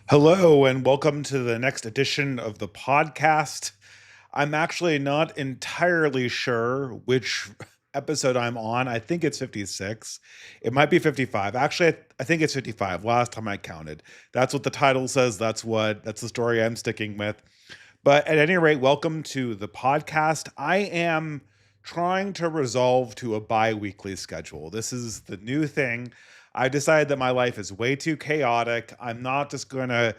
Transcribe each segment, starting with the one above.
Hello, and welcome to the next edition of the podcast. I'm actually not entirely sure which episode I'm on. I think it's 56. It might be 55. Actually, I think it's 55. Last time I counted. That's what the title says. That's the story I'm sticking with. But at any rate, welcome to the podcast. I am trying to resolve to a bi-weekly schedule. This is the new thing. I decided that my life is way too chaotic. I'm not just going to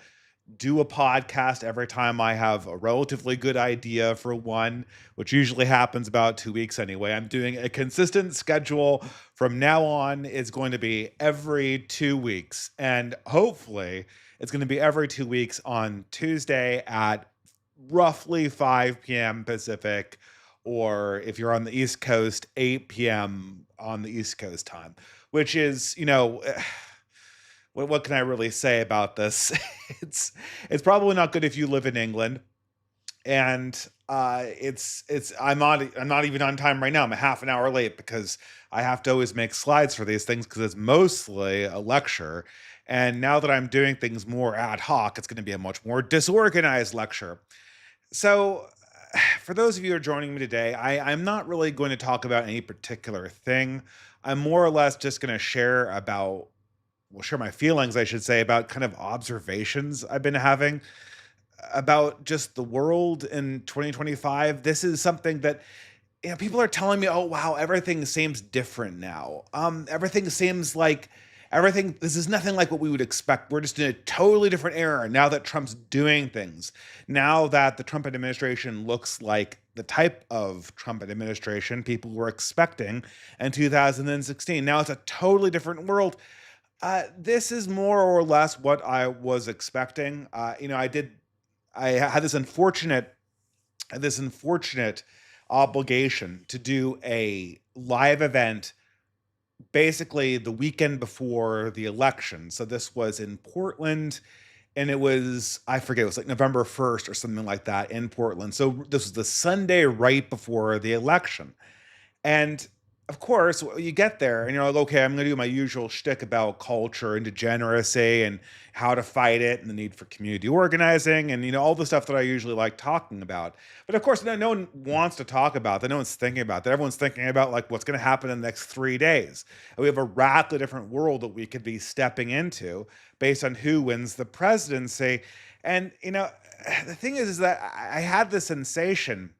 do a podcast every time I have a relatively good idea for one, which usually happens about 2 weeks anyway. I'm doing a consistent schedule from now on. It's going to be every 2 weeks. And hopefully, it's going to be every 2 weeks on Tuesday at roughly 5 p.m. Pacific, or if you're on the East Coast, 8 p.m. on the East Coast time, which is, what can I really say about this? it's it's probably not good if you live in England, and it's I'm not even on time right now. I'm a half an hour late because I have to always make slides for these things because it's mostly a lecture. And now that I'm doing things more ad hoc, it's going to be a much more disorganized lecture. So, for those of you who are joining me today, I'm not really going to talk about any particular thing. I'm more or less just going to share my feelings, I should say, about kind of observations I've been having about just the world in 2025. This is something that people are telling me, "Oh wow, everything seems different now. Everything seems like everything. This is nothing like what we would expect. We're just in a totally different era now that Trump's doing things. Now that the Trump administration looks like the type of Trump administration people were expecting in 2016. Now it's a totally different world." This is more or less what I was expecting. I had this unfortunate obligation to do a live event basically the weekend before the election. So this was in Portland, and it was, I forget, it was like November 1st or something like that in Portland. So this was the Sunday right before the election. And of course, you get there and you're like, okay, I'm going to do my usual shtick about culture and degeneracy and how to fight it and the need for community organizing and, all the stuff that I usually like talking about. But of course, no one wants to talk about that. No one's thinking about that. Everyone's thinking about like what's going to happen in the next 3 days. And we have a radically different world that we could be stepping into based on who wins the presidency. And, the thing is that I had the sensation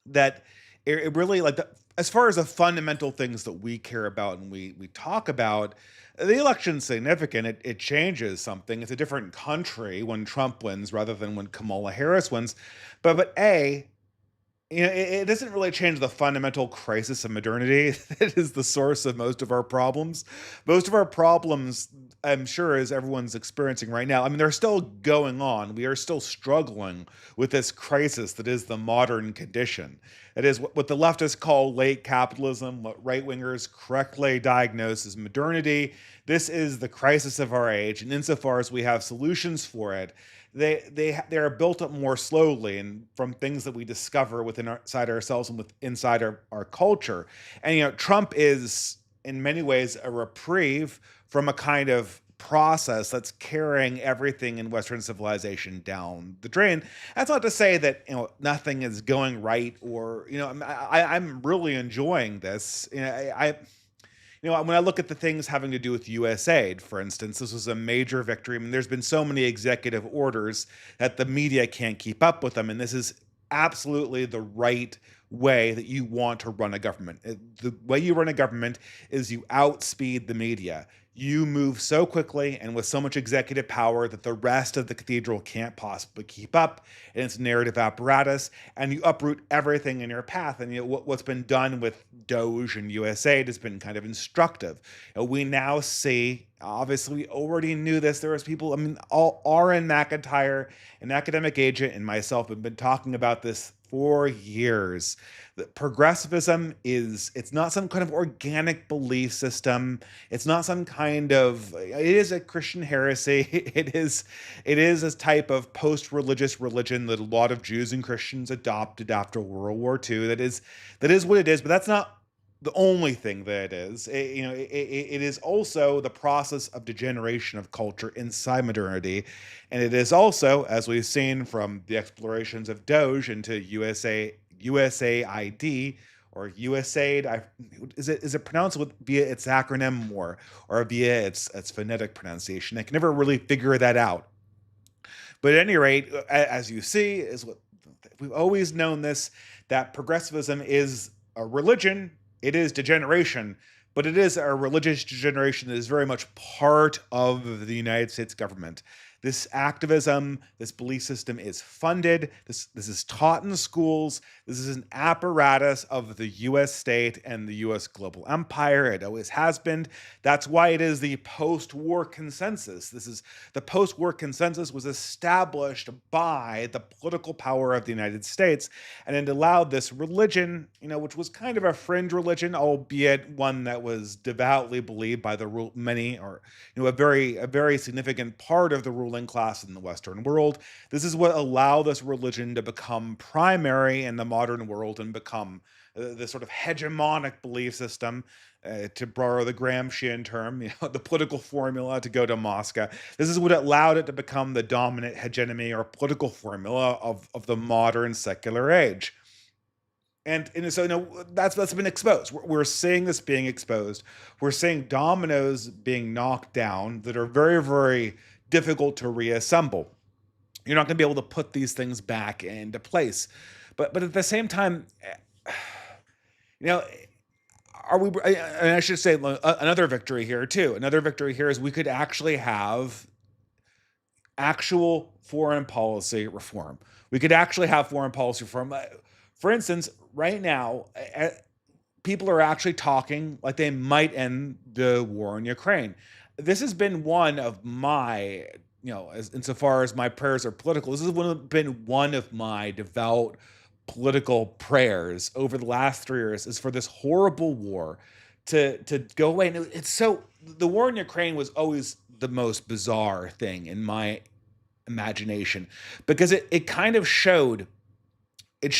that it really like as far as the fundamental things that we care about and we talk about, the election's significant. It changes something. It's a different country when Trump wins rather than when Kamala Harris wins. But it doesn't really change the fundamental crisis of modernity that is the source of most of our problems. Most of our problems, I'm sure, as everyone's experiencing right now, I mean, they're still going on. We are still struggling with this crisis that is the modern condition. That is what the leftists call late capitalism, what right wingers correctly diagnose as modernity. This is the crisis of our age. And insofar as we have solutions for it, they are built up more slowly and from things that we discover inside ourselves and inside our culture. And Trump is in many ways a reprieve from a kind of process that's carrying everything in Western civilization down the drain. That's not to say that nothing is going right, or I'm really enjoying this. When I look at the things having to do with USAID, for instance, this was a major victory. I mean, there's been so many executive orders that the media can't keep up with them, and this is absolutely the right way that you want to run a government. The way you run a government is you outspeed the media. You move so quickly and with so much executive power that the rest of the cathedral can't possibly keep up in its narrative apparatus, and you uproot everything in your path. And what's been done with Doge and USAID has been kind of instructive. We now see, obviously, we already knew this. There was people, I mean, all Aaron McIntyre, an academic agent, and myself have been talking about this for years. That progressivism it's not some kind of organic belief system. It's not some kind of, it is a Christian heresy. It is a type of post-religious religion that a lot of Jews and Christians adopted after World War II. That is what it is, but that's not the only thing that it is. It is also the process of degeneration of culture inside modernity, and it is also, as we've seen from the explorations of Doge into USAID or USAID. Is it pronounced with via its acronym or via its phonetic pronunciation? I can never really figure that out. But at any rate, as you see, is what we've always known this, that progressivism is a religion, it is degeneration, but it is a religious degeneration that is very much part of the United States government. This activism, this belief system is funded. This is taught in schools. This is an apparatus of the US state and the US global empire. It always has been. That's why it is the post-war consensus. The post-war consensus was established by the political power of the United States, and it allowed this religion, which was kind of a fringe religion, albeit one that was devoutly believed by the many, or a very significant part of the ruling class in the Western world. This is what allowed this religion to become primary in the modern world and become the sort of hegemonic belief system, to borrow the Gramscian term, the political formula to go to Moscow. This is what allowed it to become the dominant hegemony or political formula of the modern secular age. And so that's been exposed. We're seeing this being exposed. We're seeing dominoes being knocked down that are very, very difficult to reassemble. You're not going to be able to put these things back into place. But at the same time, you know, are we? And I should say another victory here too. Another victory here is we could actually have actual foreign policy reform. We could actually have foreign policy reform. For instance, right now, people are actually talking like they might end the war in Ukraine. This has been one of my, insofar as my prayers are political, this has been one of my devout political prayers over the last 3 years, is for this horrible war to go away. And the war in Ukraine was always the most bizarre thing in my imagination, because it kind of showed, and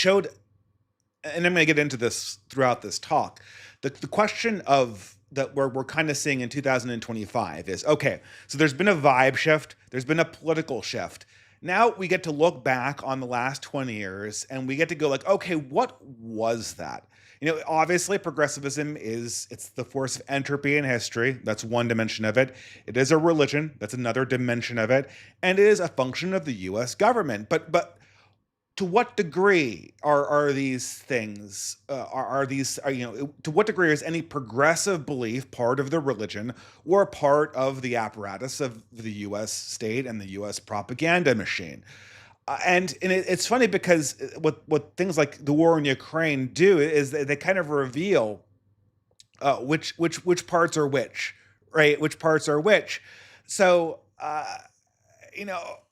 I'm going to get into this throughout this talk, the question of that we're kind of seeing in 2025 is, okay, so there's been a vibe shift, there's been a political shift. Now we get to look back on the last 20 years and we get to go like, okay, what was that? Obviously progressivism it's the force of entropy in history. That's one dimension of it. It is a religion. That's another dimension of it. And it is a function of the US government. But to what degree are these things, to what degree is any progressive belief part of the religion or part of the apparatus of the US state and the US propaganda machine? It's funny because what things like the war in Ukraine do is they kind of reveal which parts are which, right? Which parts are which. So,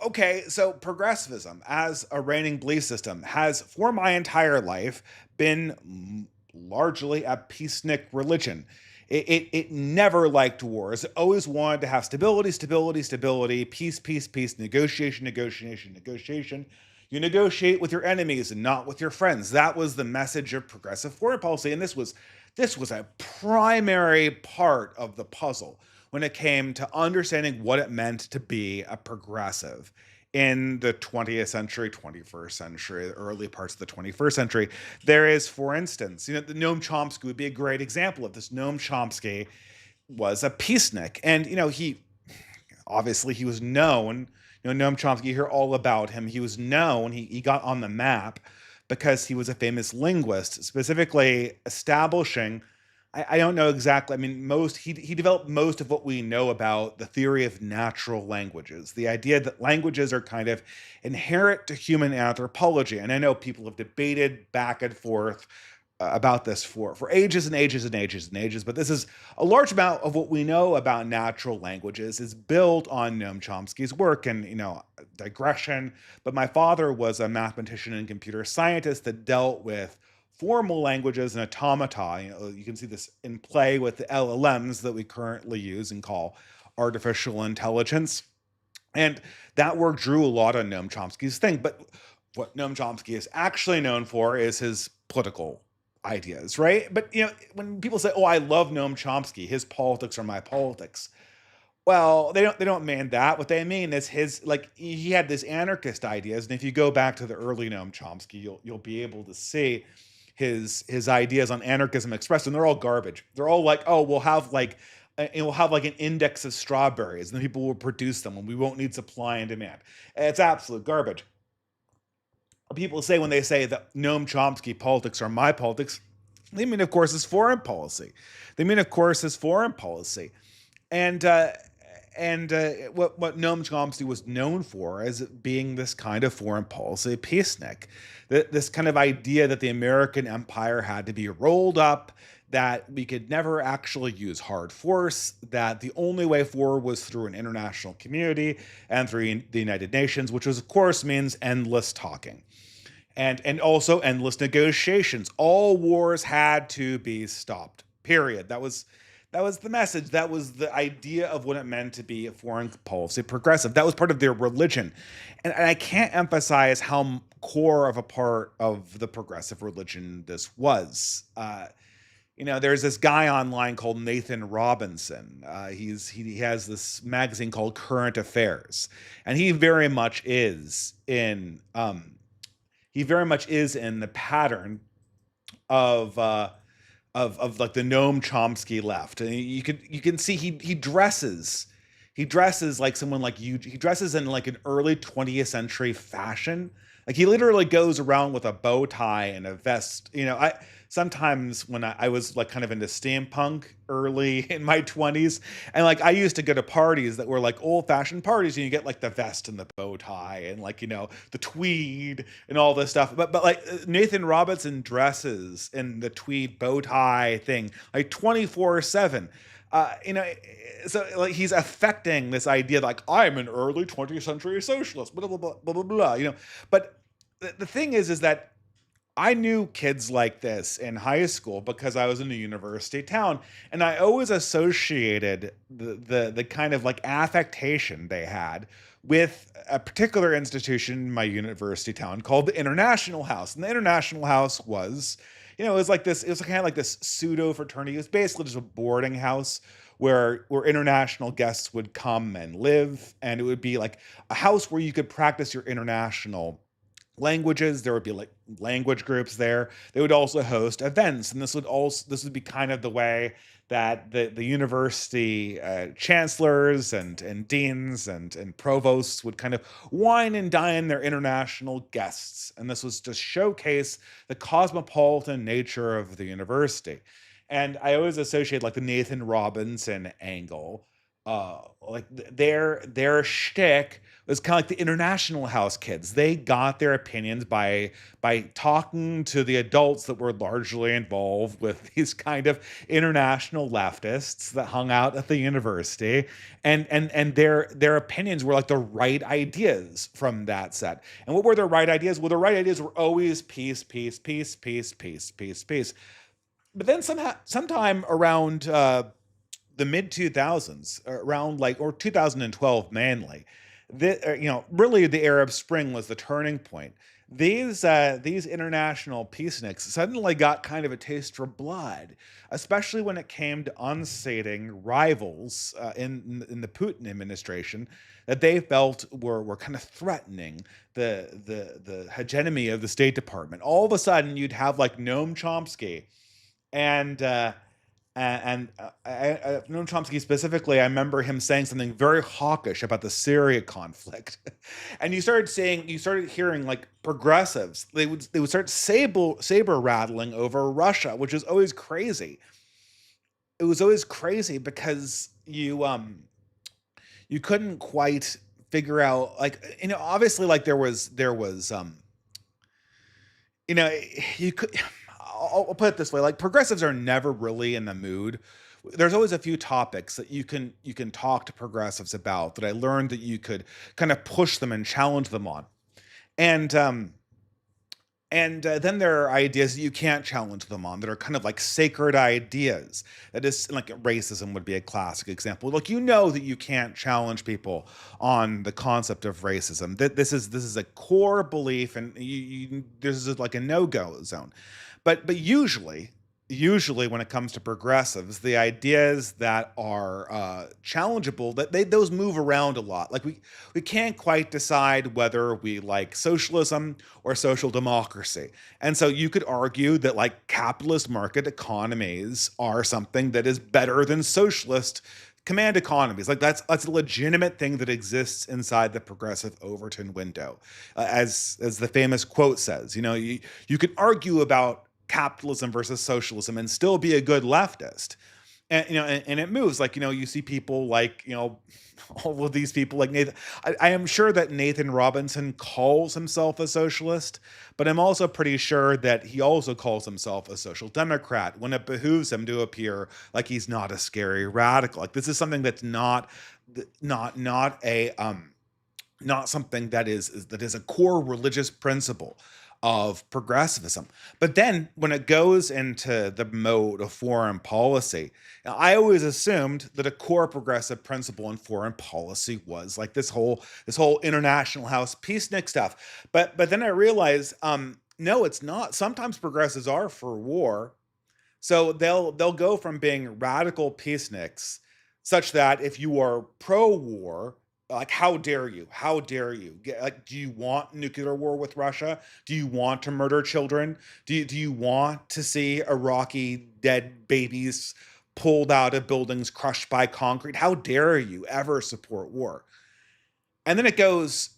okay, so progressivism as a reigning belief system has, for my entire life, been largely a peacenik religion. It never liked wars. It always wanted to have stability, peace, negotiation. You negotiate with your enemies and not with your friends. That was the message of progressive foreign policy, and this was a primary part of the puzzle when it came to understanding what it meant to be a progressive in the 20th century, 21st century, the early parts of the 21st century. There is, for instance, the Noam Chomsky would be a great example of this. Noam Chomsky was a peacenik, and he was known. Noam Chomsky, you hear all about him. He was known. He got on the map because he was a famous linguist, specifically establishing, I don't know exactly. I mean, he developed most of what we know about the theory of natural languages, the idea that languages are kind of inherent to human anthropology. And I know people have debated back and forth about this for ages and ages and ages and ages, but this is a large amount of what we know about natural languages is built on Noam Chomsky's work. And digression, but my father was a mathematician and computer scientist that dealt with formal languages and automata. You can see this in play with the LLMs that we currently use and call artificial intelligence. And that work drew a lot on Noam Chomsky's thing. But what Noam Chomsky is actually known for is his political ideas, right? But when people say, "Oh, I love Noam Chomsky. His politics are my politics." Well, they don't mean that. What they mean is his, like, he had this anarchist ideas, and if you go back to the early Noam Chomsky, you'll be able to see his ideas on anarchism expressed, and they're all garbage. They're all like, oh, we'll have like an index of strawberries, and then people will produce them, and we won't need supply and demand. It's absolute garbage. People say, when they say that Noam Chomsky politics are my politics, they mean, of course, his foreign policy. They mean, of course, his foreign policy. And what Noam Chomsky was known for as being this kind of foreign policy peacenik, this kind of idea that the American empire had to be rolled up, that we could never actually use hard force, that the only way forward was through an international community and through the United Nations, which of course means endless talking. And also endless negotiations. All wars had to be stopped. Period. That was the message. That was the idea of what it meant to be a foreign policy progressive. That was part of their religion. And I can't emphasize how core of a part of the progressive religion this was. There's this guy online called Nathan Robinson. He has this magazine called Current Affairs, and he very much is in the pattern of like the Noam Chomsky left. And you can see he dresses like someone like you. He dresses in like an early 20th century fashion. Like, he literally goes around with a bow tie and a vest. I sometimes, when I was like kind of into steampunk early in my 20s, and like I used to go to parties that were like old fashioned parties, and you get like the vest and the bow tie and like the tweed and all this stuff. But like Nathan Robinson dresses in the tweed bow tie thing like 24/7. So like he's affecting this idea like, I'm an early 20th century socialist, blah blah blah blah blah blah. But the thing is that I knew kids like this in high school because I was in a university town, and I always associated the kind of like affectation they had with a particular institution in my university town called the International House. And the International House was, it was kind of like this pseudo fraternity. It was basically just a boarding house where international guests would come and live, and it would be like a house where you could practice your international languages. There would be like language groups there. They would also host events, and this would be kind of the way that the university chancellors and deans and provosts would kind of wine and dine their international guests. And this was to showcase the cosmopolitan nature of the university. And I always associate like the Nathan Robinson angle, like their shtick was kind of like the International House kids. They got their opinions by talking to the adults that were largely involved with these kind of international leftists that hung out at the university, and their opinions were like the right ideas from that set. And what were the right ideas? Well, the right ideas were always peace, peace, peace, peace, peace, peace, peace. But then sometime around the mid 2000s, around like, or 2012 mainly, really the Arab Spring was the turning point. These international peaceniks suddenly got kind of a taste for blood, especially when it came to unseating rivals in the Putin administration that they felt were kind of threatening the hegemony of the State Department. All of a sudden, you'd have like Noam Chomsky and Noam Chomsky specifically. I remember him saying something very hawkish about the Syria conflict, and you started hearing like progressives. They would start saber rattling over Russia, which is always crazy. It was always crazy because you couldn't quite figure out, like, obviously, like there was you could. I'll put it this way: like, progressives are never really in the mood. There's always a few topics that you can talk to progressives about that I learned that you could kind of push them and challenge them on, and then there are ideas that you can't challenge them on that are kind of like sacred ideas. That is, like, racism would be a classic example. Like, that you can't challenge people on the concept of racism. That this is a core belief, and this is like a no-go zone. But usually when it comes to progressives, the ideas that are challengeable, that those move around a lot. Like we can't quite decide whether we like socialism or social democracy. And so you could argue that like capitalist market economies are something that is better than socialist command economies. Like that's a legitimate thing that exists inside the progressive Overton window. As the famous quote says, you can argue about capitalism versus socialism and still be a good leftist. And it moves. Like, you see people like, all of these people like Nathan. I am sure that Nathan Robinson calls himself a socialist, but I'm also pretty sure that he also calls himself a social democrat when it behooves him to appear like he's not a scary radical. Like, this is something that's not something that is a core religious principle of progressivism. But then when it goes into the mode of foreign policy, I always assumed that a core progressive principle in foreign policy was like this whole international house peacenik stuff. But then I realized, no, it's not. Sometimes progressives are for war. So they'll go from being radical peaceniks, such that if you are pro-war, like, how dare you? How dare you? Like, do you want nuclear war with Russia? Do you want to murder children? Do you want to see Iraqi dead babies pulled out of buildings, crushed by concrete? How dare you ever support war? And then it goes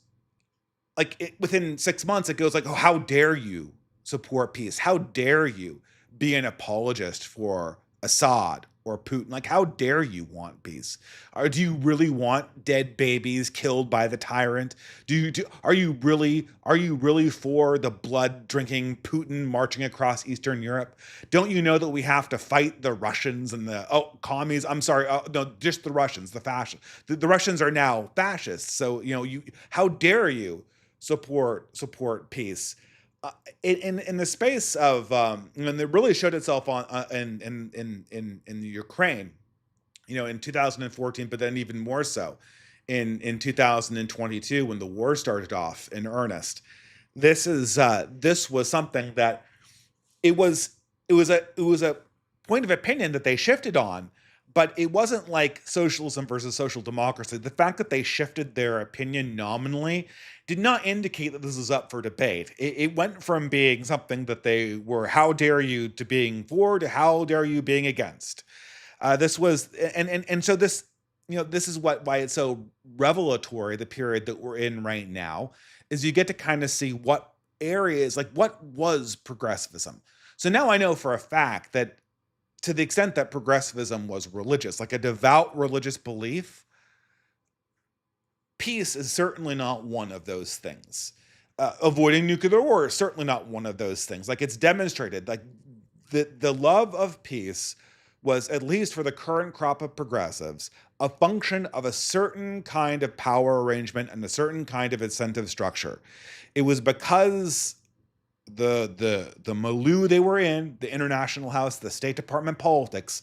like within 6 months, it goes like, oh, how dare you support peace? How dare you be an apologist for Assad or Putin? Like, how dare you want peace? Or do you really want dead babies killed by the tyrant? Are you really for the blood drinking Putin marching across Eastern Europe? Don't you know that we have to fight the Russians and the commies? I'm sorry, no, just the Russians, the fascists. The Russians are now fascists. So how dare you support peace? In the space of and it really showed itself on in the Ukraine, in 2014, but then even more so in 2022 when the war started off in earnest. This was something that it was a point of opinion that they shifted on, but it wasn't like socialism versus social democracy. The fact that they shifted their opinion nominally did not indicate that this is up for debate. It went from being something that they were, how dare you, to being for, to how dare you being against. This was, and so this is why it's so revelatory, the period that we're in right now, is you get to kind of see what areas, like what was progressivism. So now I know for a fact that to the extent that progressivism was religious, like a devout religious belief, peace is certainly not one of those things. Avoiding nuclear war is certainly not one of those things. Like, it's demonstrated, like the love of peace was, at least for the current crop of progressives, a function of a certain kind of power arrangement and a certain kind of incentive structure. It was because the milieu they were in, the international house, the State Department politics,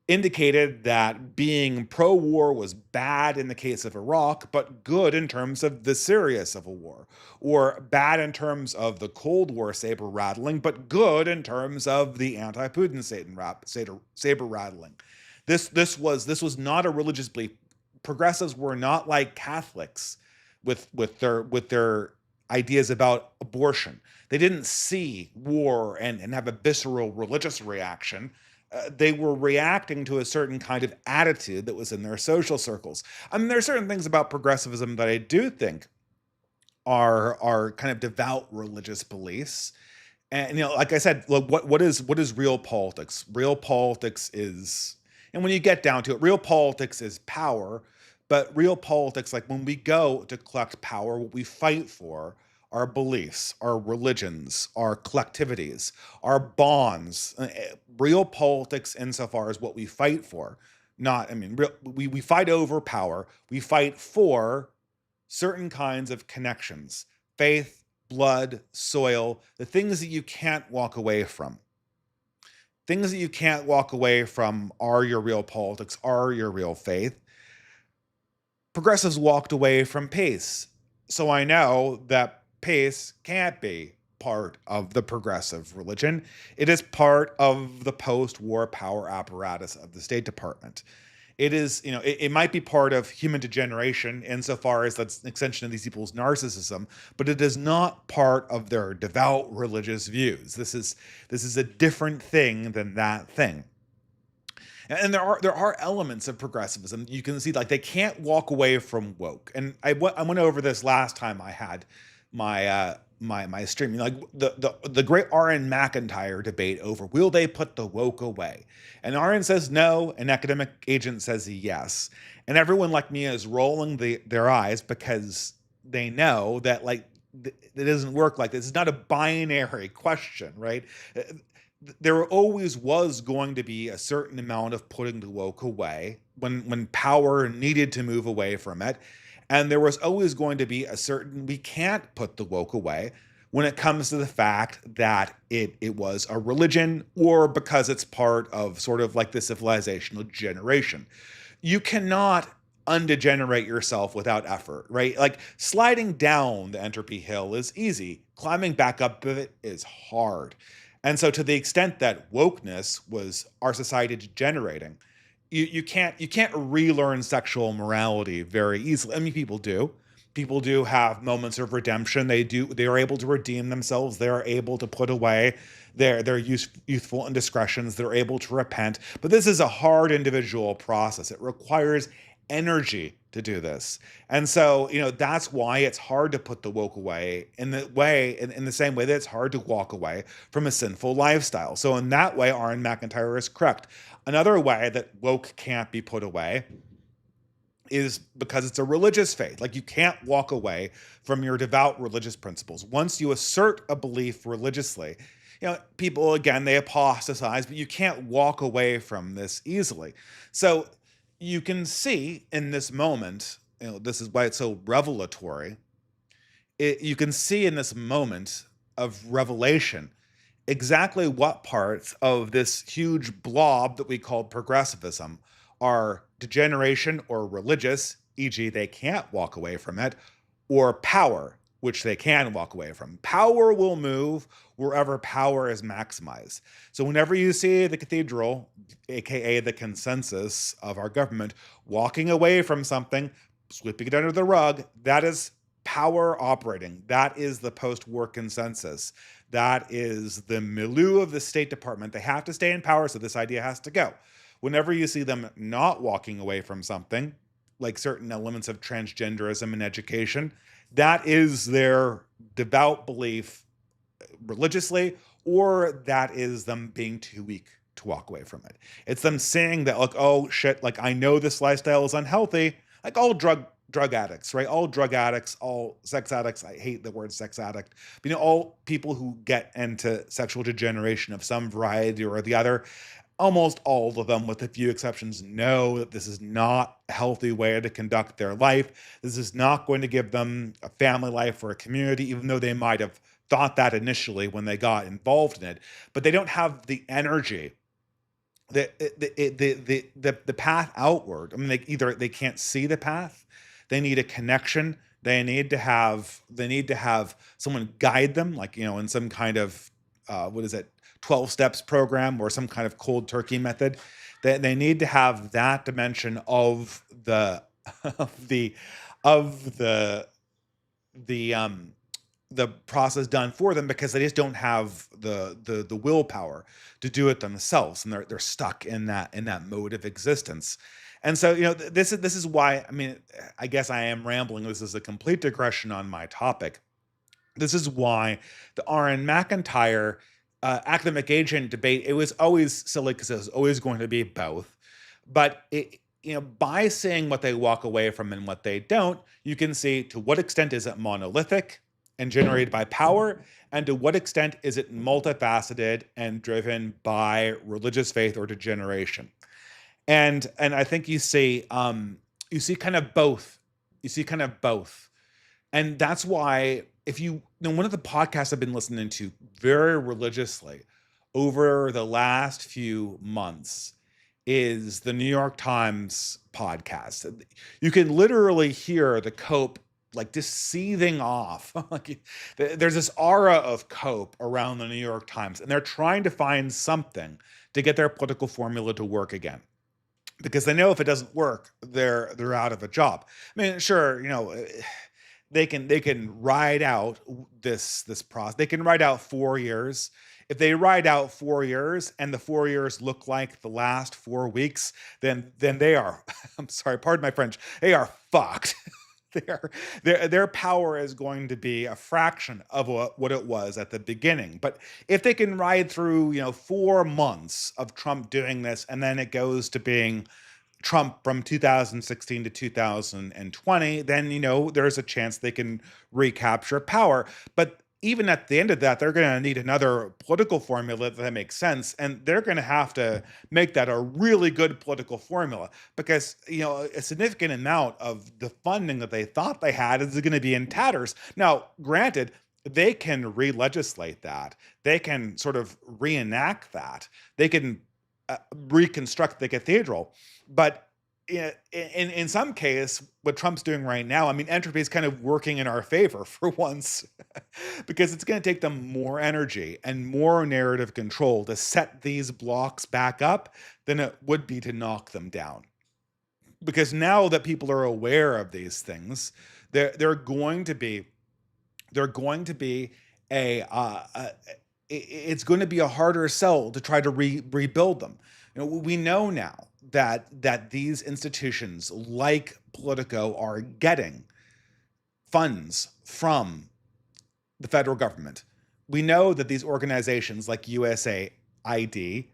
indicated that being pro-war was bad in the case of Iraq, but good in terms of the Syria civil war, or bad in terms of the Cold War saber rattling, but good in terms of the anti-Putin saber rattling. This was not a religious belief. Progressives were not like Catholics with their ideas about abortion. They didn't see war and have a visceral religious reaction. They were reacting to a certain kind of attitude that was in their social circles. I mean, there are certain things about progressivism that I do think are kind of devout religious beliefs. And like I said, look, what is real politics? Real politics is, and when you get down to it, real politics is power. But real politics, like when we go to collect power, what we fight for our beliefs, our religions, our collectivities, our bonds. Real politics, insofar as what we fight for, we fight over power. We fight for certain kinds of connections, faith, blood, soil, the things that you can't walk away from. Things that you can't walk away from are your real politics, are your real faith. Progressives walked away from peace. So I know that peace can't be part of the progressive religion. It is part of the post-war power apparatus of the State Department. It is, it might be part of human degeneration insofar as that's an extension of these people's narcissism, but it is not part of their devout religious views. This is a different thing than that thing. And there are elements of progressivism. You can see, like, they can't walk away from woke. And I went over this last time I had my stream. Like the great R.N. McIntyre debate over, will they put the woke away? And R.N. says no, and Academic Agent says yes. And everyone like me is rolling their eyes because they know that, like, it doesn't work like this. It's not a binary question, right? There always was going to be a certain amount of putting the woke away when power needed to move away from it. And there was always going to be a certain, we can't put the woke away when it comes to the fact that it was a religion, or because it's part of sort of like the civilizational generation. You cannot undegenerate yourself without effort, right? Like, sliding down the entropy hill is easy. Climbing back up it is hard. And so, to the extent that wokeness was our society degenerating, you can't relearn sexual morality very easily. I mean, people do. People do have moments of redemption. They are able to redeem themselves. They are able to put away their youthful indiscretions. They're able to repent. But this is a hard individual process. It requires energy to do this. And so, that's why it's hard to put the woke away in the same way that it's hard to walk away from a sinful lifestyle. So in that way, R.N. McIntyre is correct. Another way that woke can't be put away is because it's a religious faith. Like, you can't walk away from your devout religious principles. Once you assert a belief religiously, people, again, they apostatize, but you can't walk away from this easily. So you can see in this moment, this is why it's so revelatory. You can see in this moment of revelation exactly what parts of this huge blob that we call progressivism are degeneration or religious, e.g., they can't walk away from it, or power, which they can walk away from. Power will move wherever power is maximized. So whenever you see the cathedral, aka the consensus of our government, walking away from something, sweeping it under the rug, that is power operating. That is the post-war consensus. That is the milieu of the State Department. They have to stay in power, so this idea has to go. Whenever you see them not walking away from something, like certain elements of transgenderism in education, that is their devout belief religiously, or that is them being too weak to walk away from it. It's them saying that, like, oh shit, like, I know this lifestyle is unhealthy, like all drug addicts, right? All drug addicts, all sex addicts. I hate the word sex addict, but all people who get into sexual degeneration of some variety or the other, almost all of them, with a few exceptions, know that this is not a healthy way to conduct their life. This is not going to give them a family life or a community, even though they might have thought that initially when they got involved in it. But they don't have the energy, the path outward. I mean, they can't see the path. They need a connection. They need to have someone guide them, like, in some kind of 12 steps program or some kind of cold turkey method. They need to have that dimension of the process done for them, because they just don't have the willpower to do it themselves, and they're stuck in that mode of existence. And so, this is why, I mean, I guess I am rambling. This is a complete digression on my topic. This is why the R.N. McIntyre academic agent debate, it was always silly because it was always going to be both. But by seeing what they walk away from and what they don't, you can see to what extent is it monolithic and generated by power, and to what extent is it multifaceted and driven by religious faith or degeneration. And I think you see kind of both. You see kind of both. And that's why, if one of the podcasts I've been listening to very religiously over the last few months is the New York Times podcast. You can literally hear the Cope like just seething off. Like there's this aura of cope around the New York Times, and they're trying to find something to get their political formula to work again, because they know if it doesn't work, they're out of a job. I mean, sure, they can ride out this process. They can ride out 4 years. If they ride out 4 years and the 4 years look like the last 4 weeks, then they are. I'm sorry, pardon my French. They are fucked. Their power is going to be a fraction of what it was at the beginning. But if they can ride through 4 months of Trump doing this, and then it goes to being Trump from 2016 to 2020, then there's a chance they can recapture power. But even at the end of that, they're going to need another political formula that makes sense, and they're going to have to make that a really good political formula, because a significant amount of the funding that they thought they had is going to be in tatters. Now, granted, they can re-legislate that, they can sort of reenact that, they can reconstruct the cathedral. But in some case, what Trump's doing right now, I mean, entropy is kind of working in our favor for once, because it's going to take them more energy and more narrative control to set these blocks back up than it would be to knock them down. Because now that people are aware of these things, they're going to be a it's going to be a harder sell to try to rebuild them. We know now that these institutions like Politico are getting funds from the federal government. We know that these organizations like USAID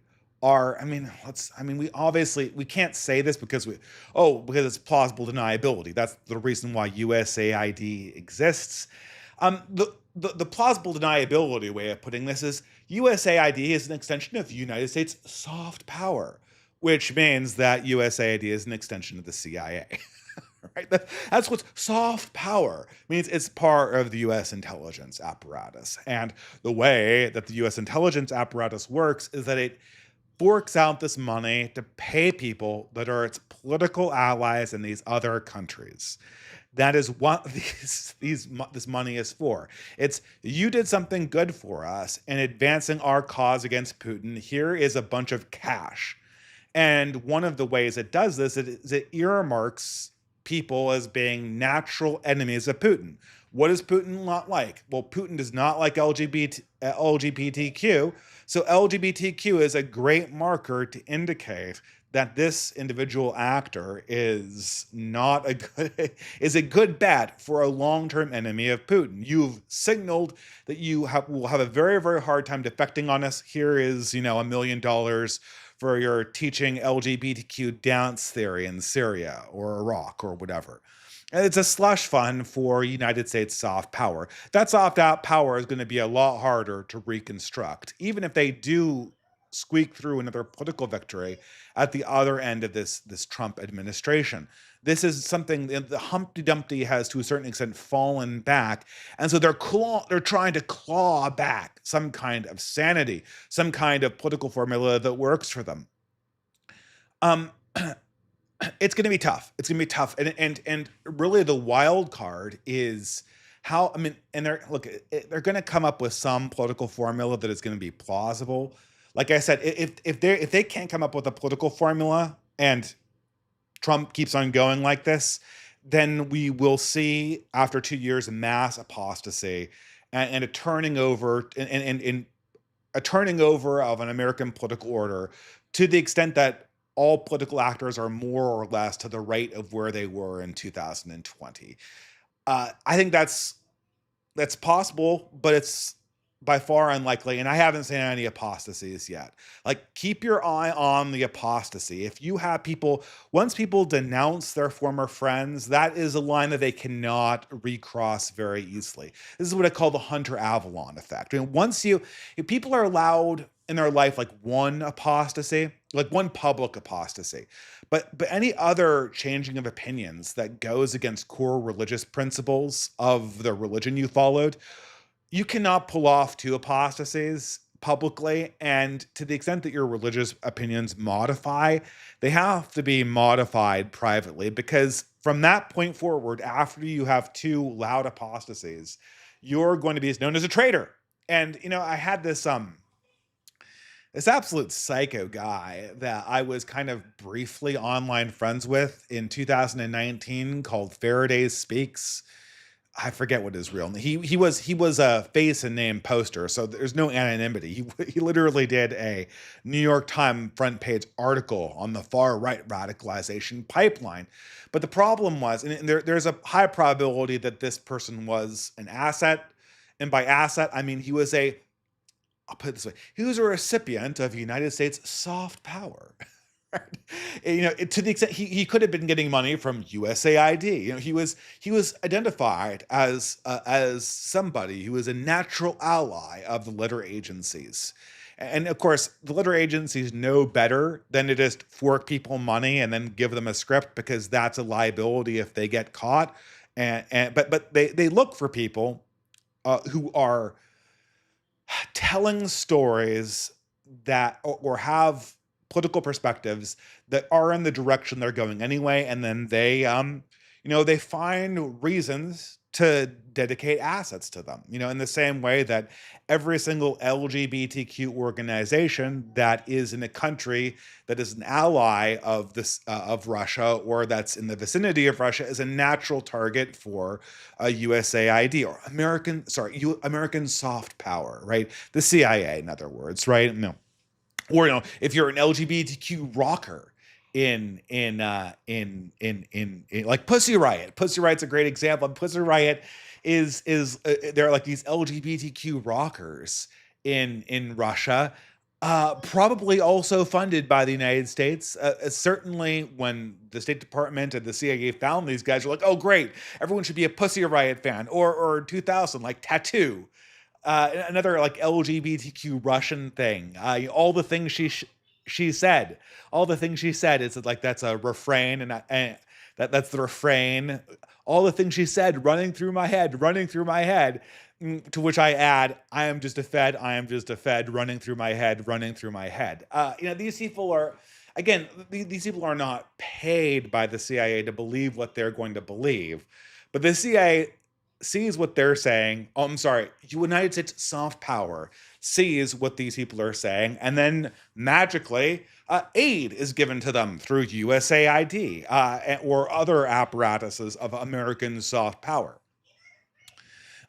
are, we can't say this because it's plausible deniability. That's the reason why USAID exists. The plausible deniability way of putting this is USAID is an extension of United States soft power, which means that USAID is an extension of the CIA. Right? That's what soft power means. It's part of the U.S. intelligence apparatus. And the way that the U.S. intelligence apparatus works is that it forks out this money to pay people that are its political allies in these other countries. That is what this money is for. It's, you did something good for us in advancing our cause against Putin. Here is a bunch of cash. And one of the ways it does this is it earmarks people as being natural enemies of Putin. What is Putin not like? Well, Putin does not like LGBTQ. So LGBTQ is a great marker to indicate that this individual actor is a good bet for a long-term enemy of Putin. You've signaled that you will have a very, very hard time defecting on us. Here is, $1 million for your teaching LGBTQ dance theory in Syria or Iraq or whatever. And it's a slush fund for United States soft power. That soft out power is going to be a lot harder to reconstruct, even if they do squeak through another political victory at the other end of this Trump administration. This is something the Humpty Dumpty has, to a certain extent, fallen back, and so they're trying to claw back some kind of sanity, some kind of political formula that works for them. It's going to be tough. It's going to be tough, and really the wild card is how. And they're going to come up with some political formula that is going to be plausible. Like I said, if they can't come up with a political formula and Trump keeps on going like this, then we will see, after 2 years, mass apostasy and a turning over and a turning over of an American political order, to the extent that all political actors are more or less to the right of where they were in 2020. I think that's possible, but it's by far unlikely, and I haven't seen any apostasies yet. Like, keep your eye on the apostasy. If you have once people denounce their former friends, that is a line that they cannot recross very easily. This is what I call the Hunter Avalon effect. If people are allowed in their life like one apostasy, like one public apostasy, but any other changing of opinions that goes against core religious principles of the religion you followed, you cannot pull off two apostasies publicly, and to the extent that your religious opinions modify, they have to be modified privately, because from that point forward, after you have two loud apostasies, you're going to be known as a traitor. And I had this absolute psycho guy that I was kind of briefly online friends with in 2019 called Faraday Speaks. I forget what his real name. He was a face and name poster, so there's no anonymity. He literally did a New York Times front page article on the far right radicalization pipeline. But the problem was, and there's a high probability that this person was an asset, and by asset I mean I'll put it this way, he was a recipient of United States soft power. Right? To the extent he could have been getting money from USAID. He was identified as somebody who was a natural ally of the letter agencies. And of course, the letter agencies know better than to just fork people money and then give them a script, because that's a liability if they get caught. But they look for people who are telling stories that or have political perspectives that are in the direction they're going anyway, and then they find reasons to dedicate assets to them, in the same way that every single LGBTQ organization that is in a country that is an ally of this of Russia, or that's in the vicinity of Russia, is a natural target for a USAID or American soft power, right? The CIA, in other words, right? No. Or if you're an LGBTQ rocker in like Pussy Riot. Pussy Riot's a great example. Pussy Riot is they're like these LGBTQ rockers in Russia, probably also funded by the United States. Certainly, when the State Department and the CIA found these guys, were like, "Oh, great! Everyone should be a Pussy Riot fan." Or 2000, like Tattoo, another like LGBTQ Russian thing. She said, all the things she said is like that's a refrain, and that's the refrain. All the things she said running through my head, running through my head. To which I add, I am just a Fed, I am just a Fed, running through my head, running through my head. These people are, again, these people are not paid by the CIA to believe what they're going to believe, but the CIA sees what they're saying. Oh, I'm sorry, United States soft power sees what these people are saying, and then magically, aid is given to them through USAID or other apparatuses of American soft power.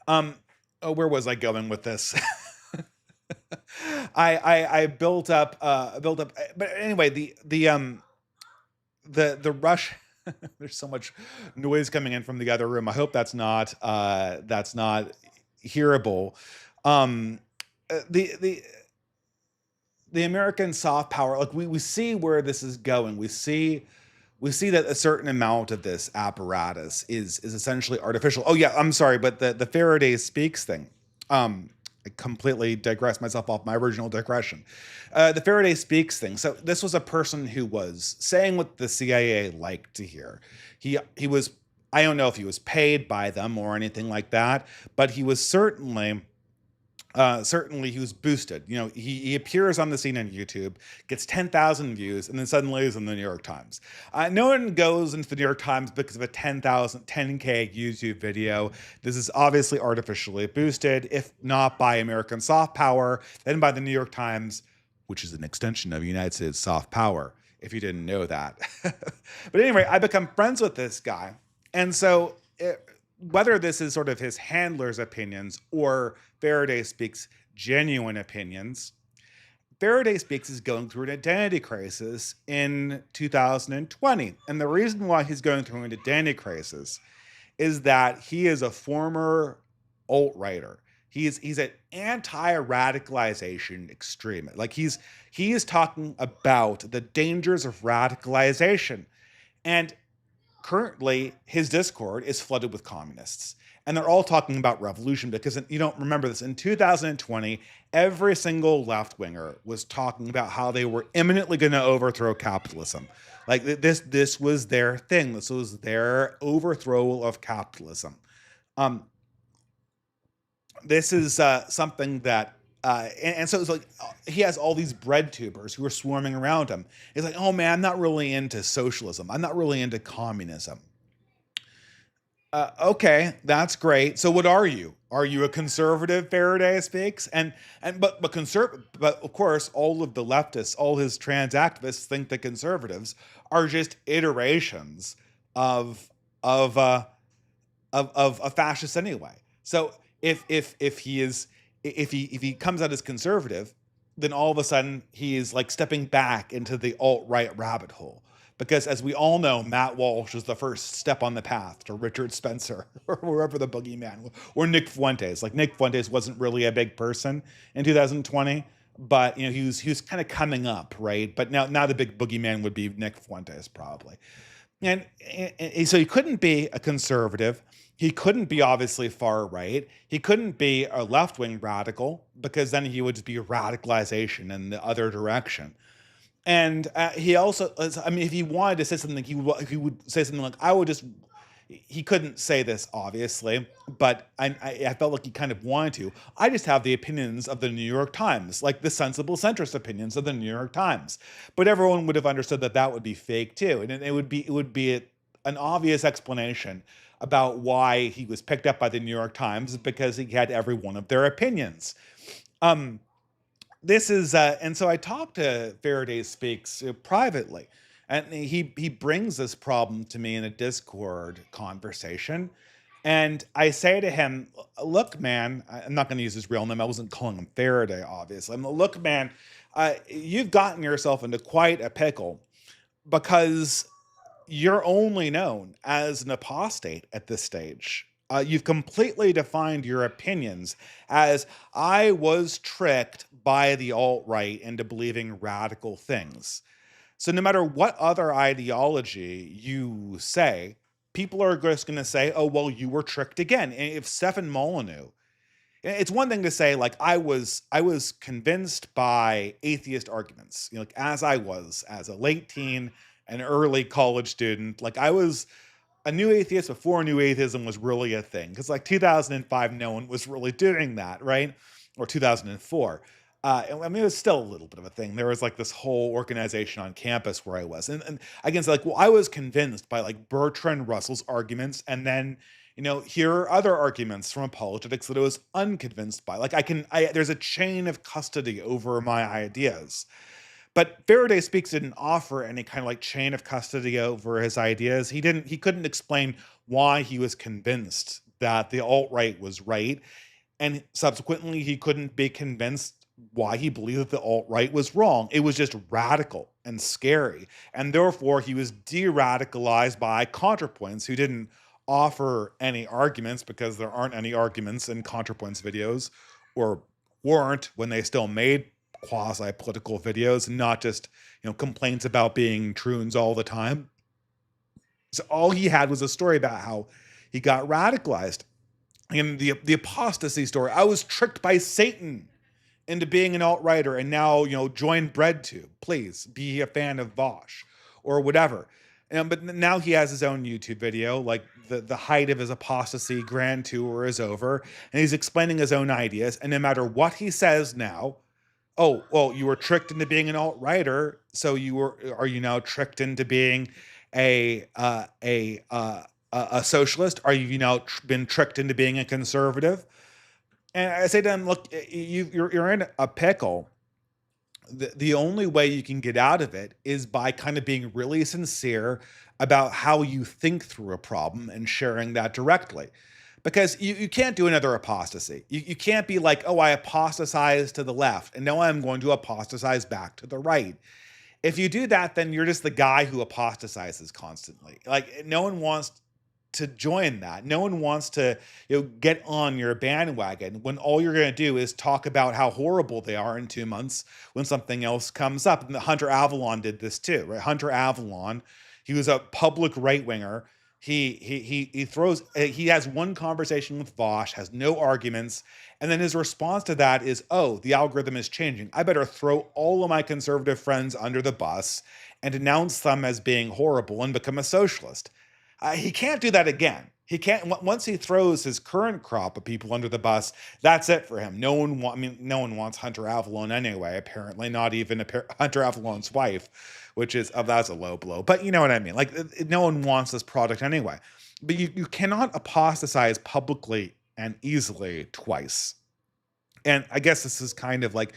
Where was I going with this? I built up, but anyway, the rush. There's so much noise coming in from the other room. I hope that's not hearable. The American soft power, like we see where this is going. We see that a certain amount of this apparatus is essentially artificial. Oh yeah, I'm sorry, but the Faraday Speaks thing. I completely digressed myself off my original digression. The Faraday Speaks thing. So this was a person who was saying what the CIA liked to hear. He was, I don't know if he was paid by them or anything like that, but he was certainly he was boosted. He appears on the scene on YouTube, gets 10,000 views, and then suddenly is in the New York Times. No one goes into the New York Times because of a 10K YouTube video. This is obviously artificially boosted, if not by American soft power, then by the New York Times, which is an extension of United States soft power, if you didn't know that. But anyway, I become friends with this guy. And so whether this is sort of his handler's opinions or Faraday Speaks' genuine opinions, Faraday Speaks is going through an identity crisis in 2020. And the reason why he's going through an identity crisis is that he is a former alt-righter. He's an anti-radicalization extremist. Like he is talking about the dangers of radicalization. And currently, his Discord is flooded with communists. And they're all talking about revolution, because you don't remember this. In 2020, every single left-winger was talking about how they were imminently going to overthrow capitalism. Like this was their thing. This was their overthrow of capitalism. This is something that And so it's like he has all these bread tubers who are swarming around him. He's like, oh man, I'm not really into socialism. I'm not really into communism. Okay, that's great. So what are you? Are you a conservative? Faraday speaks, but of course, all of the leftists, all his trans activists think that conservatives are just iterations of of uh, of a fascist anyway. So if he is if he comes out as conservative, then all of a sudden he is like stepping back into the alt-right rabbit hole. Because as we all know, Matt Walsh is the first step on the path to Richard Spencer or wherever the boogeyman, or Nick Fuentes. Like Nick Fuentes wasn't really a big person in 2020, but he was kind of coming up, right? But now the big boogeyman would be Nick Fuentes probably. And so he couldn't be a conservative. He couldn't be obviously far right. He couldn't be a left wing radical because then he would just be radicalization in the other direction. And he also, I mean, if he wanted to say something, he would say something like, I would just, he couldn't say this obviously, but I felt like he kind of wanted to. I just have the opinions of the New York Times, like the sensible centrist opinions of the New York Times. But everyone would have understood that that would be fake too. And it would be an obvious explanation about why he was picked up by the New York Times, because he had every one of their opinions. This is and so I talked to Faraday Speaks privately, and he brings this problem to me in a Discord conversation, and I say to him, look man, I'm not going to use his real name, I wasn't calling him Faraday obviously. I'm like, look man, you've gotten yourself into quite a pickle, because you're only known as an apostate at this stage. You've completely defined your opinions as, I was tricked by the alt-right into believing radical things. So no matter what other ideology you say, people are just going to say, oh, well, you were tricked again. And if Stefan Molyneux, it's one thing to say, like, I was convinced by atheist arguments, like as I was as a late teen, an early college student, like I was a new atheist before new atheism was really a thing. Because like 2005, no one was really doing that, right? Or 2004. I mean, it was still a little bit of a thing. There was like this whole organization on campus where I was. And I can say like, well, I was convinced by like Bertrand Russell's arguments. And then, here are other arguments from apologetics that I was unconvinced by. Like there's a chain of custody over my ideas. But Faraday Speaks didn't offer any kind of like chain of custody over his ideas. He couldn't explain why he was convinced that the alt-right was right. And subsequently, he couldn't be convinced why he believed that the alt-right was wrong. It was just radical and scary. And therefore, he was de-radicalized by ContraPoints, who didn't offer any arguments, because there aren't any arguments in ContraPoints videos, or weren't when they still made quasi-political videos, not just complaints about being troons all the time. So all he had was a story about how he got radicalized. In the apostasy story, I was tricked by Satan into being an alt-righter, and now join BreadTube. Please be a fan of Vosh or whatever. But now he has his own YouTube video, like the height of his apostasy grand tour is over, and he's explaining his own ideas. And no matter what he says now, oh, well, you were tricked into being an alt-righter, so are you now tricked into being a socialist? Are you now been tricked into being a conservative? And I say to him, look, you're in a pickle. The only way you can get out of it is by kind of being really sincere about how you think through a problem and sharing that directly. Because you can't do another apostasy. You can't be like, oh, I apostatized to the left, and now I'm going to apostatize back to the right. If you do that, then you're just the guy who apostatizes constantly. Like, no one wants to join that. No one wants to get on your bandwagon when all you're going to do is talk about how horrible they are in 2 months when something else comes up. And Hunter Avalon did this too, right? Hunter Avalon, he was a public right-winger. He has one conversation with Vosh, has no arguments, and then his response to that is, oh, the algorithm is changing. I better throw all of my conservative friends under the bus and denounce them as being horrible and become a socialist. He can't do that again. he can't, once he throws his current crop of people under the bus, that's it for him. No one wants Hunter Avalon anyway, apparently, not even Hunter Avalon's wife, which is, oh, that's a low blow. But you know what I mean? Like, no one wants this product anyway. But you cannot apostatize publicly and easily twice. And I guess this is kind of like,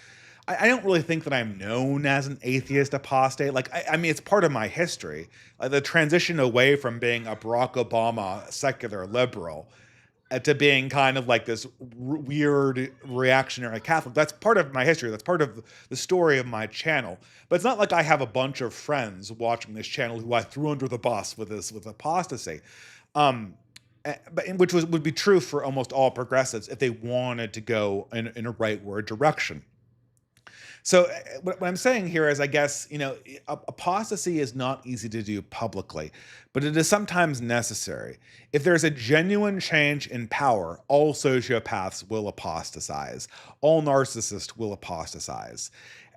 I don't really think that I'm known as an atheist apostate. Like, I mean, it's part of my history. The transition away from being a Barack Obama secular liberal to being kind of like this weird reactionary Catholic. That's part of my history. That's part of the story of my channel. But it's not like I have a bunch of friends watching this channel who I threw under the bus with apostasy. But which would be true for almost all progressives if they wanted to go in a rightward direction. So what I'm saying here is, I guess, apostasy is not easy to do publicly, but it is sometimes necessary. If there's a genuine change in power, all sociopaths will apostatize. All narcissists will apostatize.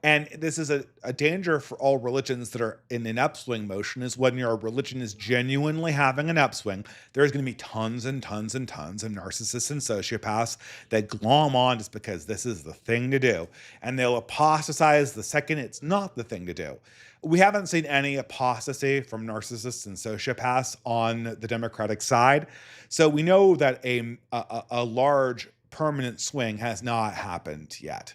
And this is a danger for all religions that are in an upswing motion, is when your religion is genuinely having an upswing, there's going to be tons and tons and tons of narcissists and sociopaths that glom on just because this is the thing to do. And they'll apostatize the second it's not the thing to do. We haven't seen any apostasy from narcissists and sociopaths on the Democratic side. So we know that a large permanent swing has not happened yet.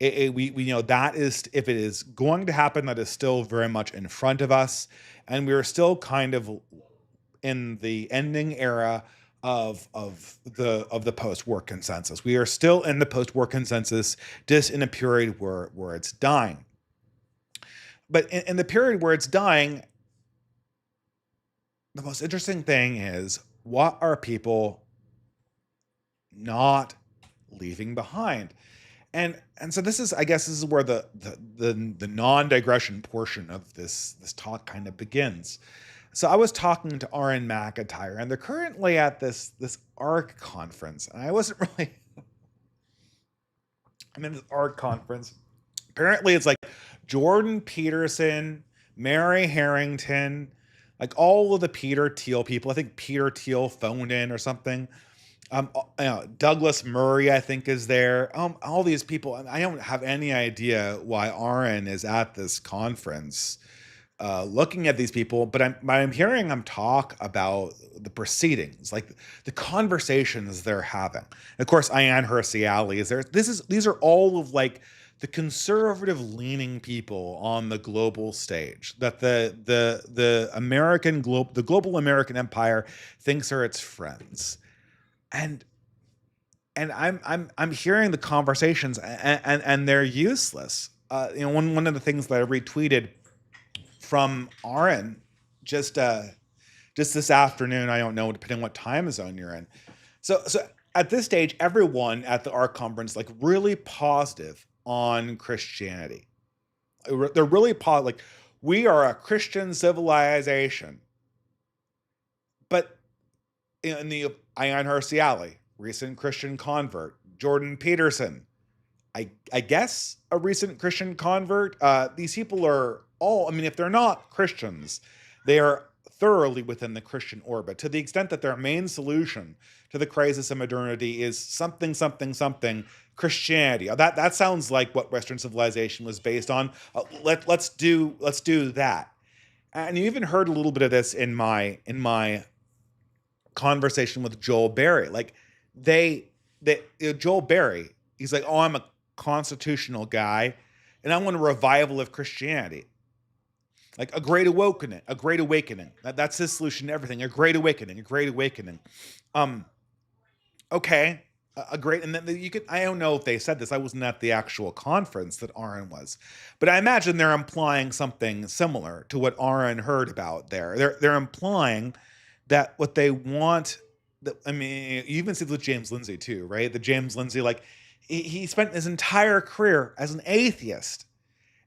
We know that is, if it is going to happen, that is still very much in front of us, and we are still kind of in the ending era of the post-war consensus. We are still in the post-war consensus, just in a period where it's dying. But in the period where it's dying, the most interesting thing is, what are people not leaving behind? And so this is, I guess, this is where the non-digression portion of this talk kind of begins. So I was talking to RN McIntyre, and they're currently at this ARC conference, and I wasn't really. I'm in this ARC conference. Apparently, it's like Jordan Peterson, Mary Harrington, like all of the Peter Thiel people. I think Peter Thiel phoned in or something. Douglas Murray, I think, is there. All these people. I don't have any idea why RN is at this conference, looking at these people. But I'm hearing them talk about the proceedings, like the conversations they're having. And of course, Ayaan Hirsi Ali is there. These are all of like the conservative leaning people on the global stage that the global American empire thinks are its friends. And I'm hearing the conversations, and they're useless. One of the things that I retweeted from Aaron just this afternoon, I don't know, depending on what time zone you're in. So at this stage, everyone at the ARC conference, like, really positive on Christianity. They're really positive, like, we are a Christian civilization. But in the Ayaan Hirsi Ali, recent Christian convert, Jordan Peterson, I guess a recent Christian convert. These people are all, I mean, if they're not Christians, they are thoroughly within the Christian orbit, to the extent that their main solution to the crisis of modernity is something Christianity. That sounds like what Western civilization was based on. Let's do that. And you even heard a little bit of this in my conversation with Joel Berry. Like, Joel Berry, he's like, oh, I'm a constitutional guy, and I want a revival of Christianity. Like a great awakening. That's his solution to everything. A great awakening. Okay, a great, and then you could. I don't know if they said this. I wasn't at the actual conference that Aaron was, but I imagine they're implying something similar to what Aaron heard about there. They're implying that what they want. I mean, you even see with James Lindsay too, right? The James Lindsay, like, he spent his entire career as an atheist.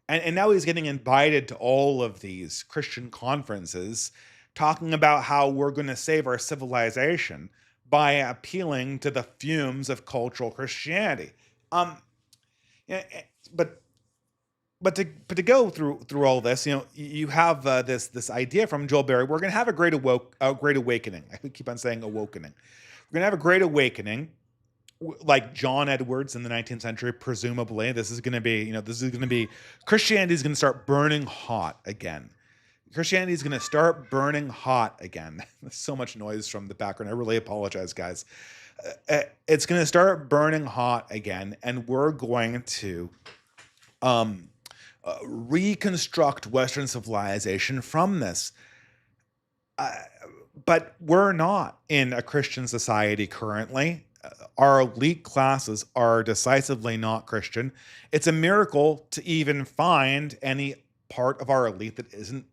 And now he's getting invited to all of these Christian conferences talking about how we're going to save our civilization by appealing to the fumes of cultural Christianity. Yeah, but but to go through all this, you have this idea from Joel Berry. We're going to have a great awakening. I keep on saying awakening. We're going to have a great awakening, like John Edwards in the 19th century. Presumably, this is going to be Christianity is going to start burning hot again. Christianity is going to start burning hot again. There's so much noise from the background. I really apologize, guys. It's going to start burning hot again, and we're going to reconstruct Western civilization from this. But we're not in a Christian society currently. Our elite classes are decisively not Christian. It's a miracle to even find any part of our elite that isn't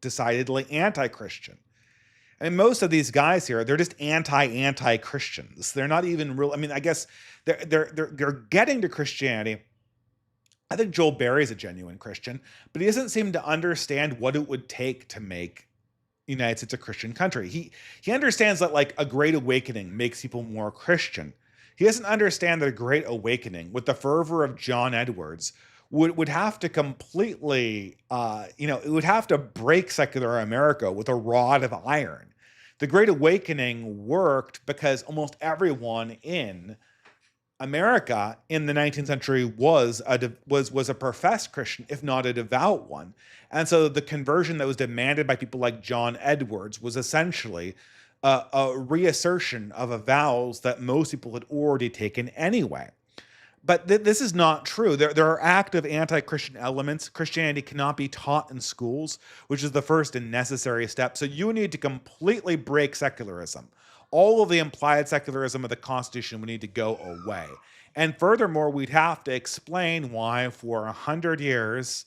decidedly anti-Christian. And most of these guys here, they're just anti-Christians. They're not even real. I mean, I guess they're getting to Christianity. I think Joel Berry is a genuine Christian, but he doesn't seem to understand what it would take to make the United States a Christian country. He understands that like a great awakening makes people more Christian. He doesn't understand that a great awakening with the fervor of John Edwards would have to completely, it would have to break secular America with a rod of iron. The Great Awakening worked because almost everyone in America in the 19th century was a professed Christian, if not a devout one. And so the conversion that was demanded by people like John Edwards was essentially a reassertion of vows that most people had already taken anyway. But this is not true. There are active anti-Christian elements. Christianity cannot be taught in schools, which is the first and necessary step. So you need to completely break secularism. All of the implied secularism of the Constitution would need to go away. And furthermore, we'd have to explain why for 100 years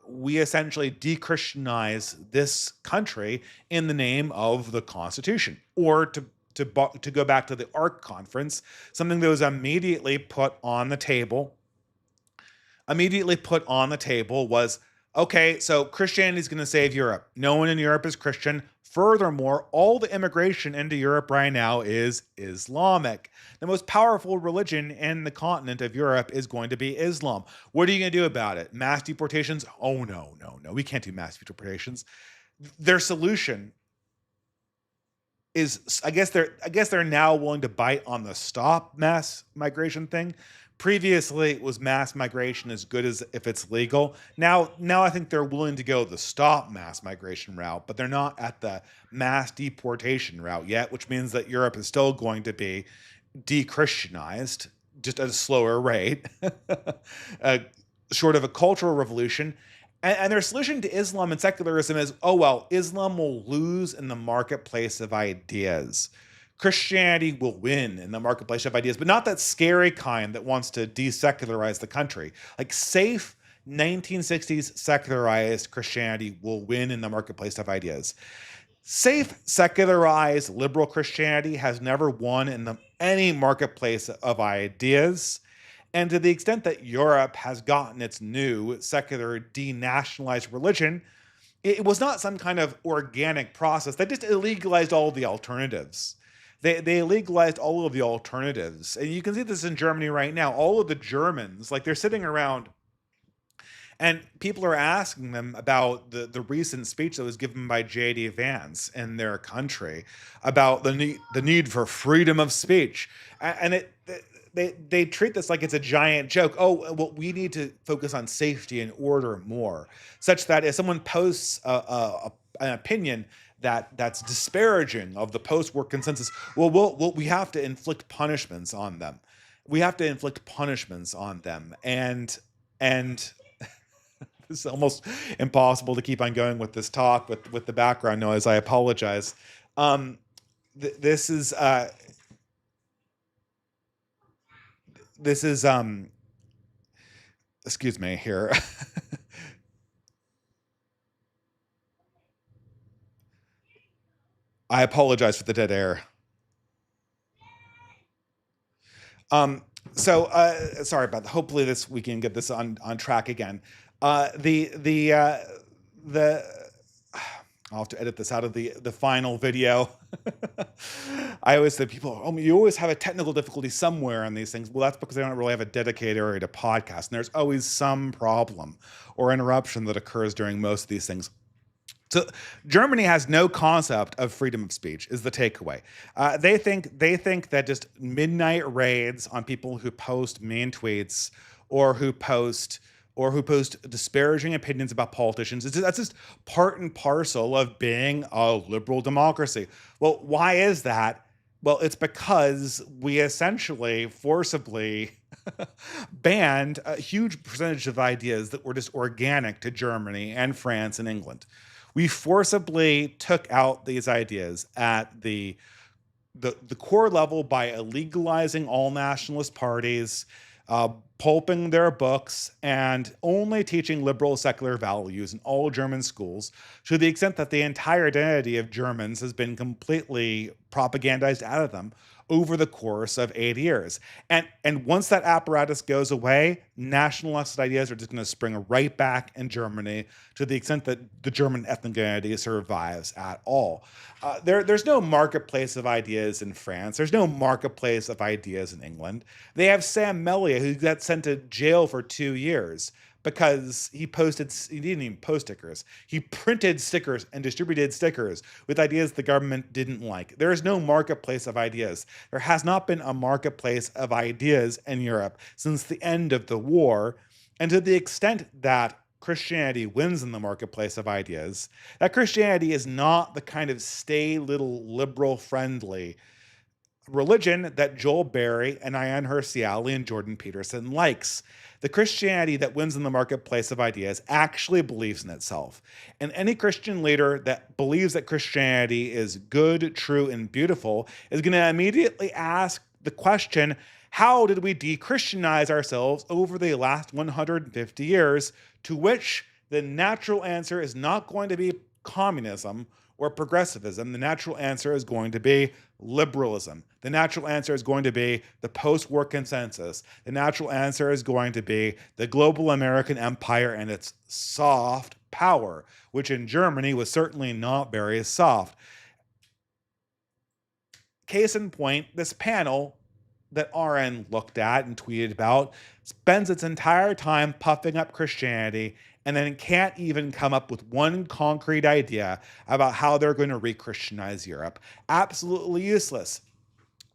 we essentially de-Christianize this country in the name of the Constitution. Or to go back to the ARC conference, something that was immediately put on the table was, okay, so Christianity is going to save Europe. No one in Europe is Christian. Furthermore, all the immigration into Europe right now is Islamic. The most powerful religion in the continent of Europe is going to be Islam. What are you going to do about it? Mass deportations? Oh, no. We can't do mass deportations. Their solution is, I guess they're now willing to bite on the stop mass migration thing. Previously, it was mass migration as good as if it's legal. Now I think they're willing to go the stop mass migration route, but they're not at the mass deportation route yet, which means that Europe is still going to be de-Christianized, just at a slower rate, short of a cultural revolution. And their solution to Islam and secularism is, oh, well, Islam will lose in the marketplace of ideas. Christianity will win in the marketplace of ideas, but not that scary kind that wants to desecularize the country. Like safe 1960s secularized Christianity will win in the marketplace of ideas. Safe, secularized, liberal Christianity has never won in any marketplace of ideas. And to the extent that Europe has gotten its new secular denationalized religion, it was not some kind of organic process. They just illegalized all the alternatives. They legalized all of the alternatives. And you can see this in Germany right now. All of the Germans, like they're sitting around and people are asking them about the recent speech that was given by J.D. Vance in their country about the need for freedom of speech. And they treat this like it's a giant joke. Oh, well, we need to focus on safety and order more, such that if someone posts an opinion that's disparaging of the post-war consensus, we have to inflict punishments on them. And it's almost impossible to keep on going with this talk with the background noise. I apologize. This is excuse me here. I apologize for the dead air. Sorry about that. Hopefully we can get this on track again. I'll have to edit this out of the final video. I always say people, oh, you always have a technical difficulty somewhere on these things. Well, that's because they don't really have a dedicated area to podcast. And there's always some problem or interruption that occurs during most of these things. So Germany has no concept of freedom of speech is the takeaway. They think that just midnight raids on people who post mean tweets or who post disparaging opinions about politicians, that's just part and parcel of being a liberal democracy. Well, why is that? Well, it's because we essentially forcibly banned a huge percentage of ideas that were just organic to Germany and France and England. We forcibly took out these ideas at the core level by illegalizing all nationalist parties, pulping their books, and only teaching liberal secular values in all German schools, to the extent that the entire identity of Germans has been completely propagandized out of them over the course of 8 years. And once that apparatus goes away, nationalist ideas are just going to spring right back in Germany, to the extent that the German ethnic identity survives at all. There's no marketplace of ideas in France. There's no marketplace of ideas in England. They have Sam Mellier, who got sent to jail for 2 years because he didn't even post stickers. He printed stickers and distributed stickers with ideas the government didn't like. There is no marketplace of ideas. There has not been a marketplace of ideas in Europe since the end of the war. And to the extent that Christianity wins in the marketplace of ideas, that Christianity is not the kind of stay little liberal friendly religion that Joel Berry and Ayaan Hirsi Ali and Jordan Peterson likes. The Christianity that wins in the marketplace of ideas actually believes in itself. And any Christian leader that believes that Christianity is good, true, and beautiful is going to immediately ask the question, how did we de-Christianize ourselves over the last 150 years? To which the natural answer is not going to be communism or progressivism. The natural answer is going to be liberalism. The natural answer is going to be the post-war consensus. The natural answer is going to be the global American empire and its soft power, which in Germany was certainly not very soft. Case in point, this panel that RN looked at and tweeted about spends its entire time puffing up Christianity and then can't even come up with one concrete idea about how they're going to re-Christianize Europe. Absolutely useless.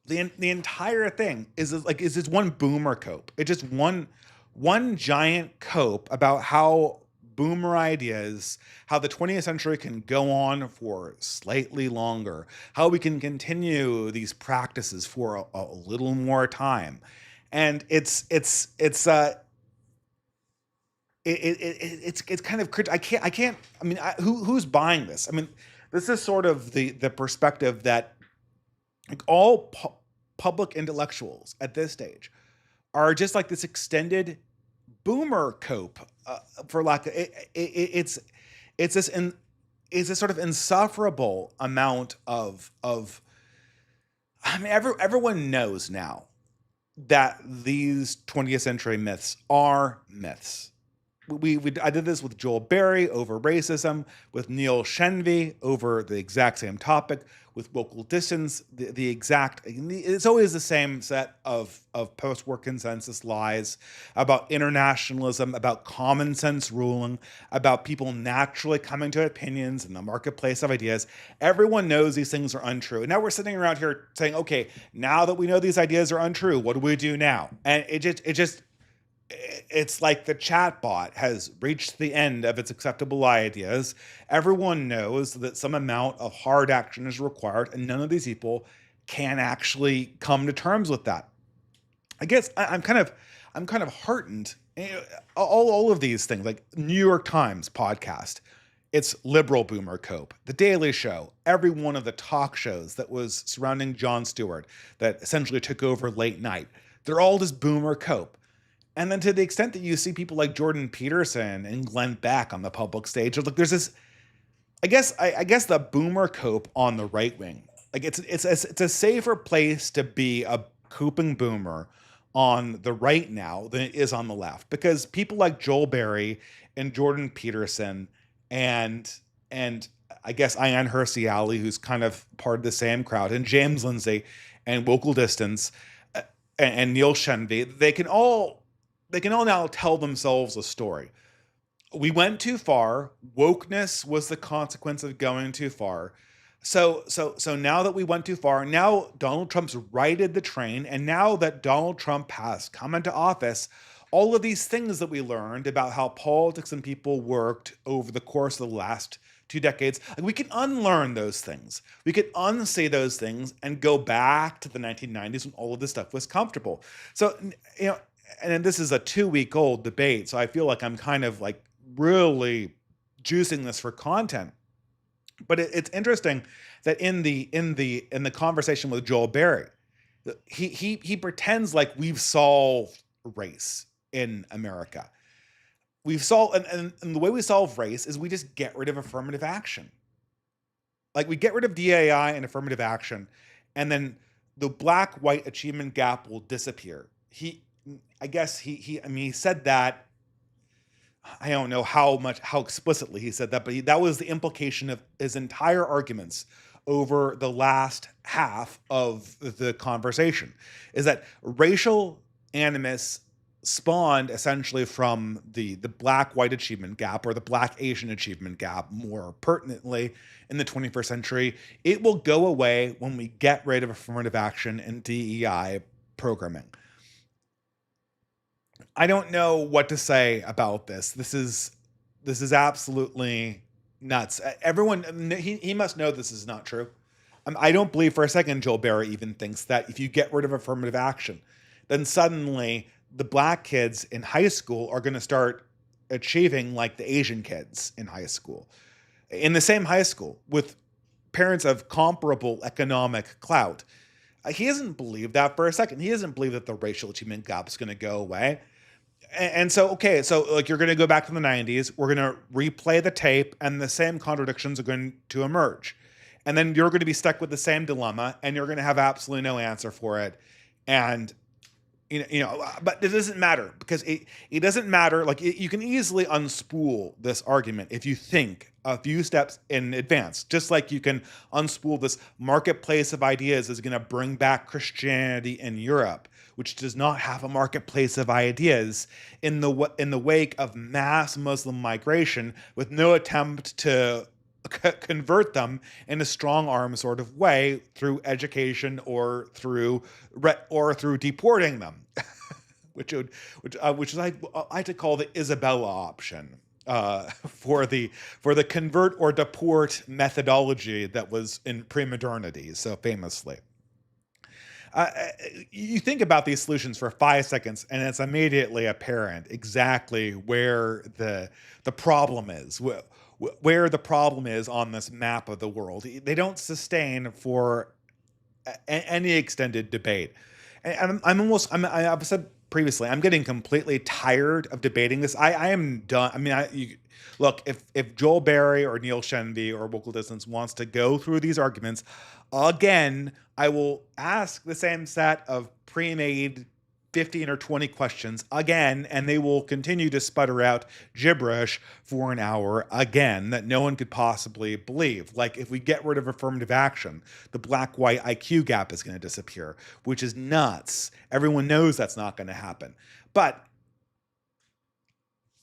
The entire thing is just one boomer cope. It's just one giant cope about how boomer ideas, how the 20th century can go on for slightly longer, how we can continue these practices for a little more time. And it's kind of, I mean, who's buying this? I mean, this is sort of the perspective that like all public intellectuals at this stage are just like this extended boomer cope, for lack of, it's this sort of insufferable amount of, I mean, everyone knows now that these 20th century myths are myths. I did this with Joel Berry over racism, with Neil Shenvi over the exact same topic, with Local Distance, it's always the same set of post-war consensus lies about internationalism, about common sense ruling, about people naturally coming to opinions in the marketplace of ideas. Everyone knows these things are untrue. And now we're sitting around here saying, okay, now that we know these ideas are untrue, what do we do now? And it's like the chatbot has reached the end of its acceptable ideas. Everyone knows that some amount of hard action is required, and none of these people can actually come to terms with that. I guess I'm kind of heartened. All of these things, like New York Times podcast, it's liberal boomer cope. The Daily Show, every one of the talk shows that was surrounding Jon Stewart that essentially took over late night, they're all just boomer cope. And then to the extent that you see people like Jordan Peterson and Glenn Beck on the public stage, look, there's this, I guess the boomer cope on the right wing, like it's a safer place to be a cooping boomer on the right now than it is on the left, because people like Joel Berry and Jordan Peterson and I guess Ian Hersey Ali, who's kind of part of the same crowd, and James Lindsay, and Vocal Distance, and Neil Shenvi, they can all now tell themselves a story. We went too far. Wokeness was the consequence of going too far. So now that we went too far, now Donald Trump's righted the train, and now that Donald Trump has come into office, all of these things that we learned about how politics and people worked over the course of the last 2 decades, like, we can unlearn those things. We could unsay those things and go back to the 1990s when all of this stuff was comfortable. So, and this is a 2-week old debate, so I feel like I'm kind of like really juicing this for content. But it's interesting that in the conversation with Joel Berry, he pretends like we've solved race in America. We've solved, and the way we solve race is we just get rid of affirmative action. Like, we get rid of DAI and affirmative action, and then the black-white achievement gap will disappear. I guess he said that. I don't know how explicitly he said that, but that was the implication of his entire arguments over the last half of the conversation, is that racial animus spawned essentially from the black-white achievement gap, or the black-Asian achievement gap, more pertinently in the 21st century. It will go away when we get rid of affirmative action and DEI programming. I don't know what to say about this. This is absolutely nuts. Everyone, he must know this is not true. I don't believe for a second Joel Berry even thinks that if you get rid of affirmative action, then suddenly the black kids in high school are going to start achieving like the Asian kids in high school, in the same high school, with parents of comparable economic clout. He doesn't believe that for a second. He doesn't believe that the racial achievement gap is going to go away. And so, okay, so like, you're going to go back to the 90s, we're going to replay the tape, and the same contradictions are going to emerge. And then you're going to be stuck with the same dilemma, and you're going to have absolutely no answer for it. And, but it doesn't matter, because it doesn't matter. Like, you can easily unspool this argument if you think a few steps in advance, just like you can unspool this marketplace of ideas is going to bring back Christianity in Europe, which does not have a marketplace of ideas, in the wake of mass Muslim migration, with no attempt to convert them in a strong arm sort of way through education or through deporting them, which I like to call the Isabella option, for the convert or deport methodology that was in pre-modernity so famously. You think about these solutions for 5 seconds, and it's immediately apparent exactly where the problem is, where the problem is on this map of the world. They don't sustain for any extended debate. And I've said previously, I'm getting completely tired of debating this. I am done. I mean, look, if Joel Berry or Neil Shenvi or Vocal Distance wants to go through these arguments again, I will ask the same set of pre-made 15 or 20 questions again, and they will continue to sputter out gibberish for an hour again that no one could possibly believe. Like, if we get rid of affirmative action, the black-white IQ gap is going to disappear, which is nuts. Everyone knows that's not going to happen. But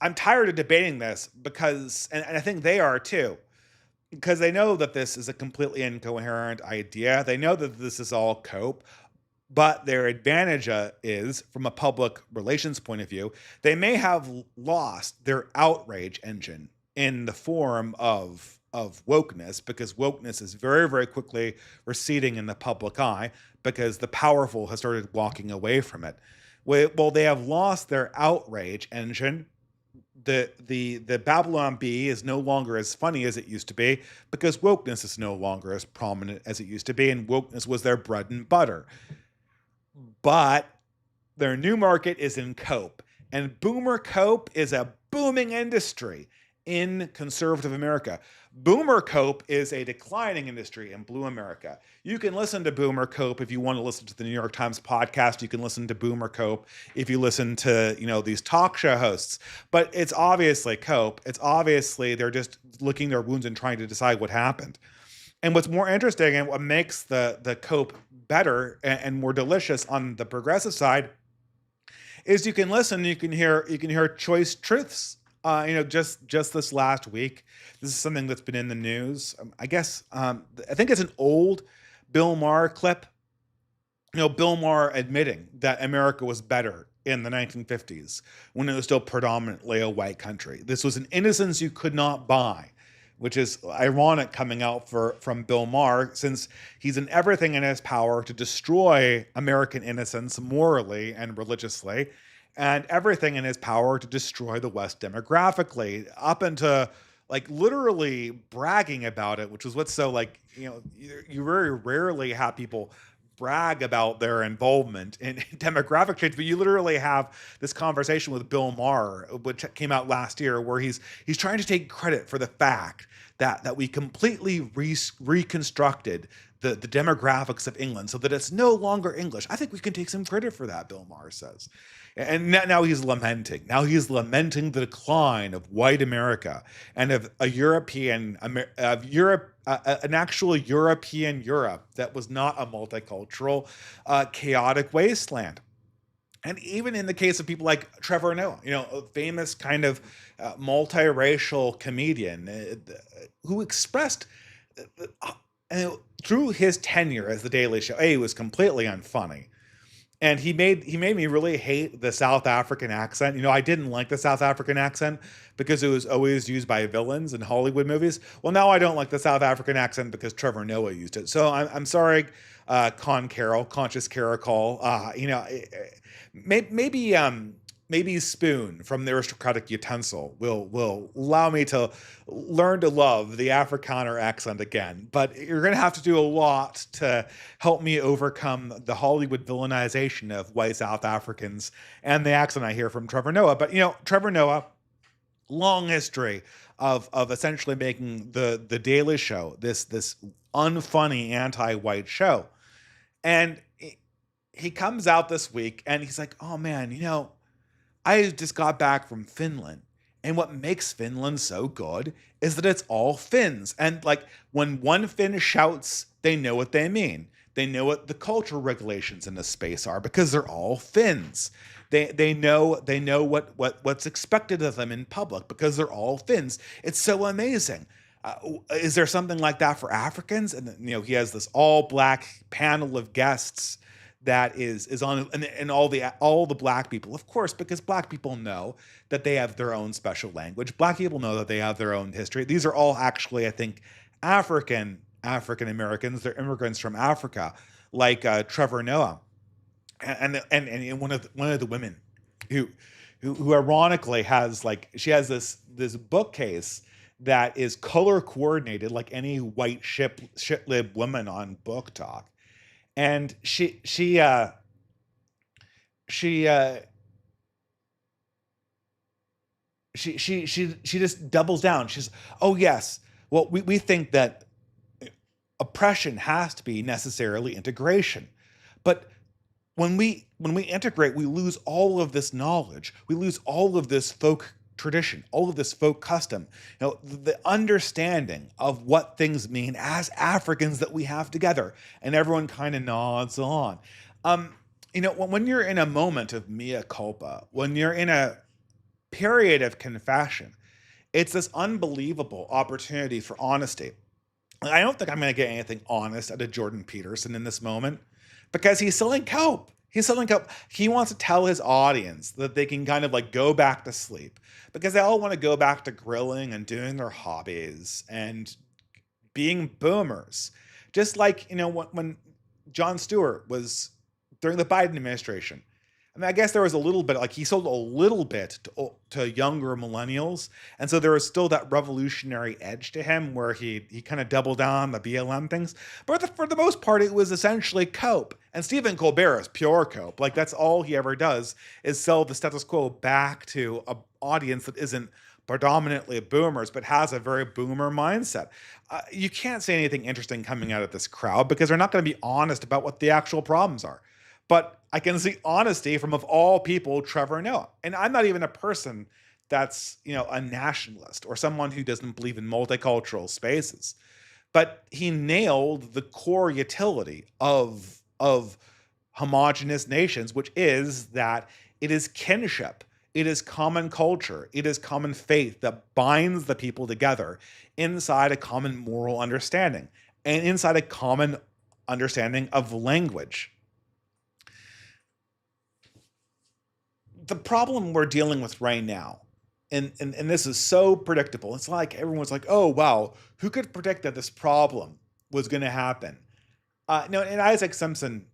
I'm tired of debating this because, and I think they are too, because they know that this is a completely incoherent idea. They know that this is all cope. But their advantage is, from a public relations point of view, they may have lost their outrage engine in the form of wokeness, because wokeness is very, very quickly receding in the public eye because the powerful has started walking away from it. Well, they have lost their outrage engine. The Babylon Bee is no longer as funny as it used to be because wokeness is no longer as prominent as it used to be, and wokeness was their bread and butter. But their new market is in cope, and boomer cope is a booming industry. in conservative America. Boomer Cope is a declining industry in blue America. You can listen to Boomer Cope if you want to listen to the New York Times podcast. You can listen to Boomer Cope if you listen to, these talk show hosts. But it's obviously Cope. It's obviously they're just licking their wounds and trying to decide what happened. And what's more interesting and what makes the Cope better and more delicious on the progressive side is you can listen, you can hear choice truths. Just this last week, this is something that's been in the news. I think it's an old Bill Maher clip. Bill Maher admitting that America was better in the 1950s when it was still predominantly a white country. This was an innocence you could not buy, which is ironic coming out from Bill Maher, since he's in everything in his power to destroy American innocence morally and religiously, and everything in his power to destroy the West demographically, up into literally bragging about it, which is what's so you very rarely have people brag about their involvement in demographic change, but you literally have this conversation with Bill Maher, which came out last year, where he's trying to take credit for the fact that we completely reconstructed the demographics of England so that it's no longer English. I think we can take some credit for that, Bill Maher says. And now he's lamenting. Now he's lamenting the decline of white America and of an actual European Europe that was not a multicultural, chaotic wasteland. And even in the case of people like Trevor Noah, a famous kind of multiracial comedian who expressed through his tenure as The Daily Show, he was completely unfunny. And he made me really hate the South African accent. I didn't like the South African accent because it was always used by villains in Hollywood movies. Well, now I don't like the South African accent because Trevor Noah used it. So I'm sorry, Conscious Caracol. Maybe Spoon from the Aristocratic Utensil will allow me to learn to love the Afrikaner accent again. But you're going to have to do a lot to help me overcome the Hollywood villainization of white South Africans and the accent I hear from Trevor Noah. But, Trevor Noah, long history of essentially making the Daily Show this unfunny anti-white show. And he comes out this week and he's like, oh man, I just got back from Finland, and what makes Finland so good is that it's all Finns. And when one Finn shouts, they know what they mean. They know what the cultural regulations in this space are because they're all Finns. They know what's expected of them in public because they're all Finns. It's so amazing. Is there something like that for Africans? And he has this all black panel of guests that is on, and all the black people, of course, because black people know that they have their own special language. Black people know that they have their own history. These are all actually, I think, African Americans. They're immigrants from Africa, like Trevor Noah, and one of the women who ironically has she has this bookcase that is color coordinated like any white shit-lib woman on Book Talk. And she just doubles down. She's, oh yes, well we think that oppression has to be necessarily integration, but when we integrate, we lose all of this knowledge. We lose all of this folk tradition, all of this folk custom, the understanding of what things mean as Africans that we have together. And everyone kind of nods on. When you're in a moment of mea culpa, when you're in a period of confession, it's this unbelievable opportunity for honesty. I don't think I'm going to get anything honest out of Jordan Peterson in this moment because he's selling cope. He wants to tell his audience that they can kind of go back to sleep because they all want to go back to grilling and doing their hobbies and being boomers. Just when Jon Stewart was during the Biden administration. I guess there was a little bit, he sold a little bit to younger millennials. And so there was still that revolutionary edge to him where he kind of doubled down on the BLM things. But for the most part, it was essentially cope. And Stephen Colbert is pure cope. That's all he ever does is sell the status quo back to an audience that isn't predominantly boomers, but has a very boomer mindset. You can't say anything interesting coming out of this crowd because they're not going to be honest about what the actual problems are. But I can see honesty from, of all people, Trevor Noah. And I'm not even a person that's, a nationalist or someone who doesn't believe in multicultural spaces. But he nailed the core utility of homogenous nations, which is that it is kinship, it is common culture, it is common faith that binds the people together inside a common moral understanding and inside a common understanding of language. The problem we're dealing with right now, and this is so predictable. It's like everyone's like, oh, wow, who could predict that this problem was going to happen? No, and Isaac Simpson,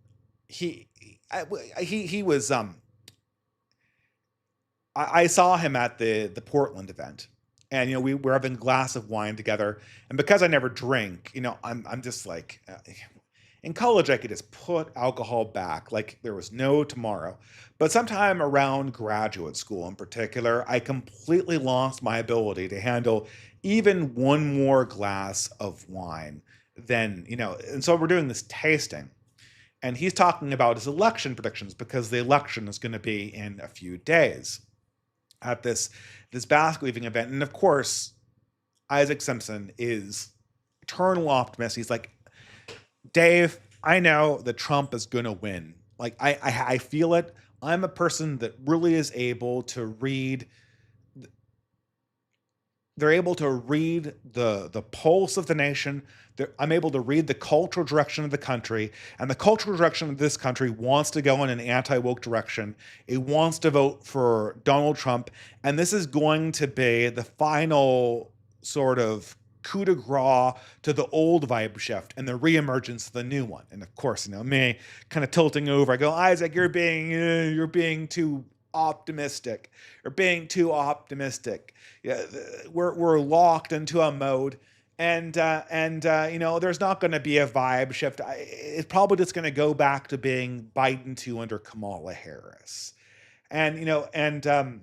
he was, I saw him at the Portland event, and we were having a glass of wine together. And because I never drink, I'm just like, in college I could just put alcohol back like there was no tomorrow. But sometime around graduate school in particular, I completely lost my ability to handle even one more glass of wine. Then, and so we're doing this tasting. And he's talking about his election predictions because the election is going to be in a few days at this basket weaving event. And of course, Isaac Simpson is eternal optimist. He's like, Dave, I know that Trump is going to win. Like, I feel it. I'm a person that really is able to read. They're able to read the pulse of the nation. I'm able to read the cultural direction of the country. And the cultural direction of this country wants to go in an anti-woke direction. It wants to vote for Donald Trump. And this is going to be the final sort of coup de grace to the old vibe shift and the reemergence of the new one. And of course, me kind of tilting over. I go, Isaac, you're being too optimistic. You're being too optimistic. Yeah, we're locked into a mode, and there's not going to be a vibe shift. It's probably just going to go back to being Biden 2 under Kamala Harris, and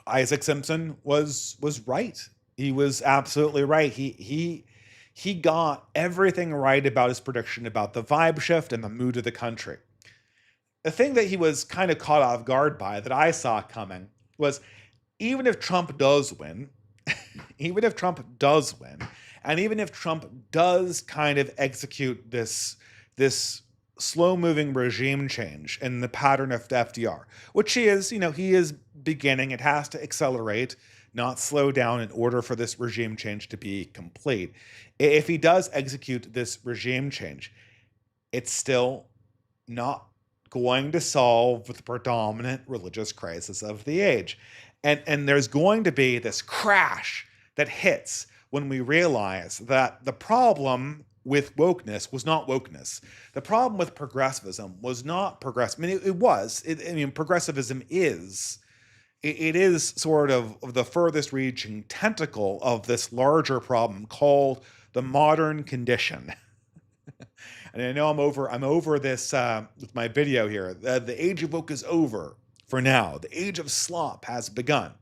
Isaac Simpson was right. He was absolutely right. He got everything right about his prediction about the vibe shift and the mood of the country. The thing that he was kind of caught off guard by that I saw coming was, even if Trump does win, and even if Trump does kind of execute this slow-moving regime change in the pattern of FDR, which he is beginning. It has to accelerate, not slow down, in order for this regime change to be complete. If he does execute this regime change, it's still not going to solve the predominant religious crisis of the age. And there's going to be this crash that hits when we realize that the problem with wokeness was not wokeness. The problem with progressivism was not progressive. I mean, it was. Progressivism is. It is sort of the furthest reaching tentacle of this larger problem called the modern condition. And I know I'm over this with my video here. The age of woke is over for now. The age of slop has begun.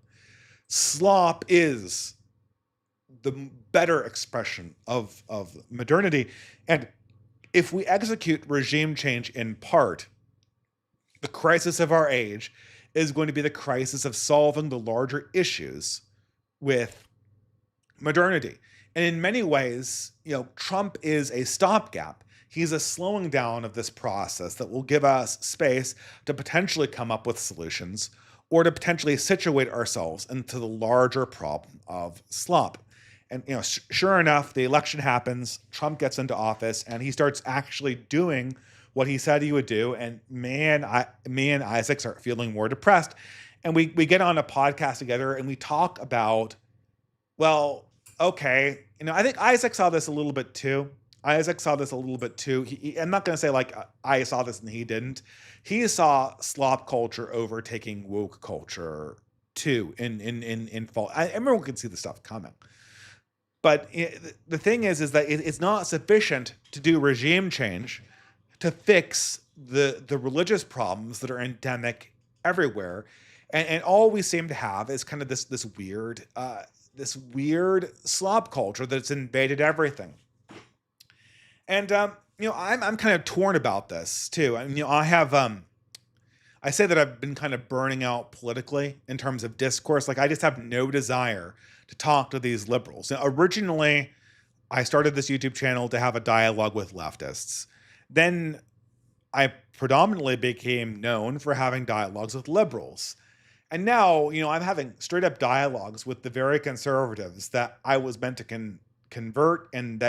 Slop is the better expression of modernity. And if we execute regime change in part, the crisis of our age is going to be the crisis of solving the larger issues with modernity. And in many ways, Trump is a stopgap. He's a slowing down of this process that will give us space to potentially come up with solutions or to potentially situate ourselves into the larger problem of slop. And, sure enough, the election happens, Trump gets into office, and he starts actually doing what he said he would do. And me and Isaac start feeling more depressed. And we get on a podcast together and we talk about, well, okay, I think Isaac saw this a little bit too. I'm not going to say like I saw this and he didn't. He saw slop culture overtaking woke culture too in fall. Everyone can see the stuff coming. But the thing is that it's not sufficient to do regime change to fix the religious problems that are endemic everywhere. And all we seem to have is kind of this weird slop culture that's invaded everything. And I'm kind of torn about this too. And I say that I've been kind of burning out politically in terms of discourse. Like I just have no desire to talk to these liberals. Now, originally, I started this YouTube channel to have a dialogue with leftists. Then I predominantly became known for having dialogues with liberals. And now, I'm having straight up dialogues with the very conservatives that I was meant to convert, and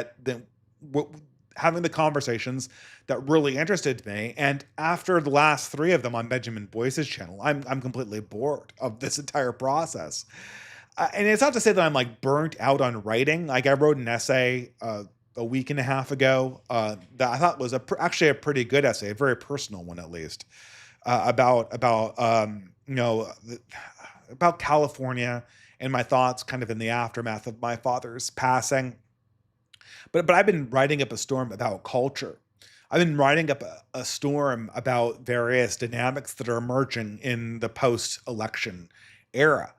having the conversations that really interested me. And after the last three of them on Benjamin Boyce's channel, I'm completely bored of this entire process. And it's not to say that I'm like burnt out on writing. Like I wrote an essay a week and a half ago that I thought was actually a pretty good essay, a very personal one at least, about California and my thoughts kind of in the aftermath of my father's passing. But I've been writing up a storm about culture. I've been writing up a storm about various dynamics that are emerging in the post-election era.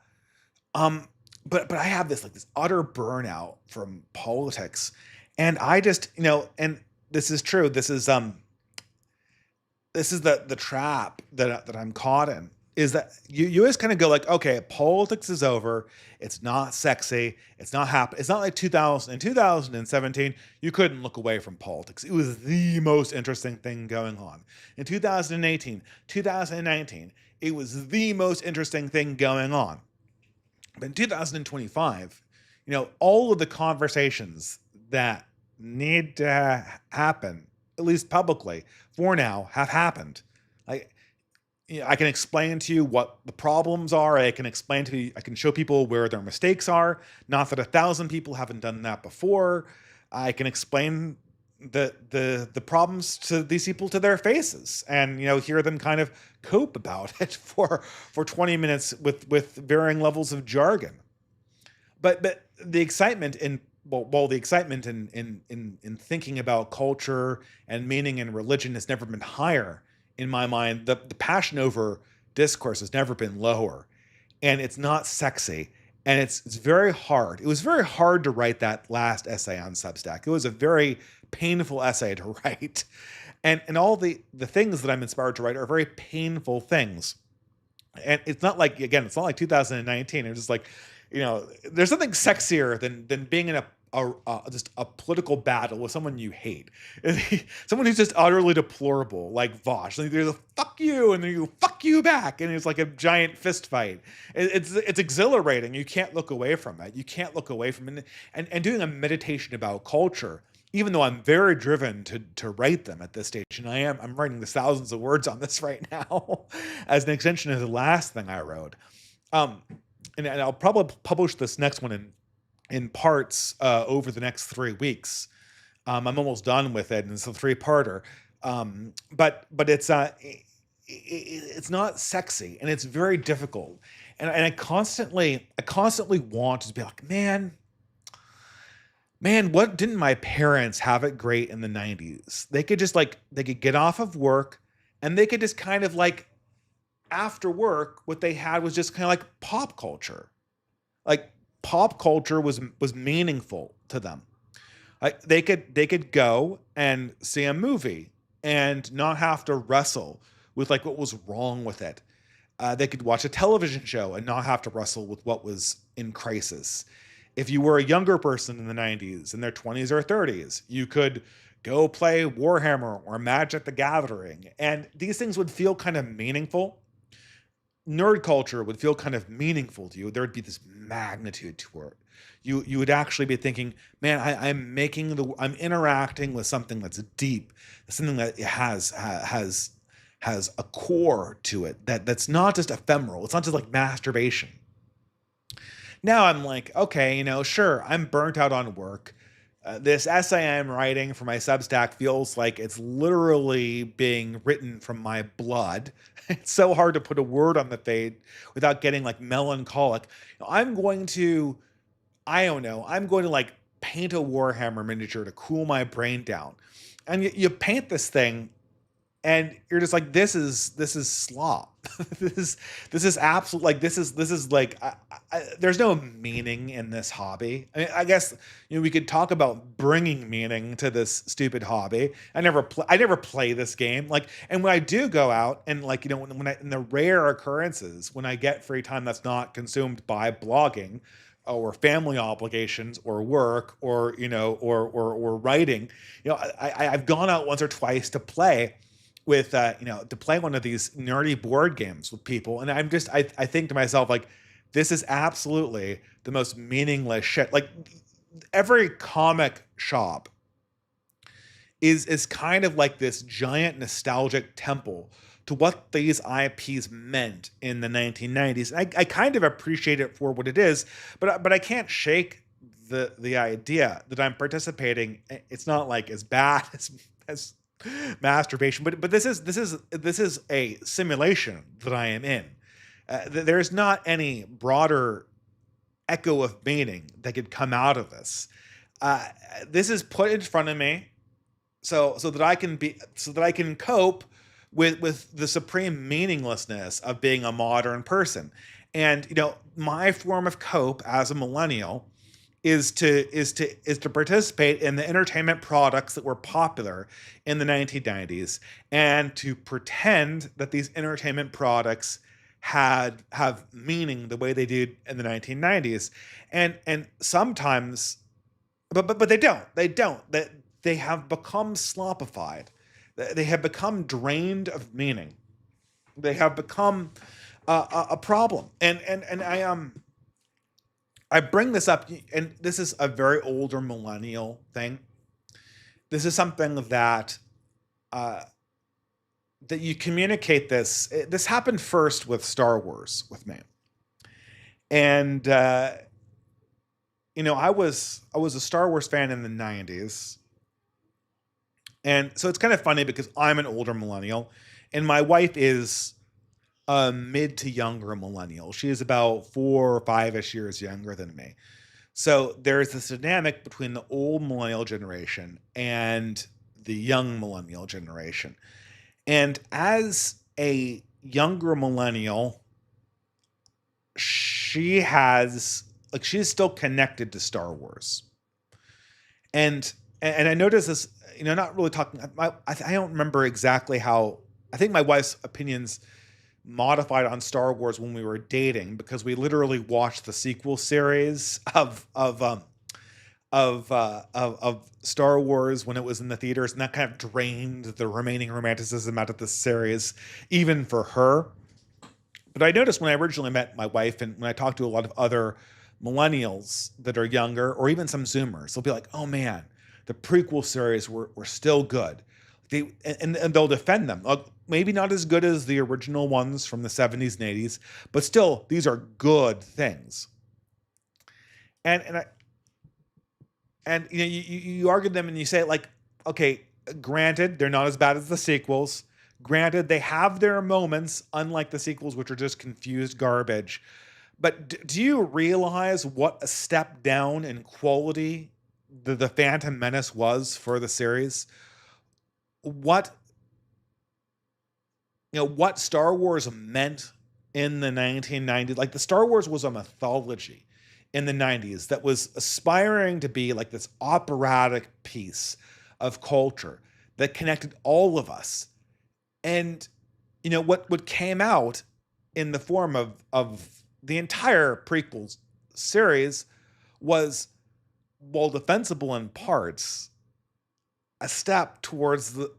But I have this utter burnout from politics, and I just and this is true. This is the trap that I'm caught in. Is that you always kind of go like, okay, politics is over. It's not sexy. It's not happy. It's not like 2017, you couldn't look away from politics. It was the most interesting thing going on. In 2018, 2019, it was the most interesting thing going on. But in 2025, all of the conversations that need to happen, at least publicly, for now, have happened. I can explain to you what the problems are. I can show people where their mistakes are. Not that 1,000 people haven't done that before. I can explain the problems to these people to their faces, and hear them kind of cope about it for 20 minutes with varying levels of jargon. But the excitement in thinking about culture and meaning and religion has never been higher. In my mind, the passion over discourse has never been lower, and it's not sexy, and it's very hard. It was very hard to write that last essay on Substack. It was a very painful essay to write, and all the things that I'm inspired to write are very painful things. And it's not like 2019. It's just like, there's nothing sexier than being in just a political battle with someone you hate. Someone who's just utterly deplorable, like Vosh. Like there's a fuck you, and then you fuck you back, and it's like a giant fist fight. It's exhilarating. You can't look away from it. You can't look away from it. And doing a meditation about culture, even though I'm very driven to write them at this stage, and I'm writing the thousands of words on this right now, as an extension of the last thing I wrote. And I'll probably publish this next one in parts over the next 3 weeks. I'm almost done with it, and it's a 3-parter. But it's not sexy, and it's very difficult. And I constantly want to be like, man, what didn't my parents have it great in the 90s? They could just they could get off of work, and they could just kind of after work, what they had was just kind of like pop culture. Like pop culture was meaningful to them. They could go and see a movie and not have to wrestle with what was wrong with it. They could watch a television show and not have to wrestle with what was in crisis. If you were a younger person in the 90s, in their 20s or 30s, you could go play Warhammer or Magic the Gathering, and these things would feel kind of meaningful. Nerd culture would feel kind of meaningful to you. There would be this magnitude to it. You would actually be thinking, man, I'm interacting with something that's deep, something that has a core to it that's not just ephemeral. It's not just like masturbation. Now I'm like, okay, sure, I'm burnt out on work. This essay I'm writing for my Substack feels like it's literally being written from my blood. It's so hard to put a word on the page without getting melancholic. I'm going to paint a Warhammer miniature to cool my brain down. And you paint this thing and you're just like, this is slop. This is absolute, like, this is like, there's no meaning in this hobby. I mean, I guess, we could talk about bringing meaning to this stupid hobby. I never play this game, like, and when I do go out and, like, when I, in the rare occurrences when I get free time that's not consumed by blogging or family obligations or work or, or writing, I've gone out once or twice to play with, to play one of these nerdy board games with people, and I think to myself, like, this is absolutely the most meaningless shit. Like, every comic shop is kind of like this giant nostalgic temple to what these IPs meant in the 1990s. I kind of appreciate it for what it is, but I can't shake the idea that I'm participating. It's not like as bad as masturbation, but this is a simulation that I am in. There's not any broader echo of meaning that could come out of this. This is put in front of me so that I can cope with the supreme meaninglessness of being a modern person. And my form of cope as a millennial is to participate in the entertainment products that were popular in the 1990s, and to pretend that these entertainment products have meaning the way they did in the 1990s. And sometimes, but they don't they have become slopified. They have become drained of meaning. They have become a problem. And I bring this up, and this is a very older millennial thing. This is something that that you communicate this. This happened first with Star Wars with me, and I was a Star Wars fan in the '90s, and so it's kind of funny because I'm an older millennial, and my wife is a mid to younger millennial. She is about 4 or 5-ish years younger than me. So there's this dynamic between the old millennial generation and the young millennial generation. And as a younger millennial, she's still connected to Star Wars. And I noticed this, not really talking, I don't remember exactly how, I think my wife's opinions modified on Star Wars when we were dating, because we literally watched the sequel series of Star Wars when it was in the theaters, and that kind of drained the remaining romanticism out of the series, even for her. But I noticed when I originally met my wife, and when I talked to a lot of other millennials that are younger, or even some Zoomers, they'll be like, "Oh man, the prequel series were still good." And they'll defend them. Maybe not as good as the original ones from the 70s and 80s, but still, these are good things. And you argue them and you say, like, okay, granted, they're not as bad as the sequels. Granted, they have their moments, unlike the sequels, which are just confused garbage. But do you realize what a step down in quality the Phantom Menace was for the series? What Star Wars meant in the 1990s. Like, the Star Wars was a mythology in the 90s that was aspiring to be like this operatic piece of culture that connected all of us. And what came out in the form of the entire prequels series was, while defensible in parts, a step towards the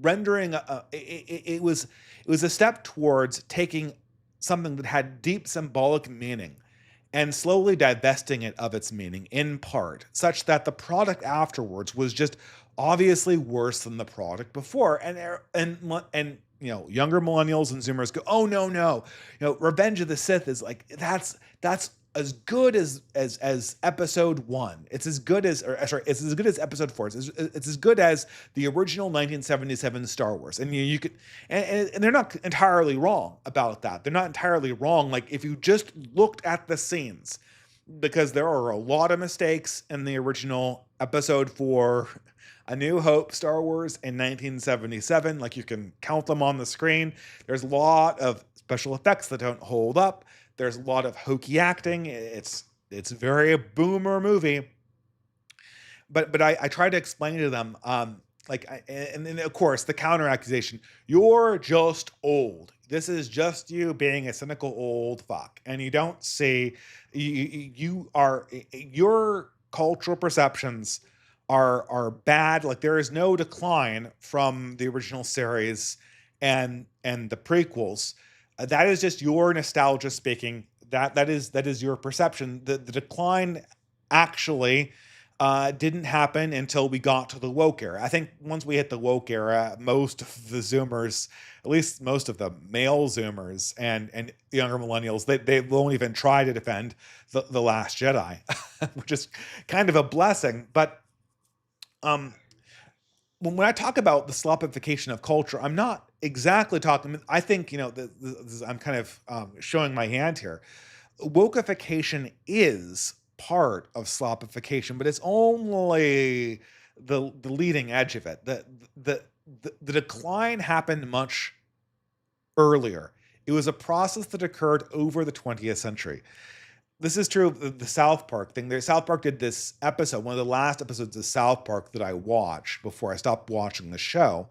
rendering. It was a step towards taking something that had deep symbolic meaning and slowly divesting it of its meaning in part, such that the product afterwards was just obviously worse than the product before. And younger millennials and Zoomers go, "Oh no, Revenge of the Sith is like, that's as good as episode 1. It's as good as episode 4. It's as good as the original 1977 Star Wars." And you could, and they're not entirely wrong about that. They're not entirely wrong. Like, if you just looked at the scenes, because there are a lot of mistakes in the original episode for A New Hope Star Wars in 1977. Like, you can count them on the screen. There's a lot of special effects that don't hold up. There's a lot of hokey acting. It's very a boomer movie. But I tried to explain to them, and then of course the counter accusation: you're just old. This is just you being a cynical old fuck, and you don't see you are your cultural perceptions are bad. Like, there is no decline from the original series and the prequels. That is just your nostalgia speaking. That is your perception. The decline actually didn't happen until we got to the woke era. I think once we hit the woke era, most of the Zoomers, at least most of the male Zoomers and younger millennials, they won't even try to defend the Last Jedi, which is kind of a blessing. But when I talk about the slopification of culture, I'm not exactly talking. I think, I'm kind of showing my hand here. Wokeification is part of slopification, but it's only the leading edge of it. The decline happened much earlier. It was a process that occurred over the 20th century. This is true of the South Park thing. South Park did this episode, one of the last episodes of South Park that I watched before I stopped watching the show,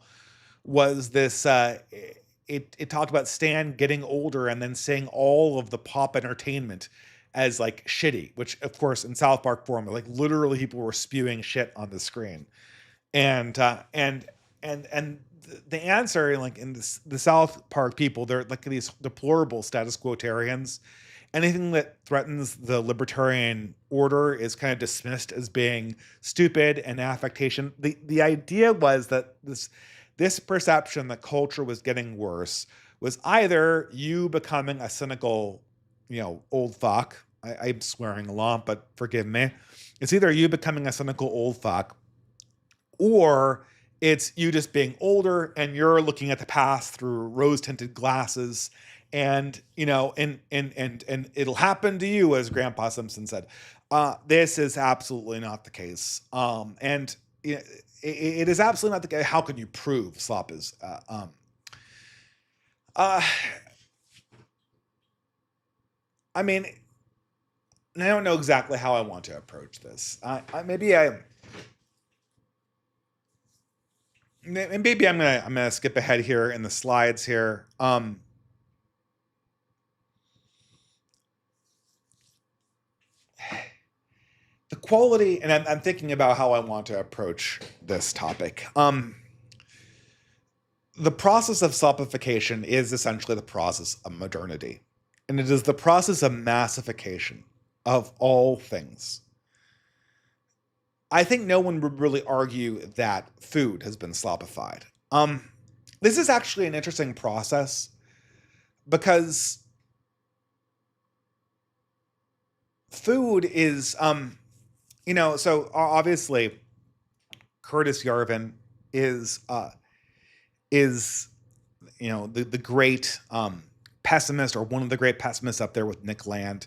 was this. It talked about Stan getting older and then seeing all of the pop entertainment as like shitty, which of course in South Park form, like literally people were spewing shit on the screen, and the answer, like in the South Park people, they're like these deplorable status quotarians. Anything that threatens the libertarian order is kind of dismissed as being stupid and affectation. The idea was that this perception that culture was getting worse was either you becoming a cynical, old fuck. I'm swearing a lot, but forgive me. It's either you becoming a cynical old fuck, or it's you just being older and you're looking at the past through rose-tinted glasses, and and it'll happen to you, as Grandpa Simpson said. This is absolutely not the case, and it is absolutely not the case. How can you prove slop is? I mean, I don't know exactly how I want to approach this. Maybe I'm gonna skip ahead here in the slides here. The quality, and I'm thinking about how I want to approach this topic. The process of slopification is essentially the process of modernity, and it is the process of massification of all things. I think no one would really argue that food has been slopified. This is actually an interesting process because food is, so obviously Curtis Yarvin is the great pessimist, or one of the great pessimists up there with Nick Land,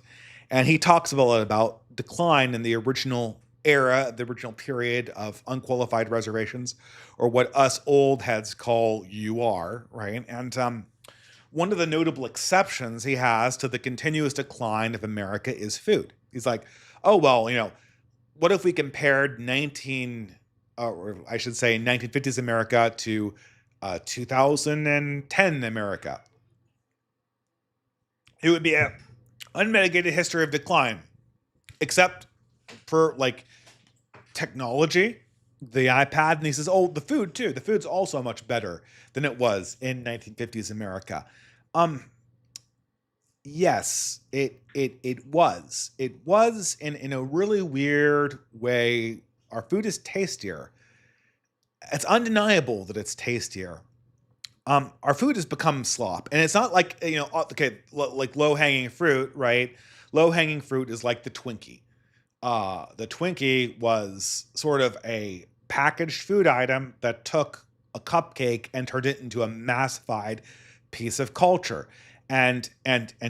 and he talks a lot about decline in the original era, the original period of unqualified reservations, or what us old heads call UR, right? And one of the notable exceptions he has to the continuous decline of America is food. He's like, oh, well, what if we compared 1950s America to 2010 America? It would be an unmitigated history of decline, except for like technology, the iPad. And he says, oh, the food too. The food's also much better than it was in 1950s America. Yes, it was. It was in a really weird way. Our food is tastier. It's undeniable that it's tastier. Our food has become slop, and it's not like, like low hanging fruit, right? Low hanging fruit is like the Twinkie. The Twinkie was sort of a packaged food item that took a cupcake and turned it into a massified piece of culture, and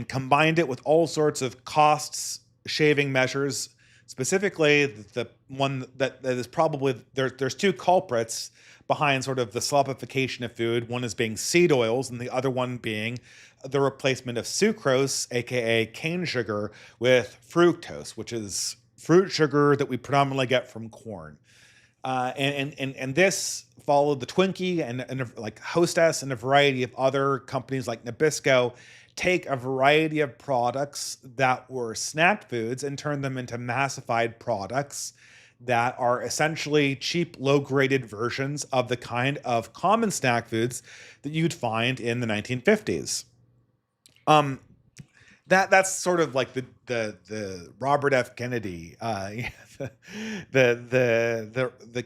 combined it with all sorts of costs shaving measures Specifically, the one that is probably there's two culprits behind sort of the slopification of food. One is being seed oils, and the other one being the replacement of sucrose, aka cane sugar, with fructose, which is fruit sugar that we predominantly get from corn. And this followed the Twinkie and like Hostess and a variety of other companies like Nabisco take a variety of products that were snack foods and turn them into massified products that are essentially cheap, low-graded versions of the kind of common snack foods that you'd find in the 1950s. Um, that's sort of like the Robert F. Kennedy, the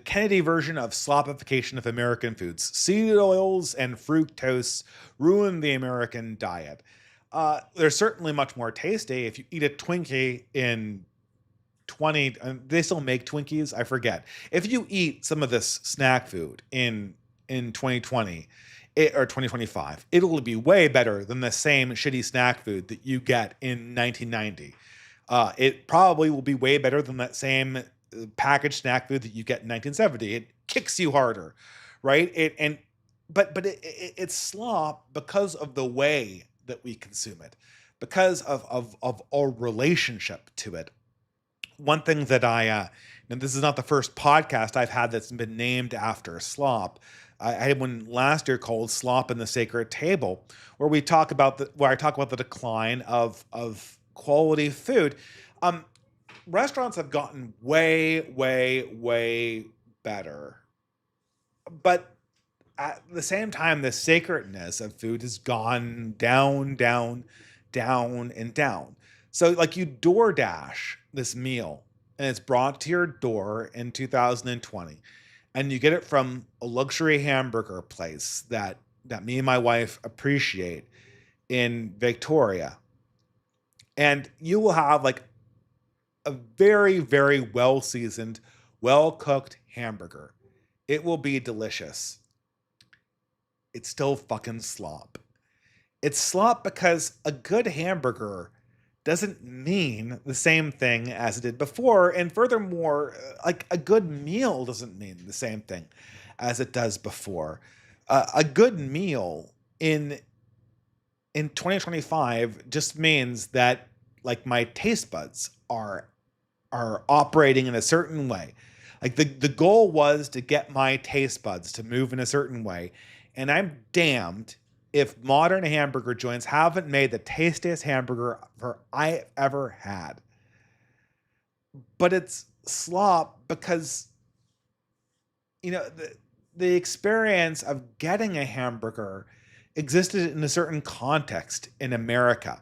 Kennedy version of slopification of American foods. Seed oils and fructose ruin the American diet. They're certainly much more tasty if you eat a Twinkie in 20. They still make Twinkies, I forget. If you eat some of this snack food in 2020 or 2025, it'll be way better than the same shitty snack food that you get in 1990. It probably will be way better than that same packaged snack food that you get in 1970. It kicks you harder, right? It's slop because of the way that we consume it, because of our relationship to it. One thing that and this is not the first podcast I've had that's been named after slop. I had one last year called "Slop and the Sacred Table," where I talk about the decline of quality food. Restaurants have gotten way, way, way better, but at the same time, the sacredness of food has gone down, down, down, and down. So, like, you DoorDash this meal, and it's brought to your door in 2020, and you get it from a luxury hamburger place that me and my wife appreciate in Victoria, and you will have like a very, very well seasoned, well cooked hamburger. It will be delicious. It's still fucking slop. It's slop because a good hamburger doesn't mean the same thing as it did before. And furthermore, like a good meal doesn't mean the same thing as it does before. A good meal in 2025 just means that like my taste buds are operating in a certain way. Like the goal was to get my taste buds to move in a certain way. And I'm damned if modern hamburger joints haven't made the tastiest hamburger I ever had. But it's slop because, the experience of getting a hamburger existed in a certain context in America.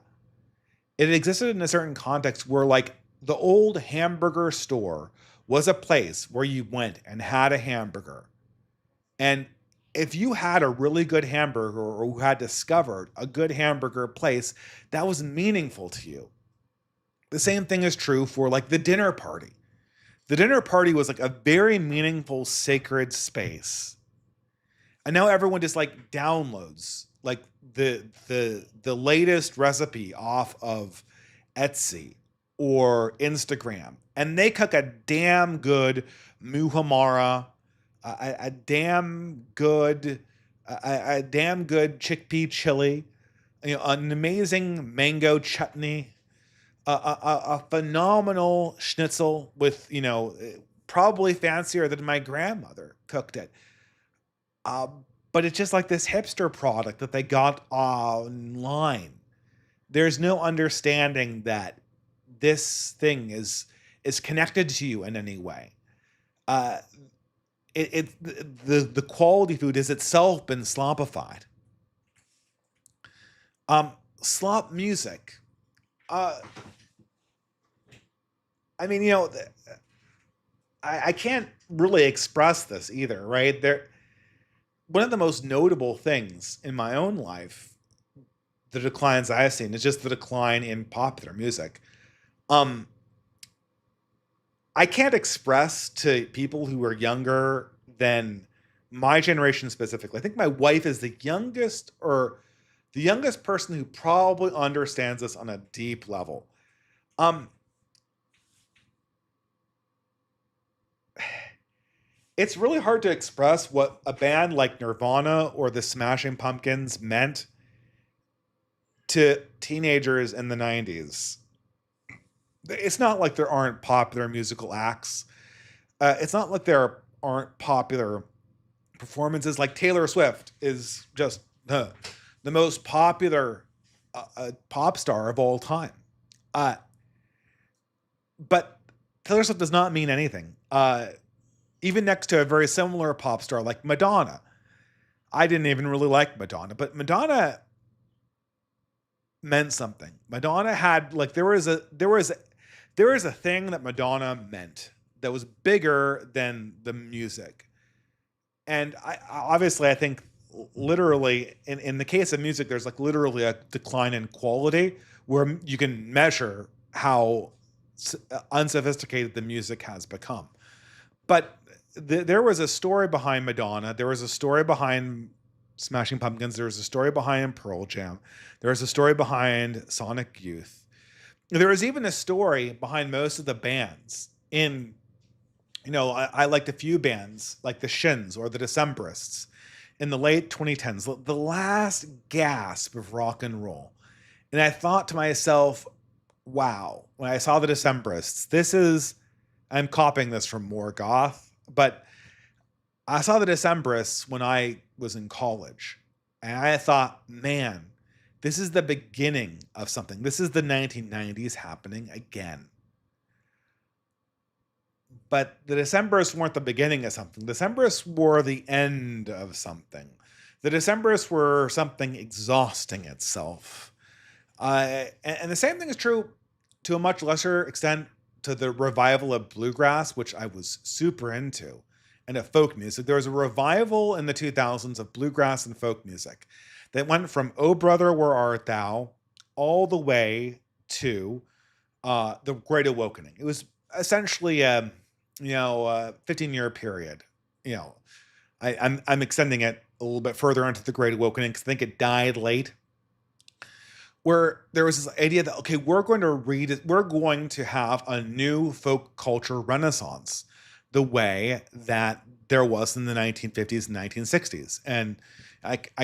It existed in a certain context where, like, the old hamburger store was a place where you went and had a hamburger. And if you had a really good hamburger or who had discovered a good hamburger place, that was meaningful to you. The same thing is true for like the dinner party. The dinner party was like a very meaningful, sacred space. And now everyone just like downloads like the latest recipe off of Etsy or Instagram, and they cook a damn good muhammara, a damn good chickpea chili, an amazing mango chutney, a phenomenal schnitzel with probably fancier than my grandmother cooked it. But it's just like this hipster product that they got online. There's no understanding that this thing is connected to you in any way. The quality food is itself been slopified. Slop music. I mean, I can't really express this either, right? One of the most notable things in my own life, the declines I've seen, is just the decline in popular music. I can't express to people who are younger than my generation specifically. I think my wife is the youngest person who probably understands this on a deep level. it's really hard to express what a band like Nirvana or the Smashing Pumpkins meant to teenagers in the 90s. It's not like there aren't popular musical acts. It's not like there aren't popular performances. Like Taylor Swift is just the most popular pop star of all time. Uh, but Taylor Swift does not mean anything. Even next to a very similar pop star like Madonna. I didn't even really like Madonna, but Madonna meant something. Madonna had like there was a thing that Madonna meant that was bigger than the music. And I think literally in the case of music, there's like literally a decline in quality where you can measure how unsophisticated the music has become. But there was a story behind Madonna. There was a story behind Smashing Pumpkins. There was a story behind Pearl Jam. There was a story behind Sonic Youth. There was even a story behind most of the bands in, I liked a few bands like the Shins or the Decemberists in the late 2010s, the last gasp of rock and roll. And I thought to myself, wow, when I saw the Decemberists, I'm copying this from More Goth, but I saw the Decemberists when I was in college. And I thought, man, this is the beginning of something. This is the 1990s happening again. But the Decemberists weren't the beginning of something. The Decemberists were the end of something. The Decemberists were something exhausting itself. And the same thing is true to a much lesser extent to the revival of bluegrass, which I was super into, and of folk music. There was a revival in the 2000s of bluegrass and folk music that went from "Oh Brother, Where Art Thou" all the way to the Great Awakening. It was essentially a 15-year period. I'm extending it a little bit further into the Great Awakening because I think it died late, where there was this idea that, okay, we're going to have a new folk culture renaissance the way that there was in the 1950s and 1960s. And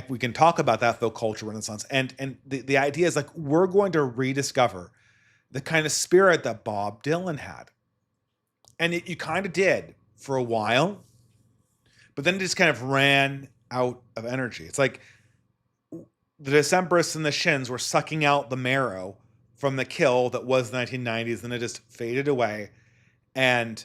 we can talk about that folk culture renaissance. And the idea is like, we're going to rediscover the kind of spirit that Bob Dylan had. And you kind of did for a while, but then it just kind of ran out of energy. It's like the Decemberists and the Shins were sucking out the marrow from the kill that was the 1990s, and it just faded away. And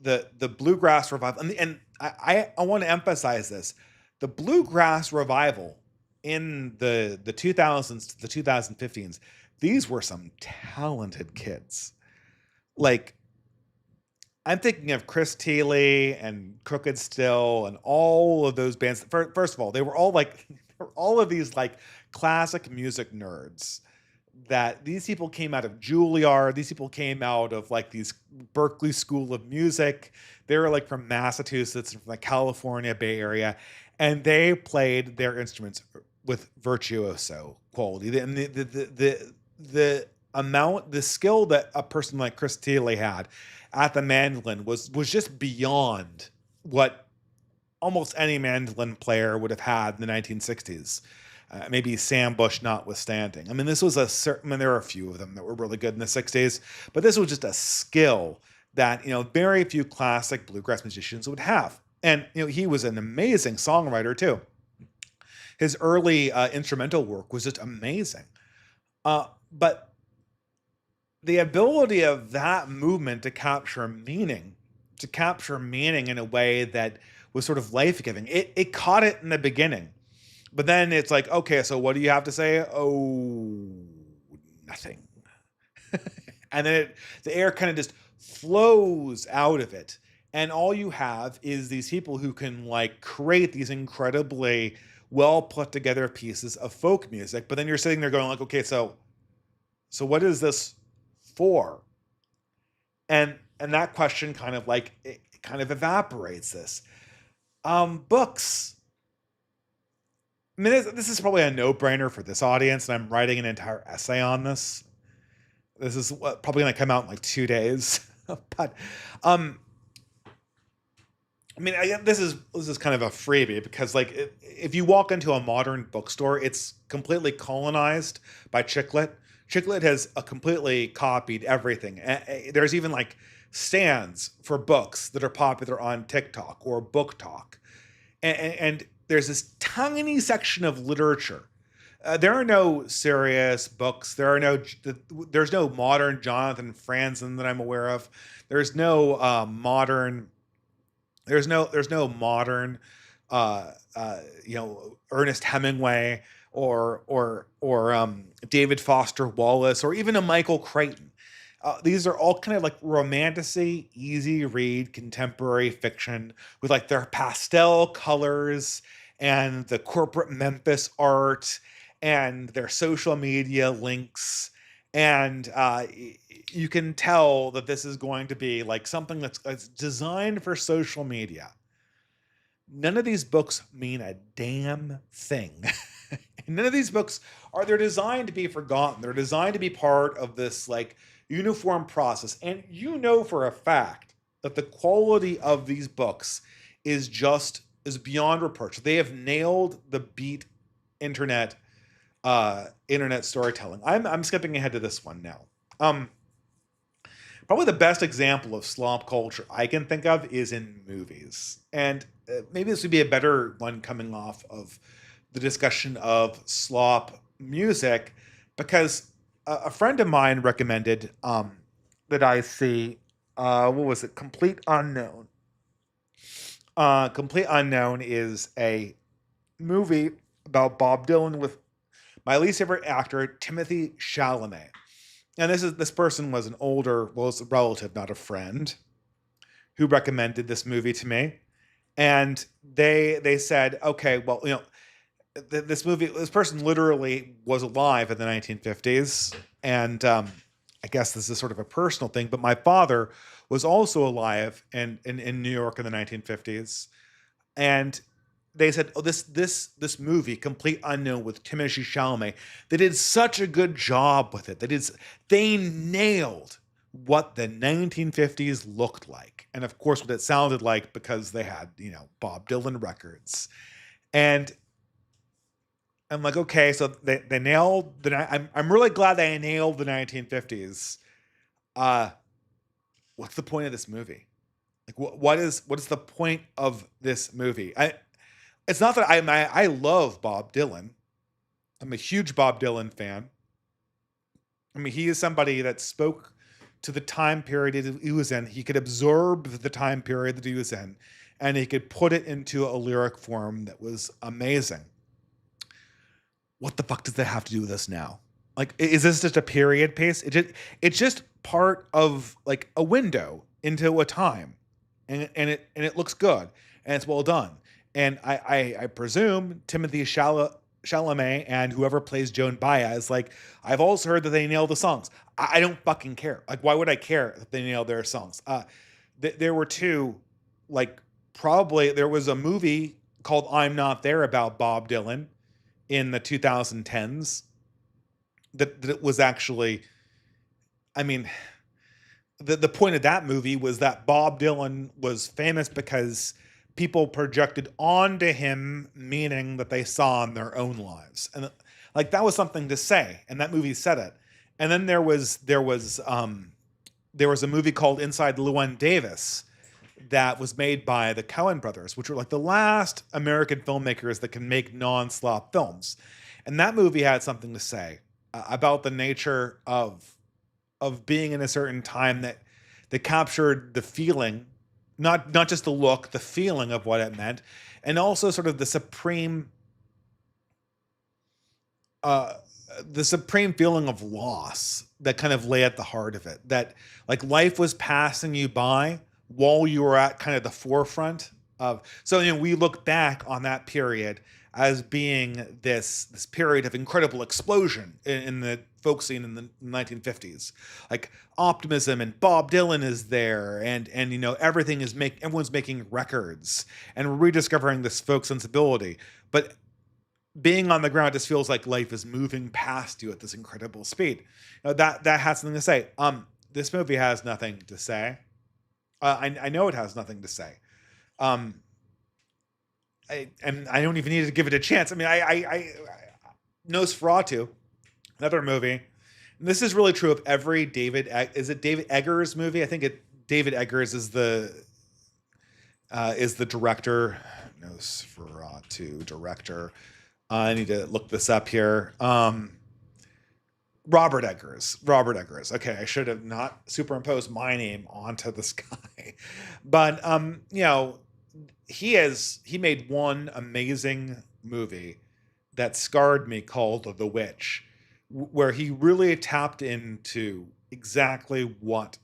the bluegrass revival, and I want to emphasize this: the bluegrass revival in the 2000s to the 2015s. These were some talented kids. Like, I'm thinking of Chris Thile and Crooked Still and all of those bands. First of all, they were all of these like classic music nerds. That these people came out of Juilliard. These people came out of like these Berklee School of Music. They were like from Massachusetts and from the California Bay Area, and they played their instruments with virtuoso quality. And the skill that a person like Chris Thile had at the mandolin was just beyond what almost any mandolin player would have had in the 1960s. Maybe Sam Bush notwithstanding. I mean, there were a few of them that were really good in the 60s, but this was just a skill that, very few classic bluegrass musicians would have. And, he was an amazing songwriter too. His early instrumental work was just amazing. But the ability of that movement to capture meaning in a way that was sort of life-giving, it caught it in the beginning. But then it's like, okay, so what do you have to say? Oh, nothing. And then the air kind of just flows out of it. And all you have is these people who can like create these incredibly well put together pieces of folk music. But then you're sitting there going like, okay, so what is this for? And that question kind of like, it kind of evaporates this. Books. I mean, this is probably a no-brainer for this audience, and I'm writing an entire essay on this. This is probably going to come out in like 2 days. But I mean, this is kind of a freebie because like if you walk into a modern bookstore, it's completely colonized by Chicklet. Chicklet has completely copied everything. There's even like stands for books that are popular on TikTok or Book Talk, and there's this tiny section of literature. There are no serious books. There's no modern Jonathan Franzen that I'm aware of. There's no modern there's no modern, Ernest Hemingway or David Foster Wallace or even a Michael Crichton. These are all kind of like romanticy, easy read contemporary fiction with like their pastel colors and the corporate Memphis art and their social media links. And you can tell that this is going to be like something that's designed for social media. None of these books mean a damn thing. None of these books they're designed to be forgotten. They're designed to be part of this like uniform process. And you know for a fact that the quality of these books is beyond reproach. They have nailed the beat internet internet storytelling. I'm skipping ahead to this one now. Probably the best example of slop culture I can think of is in movies. And maybe this would be a better one coming off of the discussion of slop music, because a friend of mine recommended that I see, what was it? Complete Unknown. Complete Unknown is a movie about Bob Dylan with my least favorite actor, Timothy Chalamet. And this person was was a relative, not a friend, who recommended this movie to me. And they said, okay, well, this person literally was alive in the 1950s, and I guess this is sort of a personal thing, but my father was also alive in New York in the 1950s, and they said, "Oh, this movie, Complete Unknown with Timothée Chalamet, they did such a good job with it. They nailed what the 1950s looked like, and of course, what it sounded like because they had Bob Dylan records." And I'm like, okay, so they nailed I'm really glad they nailed the 1950s. Uh, what's the point of this movie? Like, what is the point of this movie? It's not that I love Bob Dylan. I'm a huge Bob Dylan fan. I mean, he is somebody that spoke to the time period he was in. He could absorb the time period that he was in, and he could put it into a lyric form that was amazing. What the fuck does that have to do with us now? Like, is this just a period piece? It's just part of like a window into a time, and it looks good and it's well done. And I presume Timothy Chalamet and whoever plays Joan Baez, like, I've also heard that they nail the songs. I don't fucking care. Like, why would I care if they nail their songs? There were two, like, probably there was a movie called I'm Not There about Bob Dylan in the 2010s that was actually, I mean, the point of that movie was that Bob Dylan was famous because people projected onto him meaning that they saw in their own lives, and like that was something to say, and that movie said it. And then there was a movie called Inside Llewyn Davis that was made by the Coen brothers, which were like the last American filmmakers that can make non-slop films. And that movie had something to say about the nature of being in a certain time that captured the feeling, not just the look, the feeling of what it meant, and also sort of uh, the supreme feeling of loss that kind of lay at the heart of it. That like life was passing you by while you were at kind of the forefront of. So we look back on that period as being this period of incredible explosion in the folk scene in the 1950s, like optimism, and Bob Dylan is there, and everyone's making records and rediscovering this folk sensibility. But being on the ground just feels like life is moving past you at this incredible speed. That has something to say. This movie has nothing to say. I know it has nothing to say. Um, and I don't even need to give it a chance. I mean, I Nosferatu, another movie. And this is really true of every is it David Eggers movie? I think David Eggers is the director. Nosferatu director. I need to look this up here. Robert Eggers. Robert Eggers. Okay, I should have not superimposed my name onto this guy. But he made one amazing movie that scarred me called The Witch, where he really tapped into exactly what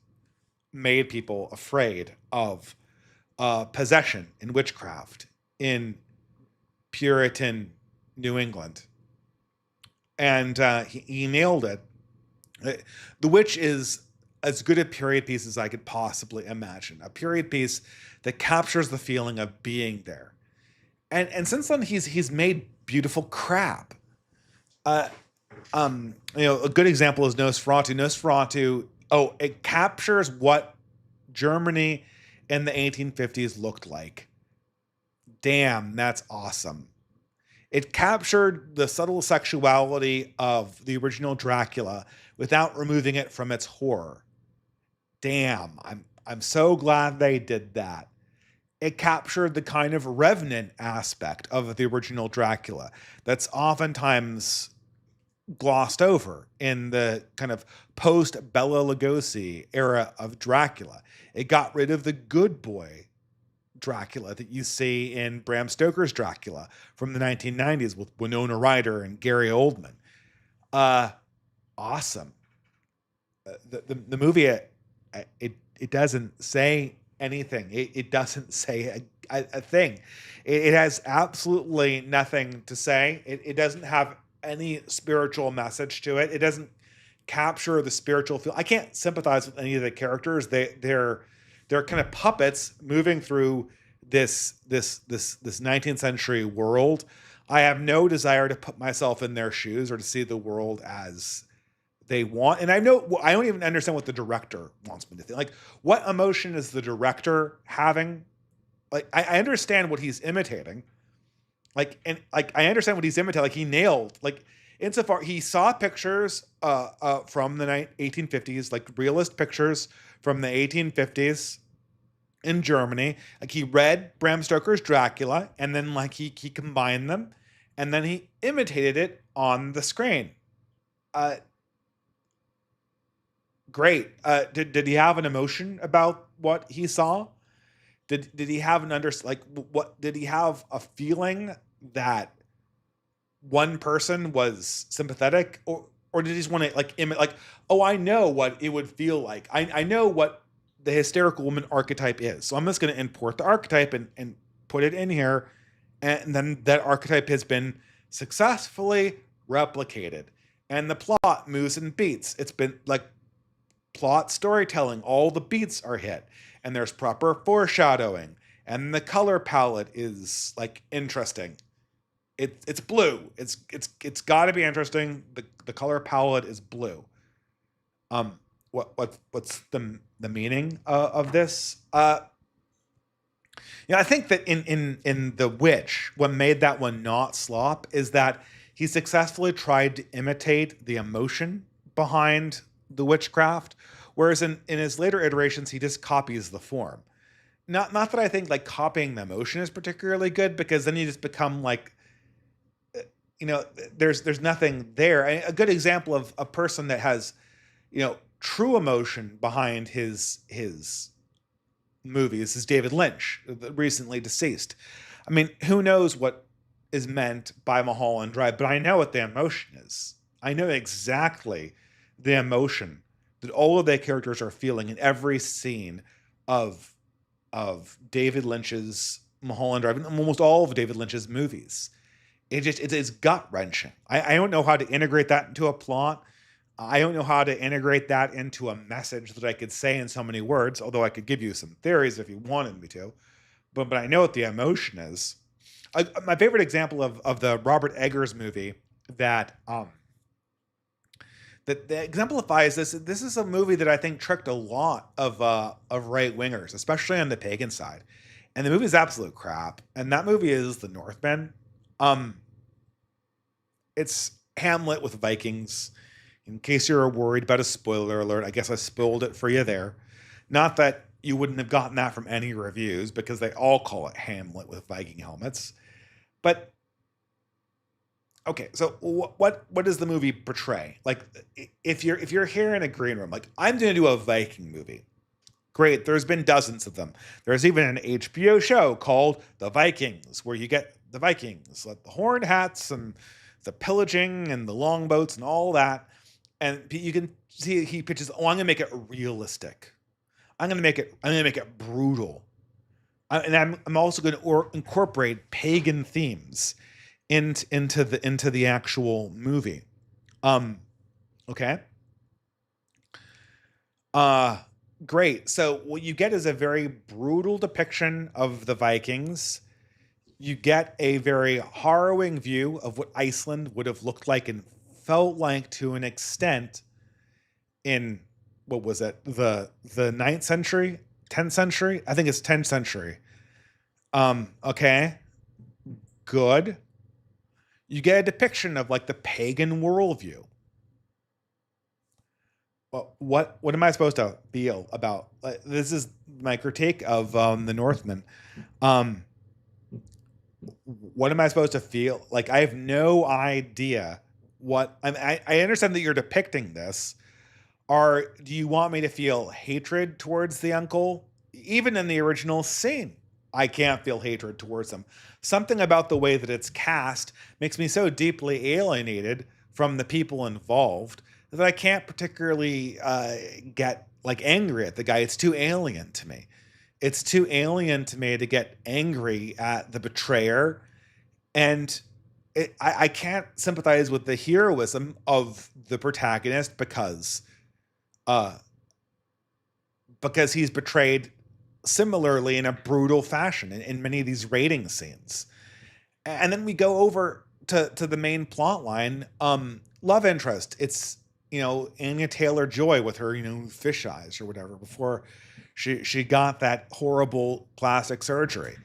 made people afraid of possession and witchcraft in Puritan New England. And he nailed it. The Witch is as good a period piece as I could possibly imagine. A period piece that captures the feeling of being there. And since then, he's made beautiful crap. A good example is Nosferatu. Nosferatu, it captures what Germany in the 1850s looked like. Damn, that's awesome. It captured the subtle sexuality of the original Dracula without removing it from its horror. Damn, I'm so glad they did that. It captured the kind of revenant aspect of the original Dracula that's oftentimes glossed over in the kind of post-Bela Lugosi era of Dracula. It got rid of the good boy Dracula that you see in Bram Stoker's Dracula from the 1990s with Winona Ryder and Gary Oldman. Awesome. The movie, it doesn't say anything. It doesn't say a thing. It has absolutely nothing to say. It doesn't have any spiritual message to it. It doesn't capture the spiritual feel. I can't sympathize with any of the characters. They're kind of puppets moving through this 19th century world. I have no desire to put myself in their shoes or to see the world as they want. And I don't even understand what the director wants me to think. Like, what emotion is the director having? Like, I understand what he's imitating. I understand what he's imitating. Like, he nailed, like, insofar he saw pictures from the 1850s, like realist pictures from the 1850s in Germany. Like, he read Bram Stoker's Dracula, and then like he combined them, and then he imitated it on the screen. Great. Did he have an emotion about what he saw? Did he have did he have a feeling that one person was sympathetic, or did he just want to I know what it would feel like. I know what the hysterical woman archetype is. So I'm just going to import the archetype and put it in here. And then that archetype has been successfully replicated. And the plot moves in beats. It's been like plot storytelling. All the beats are hit. And there's proper foreshadowing. And the color palette is like interesting. It's blue. It's got to be interesting. The color palette is blue. What's the meaning of this? I think that in The Witch, what made that one not slop is that he successfully tried to imitate the emotion behind the witchcraft, whereas in his later iterations he just copies the form. Not that I think like copying the emotion is particularly good, because then you just become like, there's nothing there. A good example of a person that has, true emotion behind his movies is David Lynch, recently deceased. I mean, who knows what is meant by Mulholland Drive, but I know what the emotion is. I know exactly the emotion that all of their characters are feeling in every scene of David Lynch's Mulholland Drive, and almost all of David Lynch's movies. It's gut wrenching. I don't know how to integrate that into a plot. I don't know how to integrate that into a message that I could say in so many words, although I could give you some theories if you wanted me to. But I know what the emotion is. My favorite example of the Robert Eggers movie that exemplifies this is a movie that I think tricked a lot of right wingers, especially on the pagan side. And the movie is absolute crap. And that movie is The Northman. Um, it's Hamlet with Vikings. In case you're worried about a spoiler alert, I guess I spoiled it for you there. Not that you wouldn't have gotten that from any reviews, because they all call it Hamlet with Viking helmets. But okay, so what does the movie portray? Like, if you're here in a green room, like, I'm going to do a Viking movie. Great, there's been dozens of them. There's even an HBO show called The Vikings, where you get the Vikings, like the horned hats and the pillaging and the longboats and all that. And you can see he pitches, oh, I'm going to make it realistic. I'm going to make it brutal. And I'm also going to incorporate pagan themes into the actual movie. Okay. Great. So what you get is a very brutal depiction of the Vikings. You get a very harrowing view of what Iceland would have looked like and felt like to an extent in, what was it, the 9th century, 10th century? I think it's 10th century. Okay. Good. You get a depiction of like the pagan worldview. Well, what am I supposed to feel about? This is my critique of the Northman. What am I supposed to feel? Like, I have no idea what I understand that you're depicting this. Do you want me to feel hatred towards the uncle? Even in the original scene, I can't feel hatred towards him. Something about the way that it's cast makes me so deeply alienated from the people involved that I can't particularly get like angry at the guy. It's too alien to me. It's too alien to me to get angry at the betrayer. And I can't sympathize with the heroism of the protagonist because he's betrayed similarly in a brutal fashion in many of these raiding scenes. And then we go over to the main plot line. Love interest. It's, Anya Taylor-Joy with her, fish eyes or whatever before she got that horrible plastic surgery.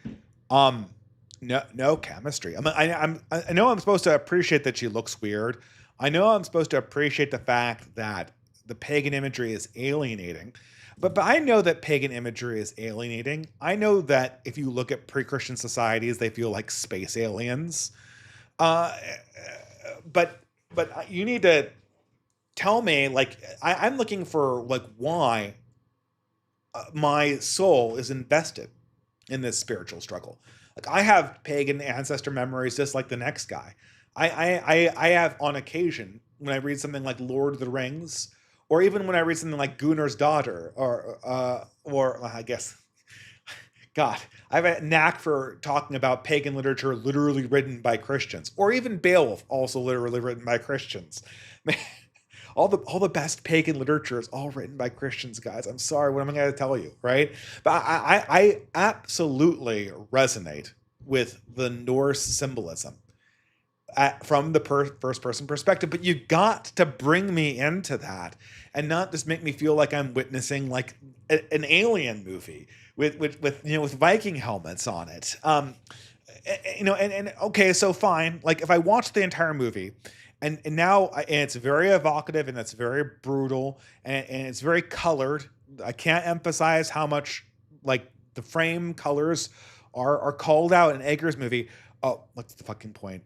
No chemistry. I know I'm supposed to appreciate that she looks weird. I know I'm supposed to appreciate the fact that the pagan imagery is alienating. But I know that pagan imagery is alienating. I know that if you look at pre-Christian societies, they feel like space aliens. But you need to tell me, like, I'm looking for like why my soul is invested in this spiritual struggle. Like, I have pagan ancestor memories just like the next guy. I have on occasion when I read something like Lord of the Rings, or even when I read something like Gunnar's Daughter, or I guess, God, I have a knack for talking about pagan literature literally written by Christians, or even Beowulf, also literally written by Christians. Man, all the best pagan literature is all written by Christians, guys. I'm sorry, what am I going to tell you, right? But I absolutely resonate with the Norse symbolism from the first person perspective, but you got to bring me into that and not just make me feel like I'm witnessing like an alien movie with Viking helmets on it. And okay, so fine. Like, if I watch the entire movie and it's very evocative and it's very brutal and it's very colored. I can't emphasize how much like the frame colors are called out in Eggers' movie. Oh, what's the fucking point?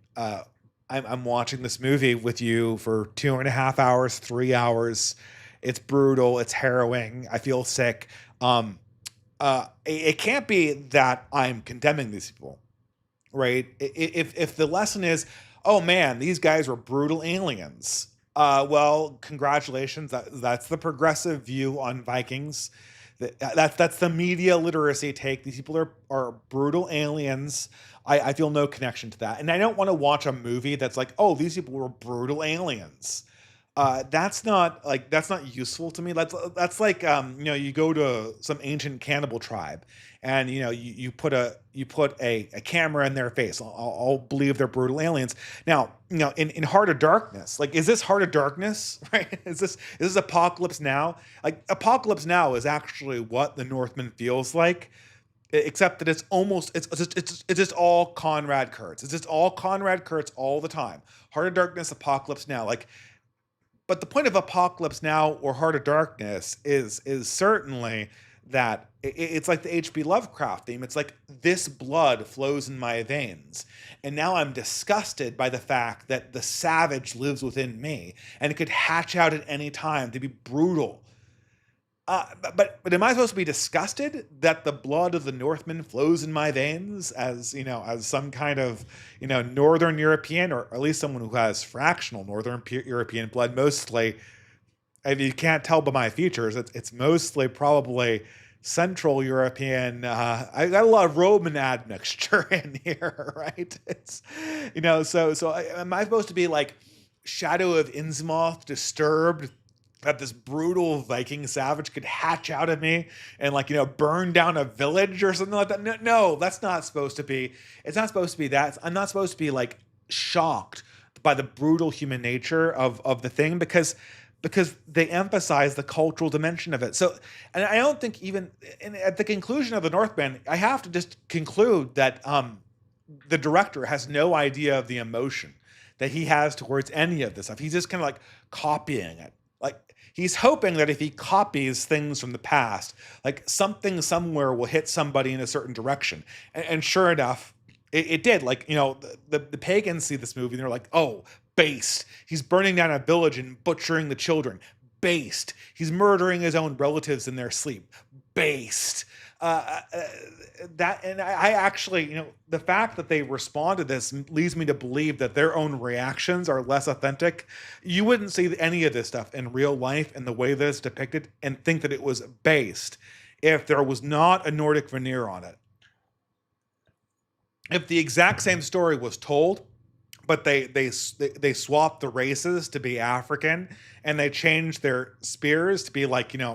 I'm watching this movie with you for 2.5 hours, 3 hours. It's brutal. It's harrowing. I feel sick. It can't be that I'm condemning these people, right? If the lesson is, oh man, these guys were brutal aliens. Well, congratulations. That's the progressive view on Vikings. That's the media literacy take. These people are brutal aliens. I feel no connection to that. And I don't want to watch a movie that's like, oh, these people were brutal aliens. That's not useful to me. That's like, you go to some ancient cannibal tribe and, you put a camera in their face. I'll believe they're brutal aliens. Now, in Heart of Darkness, like, is this Heart of Darkness, right? Is this Apocalypse Now? Like, Apocalypse Now is actually what the Northman feels like. except that it's just all Conrad Kurtz. It's just all Conrad Kurtz all the time. Heart of Darkness, Apocalypse Now. Like, but the point of Apocalypse Now or Heart of Darkness is certainly that it's like the H.P. Lovecraft theme. It's like, this blood flows in my veins, and now I'm disgusted by the fact that the savage lives within me, and it could hatch out at any time to be brutal. But am I supposed to be disgusted that the blood of the Northman flows in my veins, as as some kind of Northern European, or at least someone who has fractional Northern European blood? Mostly, if you can't tell by my features, it's mostly probably Central European. I got a lot of Roman admixture in here, right? It's am I supposed to be like Shadow of Innsmouth, disturbed that this brutal Viking savage could hatch out of me and burn down a village or something like that? No, that's not supposed to be. It's not supposed to be that. I'm not supposed to be like shocked by the brutal human nature of the thing, because they emphasize the cultural dimension of it. So, and I don't think even at the conclusion of the Northman, I have to just conclude that the director has no idea of the emotion that he has towards any of this stuff. He's just kind of like copying it. Like, he's hoping that if he copies things from the past, like something somewhere will hit somebody in a certain direction. And sure enough, it did. Like, the pagans see this movie and they're like, oh, based. He's burning down a village and butchering the children. Based. He's murdering his own relatives in their sleep. Based. I actually, the fact that they respond to this leads me to believe that their own reactions are less authentic. You wouldn't see any of this stuff in real life in the way that it's depicted and think that it was based if there was not a Nordic veneer on it. If the exact same story was told, but they swapped the races to be African, and they changed their spears to be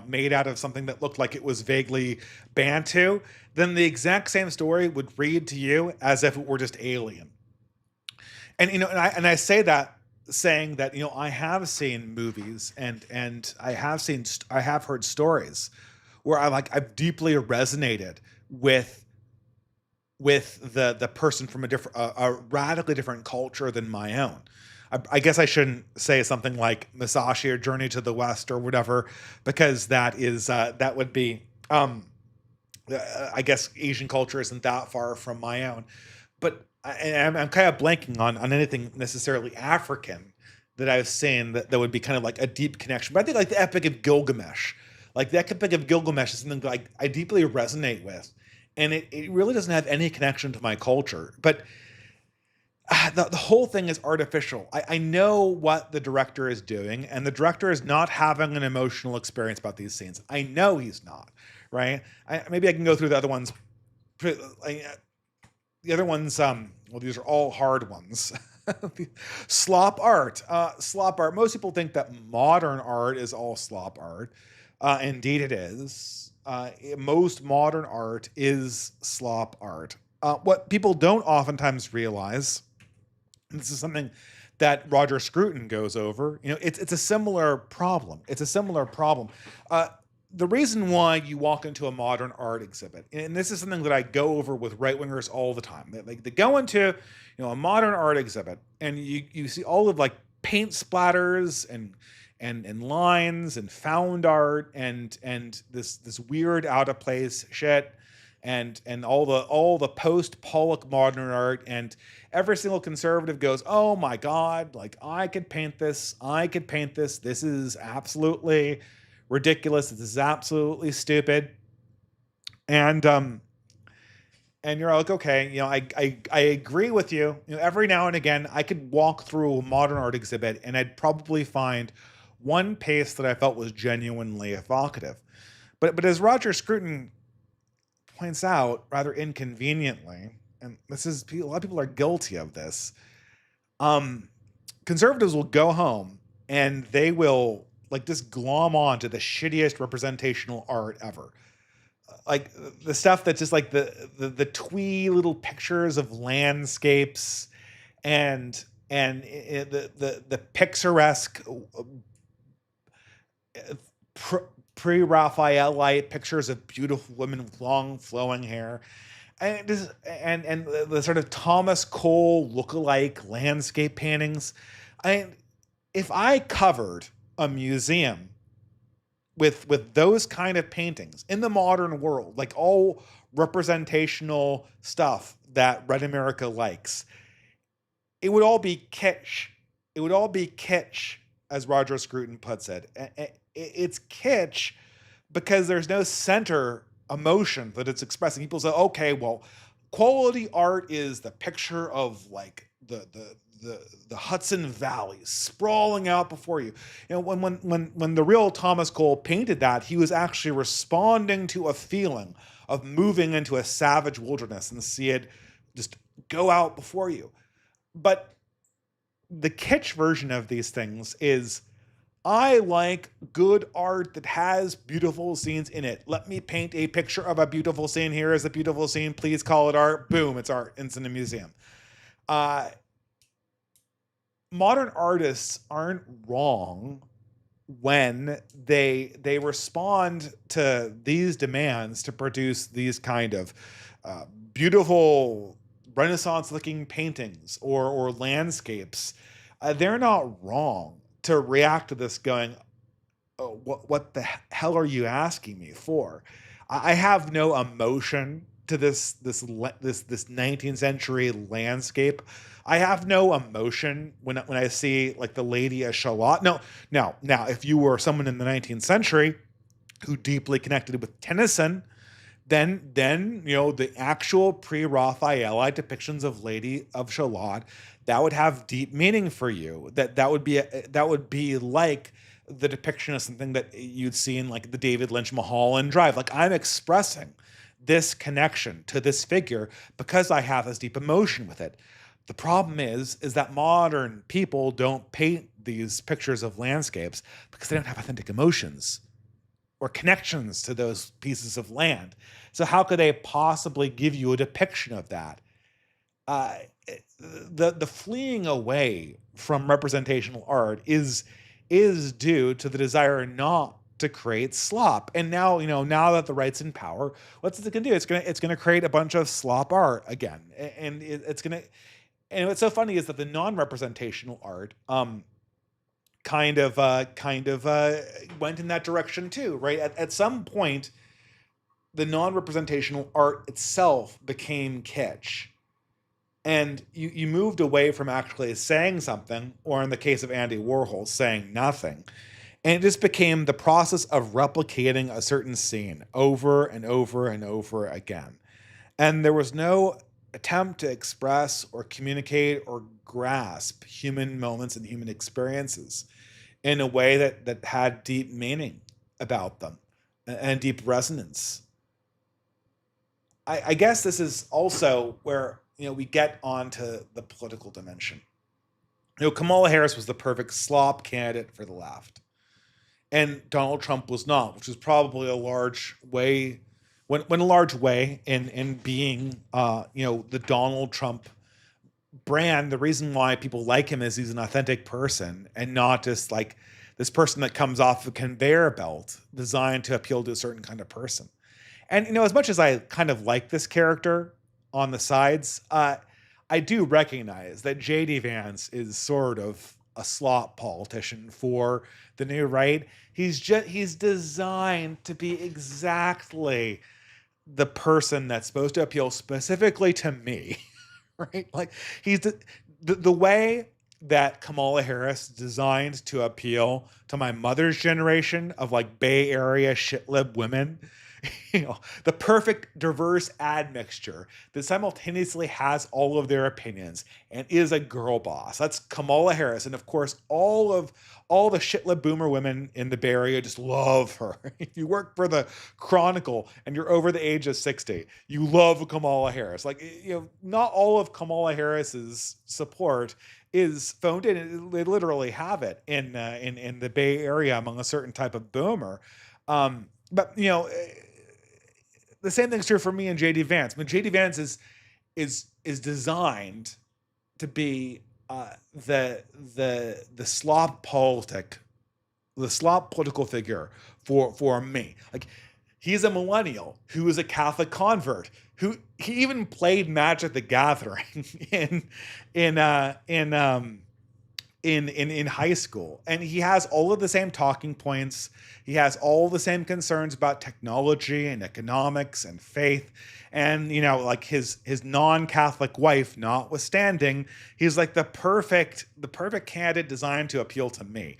made out of something that looked like it was vaguely Bantu, then the exact same story would read to you as if it were just alien. And I say that saying that I have seen movies and I have heard stories where I've deeply resonated with the person from a radically different culture than my own. I guess I shouldn't say something like Musashi or Journey to the West or whatever, because that would be, I guess Asian culture isn't that far from my own. But I'm kind of blanking on anything necessarily African that I've seen that would be kind of like a deep connection. But I think like the Epic of Gilgamesh, like the Epic of Gilgamesh is something that I deeply resonate with. And it really doesn't have any connection to my culture. But the whole thing is artificial. I know what the director is doing, and the director is not having an emotional experience about these scenes. I know he's not, right? Maybe I can go through the other ones. The other ones, well, these are all hard ones. Slop art. Slop art. Most people think that modern art is all slop art. Indeed it is. Most modern art is slop art. What people don't oftentimes realize, and this is something that Roger Scruton goes over, it's a similar problem. It's a similar problem. The reason why you walk into a modern art exhibit, and this is something that I go over with right-wingers all the time. They go into a modern art exhibit, and you see all of paint splatters and lines and found art and this weird out of place shit and all the post Pollock modern art, and every single conservative goes, oh my God, I could paint this. This is absolutely ridiculous. This is absolutely stupid. And you're like, okay, I agree with you. Every now and again I could walk through a modern art exhibit and I'd probably find one piece that I felt was genuinely evocative. But as Roger Scruton points out rather inconveniently, and a lot of people are guilty of this, conservatives will go home and they will just glom on to the shittiest representational art ever. Like the stuff that's just the twee little pictures of landscapes and the picturesque pre-Raphaelite pictures of beautiful women with long flowing hair, and the sort of Thomas Cole lookalike landscape paintings. If I covered a museum with those kind of paintings in the modern world, like all representational stuff that Red America likes, it would all be kitsch. It would all be kitsch, as Roger Scruton puts it. It's kitsch because there's no center emotion that it's expressing. People say, okay, well, quality art is the picture of like the Hudson Valley sprawling out before you. You know, when the real Thomas Cole painted that, he was actually responding to a feeling of moving into a savage wilderness and see it just go out before you. But the kitsch version of these things is, I like good art that has beautiful scenes in it. Let me paint a picture of a beautiful scene. Here is a beautiful scene. Please call it art. Boom, it's art. It's in a museum. Modern artists aren't wrong when they respond to these demands to produce these kind of beautiful Renaissance-looking paintings or landscapes. They're not wrong to react to this going, oh, what the hell are you asking me for? I have no emotion to this 19th century landscape. I have no emotion when I see like the Lady of Shalott. No, now, if you were someone in the 19th century who deeply connected with Tennyson, then you know the actual pre-Raphaelite depictions of Lady of Shalott, that would have deep meaning for you. That would be like the depiction of something that you'd see in like the David Lynch Mulholland Drive. Like, I'm expressing this connection to this figure because I have this deep emotion with it. The problem is that modern people don't paint these pictures of landscapes because they don't have authentic emotions or connections to those pieces of land. So how could they possibly give you a depiction of that? The fleeing away from representational art is due to the desire not to create slop. And now, now that the right's in power, what's it gonna do? It's gonna create a bunch of slop art again, and it's gonna. And what's so funny is that the non-representational art kind of went in that direction too, right? At some point, the non-representational art itself became kitsch. And you moved away from actually saying something, or in the case of Andy Warhol, saying nothing. And it just became the process of replicating a certain scene over and over and over again. And there was no attempt to express or communicate or grasp human moments and human experiences in a way that had deep meaning about them and deep resonance. I guess this is also where we get onto the political dimension. Kamala Harris was the perfect slop candidate for the left, and Donald Trump was not, which is probably a large way went a large way in being the Donald Trump brand. The reason why people like him is he's an authentic person and not just like this person that comes off a conveyor belt designed to appeal to a certain kind of person. And as much as I kind of like this character on the sides, I do recognize that JD Vance is sort of a slop politician for the new right. He's designed to be exactly the person that's supposed to appeal specifically to me, right? Like, he's the way that Kamala Harris designed to appeal to my mother's generation of like Bay Area shitlib women. The perfect diverse admixture that simultaneously has all of their opinions and is a girl boss. That's Kamala Harris. And of course, all the shitlib boomer women in the Bay Area just love her. If you work for the Chronicle and you're over the age of 60, you love Kamala Harris. Like, not all of Kamala Harris's support is phoned in. They literally have it in the Bay Area among a certain type of boomer. But the same thing's true for me and JD Vance. I mean, JD Vance is designed to be the slop political figure for me. Like, he's a millennial who is a Catholic convert who he even played Magic the Gathering in in high school, and he has all of the same talking points. He has all the same concerns about technology and economics and faith, and like his non-Catholic wife notwithstanding, he's like the perfect candidate designed to appeal to me.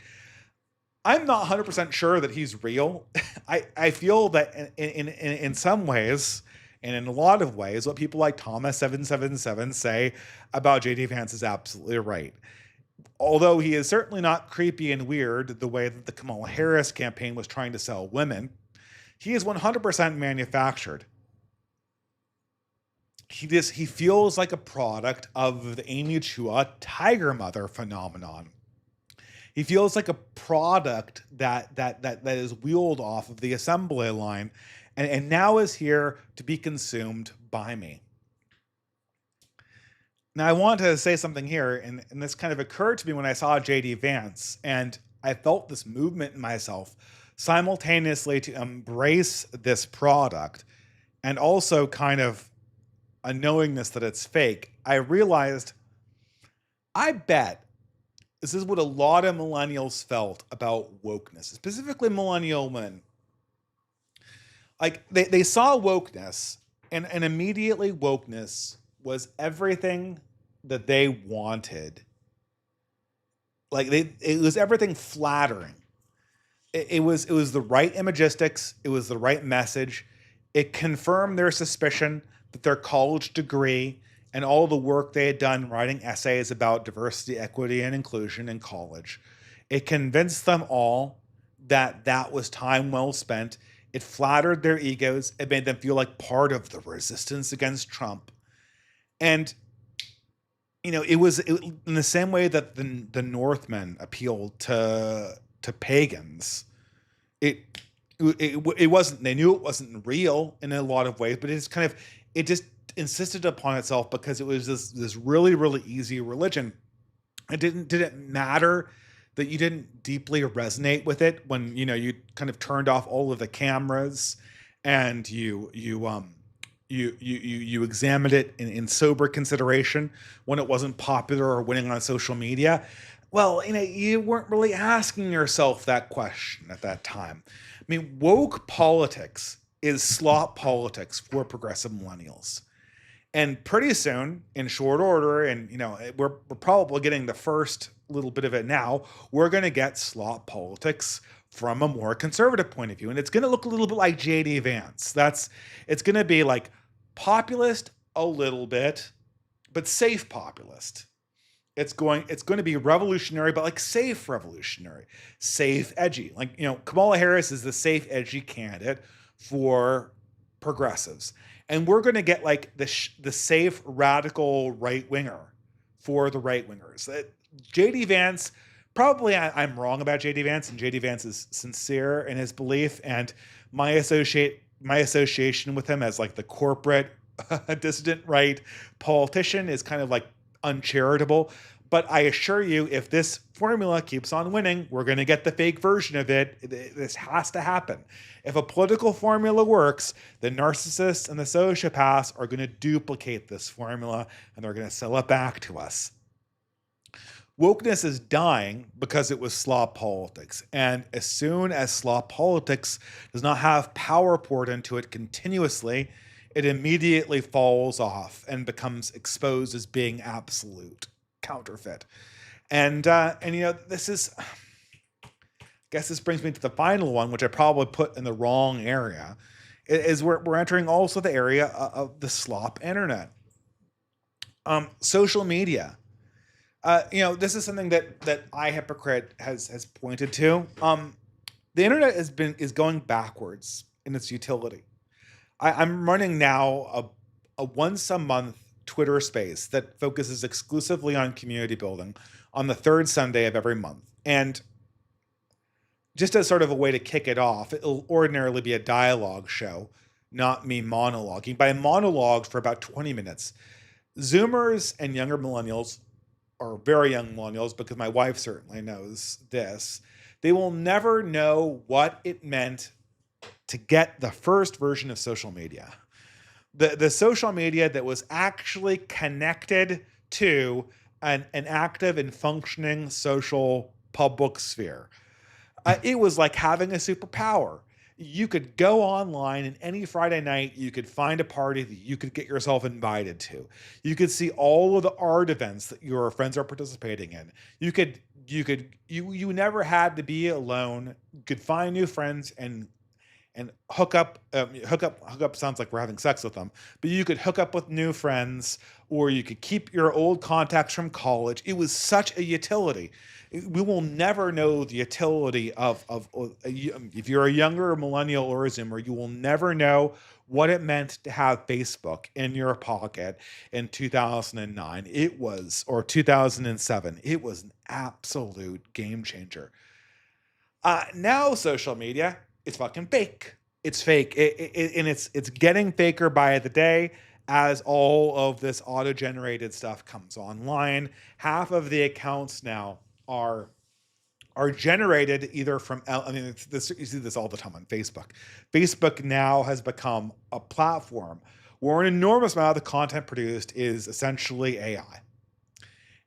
I'm not 100% sure that he's real. I feel that in some ways, and in a lot of ways, what people like Thomas777 say about JD Vance is absolutely right. Although he is certainly not creepy and weird the way that the Kamala Harris campaign was trying to sell women, he is 100% manufactured. He feels like a product of the Amy Chua Tiger Mother phenomenon. He feels like a product that is wheeled off of the assembly line and now is here to be consumed by me. Now, I want to say something here, and this kind of occurred to me when I saw JD Vance, and I felt this movement in myself simultaneously to embrace this product and also kind of a knowingness that it's fake. I realized, I bet this is what a lot of millennials felt about wokeness, specifically millennial women. Like, they saw wokeness, and immediately wokeness was everything that they wanted. Like, it was everything flattering. It was the right imagistics. It was the right message. It confirmed their suspicion that their college degree and all the work they had done writing essays about diversity, equity, and inclusion in college, it convinced them all that that was time well spent. It flattered their egos. It made them feel like part of the resistance against Trump. And, it was in the same way that the Northman appealed to pagans. It wasn't, they knew it wasn't real in a lot of ways, but it just insisted upon itself because it was this really, really easy religion. It didn't matter that you didn't deeply resonate with it when, you kind of turned off all of the cameras and you examined it in sober consideration when it wasn't popular or winning on social media. Well, you weren't really asking yourself that question at that time. I mean, woke politics is slop politics for progressive millennials. And pretty soon, in short order, and we're probably getting the first little bit of it now, we're going to get slop politics from a more conservative point of view. And it's going to look a little bit like JD Vance. It's going to be like populist a little bit, but safe populist. It's going to be revolutionary, but like safe revolutionary, safe, edgy. Like, Kamala Harris is the safe, edgy candidate for progressives. And we're going to get like the safe, radical right-winger for the right-wingers. JD Vance, probably I'm wrong about JD Vance, and JD Vance is sincere in his belief, and my association with him as like the corporate dissident right politician is kind of like uncharitable. But I assure you, if this formula keeps on winning, we're going to get the fake version of it. This has to happen. If a political formula works, the narcissists and the sociopaths are going to duplicate this formula, and they're going to sell it back to us. Wokeness is dying because it was slop politics. And as soon as slop politics does not have power poured into it continuously, it immediately falls off and becomes exposed as being absolute counterfeit. And this is, I guess this brings me to the final one, which I probably put in the wrong area, is we're entering also the area of the slop internet. Social media. This is something that iHypocrite has pointed to. The internet is going backwards in its utility. I'm running now a once a month Twitter space that focuses exclusively on community building on the third Sunday of every month. And just as sort of a way to kick it off, it'll ordinarily be a dialogue show, not me monologuing. But I monologued for about 20 minutes. Zoomers and younger millennials, or very young millennials, because my wife certainly knows this, They will never know what it meant to get the first version of social media. The social media that was actually connected to an active and functioning social public sphere. It was like having a superpower. You could go online, and any Friday night you could find a party that you could get yourself invited to. You could see all of the art events that your friends are participating in. You never had to be alone. You could find new friends and hook up. Hook up sounds like we're having sex with them, but you could hook up with new friends, or you could keep your old contacts from college. It was such a utility. We will never know the utility of if you're a younger millennial or a Zoomer, you will never know what it meant to have Facebook in your pocket in 2009. Or 2007. It was an absolute game changer. Now social media, it's fucking fake. It's fake, and it's getting faker by the day as all of this auto-generated stuff comes online. Half of the accounts now are generated either from, I mean, you see this all the time on Facebook. Facebook now has become a platform where an enormous amount of the content produced is essentially AI.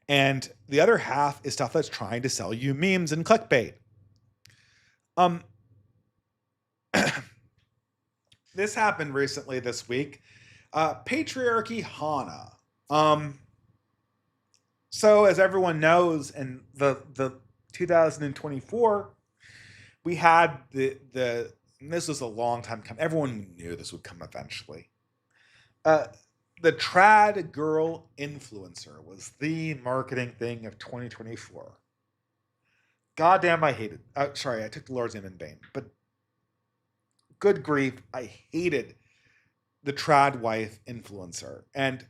And the other half is stuff that's trying to sell you memes and clickbait. This happened recently this week. Patriarchy Hana. So as everyone knows, in the 2024, we had and this was a long time coming. Everyone knew this would come eventually. The trad girl influencer was the marketing thing of 2024. Goddamn, I hated. Sorry, I took the Lord's name in vain, but good grief, I hated the trad wife influencer. And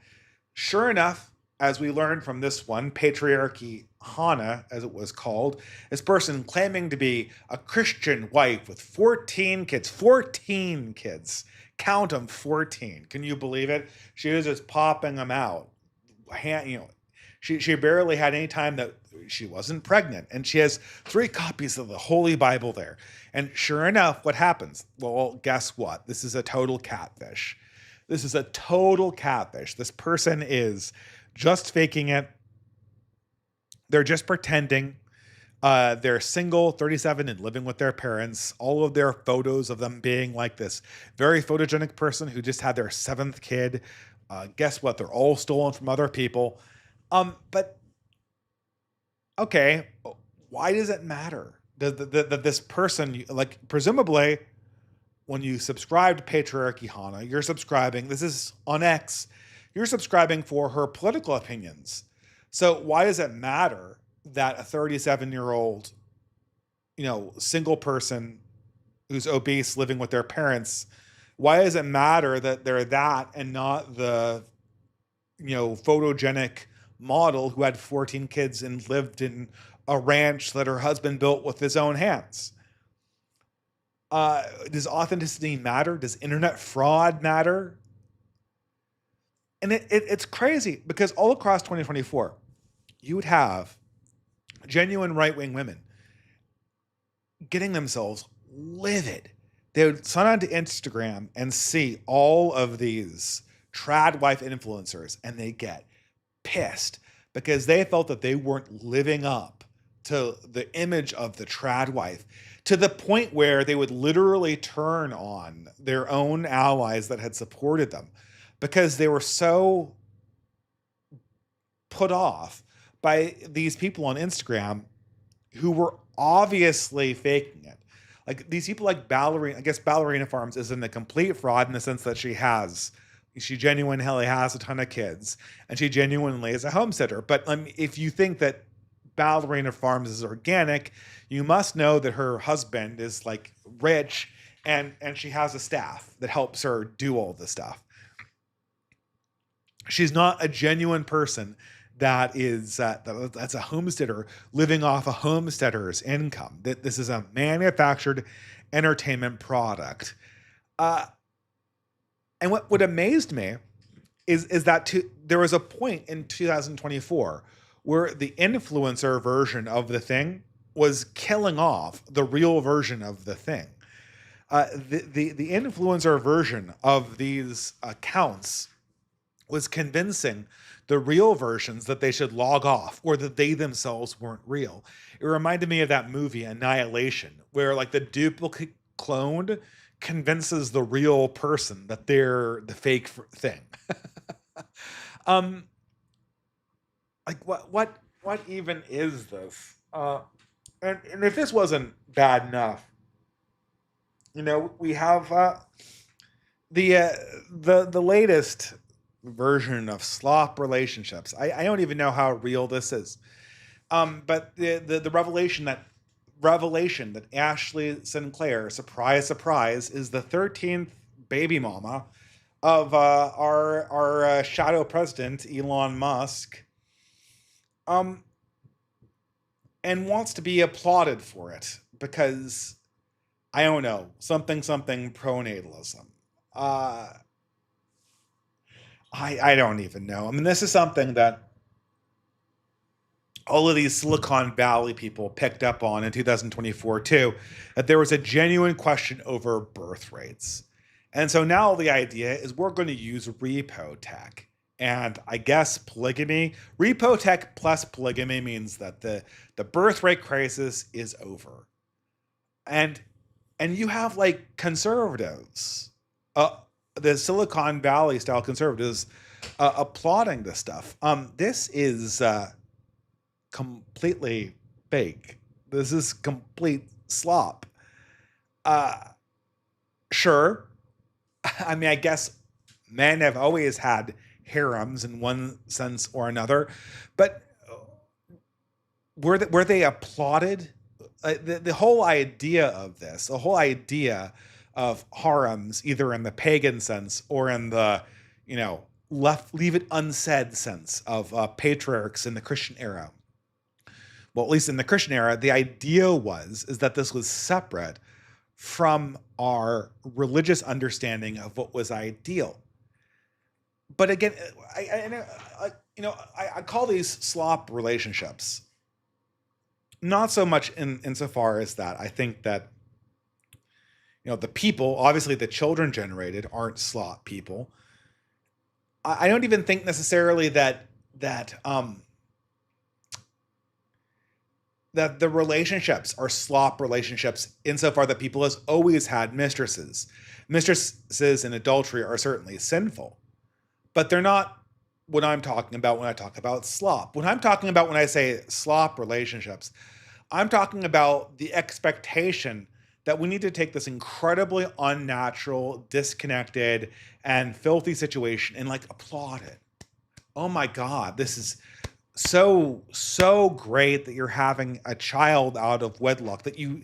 sure enough, as we learned from this one, Patriarchy Hana, as it was called, this person claiming to be a Christian wife with 14 kids. 14 kids. Count them, 14. Can you believe it? She was just popping them out. She barely had any time that she wasn't pregnant. And she has 3 copies of the Holy Bible there. And sure enough, what happens? Well, guess what? This is a total catfish. This is a total catfish. This person is just faking it. They're just pretending. They're single, 37, and living with their parents. All of their photos of them being like this very photogenic person who just had their 7th kid. Guess what? They're all stolen from other people. But okay, why does it matter that this person, like, presumably when you subscribe to Patriarchy Hana, you're subscribing, this is on X, you're subscribing for her political opinions. So why does it matter that a 37-year-old, single person who's obese living with their parents, why does it matter that they're that and not the, photogenic model who had 14 kids and lived in a ranch that her husband built with his own hands? Does authenticity matter? Does internet fraud matter? And it's crazy because all across 2024, you would have genuine right-wing women getting themselves livid. They would sign on to Instagram and see all of these trad wife influencers, and they get pissed because they felt that they weren't living up to the image of the trad wife, to the point where they would literally turn on their own allies that had supported them because they were so put off by these people on Instagram who were obviously faking it. Like these people like Ballerina, I guess Ballerina Farms isn't a complete fraud in the sense that she genuinely has a ton of kids and she genuinely is a homesteader. But if you think that Ballerina Farms is organic, you must know that her husband is like rich and she has a staff that helps her do all this stuff. She's not a genuine person that is that's a homesteader living off a homesteader's income. That this is a manufactured entertainment product. And what amazed me is that there was a point in 2024 where the influencer version of the thing was killing off the real version of the thing. The influencer version of these accounts was convincing the real versions that they should log off or that they themselves weren't real. It reminded me of that movie Annihilation, where like the duplicate cloned convinces the real person that they're the fake thing. um, like what even is this? And if this wasn't bad enough, we have the latest version of slop relationships. I don't even know how real this is. But the revelation that Ashley Sinclair, surprise, surprise, is the 13th baby mama of our shadow president Elon Musk, and wants to be applauded for it because I don't know, something pronatalism. I don't even know. I mean, this is something that all of these Silicon Valley people picked up on in 2024 too, that there was a genuine question over birth rates. And so now the idea is we're going to use repo tech. And I guess polygamy, repo tech plus polygamy means that the birth rate crisis is over. And you have like conservatives, the Silicon Valley style conservatives applauding this stuff. This is completely fake. This is complete slop. Sure. I mean, I guess men have always had harems in one sense or another, but were they applauded? The whole idea of this, the whole idea of harems, either in the pagan sense or in the, leave it unsaid sense of patriarchs in the Christian era. Well, at least in the Christian era, the idea is that this was separate from our religious understanding of what was ideal. But again, I call these slop relationships. Not so much insofar as that. I think that, the people, obviously the children generated, aren't slop people. I don't even think necessarily that the relationships are slop relationships insofar that people has always had mistresses. Mistresses in adultery are certainly sinful, but they're not what I'm talking about when I talk about slop. What I'm talking about when I say slop relationships, I'm talking about the expectation that we need to take this incredibly unnatural, disconnected, and filthy situation and like applaud it. Oh my God, this is so great that you're having a child out of wedlock, that you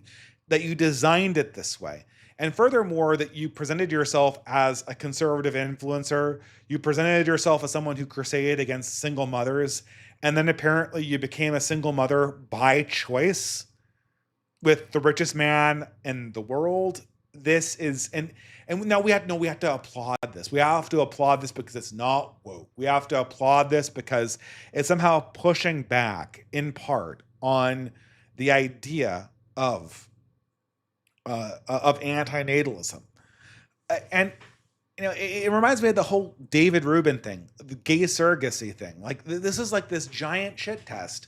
designed it this way. And furthermore, that you presented yourself as a conservative influencer. You presented yourself as someone who crusaded against single mothers. And then apparently you became a single mother by choice with the richest man in the world. This is, and now we have to applaud this. We have to applaud this because it's not woke. We have to applaud this because it's somehow pushing back in part on the idea of antinatalism. And it reminds me of the whole David Rubin thing, the gay surrogacy thing. Like this is like this giant shit test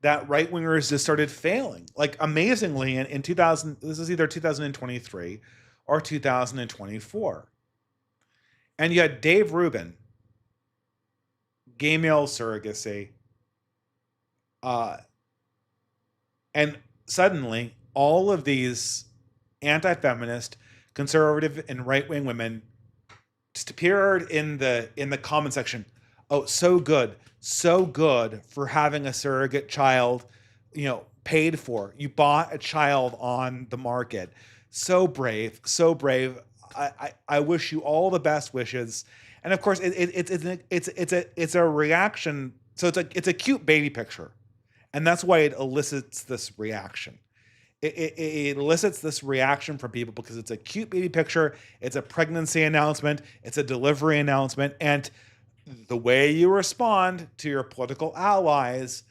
that right wingers just started failing. Like amazingly in 2000, this is either 2023 or 2024. And you had Dave Rubin, gay male surrogacy, and suddenly all of these anti-feminist, conservative, and right-wing women just appeared in the comment section. Oh, so good for having a surrogate child, paid for. You bought a child on the market. So brave. I wish you all the best wishes. And of course, it's a reaction. So it's a cute baby picture, and that's why it elicits this reaction. It elicits this reaction from people because it's a cute baby picture. It's a pregnancy announcement. It's a delivery announcement. And the way you respond to your political allies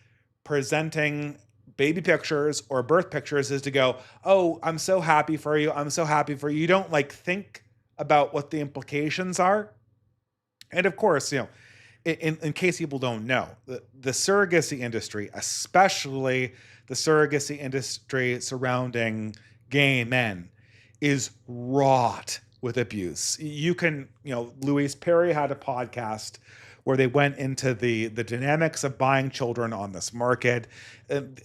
presenting baby pictures or birth pictures is to go, oh, I'm so happy for you. I'm so happy for you. You don't like think about what the implications are. And of course, in case people don't know, the surrogacy industry, especially the surrogacy industry surrounding gay men, is wrought with abuse. You can, Louise Perry had a podcast where they went into the dynamics of buying children on this market.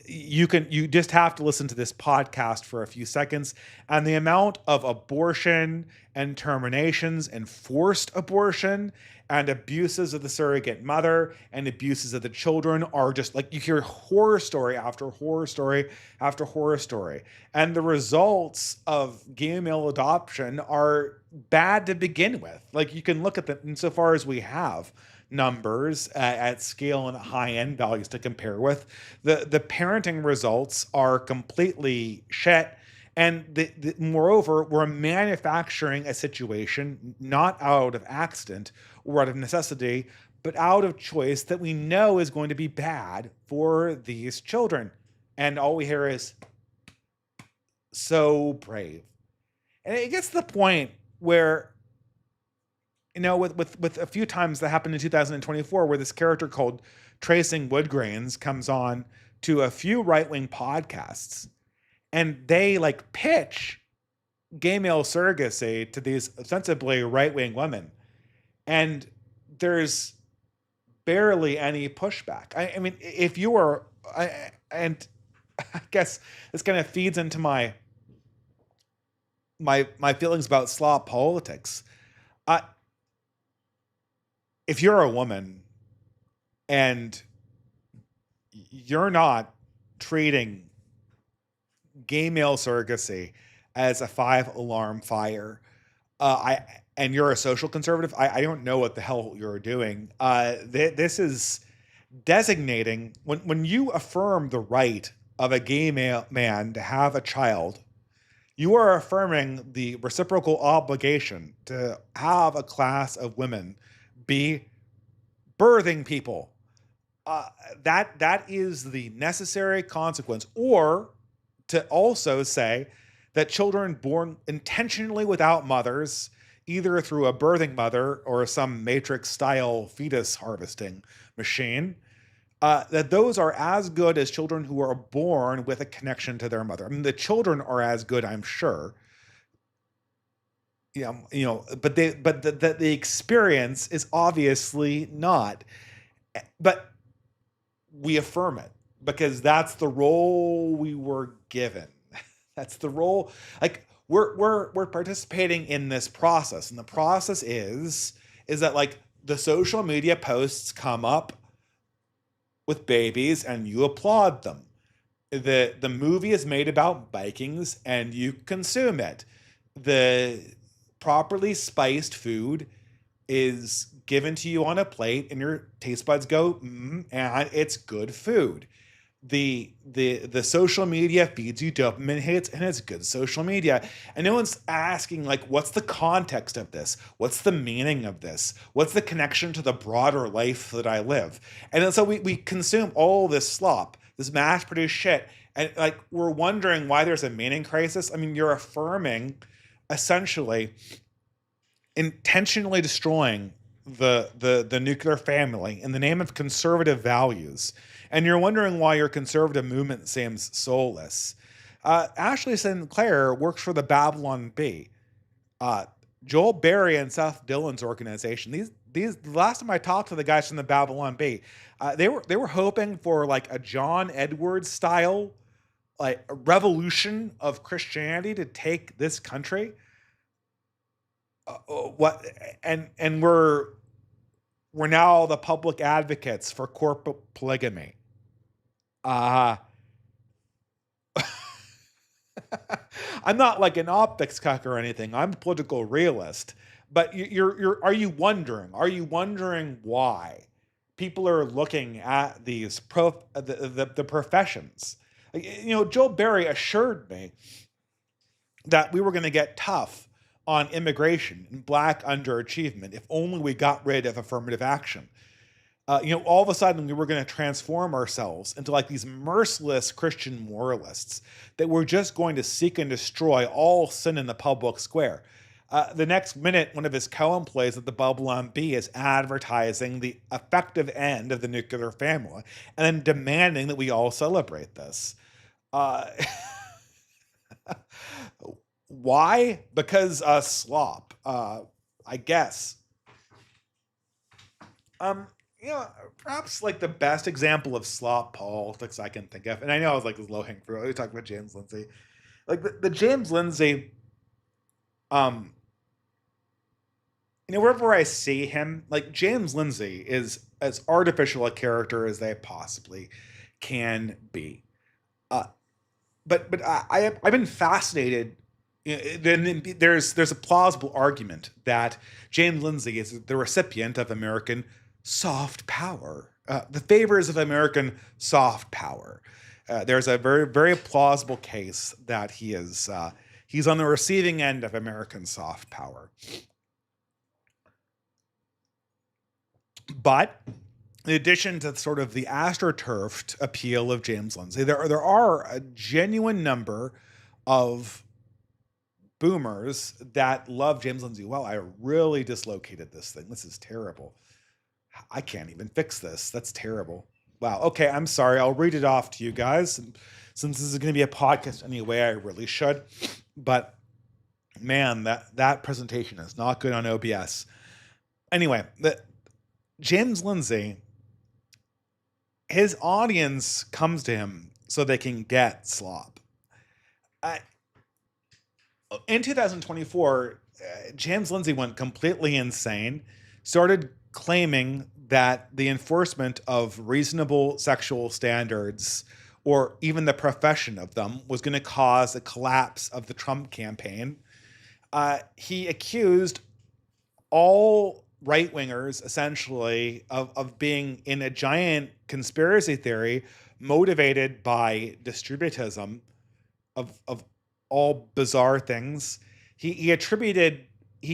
You just have to listen to this podcast for a few seconds, and the amount of abortion and terminations and forced abortion and abuses of the surrogate mother and abuses of the children are just like, you hear horror story after horror story after horror story. And the results of gay male adoption are bad to begin with. Like, you can look at them insofar as we have numbers at scale and high end values to compare with. The parenting results are completely shit. And moreover, we're manufacturing a situation not out of accident or out of necessity, but out of choice that we know is going to be bad for these children. And all we hear is, so brave. And it gets to the point where, with a few times that happened in 2024, where this character called Tracing Woodgrains comes on to a few right-wing podcasts, and they like pitch gay male surrogacy to these ostensibly right-wing women. And there's barely any pushback. I mean, if you are, and I guess this kind of feeds into my feelings about slop politics. If you're a woman and you're not treating gay male surrogacy as a 5-alarm fire, and you're a social conservative, I don't know what the hell you're doing. This is designating, when you affirm the right of a gay man to have a child, you are affirming the reciprocal obligation to have a class of women be birthing people. That is the necessary consequence. Or to also say that children born intentionally without mothers, either through a birthing mother or some Matrix-style fetus harvesting machine, that those are as good as children who are born with a connection to their mother. I mean, the children are as good, I'm sure. But the experience is obviously not. But we affirm it because that's the role we were given. That's the role. Like, we're participating in this process, and the process is that, like, the social media posts come up with babies and you applaud them. The movie is made about Vikings and you consume it. The properly spiced food is given to you on a plate and your taste buds go, and it's good food. The social media feeds you dopamine hits and it's good social media. And no one's asking, like, what's the context of this? What's the meaning of this? What's the connection to the broader life that I live? And then so we consume all this slop, this mass produced shit. And like, we're wondering why there's a meaning crisis. I mean, you're affirming essentially intentionally destroying the nuclear family in the name of conservative values. And you're wondering why your conservative movement seems soulless. Ashley Sinclair works for the Babylon Bee. Joel Berry and Seth Dillon's organization. The last time I talked to the guys from the Babylon Bee, they were hoping for like a John Edwards style, like a revolution of Christianity to take this country. And we're now the public advocates for corporate polygamy. I'm not like an optics cuck or anything. I'm a political realist. But are you wondering why people are looking at these the professions? Joel Berry assured me that we were going to get tough on immigration and black underachievement if only we got rid of affirmative action. All of a sudden we were going to transform ourselves into like these merciless Christian moralists that were just going to seek and destroy all sin in the public square. The next minute, one of his co-employees at the Babylon Bee is advertising the effective end of the nuclear family and then demanding that we all celebrate this. Uh, why? Because slop, I guess. Perhaps like the best example of slop politics I can think of, and I know I was like this low hanging fruit. We talked about James Lindsay, like the James Lindsay, wherever I see him, like James Lindsay is as artificial a character as they possibly can be. But I've been fascinated. Then there's a plausible argument that James Lindsay is the recipient of American soft power, the favors of American soft power. There's a very, very plausible case that he's on the receiving end of American soft power. But in addition to sort of the astroturfed appeal of James Lindsay, there are a genuine number of boomers that love James Lindsay. Well, I really dislocated this thing. This is terrible. I can't even fix this. That's terrible. Wow. Okay, I'm sorry. I'll read it off to you guys. And since this is going to be a podcast anyway, I really should. But man, that presentation is not good on OBS. Anyway, James Lindsay, his audience comes to him so they can get slop. In 2024, James Lindsay went completely insane, started claiming that the enforcement of reasonable sexual standards, or even the profession of them, was going to cause a collapse of the Trump campaign. He accused all right-wingers, essentially, of being in a giant conspiracy theory motivated by distributism of all bizarre things. He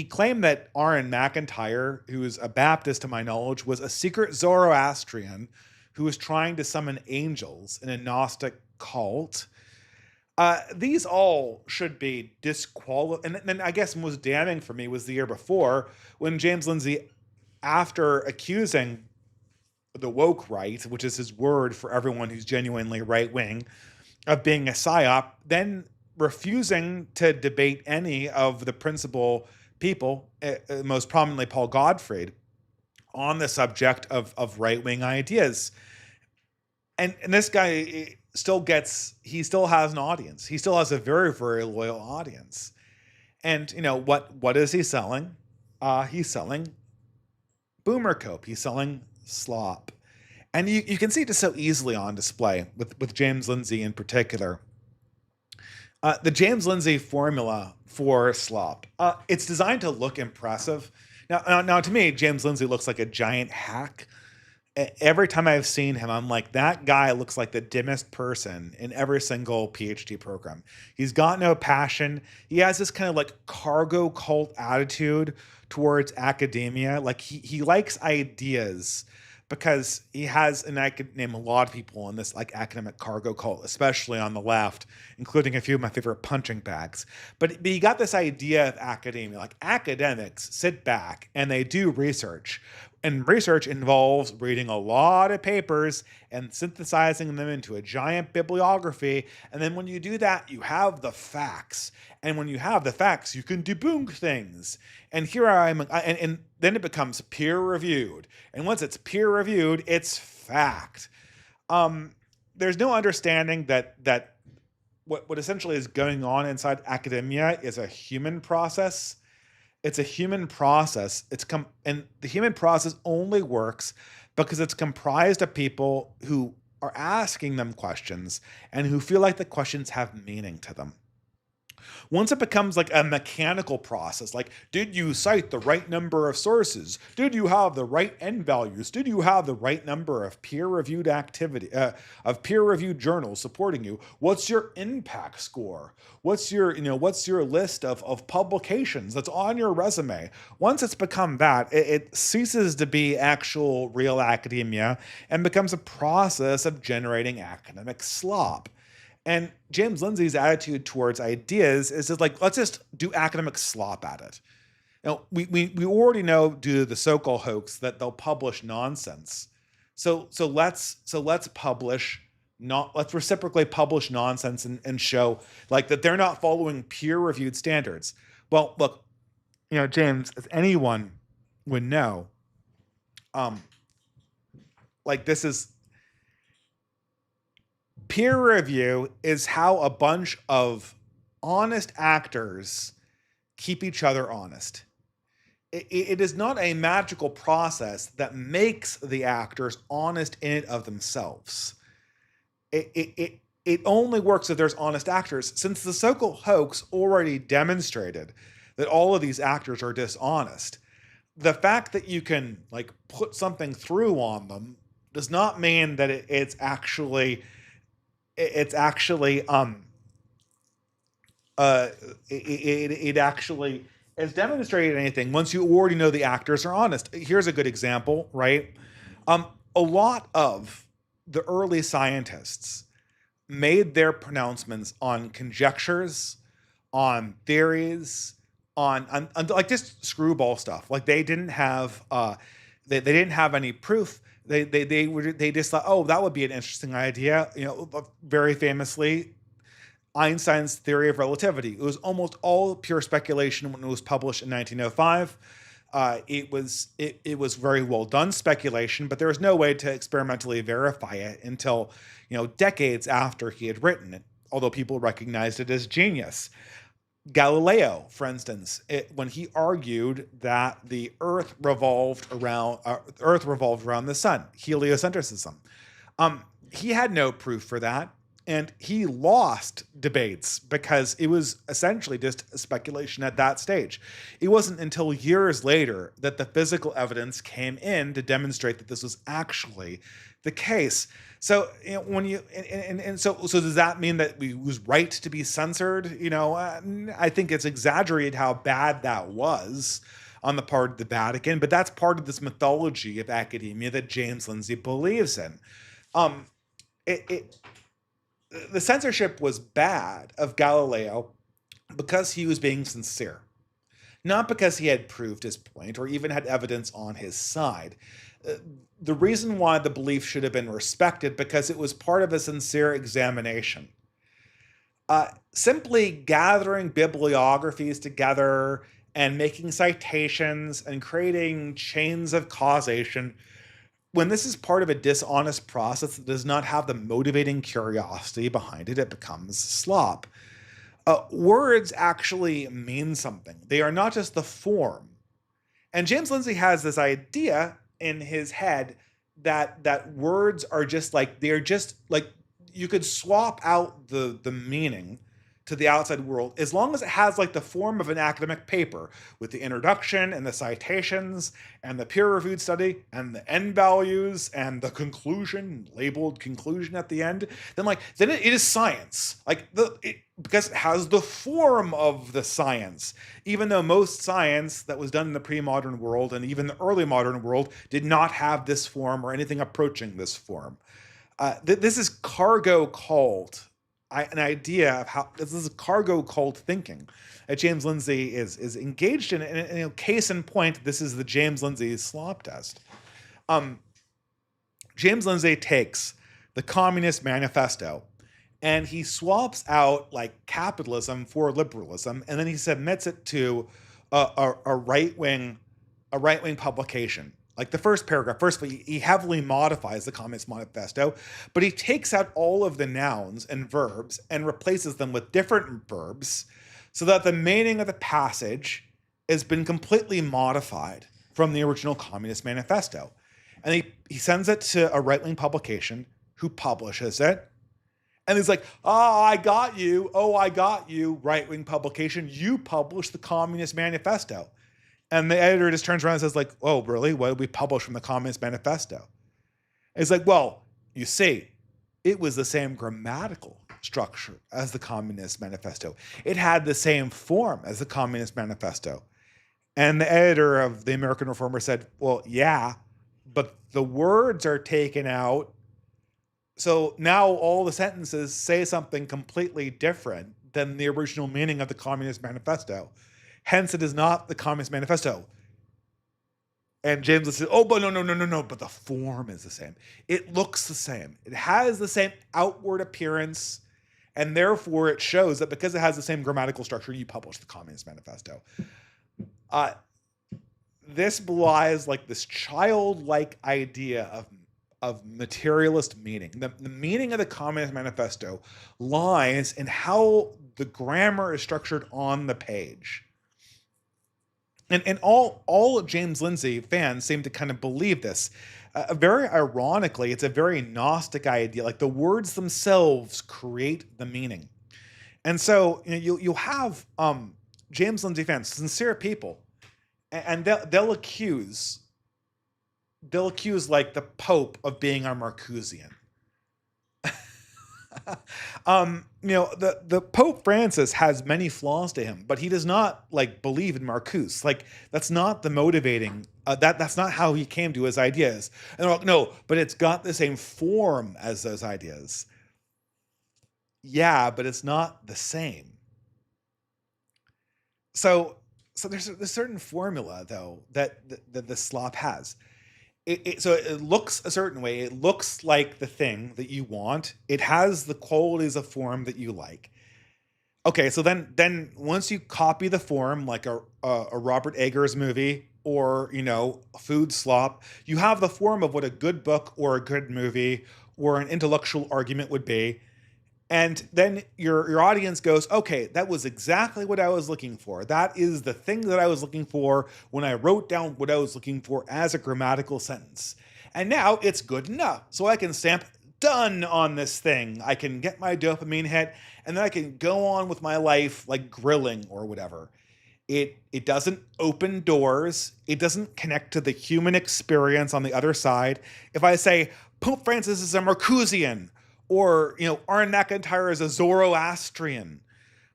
claimed that Aaron McIntyre, who is a Baptist to my knowledge, was a secret Zoroastrian who was trying to summon angels in a Gnostic cult. These all should be disqualified. And then I guess most damning for me was the year before when James Lindsay, after accusing the woke right, which is his word for everyone who's genuinely right-wing, of being a psyop, then refusing to debate any of the principal people, most prominently Paul Gottfried, on the subject of right-wing ideas. And this guy still has an audience. He still has a very, very loyal audience. And what is he selling? He's selling boomer cope. He's selling slop. And you can see it just so easily on display with James Lindsay in particular. The James Lindsay formula for slop. It's designed to look impressive. Now, to me, James Lindsay looks like a giant hack. Every time I've seen him, I'm like, that guy looks like the dimmest person in every single PhD program. He's got no passion. He has this kind of like cargo cult attitude towards academia. Like he likes ideas because he has, and I could name a lot of people in this like academic cargo cult, especially on the left, including a few of my favorite punching bags. But he got this idea of academia, like academics sit back and they do research. And research involves reading a lot of papers and synthesizing them into a giant bibliography. And then when you do that, you have the facts. And when you have the facts, you can debunk things. And here and then it becomes peer-reviewed. And once it's peer-reviewed, it's fact. There's no understanding that what essentially is going on inside academia is a human process. It's a human process. And the human process only works because it's comprised of people who are asking them questions and who feel like the questions have meaning to them. Once it becomes like a mechanical process, like, did you cite the right number of sources? Did you have the right n values? Did you have the right number of peer-reviewed of peer-reviewed journals supporting you? What's your impact score? What's your list of publications that's on your resume? Once it's become that, it ceases to be actual real academia and becomes a process of generating academic slop. And James Lindsay's attitude towards ideas is just like, let's just do academic slop at it. We already know due to the so-called hoax that they'll publish nonsense. So let's publish let's reciprocally publish nonsense and show like that they're not following peer-reviewed standards. Well, look, James, as anyone would know, like this is peer review is how a bunch of honest actors keep each other honest. It is not a magical process that makes the actors honest in and of themselves. It only works if there's honest actors, since the so-called hoax already demonstrated that all of these actors are dishonest. The fact that you can like put something through on them does not mean that it actually has demonstrated anything once you already know the actors are honest. Here's a good example, right? A lot of the early scientists made their pronouncements on conjectures, on theories, on like just screwball stuff. Like they didn't have they didn't have any proof. They just thought, oh, that would be an interesting idea. Very famously, Einstein's theory of relativity. It was almost all pure speculation when it was published in 1905. It was very well done speculation, but there was no way to experimentally verify it until decades after he had written it. Although people recognized it as genius. Galileo, for instance, when he argued that the Earth revolved around the sun, heliocentrism, he had no proof for that, and he lost debates because it was essentially just a speculation at that stage. It wasn't until years later that the physical evidence came in to demonstrate that this was actually the case. So so does that mean that it was right to be censored? I think it's exaggerated how bad that was on the part of the Vatican, but that's part of this mythology of academia that James Lindsay believes in. The censorship was bad of Galileo because he was being sincere, not because he had proved his point or even had evidence on his side. The reason why the belief should have been respected because it was part of a sincere examination. Simply gathering bibliographies together and making citations and creating chains of causation, when this is part of a dishonest process that does not have the motivating curiosity behind it, it becomes slop. Words actually mean something. They are not just the form. And James Lindsay has this idea in his head that words are just like, they're just like, you could swap out the meaning to the outside world as long as it has like the form of an academic paper with the introduction and the citations and the peer-reviewed study and the end values and the conclusion, labeled conclusion at the end. Then it is science, because it has the form of the science, even though most science that was done in the pre-modern world and even the early modern world did not have this form or anything approaching this form. This is cargo cult. An idea of how this is cargo cult thinking that James Lindsay is engaged in. And case in point, this is the James Lindsay slop test. James Lindsay takes the Communist Manifesto and he swaps out like capitalism for liberalism, and then he submits it to a right-wing publication. Like the first paragraph, he heavily modifies the Communist Manifesto, but he takes out all of the nouns and verbs and replaces them with different verbs so that the meaning of the passage has been completely modified from the original Communist Manifesto. And he sends it to a right-wing publication who publishes it. And he's like, oh, I got you. Oh, I got you. Right-wing publication. You published the Communist Manifesto. And the editor just turns around and says like, oh, really? What did we publish from the Communist Manifesto? And it's like, well, you see, it was the same grammatical structure as the Communist Manifesto. It had the same form as the Communist Manifesto. And the editor of the American Reformer said, well, yeah, but the words are taken out. So now all the sentences say something completely different than the original meaning of the Communist Manifesto. Hence, it is not the Communist Manifesto. And James says, oh, but no, but the form is the same. It looks the same. It has the same outward appearance. And therefore, it shows that because it has the same grammatical structure, you publish the Communist Manifesto. This belies like this childlike idea of materialist meaning. The meaning of the Communist Manifesto lies in how the grammar is structured on the page. And all of James Lindsay fans seem to kind of believe this. Very ironically, it's a very Gnostic idea. Like the words themselves create the meaning. And so you'll have James Lindsay fans, sincere people, and they'll accuse like the Pope of being a Marcusian. The Pope Francis has many flaws to him, but he does not like believe in Marcuse. Like that's not the motivating. That's not how he came to his ideas. And they're like, no, but it's got the same form as those ideas. Yeah, but it's not the same. So there's a certain formula though that the slop has. So it looks a certain way. It looks like the thing that you want. It has the qualities of form that you like. Okay, so then once you copy the form, like a Robert Eggers movie or Food Slop, you have the form of what a good book or a good movie or an intellectual argument would be. And then your audience goes, okay, that was exactly what I was looking for. That is the thing that I was looking for when I wrote down what I was looking for as a grammatical sentence. And now it's good enough. So I can stamp done on this thing. I can get my dopamine hit, and then I can go on with my life like grilling or whatever. It doesn't open doors. It doesn't connect to the human experience on the other side. If I say, Pope Francis is a Marcusian, or Aaron McIntyre is a Zoroastrian,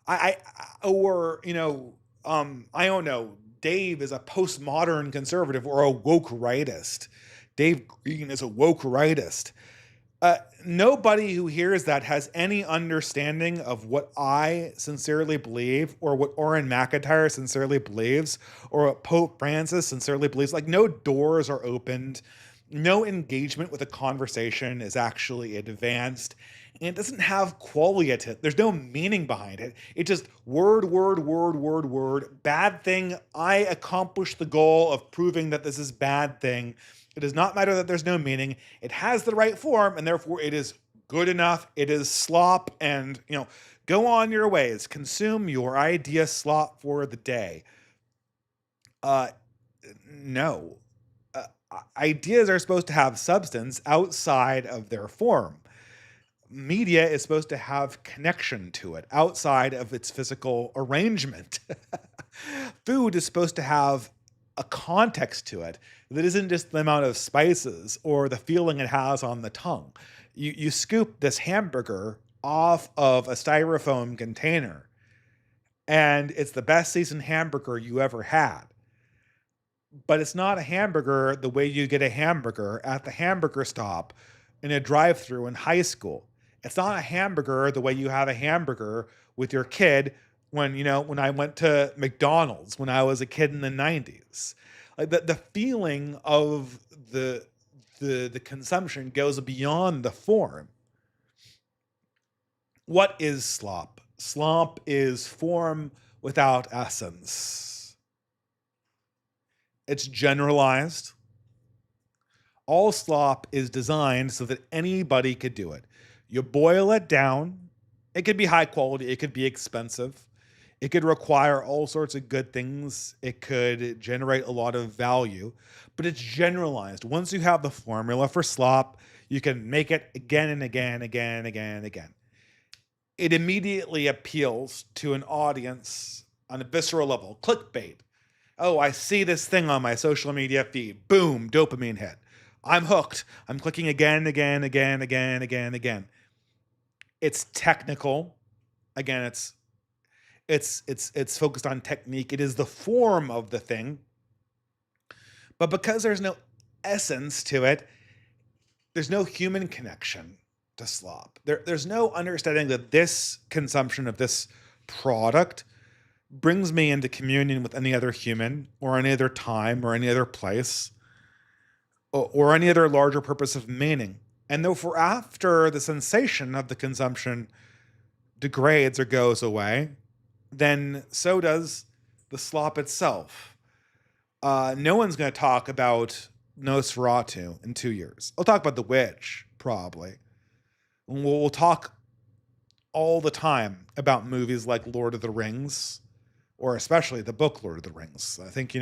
I don't know, Dave is a postmodern conservative or a woke rightist. Dave Green is a woke rightist. Nobody who hears that has any understanding of what I sincerely believe, or what Aaron McIntyre sincerely believes, or what Pope Francis sincerely believes. Like no doors are opened. No engagement with a conversation is actually advanced, and it doesn't have qualia to it. There's no meaning behind it. It's just word, bad thing. I accomplished the goal of proving that this is bad thing. It does not matter that there's no meaning. It has the right form, and therefore it is good enough. It is slop, and go on your ways. Consume your idea slop for the day. No. Ideas are supposed to have substance outside of their form. Media is supposed to have connection to it outside of its physical arrangement. Food is supposed to have a context to it that isn't just the amount of spices or the feeling it has on the tongue. You scoop this hamburger off of a styrofoam container, and it's the best seasoned hamburger you ever had. But it's not a hamburger the way you get a hamburger at the hamburger stop in a drive-thru in high school. It's not a hamburger the way you have a hamburger with your kid when I went to McDonald's when I was a kid in the 90s. Like the feeling of the consumption goes beyond the form. What is slop? Slop is form without essence. It's generalized. All slop is designed so that anybody could do it. You boil it down. It could be high quality. It could be expensive. It could require all sorts of good things. It could generate a lot of value, but it's generalized. Once you have the formula for slop, you can make it again and again. it immediately appeals to an audience on a visceral level. Clickbait. Oh, I see this thing on my social media feed. Boom, dopamine hit. I'm hooked. I'm clicking again. It's technical. Again, it's focused on technique. It is the form of the thing. But because there's no essence to it, there's no human connection to slop. There's no understanding that this consumption of this product brings me into communion with any other human or any other time or any other place or any other larger purpose of meaning. And therefore, after the sensation of the consumption degrades or goes away, then so does the slop itself. No one's going to talk about Nosferatu in 2 years. I'll talk about The Witch, probably. We'll talk all the time about movies like Lord of the Rings, or especially the book Lord of the Rings. I think,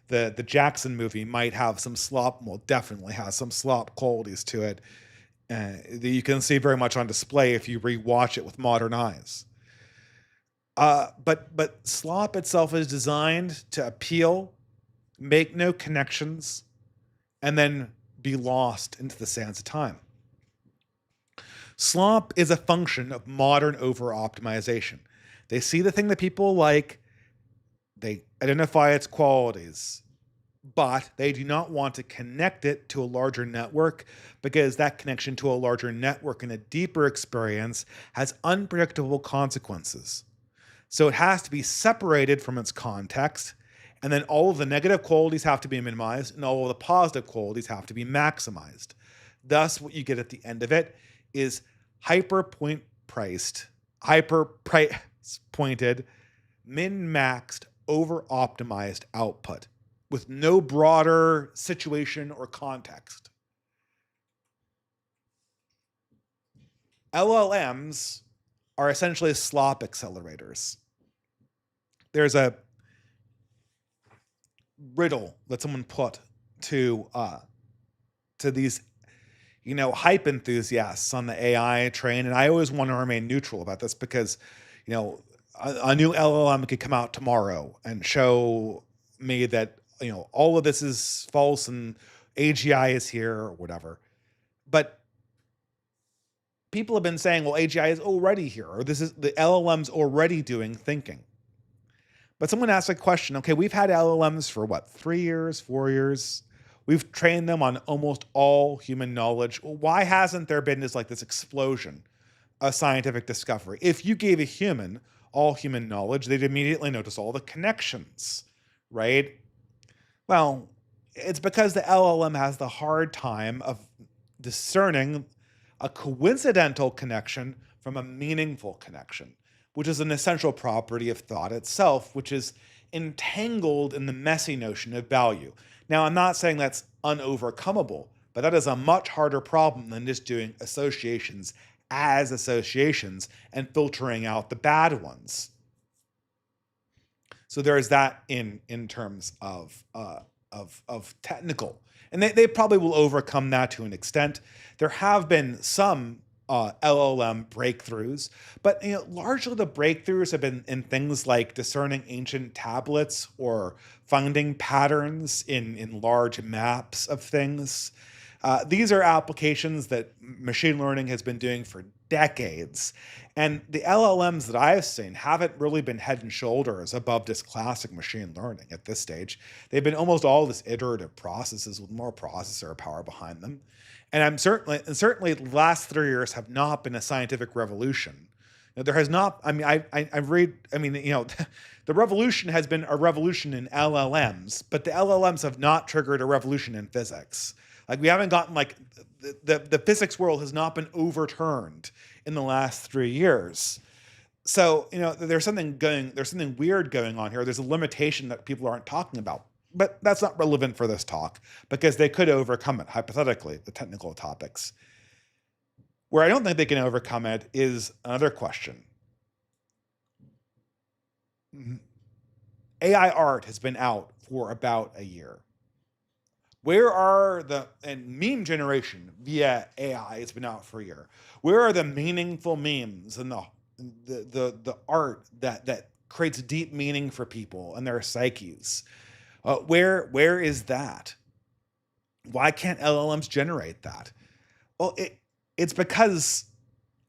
the Jackson movie might have some slop, well, definitely has some slop qualities to it that you can see very much on display if you rewatch it with modern eyes. But slop itself is designed to appeal, make no connections, and then be lost into the sands of time. Slop is a function of modern over-optimization. They see the thing that people like, they identify its qualities, but they do not want to connect it to a larger network because that connection to a larger network and a deeper experience has unpredictable consequences. So it has to be separated from its context, and then all of the negative qualities have to be minimized and all of the positive qualities have to be maximized. Thus, what you get at the end of it is hyper-pointed, min-maxed, over-optimized output with no broader situation or context. LLMs are essentially slop accelerators. There's a riddle that someone put to these hype enthusiasts on the AI train, and I always want to remain neutral about this because a new LLM could come out tomorrow and show me that all of this is false and AGI is here or whatever. But people have been saying, well, AGI is already here, or this is the LLM's already doing thinking. But someone asked a question, okay, we've had LLMs for 3 years, 4 years. We've trained them on almost all human knowledge. Why hasn't there been this explosion of scientific discovery? If you gave a human all human knowledge, they'd immediately notice all the connections, right? Well, it's because the LLM has the hard time of discerning a coincidental connection from a meaningful connection, which is an essential property of thought itself, which is entangled in the messy notion of value. Now, I'm not saying that's unovercomable, but that is a much harder problem than just doing associations as associations and filtering out the bad ones. So there is that in terms of technical, and they probably will overcome that to an extent. There have been some LLM breakthroughs, but largely the breakthroughs have been in things like discerning ancient tablets or finding patterns in large maps of things. These are applications that machine learning has been doing for decades. And the LLMs that I've seen haven't really been head and shoulders above just classic machine learning at this stage. They've been almost all this iterative processes with more processor power behind them. And certainly the last 3 years have not been a scientific revolution. There has not, the revolution has been a revolution in LLMs, but the LLMs have not triggered a revolution in physics. We haven't gotten the physics world has not been overturned in the last 3 years. So, there's something weird going on here. There's a limitation that people aren't talking about, but that's not relevant for this talk because they could overcome it, hypothetically, the technical topics. Where I don't think they can overcome it is another question. AI art has been out for about a year. Where are and meme generation via AI has been out for a year. Where are the meaningful memes and the the art that creates deep meaning for people and their psyches. Where is that? Why can't LLMs generate that? Well, it's because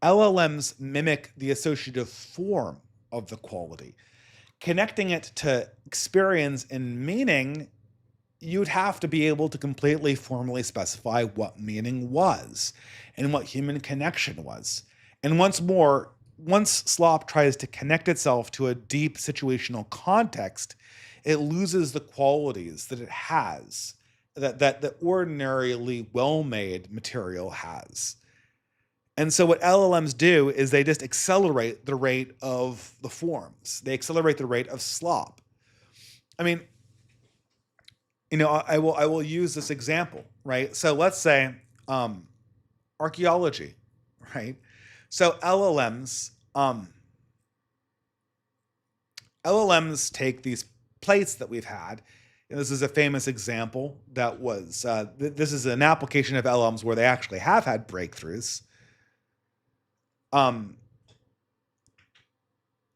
LLMs mimic the associative form of the quality. Connecting it to experience and meaning, you'd have to be able to completely formally specify what meaning was and what human connection was. And once more, once Slop tries to connect itself to a deep situational context, it loses the qualities that it has, that ordinarily well-made material has. And so what LLMs do is they just accelerate the rate of the forms. They accelerate the rate of slop. I mean, I will use this example, right? So let's say archaeology, right? So LLMs take these plates that we've had, and this is a famous example that was this is an application of LLMs where they actually have had breakthroughs. So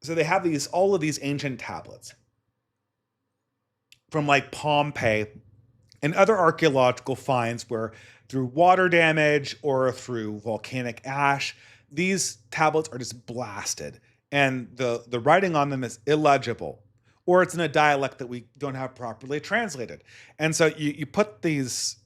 they have all of these ancient tablets from like Pompeii and other archaeological finds where through water damage or through volcanic ash, these tablets are just blasted and the writing on them is illegible, or it's in a dialect that we don't have properly translated. And so you put these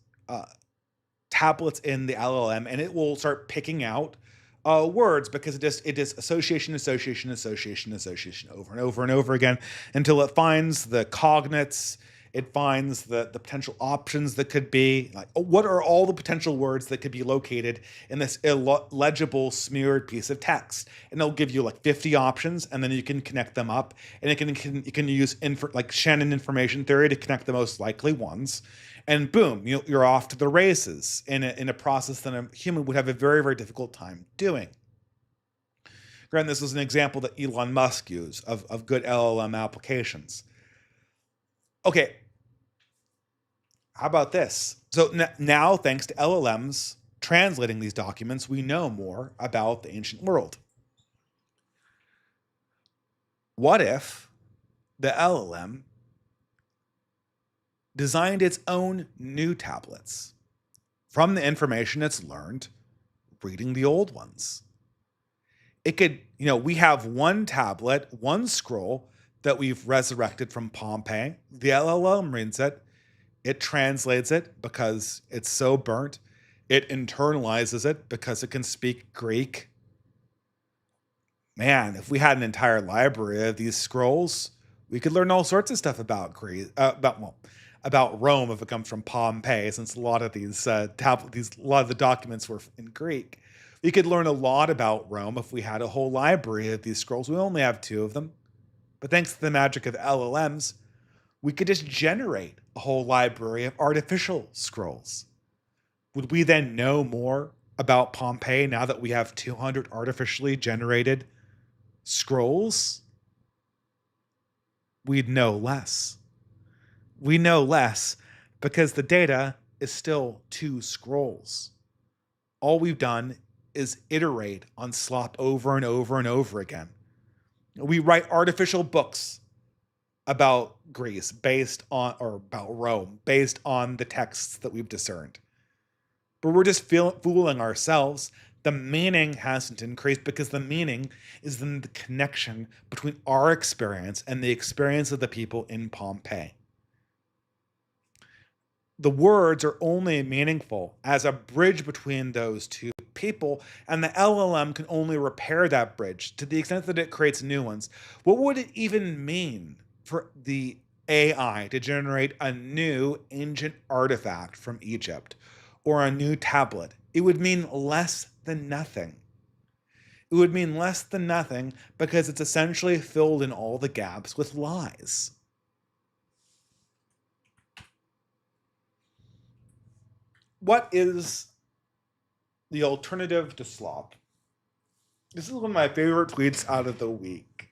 tablets in the LLM and it will start picking out words because it just association over and over and over again until it finds the cognates. It finds the potential options that could be, like, what are all the potential words that could be located in this illegible smeared piece of text? And it'll give you like 50 options, and then you can connect them up, and you can use like Shannon information theory to connect the most likely ones, and boom, you're off to the races in a process that a human would have a very, very difficult time doing. Granted, this is an example that Elon Musk used of good LLM applications. Okay, how about this? So now, thanks to LLMs translating these documents, we know more about the ancient world. What if the LLM designed its own new tablets from the information it's learned reading the old ones? It could, we have one tablet, one scroll that we've resurrected from Pompeii. The LLM reads it. It translates it because it's so burnt. It internalizes it because it can speak Greek. Man, if we had an entire library of these scrolls, we could learn all sorts of stuff about Greece, about Rome if it comes from Pompeii, since a lot of a lot of the documents were in Greek. We could learn a lot about Rome if we had a whole library of these scrolls. We only have 2 of them. But thanks to the magic of LLMs, we could just generate a whole library of artificial scrolls. Would we then know more about Pompeii now that we have 200 artificially generated scrolls? We'd know less. We know less because the data is still 2 scrolls. All we've done is iterate on Slop over and over and over again. We write artificial books about Greece or about Rome based on the texts that we've discerned. But we're just fooling ourselves. The meaning hasn't increased because the meaning is in the connection between our experience and the experience of the people in Pompeii. The words are only meaningful as a bridge between those 2 people, and the LLM can only repair that bridge to the extent that it creates new ones. What would it even mean for the AI to generate a new ancient artifact from Egypt or a new tablet? It would mean less than nothing. It would mean less than nothing because it's essentially filled in all the gaps with lies. What is the alternative to Slop? This is one of my favorite tweets out of the week.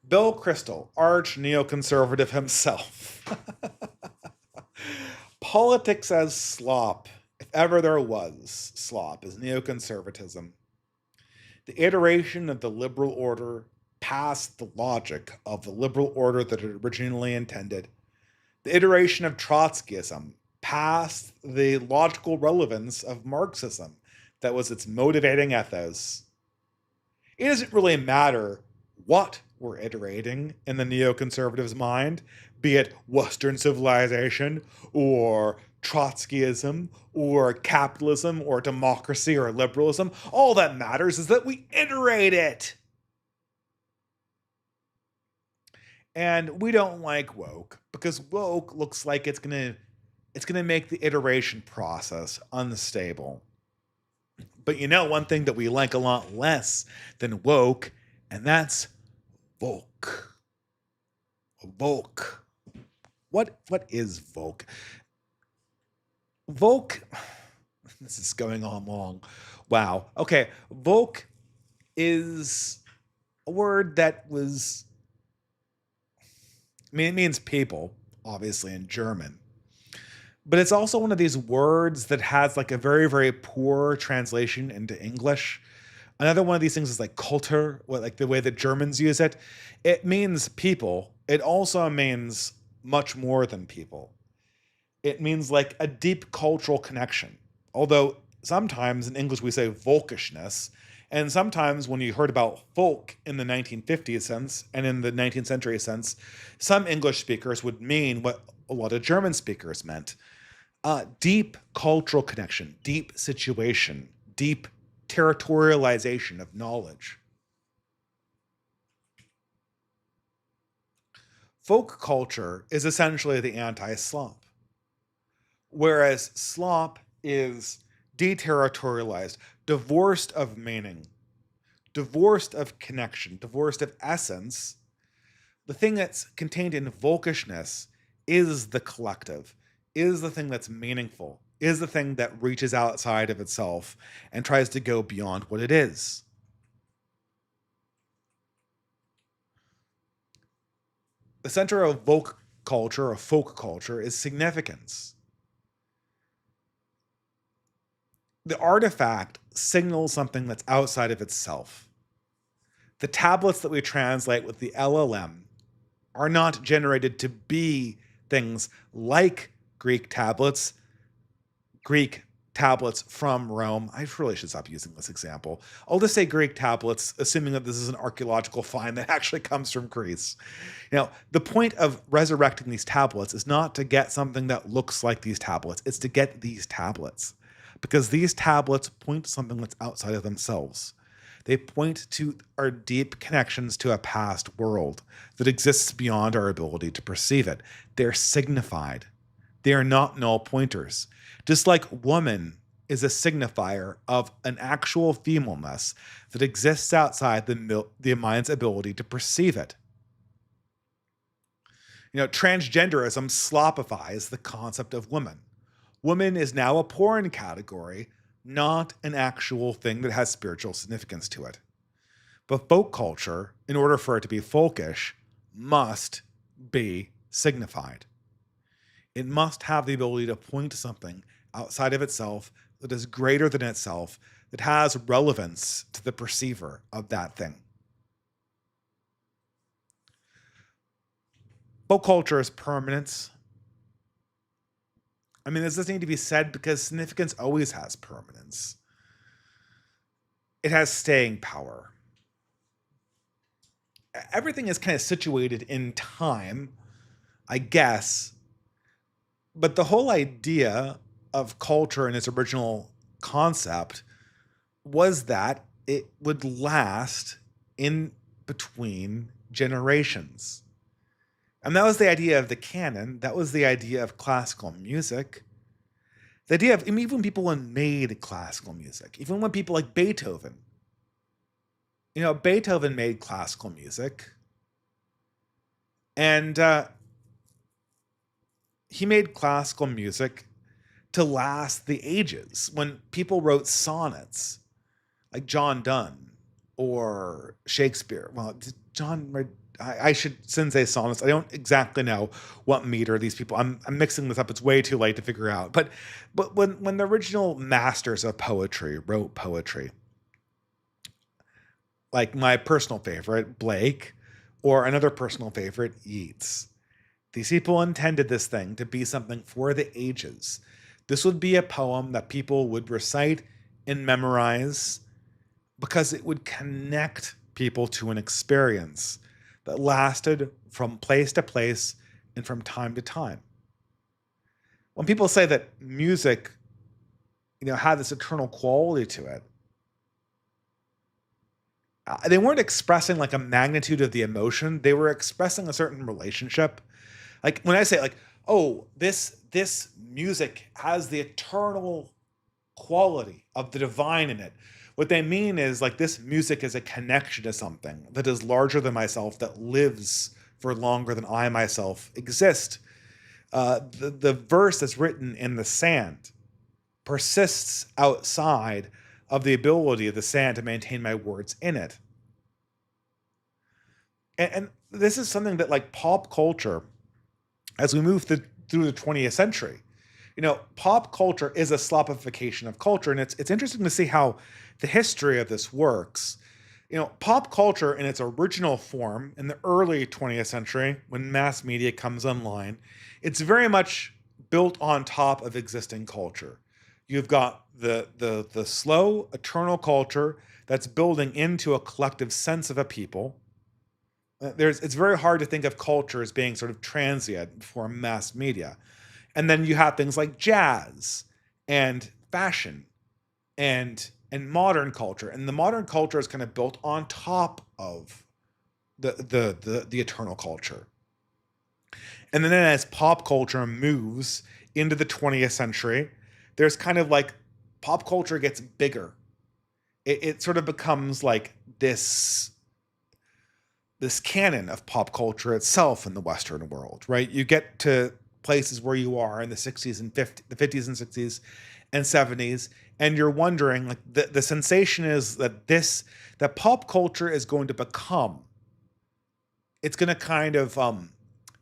Bill Kristol, arch neoconservative himself. Politics as slop, if ever there was slop, is neoconservatism. The iteration of the liberal order past the logic of the liberal order that it originally intended. The iteration of Trotskyism past the logical relevance of Marxism that was its motivating ethos. It doesn't really matter what we're iterating in the neoconservative's mind, be it Western civilization or Trotskyism or capitalism or democracy or liberalism. All that matters is that we iterate it. And we don't like woke because woke looks like it's gonna make the iteration process unstable. But you know one thing that we like a lot less than woke, and that's Volk. Volk. What is Volk? Volk. This is going on long. Wow. Okay. Volk is a word that was. I mean, it means people, obviously, in German. But it's also one of these words that has like a very, very poor translation into English. Another one of these things is like Kultur, like the way that Germans use it. It means people. It also means much more than people. It means like a deep cultural connection. Although sometimes in English we say volkishness, and sometimes when you heard about folk in the 1950s sense and in the 19th century sense, some English speakers would mean what a lot of German speakers meant. Deep cultural connection, deep situation, deep territorialization of knowledge. Folk culture is essentially the anti-slop, whereas slop is deterritorialized, divorced of meaning, divorced of connection, divorced of essence. The thing that's contained in volkishness is the collective, is the thing that's meaningful, is the thing that reaches outside of itself and tries to go beyond what it is. The center of folk culture, or folk culture, is significance. The artifact signals something that's outside of itself. The tablets that we translate with the LLM are not generated to be things like Greek tablets from Rome. I really should stop using this example. I'll just say Greek tablets, assuming that this is an archaeological find that actually comes from Greece. The point of resurrecting these tablets is not to get something that looks like these tablets. It's to get these tablets, because these tablets point to something that's outside of themselves. They point to our deep connections to a past world that exists beyond our ability to perceive it. They're signified. They are not null pointers. Just like woman is a signifier of an actual femaleness that exists outside the mind's ability to perceive it. Transgenderism slopifies the concept of woman. Woman is now a porn category, not an actual thing that has spiritual significance to it. But folk culture, in order for it to be folkish, must be signified. It must have the ability to point to something outside of itself that is greater than itself, that has relevance to the perceiver of that thing. Folk culture is permanence. I mean, this doesn't need to be said because significance always has permanence. It has staying power. Everything is kind of situated in time, I guess. But the whole idea of culture in its original concept was that it would last in between generations. And that was the idea of the canon. That was the idea of classical music. The idea of, even when people made classical music, even when people like Beethoven, Beethoven made classical music. And he made classical music to last the ages. When people wrote sonnets, like John Donne or Shakespeare, I shouldn't say sonnets. I don't exactly know what meter these people. I'm mixing this up. It's way too late to figure out. But when the original masters of poetry wrote poetry, like my personal favorite, Blake, or another personal favorite, Yeats. These people intended this thing to be something for the ages. This would be a poem that people would recite and memorize because it would connect people to an experience that lasted from place to place and from time to time. When people say that music, had this eternal quality to it, they weren't expressing like a magnitude of the emotion. They were expressing a certain relationship. Like when I say like, oh, this music has the eternal quality of the divine in it. What they mean is like this music is a connection to something that is larger than myself, that lives for longer than I myself exist. The verse that's written in the sand persists outside of the ability of the sand to maintain my words in it. And this is something that like pop culture, as we move through the 20th century, pop culture is a slopification of culture. And it's interesting to see how the history of this works. Pop culture in its original form in the early 20th century, when mass media comes online, it's very much built on top of existing culture. You've got the slow, eternal culture that's building into a collective sense of a people. It's very hard to think of culture as being sort of transient for mass media. And then you have things like jazz and fashion and modern culture. And the modern culture is kind of built on top of the eternal culture. And then as pop culture moves into the 20th century, there's kind of like pop culture gets bigger. It sort of becomes like this canon of pop culture itself in the Western world, right? You get to places where you are in the 60s and 50s, the 50s and 60s and 70s, and you're wondering, like, the sensation is that pop culture is going to become, it's going to kind of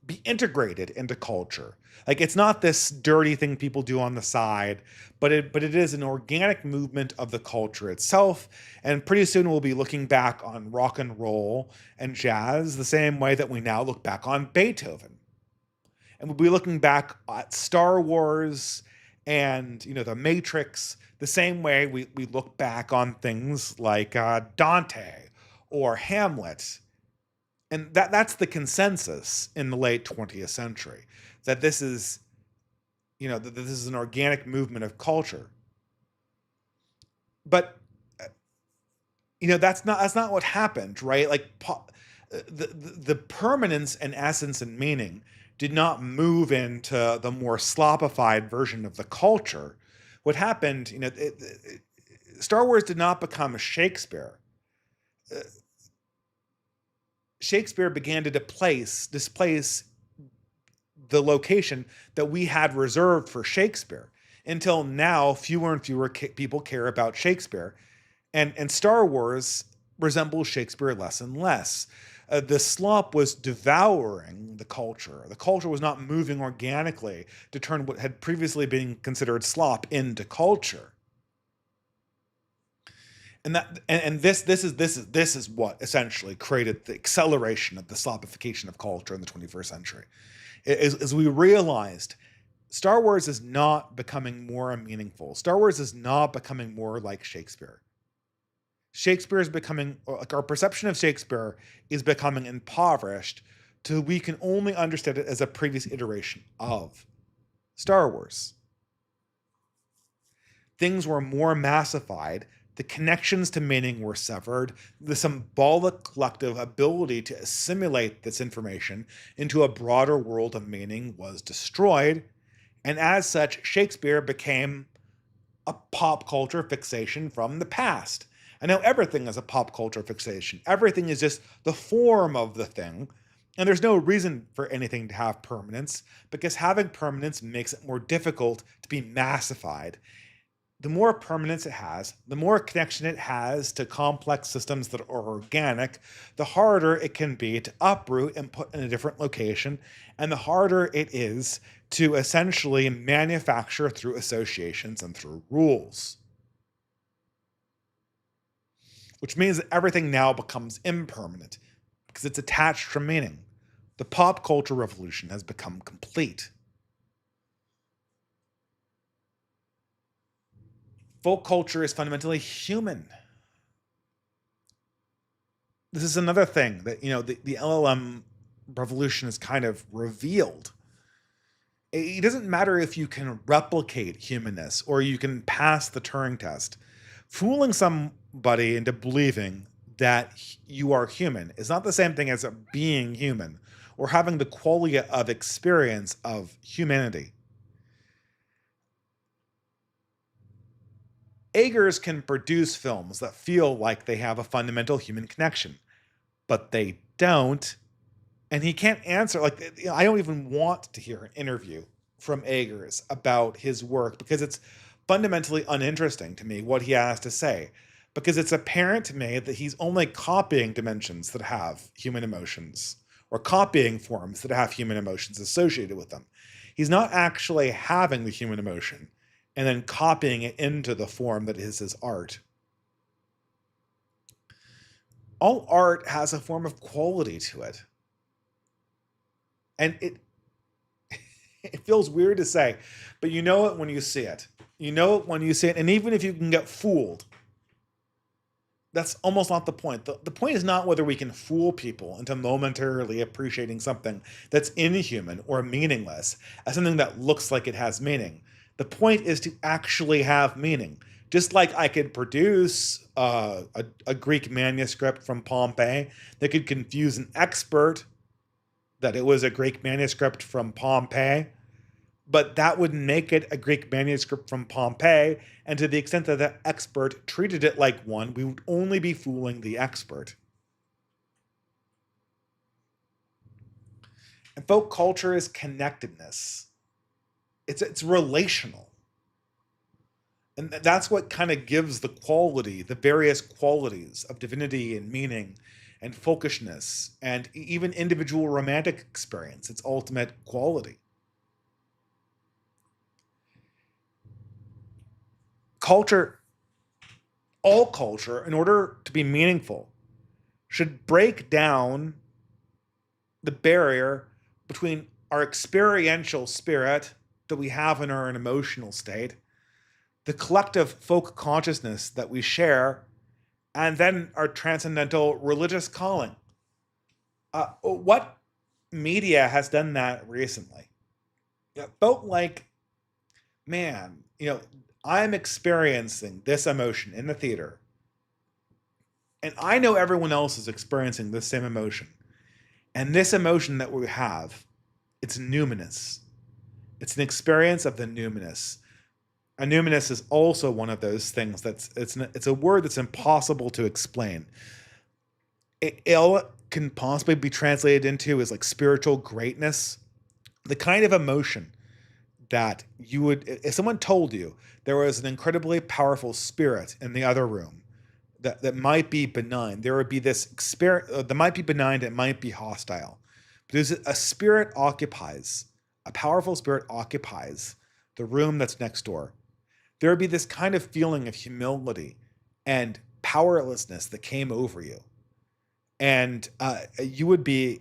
be integrated into culture. Like, it's not this dirty thing people do on the side, but it is an organic movement of the culture itself. And pretty soon we'll be looking back on rock and roll and jazz the same way that we now look back on Beethoven. And we'll be looking back at Star Wars and, The Matrix the same way we look back on things like Dante or Hamlet. And that's the consensus in the late 20th century, that this is, that this is an organic movement of culture. But that's not what happened, right? Like the permanence and essence and meaning did not move into the more slopified version of the culture. What happened, Star Wars did not become Shakespeare. Shakespeare began to displace the location that we had reserved for Shakespeare. Until now, fewer and fewer people care about Shakespeare. And Star Wars resembles Shakespeare less and less. The slop was devouring the culture. The culture was not moving organically to turn what had previously been considered slop into culture. And this is what essentially created the acceleration of the slopification of culture in the 21st century. As we realized, Star Wars is not becoming more meaningful. Star Wars is not becoming more like Shakespeare. Shakespeare is becoming, like, our perception of Shakespeare is becoming impoverished till we can only understand it as a previous iteration of Star Wars. Things were more massified. The connections to meaning were severed. The symbolic collective ability to assimilate this information into a broader world of meaning was destroyed. And as such, Shakespeare became a pop culture fixation from the past. And now everything is a pop culture fixation. Everything is just the form of the thing. And there's no reason for anything to have permanence, because having permanence makes it more difficult to be massified. The more permanence it has, the more connection it has to complex systems that are organic, the harder it can be to uproot and put in a different location, and the harder it is to essentially manufacture through associations and through rules. which means that everything now becomes impermanent because it's attached to meaning. The pop culture revolution has become complete. Folk culture is fundamentally human. This is another thing that, the LLM revolution has kind of revealed. It doesn't matter if you can replicate humanness or you can pass the Turing test. Fooling somebody into believing that you are human is not the same thing as being human or having the quality of experience of humanity. Eggers can produce films that feel like they have a fundamental human connection, but they don't. And he can't answer. I don't even want to hear an interview from Eggers about his work because it's fundamentally uninteresting to me what he has to say. Because it's apparent to me that he's only copying dimensions that have human emotions or copying forms that have human emotions associated with them. He's not actually having the human emotion and then copying it into the form that is his art. All art has a form of quality to it. And it feels weird to say, but you know it when you see it. You know it when you see it. And even if you can get fooled, that's almost not the point. The point is not whether we can fool people into momentarily appreciating something that's inhuman or meaningless as something that looks like it has meaning. The point is to actually have meaning. Just like I could produce a Greek manuscript from Pompeii that could confuse an expert that it was a Greek manuscript from Pompeii, but that would make it a Greek manuscript from Pompeii, and to the extent that the expert treated it like one, we would only be fooling the expert. And folk culture is connectedness. It's relational. And that's what kind of gives the various qualities of divinity and meaning and folkishness and even individual romantic experience, its ultimate quality. All culture, in order to be meaningful, should break down the barrier between our experiential spirit that we have in our emotional state, the collective folk consciousness that we share, and then our transcendental religious calling. What media has done that recently? It felt like, man, I'm experiencing this emotion in the theater, and I know everyone else is experiencing the same emotion. And this emotion that we have, it's numinous. It's an experience of the numinous. A numinous is also one of those things it's a word that's impossible to explain. It can possibly be translated into as like spiritual greatness, the kind of emotion that you would, if someone told you there was an incredibly powerful spirit in the other room that might be benign, there would be this spirit that might be benign, it might be hostile. But there's a powerful spirit occupies the room that's next door. There would be this kind of feeling of humility and powerlessness that came over you. And you would be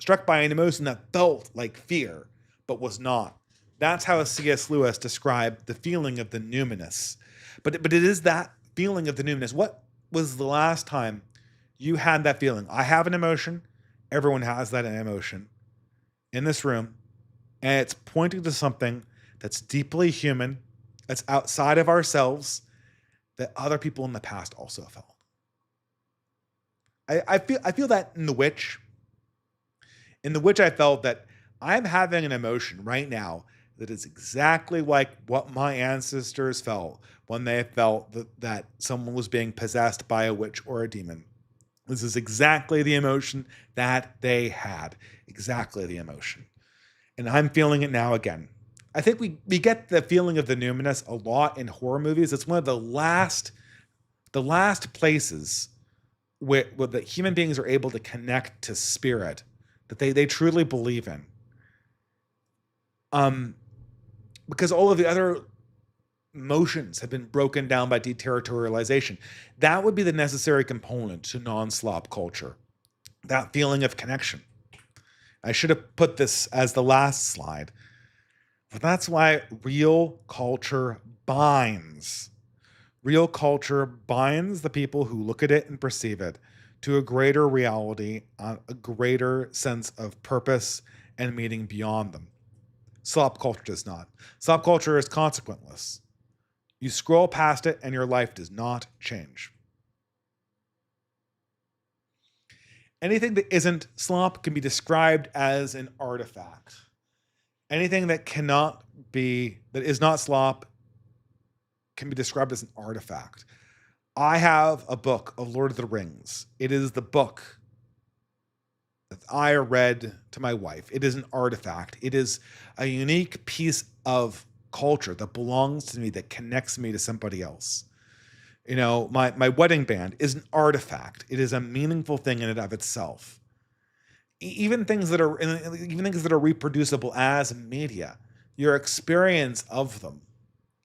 struck by an emotion that felt like fear, but was not. That's how C.S. Lewis described the feeling of the numinous. But it is that feeling of the numinous. What was the last time you had that feeling? I have an emotion. Everyone has that emotion in this room. And it's pointing to something that's deeply human, that's outside of ourselves, that other people in the past also felt. I feel that in The Witch. In The Witch, I felt that I'm having an emotion right now that is exactly like what my ancestors felt when they felt that someone was being possessed by a witch or a demon. This is exactly the emotion that they had. Exactly the emotion. And I'm feeling it now again. I think we get the feeling of the numinous a lot in horror movies. It's one of the last places where the human beings are able to connect to spirit that they truly believe in. Because all of the other emotions have been broken down by deterritorialization. That would be the necessary component to non-slop culture, that feeling of connection. I should have put this as the last slide, but that's why real culture binds. Real culture binds the people who look at it and perceive it to a greater reality, a greater sense of purpose and meaning beyond them. Slop culture does not. Slop culture is consequenceless. You scroll past it and your life does not change. Anything that isn't slop can be described as an artifact. Anything that is not slop can be described as an artifact. I have a book of Lord of the Rings. It is the book that I read to my wife. It is an artifact. It is a unique piece of culture that belongs to me, that connects me to somebody else. You know, my wedding band is an artifact. It is a meaningful thing in and of itself. Even things that are reproducible as media, your experience of them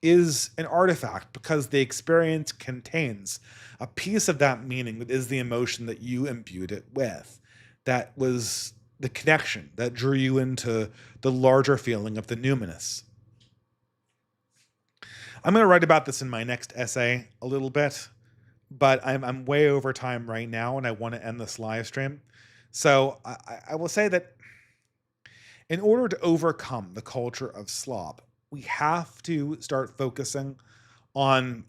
is an artifact because the experience contains a piece of that meaning that is the emotion that you imbued it with. That was the connection that drew you into the larger feeling of the numinous. I'm going to write about this in my next essay a little bit, but I'm way over time right now and I want to end this live stream. So I will say that in order to overcome the culture of slop, we have to start focusing on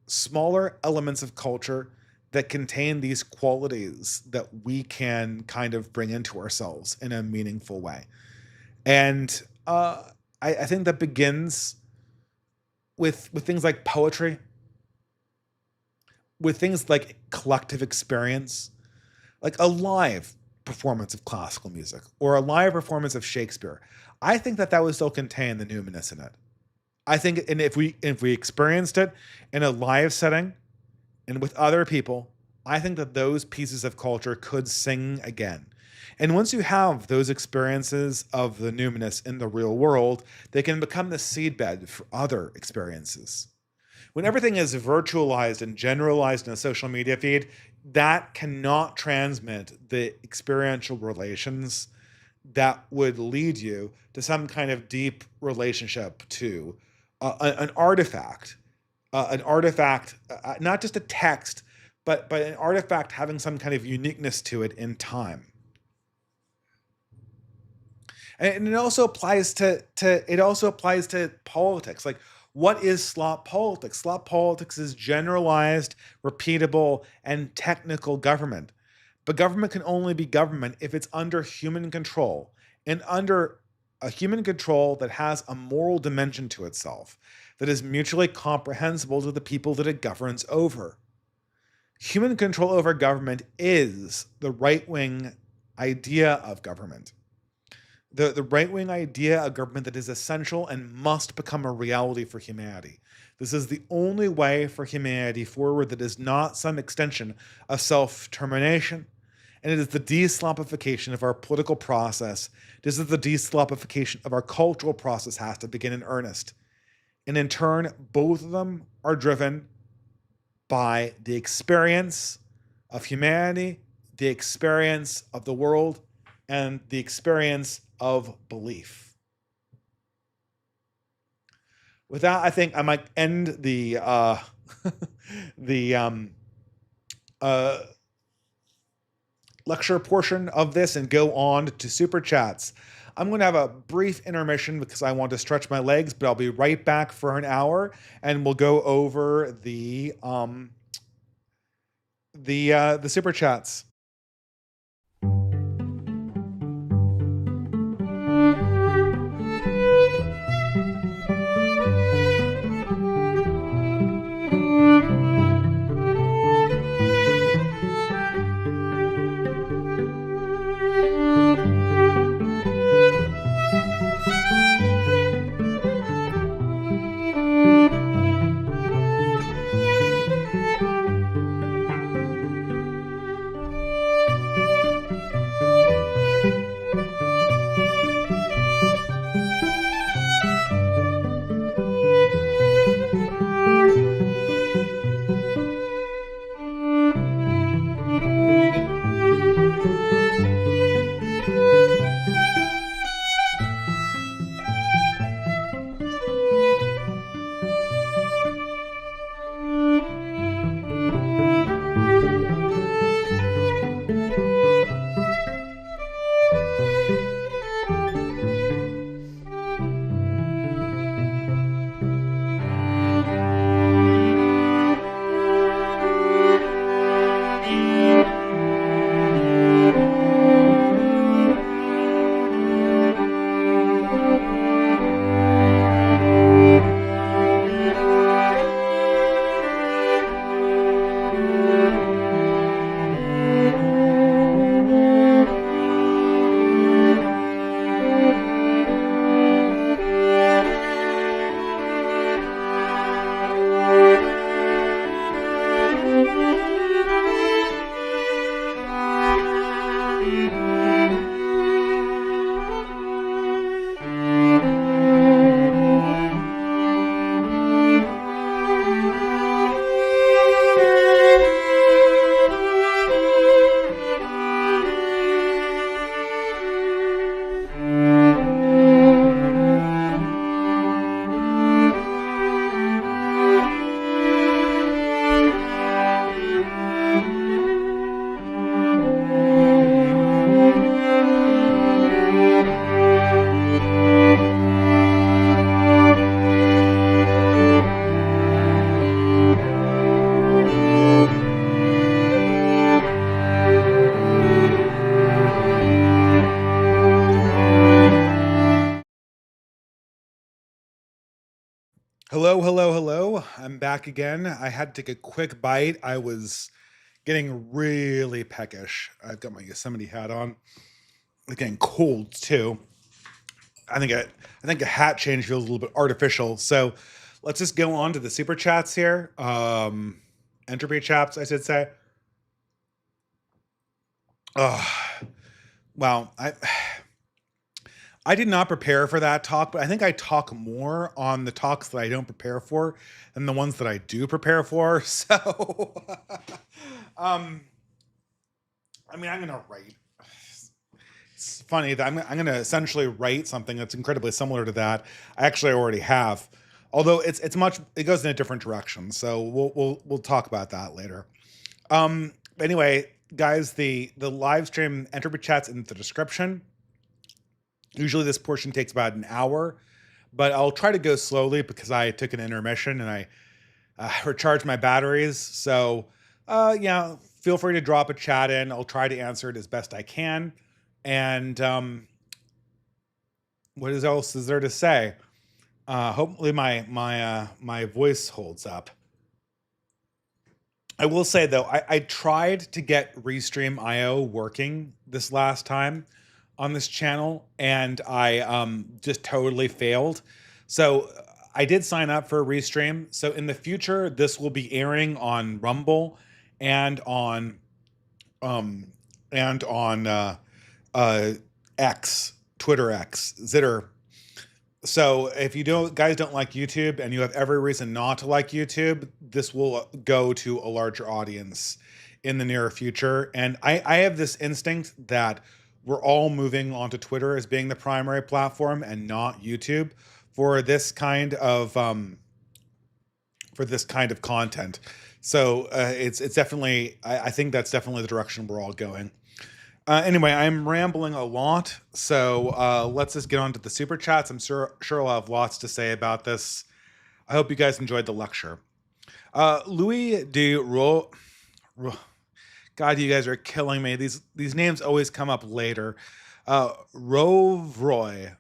smaller elements of culture that contain these qualities that we can kind of bring into ourselves in a meaningful way. And I think that begins with things like poetry, with things like collective experience, like a live performance of classical music or a live performance of Shakespeare. I think that would still contain the numinous in it. I think, and if we experienced it in a live setting and with other people, I think that those pieces of culture could sing again. And once you have those experiences of the numinous in the real world, they can become the seedbed for other experiences. When everything is virtualized and generalized in a social media feed, that cannot transmit the experiential relations that would lead you to some kind of deep relationship to an artifact, not just a text, but an artifact having some kind of uniqueness to it in time. And it also applies to politics. Like, what is slop politics? Slop politics is generalized, repeatable, and technical government. But government can only be government if it's under human control, and under a human control that has a moral dimension to itself, that is mutually comprehensible to the people that it governs over. Human control over government is the right-wing idea of government. The right-wing idea of government that is essential and must become a reality for humanity. This is the only way for humanity forward that is not some extension of self-termination. And it is the de-slopification of our political process. This is the de-slopification of our cultural process has to begin in earnest. And in turn, both of them are driven by the experience of humanity, the experience of the world, and the experience of belief. With that, I think I might end the lecture portion of this and go on to super chats. I'm going to have a brief intermission because I want to stretch my legs, but I'll be right back for an hour and we'll go over the super chats. Hello, hello, hello. I'm back again. I had to take a quick bite. I was getting really peckish. I've got my Yosemite hat on. It's getting cold too. I think a hat change feels a little bit artificial. So let's just go on to the super chats here. Entropy chats, I should say. Oh, wow. I did not prepare for that talk, but I think I talk more on the talks that I don't prepare for than the ones that I do prepare for. So, um, I mean, I'm gonna write. It's funny that I'm gonna essentially write something that's incredibly similar to that. I actually already have, although it goes in a different direction. So we'll talk about that later. Anyway, guys, the live stream entropy chat's in the description. Usually this portion takes about an hour, but I'll try to go slowly because I took an intermission and I recharged my batteries. So, yeah, feel free to drop a chat in. I'll try to answer it as best I can. And what else is there to say? Hopefully my voice holds up. I will say though, I tried to get Restream IO working this last time on this channel, and I just totally failed. So I did sign up for Restream. So in the future, this will be airing on Rumble and on um uh X, Twitter X, Zitter. So if you guys don't like YouTube and you have every reason not to like YouTube, this will go to a larger audience in the near future. And I have this instinct that we're all moving onto Twitter as being the primary platform and not YouTube for this kind of content. So it's definitely, I think that's definitely the direction we're all going. Anyway, I'm rambling a lot, so let's just get on to the super chats. I'm sure I'll have lots to say about this. I hope you guys enjoyed the lecture. Louis de God, you guys are killing me. These names always come up later. Rovroy,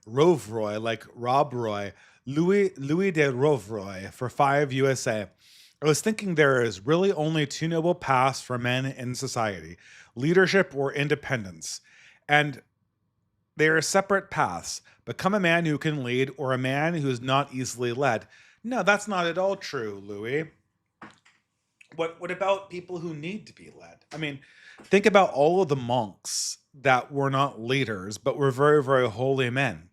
like Rob Roy, Louis de Rovroy for 5 USA. I was thinking there is really only two noble paths for men in society: leadership or independence. And they are separate paths. Become a man who can lead or a man who is not easily led. No, that's not at all true, Louis. What about people who need to be led? I mean, think about all of the monks that were not leaders, but were very, very holy men.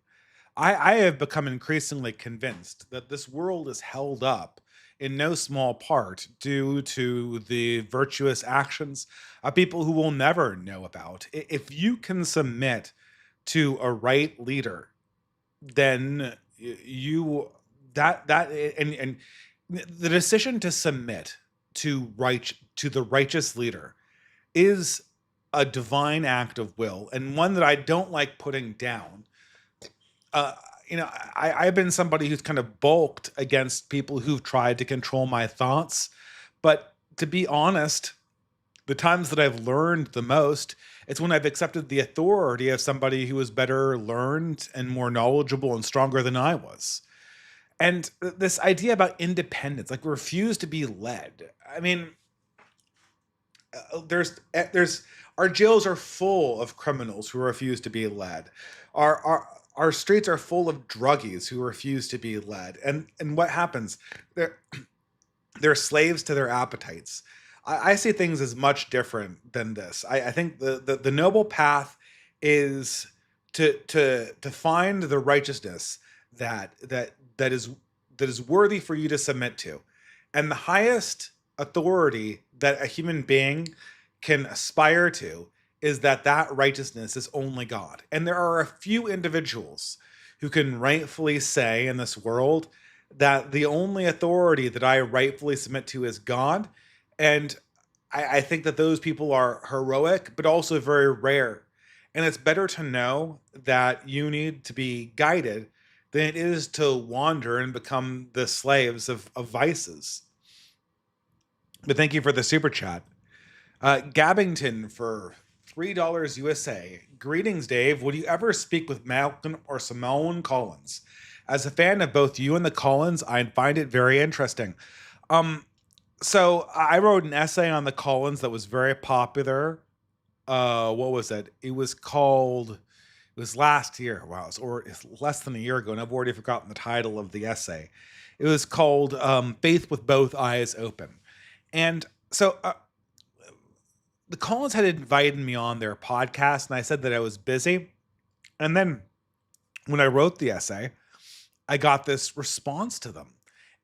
I have become increasingly convinced that this world is held up in no small part due to the virtuous actions of people who will never know about. If you can submit to a right leader, then you that and the decision to submit to the righteous leader is a divine act of will, and one that I don't like putting down. uh, I've been somebody who's kind of bulked against people who've tried to control my thoughts. But to be honest, the times that I've learned the most, it's when I've accepted the authority of somebody who was better learned and more knowledgeable and stronger than I was. And this idea about independence, like refuse to be led. I mean, there's our jails are full of criminals who refuse to be led. Our streets are full of druggies who refuse to be led. And what happens? They're slaves to their appetites. I see things as much different than this. I think the noble path is to find the righteousness that is worthy for you to submit to. And the highest authority that a human being can aspire to is that righteousness is only God. And there are a few individuals who can rightfully say in this world that the only authority that I rightfully submit to is God. And I think that those people are heroic, but also very rare. And it's better to know that you need to be guided than it is to wander and become the slaves of vices. But thank you for the super chat. Gabbington for $3 USA. Greetings, Dave. Would you ever speak with Malcolm or Simone Collins? As a fan of both you and the Collins, I find it very interesting. Um, so I wrote an essay on the Collins that was very popular. What was it? It was last year. Wow, it's less than a year ago, and I've already forgotten the title of the essay. It was called Faith with Both Eyes Open. And so the Collins had invited me on their podcast, and I said that I was busy. And then when I wrote the essay, I got this response to them.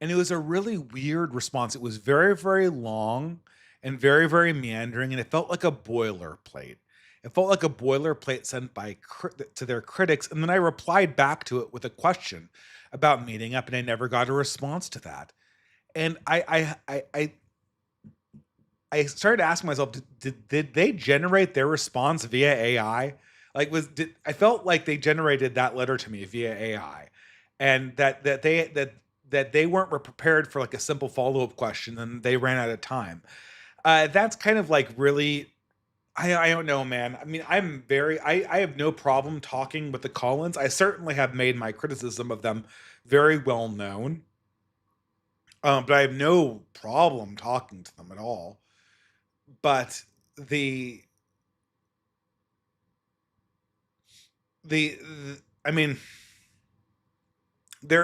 And it was a really weird response. It was very, very long and very, very meandering, and it felt like a boilerplate. It felt like a boilerplate sent to their critics, and then I replied back to it with a question about meeting up, and I never got a response to that. And I started asking myself, did they generate their response via AI? I felt like they generated that letter to me via AI, and that they weren't prepared for like a simple follow-up question, and they ran out of time. That's kind of like really, I don't know, man. I mean, I have no problem talking with the Collins. I certainly have made my criticism of them very well known, but I have no problem talking to them at all. But the I mean,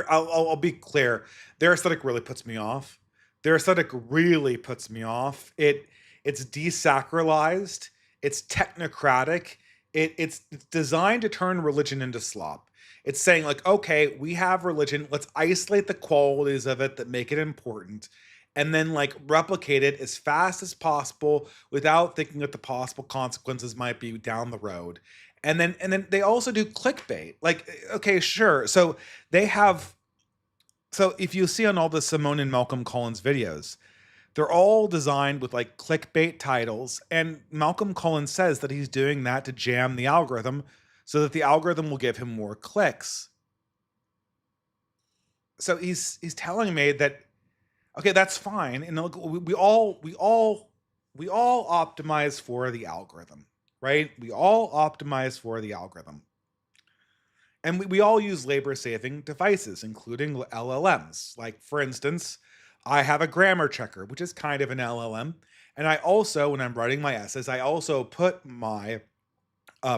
I'll be clear. Their aesthetic really puts me off. Their aesthetic really puts me off. It's desacralized. It's technocratic. It's designed to turn religion into slop. It's saying like, okay, we have religion. Let's isolate the qualities of it that make it important, and then like replicate it as fast as possible without thinking that the possible consequences might be down the road. And then they also do clickbait. Like, okay, sure. So they have so if you see on all the Simone and Malcolm Collins videos, they're all designed with like clickbait titles. And Malcolm Collins says that he's doing that to jam the algorithm so that the algorithm will give him more clicks. So he's telling me that, okay, that's fine. And look, we all optimize for the algorithm, right? We all optimize for the algorithm. And we all use labor saving devices, including LLMs. Like, for instance, I have a grammar checker, which is kind of an LLM. And I also, when I'm writing my essays, I also put my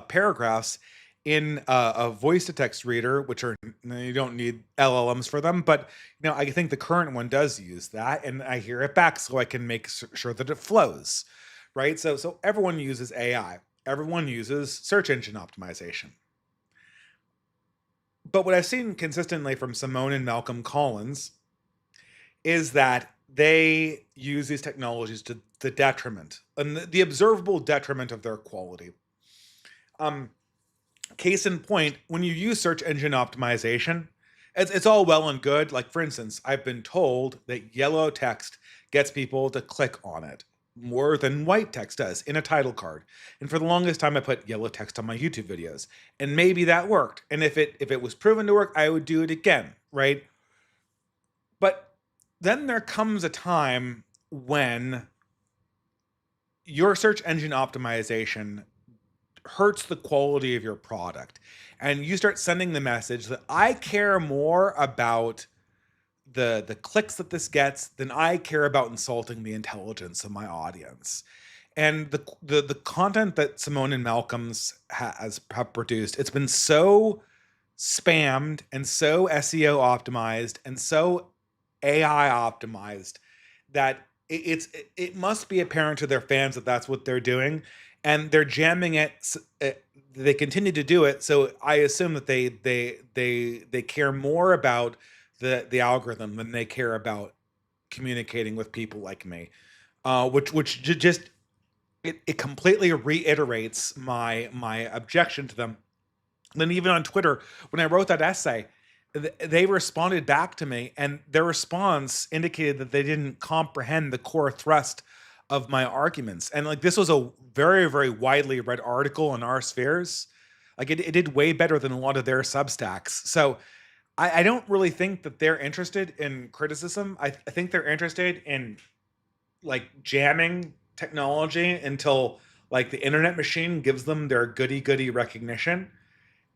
paragraphs in a voice to text reader, which are, you don't need LLMs for them, but I think the current one does use that, and I hear it back so I can make sure that it flows, right? So everyone uses AI. Everyone uses search engine optimization. But what I've seen consistently from Simone and Malcolm Collins is that they use these technologies to the detriment, and the observable detriment of their quality. Case in point, when you use search engine optimization, it's all well and good. Like, for instance, I've been told that yellow text gets people to click on it more than white text does in a title card. And for the longest time, I put yellow text on my YouTube videos, and maybe that worked. And if it was proven to work, I would do it again, right? But then there comes a time when your search engine optimization hurts the quality of your product, and you start sending the message that I care more about the clicks that this gets than I care about insulting the intelligence of my audience. And the content that Simone and Malcolm's have produced, it's been so spammed and so SEO optimized and so AI optimized that it must be apparent to their fans that that's what they're doing, and they're jamming it. They continue to do it, so I assume that they care more about the algorithm than they care about communicating with people like me, which just it completely reiterates my objection to them. Then even on Twitter, when I wrote that essay, they responded back to me, and their response indicated that they didn't comprehend the core thrust of my arguments. And like, this was a very, very widely read article in our spheres. Like, it did way better than a lot of their Substacks. So I don't really think that they're interested in criticism. I think they're interested in like jamming technology until Like the internet machine gives them their goody goody recognition.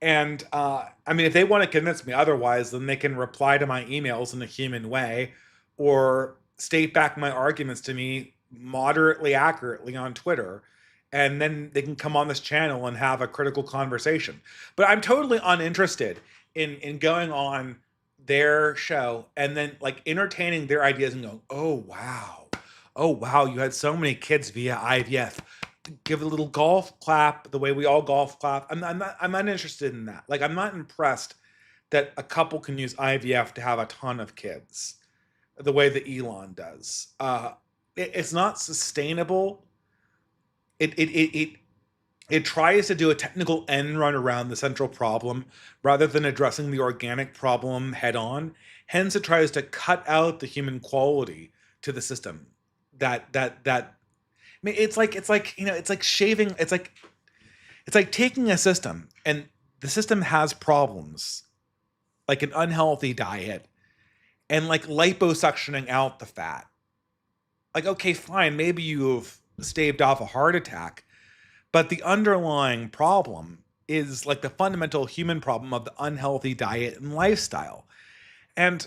And I mean, if they want to convince me otherwise, then they can reply to my emails in a human way or state back my arguments to me moderately accurately on Twitter. And then they can come on this channel and have a critical conversation. But I'm totally uninterested in going on their show and then like entertaining their ideas and going, oh wow, you had so many kids via IVF. Give a little golf clap the way we all golf clap. I'm not interested in that. Like, I'm not impressed that a couple can use IVF to have a ton of kids the way that Elon does. It's not sustainable. It tries to do a technical end run around the central problem rather than addressing the organic problem head on. Hence, it tries to cut out the human quality to the system. That I mean, it's like it's like shaving. It's like taking a system and the system has problems, like an unhealthy diet, and like liposuctioning out the fat. Like, okay, fine, maybe you've staved off a heart attack, but the underlying problem is like the fundamental human problem of the unhealthy diet and lifestyle. And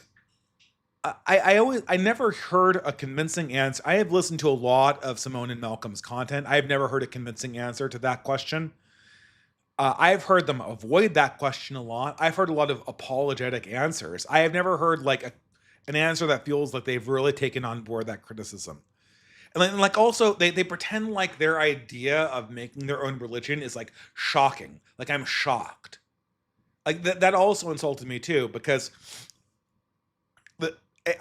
I never heard a convincing answer. I have listened to a lot of Simone and Malcolm's content. I have never heard a convincing answer to that question. I've heard them avoid that question a lot. I've heard a lot of apologetic answers. I have never heard like an answer that feels like they've really taken on board that criticism. And then, like, also they pretend like their idea of making their own religion is like shocking. Like, I'm shocked. Like that also insulted me too, because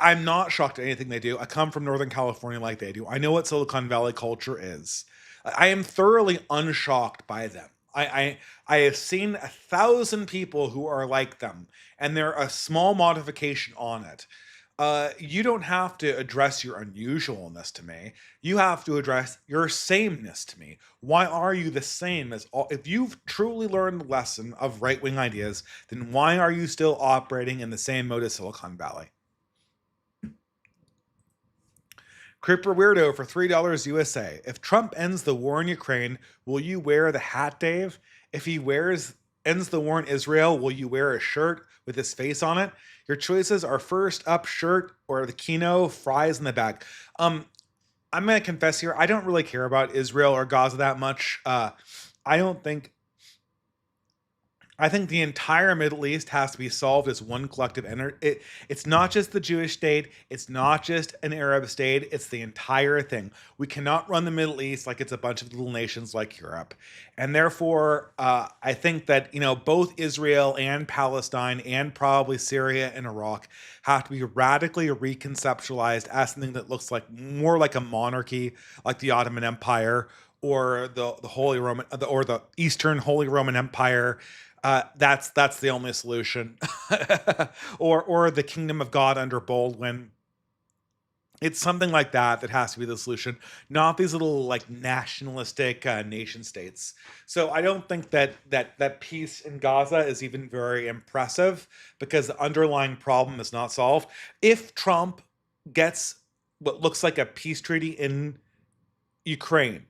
I'm not shocked at anything they do. I come from Northern California like they do. I know what Silicon Valley culture is. I am thoroughly unshocked by them. I have seen 1,000 people who are like them, and they're a small modification on it. You don't have to address your unusualness to me. You have to address your sameness to me. Why are you the same as all? If you've truly learned the lesson of right wing ideas, then why are you still operating in the same mode as Silicon Valley? Creeper Weirdo for $3 USA. If Trump ends the war in Ukraine, will you wear the hat, Dave? If he ends the war in Israel, will you wear a shirt with his face on it? Your choices are first up shirt or the Kino, fries in the bag. I'm gonna confess here, I don't really care about Israel or Gaza that much. I don't think I think the entire Middle East has to be solved as one collective energy. It's not just the Jewish state. It's not just an Arab state. It's the entire thing. We cannot run the Middle East like it's a bunch of little nations like Europe. And therefore, I think that, both Israel and Palestine and probably Syria and Iraq have to be radically reconceptualized as something that looks like more like a monarchy, like the Ottoman Empire or the Holy Roman or the Eastern Holy Roman Empire. That's the only solution, or the Kingdom of God under Baldwin. It's something like that has to be the solution, not these little like nationalistic nation states. So I don't think that peace in Gaza is even very impressive because the underlying problem is not solved. If Trump gets what looks like a peace treaty in Ukraine,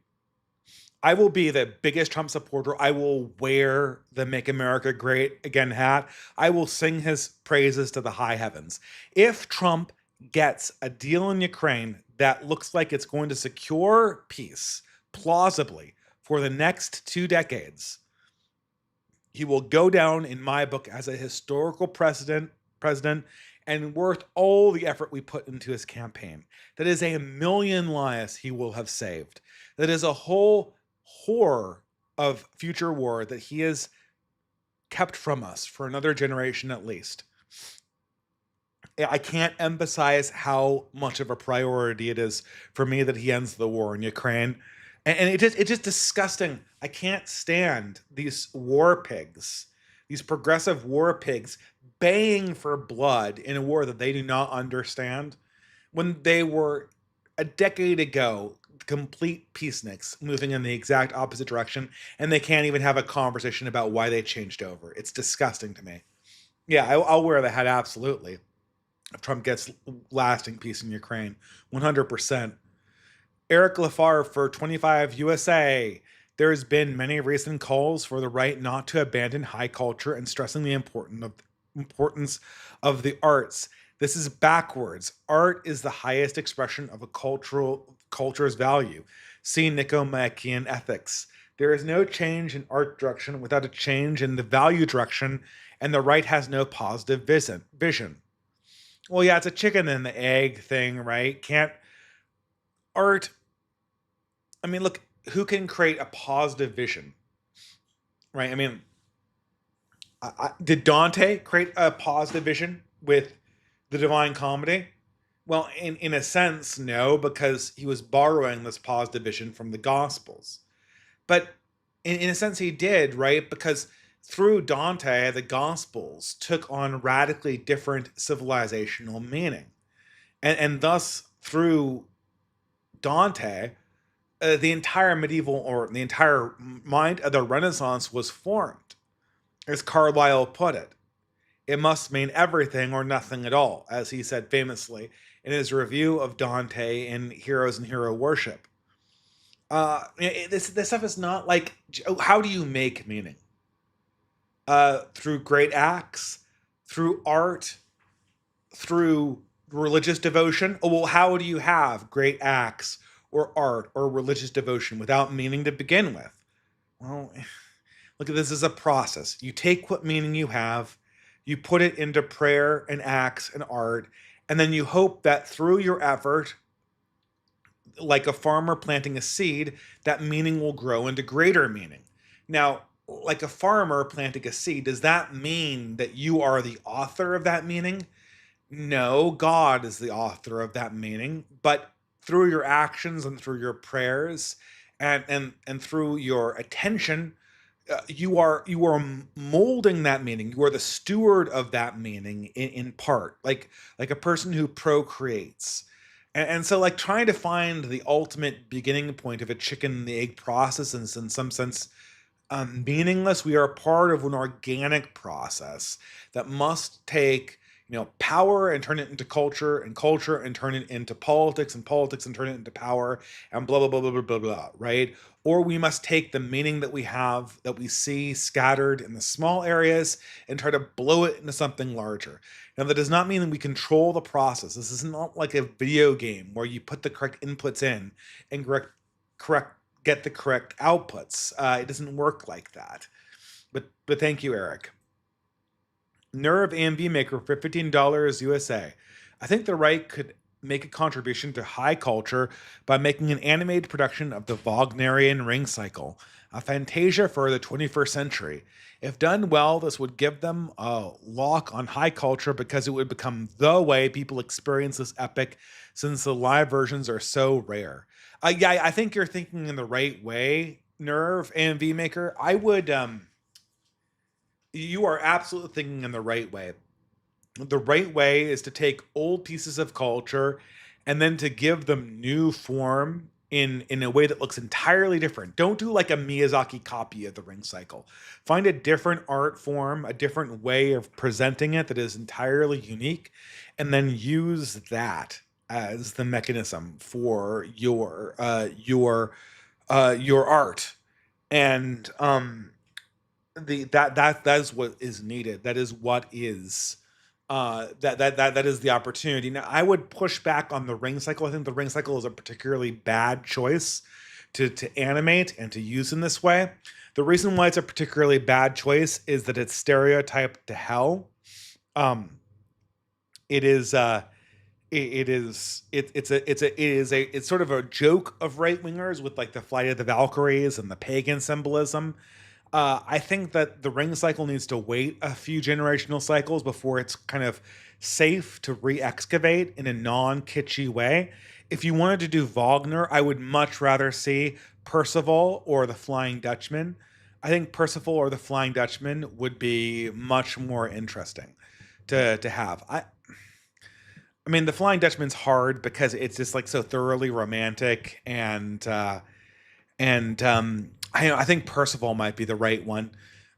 I will be the biggest Trump supporter. I will wear the Make America Great Again hat. I will sing his praises to the high heavens. If Trump gets a deal in Ukraine that looks like it's going to secure peace plausibly for the next 2 decades, he will go down in my book as a historical president and worth all the effort we put into his campaign. That is a million lives he will have saved. That is a whole horror of future war that he has kept from us for another generation at least. I can't emphasize how much of a priority it is for me that he ends the war in Ukraine. And it's just disgusting. I can't stand these war pigs, these progressive war pigs baying for blood in a war that they do not understand when they were a decade ago complete peaceniks moving in the exact opposite direction, and they can't even have a conversation about why they changed over. It's disgusting to me. Yeah, I'll wear the hat, absolutely, if Trump gets lasting peace in Ukraine, 100%. Eric Lafar for 25 USA. There has been many recent calls for the right not to abandon high culture and stressing the importance of the arts. This is backwards. Art is the highest expression of a culture's value. See Nicomachean Ethics. There is no change in art direction without a change in the value direction, and the right has no positive vision. Well, yeah, it's a chicken and the egg thing, right? Can't art I mean, look, who can create a positive vision, right? I mean, did Dante create a positive vision with the Divine Comedy? Well, in a sense, no, because he was borrowing this positive vision from the Gospels. But in a sense, he did, right? Because through Dante, the Gospels took on radically different civilizational meaning. And thus, through Dante, the entire medieval or the entire mind of the Renaissance was formed. As Carlyle put it, it must mean everything or nothing at all, as he said famously in his review of Dante in Heroes and Hero Worship. This stuff is not like, how do you make meaning? Through great acts, through art, through religious devotion. Oh, well, how do you have great acts or art or religious devotion without meaning to begin with? Well, look at this as a process. You take what meaning you have, you put it into prayer and acts and art, and then you hope that through your effort, like a farmer planting a seed, that meaning will grow into greater meaning. Now, like a farmer planting a seed, does that mean that you are the author of that meaning? No, God is the author of that meaning, but through your actions and through your prayers and through your attention, you are molding that meaning. You are the steward of that meaning in part, like a person who procreates. And so, like, trying to find the ultimate beginning point of a chicken and the egg process is in some sense meaningless. We are part of an organic process that must take power and turn it into culture and turn it into politics and politics and turn it into power and blah blah blah blah blah blah blah, right? Or we must take the meaning that we have, that we see scattered in the small areas, and try to blow it into something larger. Now, that does not mean that we control the process. This is not like a video game where you put the correct inputs in and correct get the correct outputs. It doesn't work like that. But thank you, Eric. Nerve AMV Maker for $15 USA. I think the right could make a contribution to high culture by making an animated production of the Wagnerian ring cycle, a fantasia for the 21st century. If done well, this would give them a lock on high culture because it would become the way people experience this epic since the live versions are so rare. Yeah, I think you're thinking in the right way, Nerve AMV Maker. You are absolutely thinking in the right way. The right way is to take old pieces of culture and then to give them new form in a way that looks entirely different. Don't do like a Miyazaki copy of the ring cycle. Find a different art form, a different way of presenting it that is entirely unique, and then use that as the mechanism for your art. And that is what is needed. That is what is that is the opportunity. Now, I would push back on the ring cycle. I think the ring cycle is a particularly bad choice to animate and to use in this way. The reason why it's a particularly bad choice is that it's stereotyped to hell. It is it's sort of a joke of right wingers with like the flight of the Valkyries and the pagan symbolism. I think that the ring cycle needs to wait a few generational cycles before it's kind of safe to re-excavate in a non-kitschy way. If you wanted to do Wagner, I would much rather see Percival or the Flying Dutchman. I think Percival or the Flying Dutchman would be much more interesting to have. I mean, the Flying Dutchman's hard because it's just like so thoroughly romantic and I think Percival might be the right one.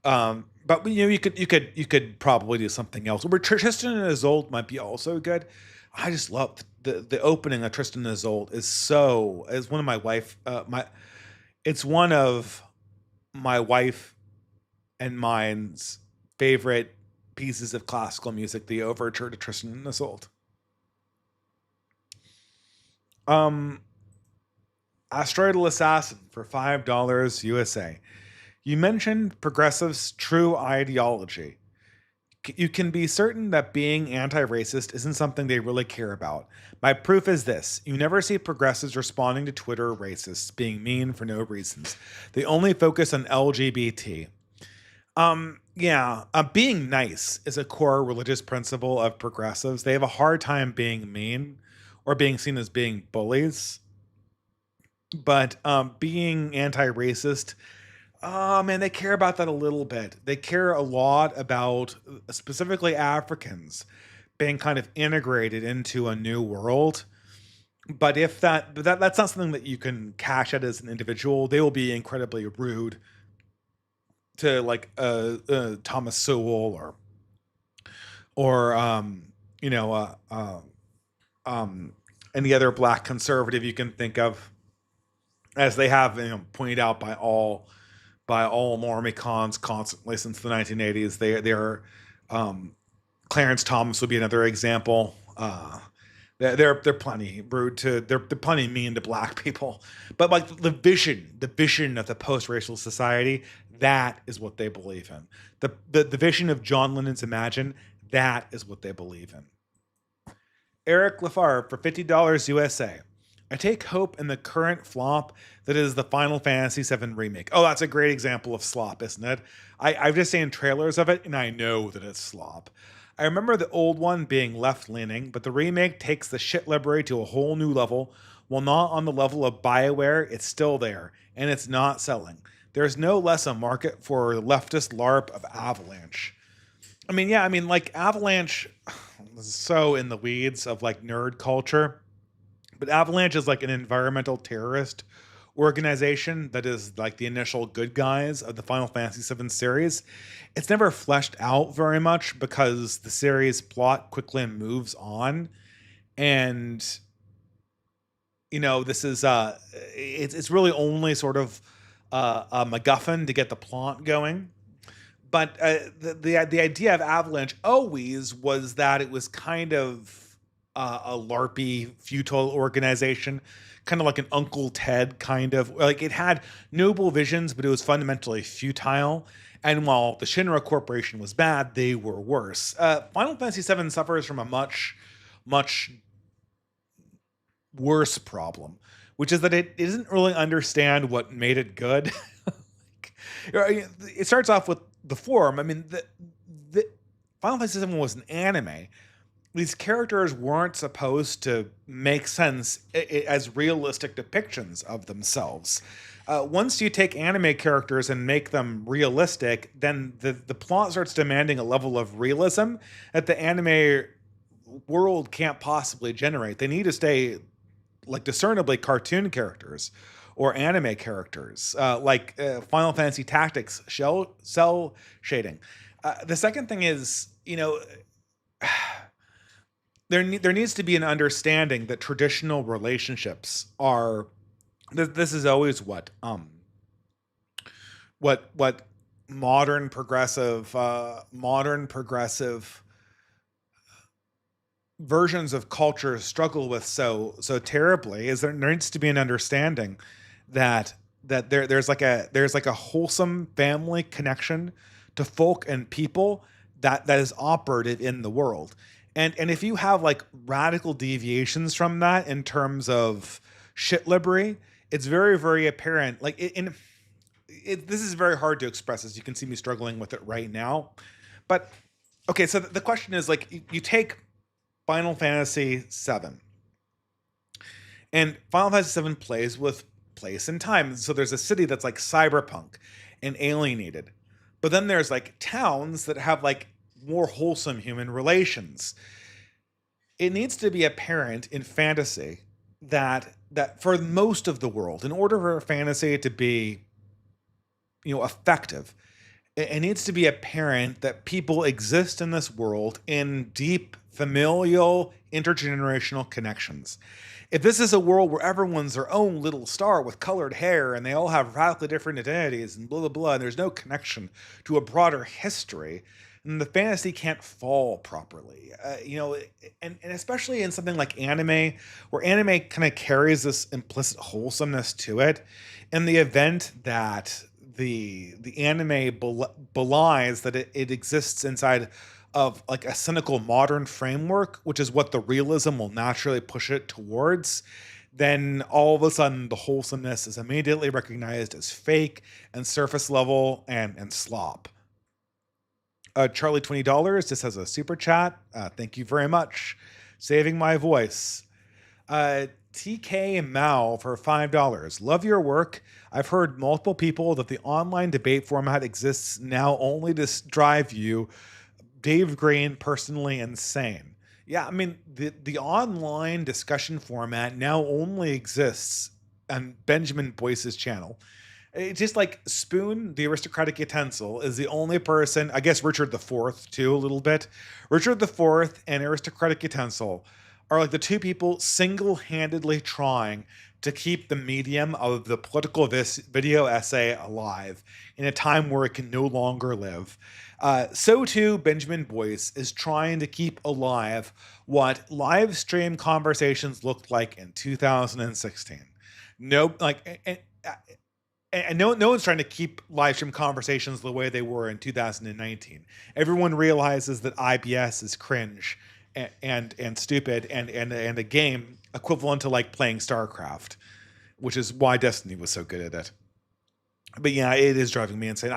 But you could probably do something else. Or Tristan and Isolde might be also good. I just love the opening of Tristan and Isolde is one of it's one of my wife and mine's favorite pieces of classical music, the overture to Tristan and Isolde. Asteroidal Assassin for $5 USA. You mentioned progressives' true ideology. You can be certain that being anti-racist isn't something they really care about. My proof is this. You never see progressives responding to Twitter racists being mean for no reasons. They only focus on LGBT. Being nice is a core religious principle of progressives. They have a hard time being mean or being seen as being bullies. But being anti-racist, oh man, they care about that a little bit. They care a lot about specifically Africans being kind of integrated into a new world. But if that's not something that you can cash at as an individual, they will be incredibly rude to like Thomas Sowell or any other black conservative you can think of, as they have pointed out by all normie cons constantly since the 1980s. They're Clarence Thomas would be another example. They're plenty rude to they're plenty mean to black people, but like the vision of the post-racial society, that is what they believe in. The vision of John Lennon's Imagine, that is what they believe in. Eric Lafarge for $50 USA. I take hope in the current flop that is the Final Fantasy VII Remake. Oh, that's a great example of slop, isn't it? I've just seen trailers of it, and I know that it's slop. I remember the old one being left-leaning, but the remake takes the shit library to a whole new level. While not on the level of BioWare, it's still there, and it's not selling. There's no less a market for the leftist LARP of Avalanche. Like Avalanche is so in the weeds of like nerd culture. But Avalanche is like an environmental terrorist organization that is like the initial good guys of the Final Fantasy VII series. It's never fleshed out very much because the series plot quickly moves on. And, this is, it's really only sort of a MacGuffin to get the plot going. But the idea of Avalanche always was that it was kind of a LARPy, futile organization, kind of like an Uncle Ted kind of. Like it had noble visions, but it was fundamentally futile. And while the Shinra Corporation was bad, they were worse. Final Fantasy VII suffers from a much, much worse problem, which is that it doesn't really understand what made it good. It starts off with the form. The Final Fantasy VII was an anime. These characters weren't supposed to make sense as realistic depictions of themselves. Once you take anime characters and make them realistic, then the plot starts demanding a level of realism that the anime world can't possibly generate. They need to stay like discernibly cartoon characters or anime characters, like Final Fantasy Tactics cell shading. The second thing is, there needs to be an understanding that traditional relationships are. This is always what modern progressive versions of culture struggle with so terribly. Is there needs to be an understanding that there's like a wholesome family connection to folk and people that is operative in the world. And if you have like radical deviations from that in terms of shit library, it's very, very apparent. Like this is very hard to express, as you can see me struggling with it right now. But okay, so the question is like you take Final Fantasy VII, and Final Fantasy VII plays with place and time. So there's a city that's like cyberpunk and alienated, but then there's like towns that have like more wholesome human relations. It needs to be apparent in fantasy that for most of the world, in order for fantasy to be, effective, it needs to be apparent that people exist in this world in deep familial, intergenerational connections. If this is a world where everyone's their own little star with colored hair and they all have radically different identities and blah, blah, blah, and there's no connection to a broader history, then the fantasy can't fall properly. And especially in something like anime, where anime kind of carries this implicit wholesomeness to it, in the event that the anime belies that it exists inside of like a cynical modern framework, which is what the realism will naturally push it towards, then all of a sudden the wholesomeness is immediately recognized as fake and surface level and slop. Charlie, $20 just has a super chat. Thank you very much. Saving my voice. TK Mao for $5. Love your work. I've heard multiple people that the online debate format exists now only to drive you, Dave Green, personally insane. Yeah, I mean, the online discussion format now only exists on Benjamin Boyce's channel. It's just like Spoon, the aristocratic utensil, is the only person, I guess Richard the Fourth too, a little bit. Richard the Fourth and aristocratic utensil are like the two people single-handedly trying to keep the medium of the political video essay alive in a time where it can no longer live. So too, Benjamin Boyce is trying to keep alive what live stream conversations looked like in 2016. No, like, and no one's trying to keep live stream conversations the way they were in 2019. Everyone realizes that IBS is cringe and stupid and a game equivalent to like playing StarCraft, which is why Destiny was so good at it. But yeah, it is driving me insane.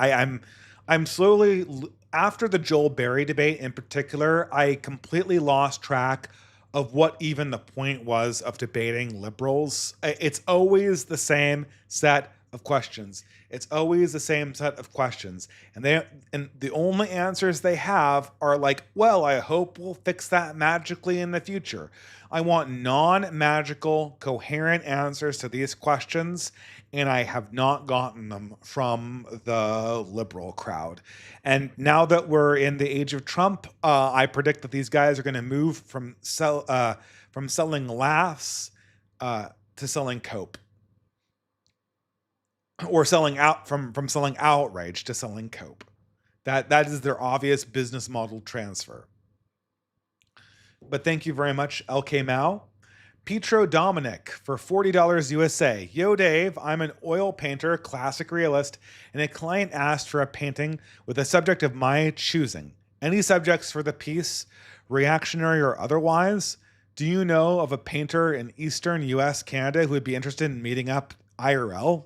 I'm slowly, after the Joel Berry debate in particular, I completely lost track of what even the point was of debating liberals. It's always the same set of questions. It's always the same set of questions. And the only answers they have are like, well, I hope we'll fix that magically in the future. I want non-magical, coherent answers to these questions, and I have not gotten them from the liberal crowd. And now that we're in the age of Trump, I predict that these guys are going to move from selling laughs to selling cope. Or selling out from selling outrage to selling cope. That is their obvious business model transfer. But thank you very much, LK Mao. Petro Dominic for $40 USA. Yo, Dave, I'm an oil painter, classic realist, and a client asked for a painting with a subject of my choosing. Any subjects for the piece, reactionary or otherwise? Do you know of a painter in Eastern US, Canada who would be interested in meeting up IRL?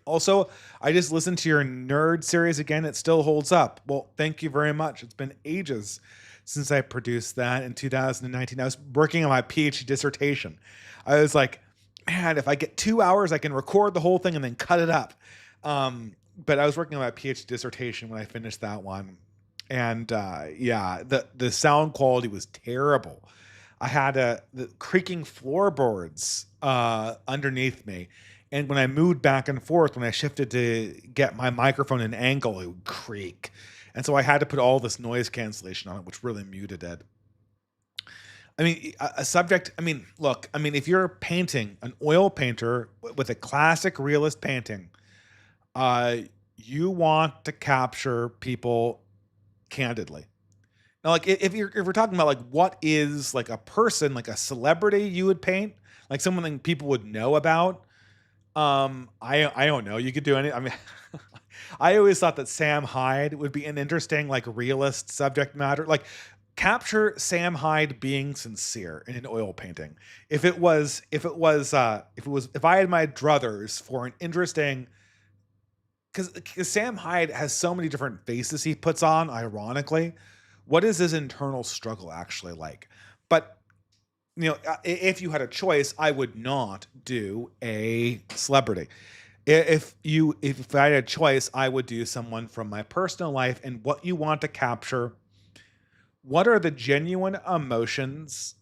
Also, I just listened to your nerd series again. It still holds up. Well, thank you very much. It's been ages since I produced that in 2019. I was working on my PhD dissertation. I was like, man, if I get 2 hours, I can record the whole thing and then cut it up. But I was working on my PhD dissertation when I finished that one. And yeah, the sound quality was terrible. I had the creaking floorboards underneath me. And when I moved back and forth, when I shifted to get my microphone an angle, it would creak. And so I had to put all this noise cancellation on it, which really muted it. I mean, a subject, look, if you're painting, an oil painter with a classic realist painting, you want to capture people candidly. Now, like if we're talking about like what is like a person, like a celebrity you would paint, like someone that people would know about, I don't know. You could do any. I always thought that Sam Hyde would be an interesting like realist subject matter. Like capture Sam Hyde being sincere in an oil painting. If I had my druthers for an interesting, because Sam Hyde has so many different faces he puts on. Ironically, what is his internal struggle actually like? But if you had a choice, I would not do a celebrity. If I had a choice, I would do someone from my personal life and what you want to capture. What are the genuine emotions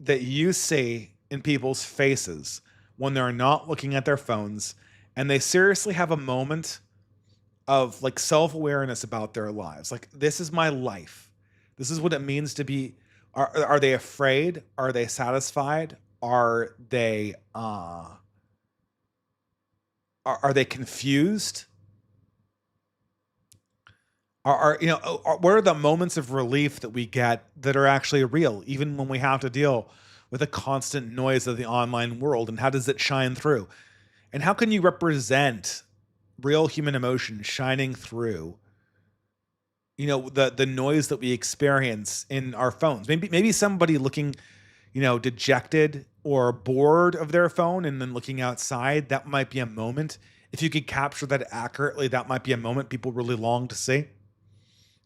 that you see in people's faces when they're not looking at their phones and they seriously have a moment of like self-awareness about their lives? Like, this is my life. This is what it means to be. Are they afraid? Are they satisfied? Are they confused? What are the moments of relief that we get that are actually real, even when we have to deal with the constant noise of the online world? And how does it shine through? And how can you represent real human emotion shining through, the noise that we experience in our phones? Maybe somebody looking, dejected or bored of their phone and then looking outside, that might be a moment. If you could capture that accurately, that might be a moment people really long to see.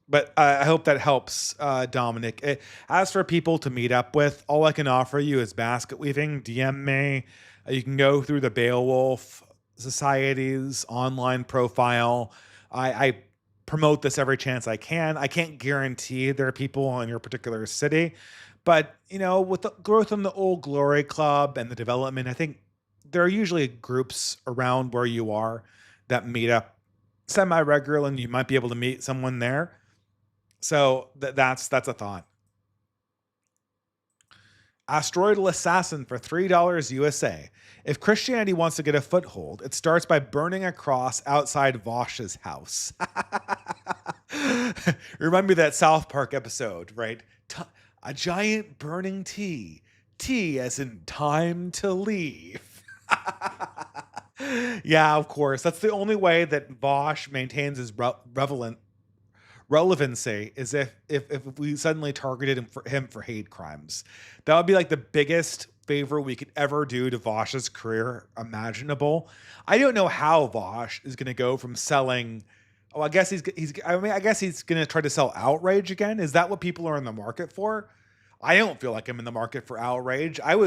But I hope that helps, Dominic. As for people to meet up with, all I can offer you is basket weaving. DM me. You can go through the Beowulf Society's online profile. I promote this every chance I can. I can't guarantee there are people in your particular city, but with the growth in the Old Glory Club and the development, I think there are usually groups around where you are that meet up semi-regularly, and you might be able to meet someone there. So that's a thought. Asteroidal Assassin for $3 USA. If Christianity wants to get a foothold, it starts by burning a cross outside Vosh's house. Remind me of that South Park episode, right? A giant burning T. T as in time to leave. Yeah, of course. That's the only way that Vosh maintains his relevancy is if we suddenly targeted him for hate crimes. That would be like the biggest favor we could ever do to Vosh's career imaginable. I don't know how Vosh is going to go from selling. Oh, I guess I guess he's going to try to sell outrage again. Is that what people are in the market for? I don't feel like I'm in the market for outrage. I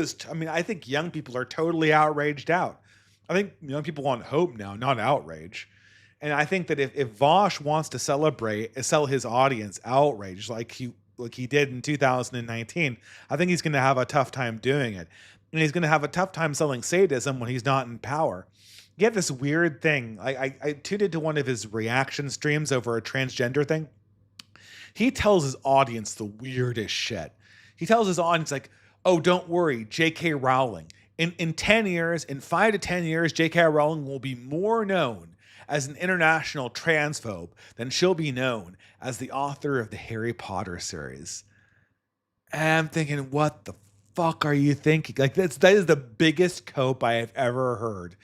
think young people are totally outraged out. I think young people want hope now, not outrage. And I think that if Vosh wants to sell his audience outrage like he did in 2019, I think he's going to have a tough time doing it. And he's going to have a tough time selling sadism when he's not in power. You have this weird thing. I tuned into one of his reaction streams over a transgender thing. He tells his audience the weirdest shit. He tells his audience like, oh, don't worry, J.K. Rowling. In 10 years, in 5 to 10 years, J.K. Rowling will be more known as an international transphobe than she'll be known as the author of the Harry Potter series. And I'm thinking, what the fuck are you thinking? Like that is the biggest cope I have ever heard.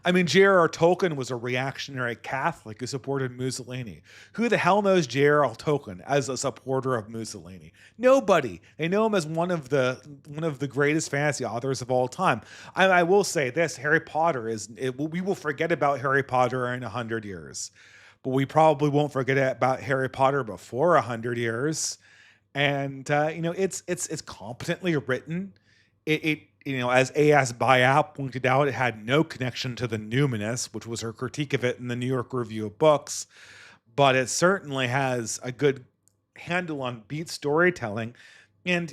I mean, J.R.R. Tolkien was a reactionary Catholic who supported Mussolini. Who the hell knows J.R.R. Tolkien as a supporter of Mussolini? Nobody. They know him as one of the greatest fantasy authors of all time. I will say this: Harry Potter we will forget about Harry Potter in 100 years, but we probably won't forget about Harry Potter before 100 years. And it's competently written. It as A.S. Bayat pointed out, it had no connection to the numinous, which was her critique of it in the New York Review of Books, but it certainly has a good handle on beat storytelling. And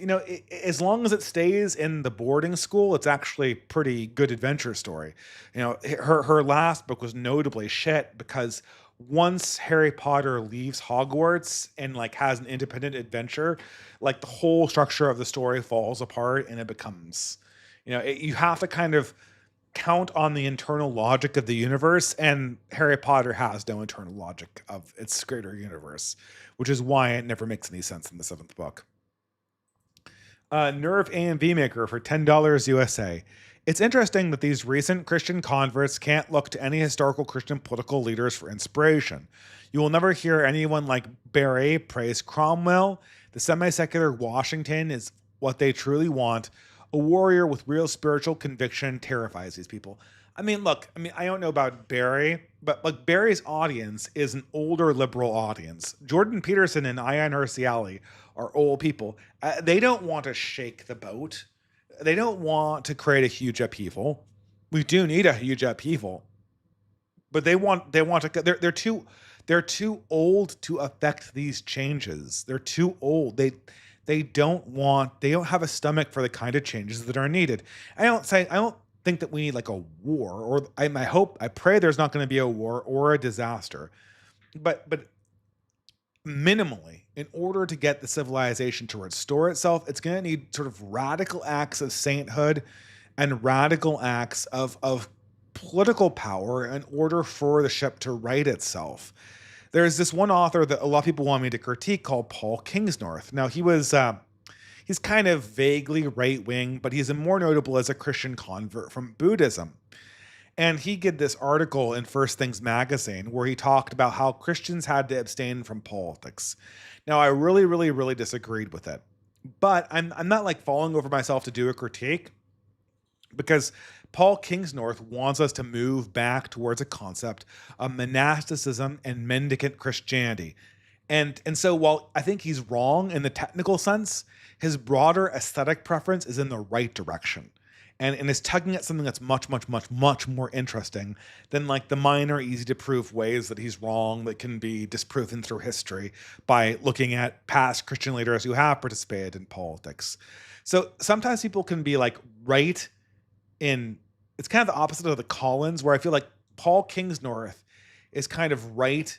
as long as it stays in the boarding school, it's actually pretty good adventure story. Her last book was notably shit because once Harry Potter leaves Hogwarts and has an independent adventure, the whole structure of the story falls apart and it becomes, you have to kind of count on the internal logic of the universe, and Harry Potter has no internal logic of its greater universe, which is why it never makes any sense in the 7th book. Nerve AMV Maker for $10 USA. It's interesting that these recent Christian converts can't look to any historical Christian political leaders for inspiration. You will never hear anyone like Barry praise Cromwell. The semi-secular Washington is what they truly want. A warrior with real spiritual conviction terrifies these people. I don't know about Barry, but Barry's audience is an older liberal audience. Jordan Peterson and Ian Hersey are old people. They don't want to shake the boat. They don't want to create a huge upheaval. We do need a huge upheaval, but they want to. They're too old to affect these changes. They're too old. They don't have a stomach for the kind of changes that are needed. I don't think that we need a war, or I pray there's not going to be a war or a disaster. But minimally, in order to get the civilization to restore itself, it's going to need sort of radical acts of sainthood and radical acts of political power in order for the ship to right itself. There's this one author that a lot of people want me to critique called Paul Kingsnorth. Now, he's kind of vaguely right wing, but he's more notable as a Christian convert from Buddhism. And he did this article in First Things magazine where he talked about how Christians had to abstain from politics. Now, I really, really, really disagreed with it. But I'm not like falling over myself to do a critique, because Paul Kingsnorth wants us to move back towards a concept of monasticism and mendicant Christianity. And so while I think he's wrong in the technical sense, his broader aesthetic preference is in the right direction. And is tugging at something that's much, much, much, much more interesting than like the minor, easy to prove ways that he's wrong that can be disproven through history by looking at past Christian leaders who have participated in politics. So sometimes people can be like right in, it's kind of the opposite of the Collins, where I feel like Paul Kingsnorth is kind of right.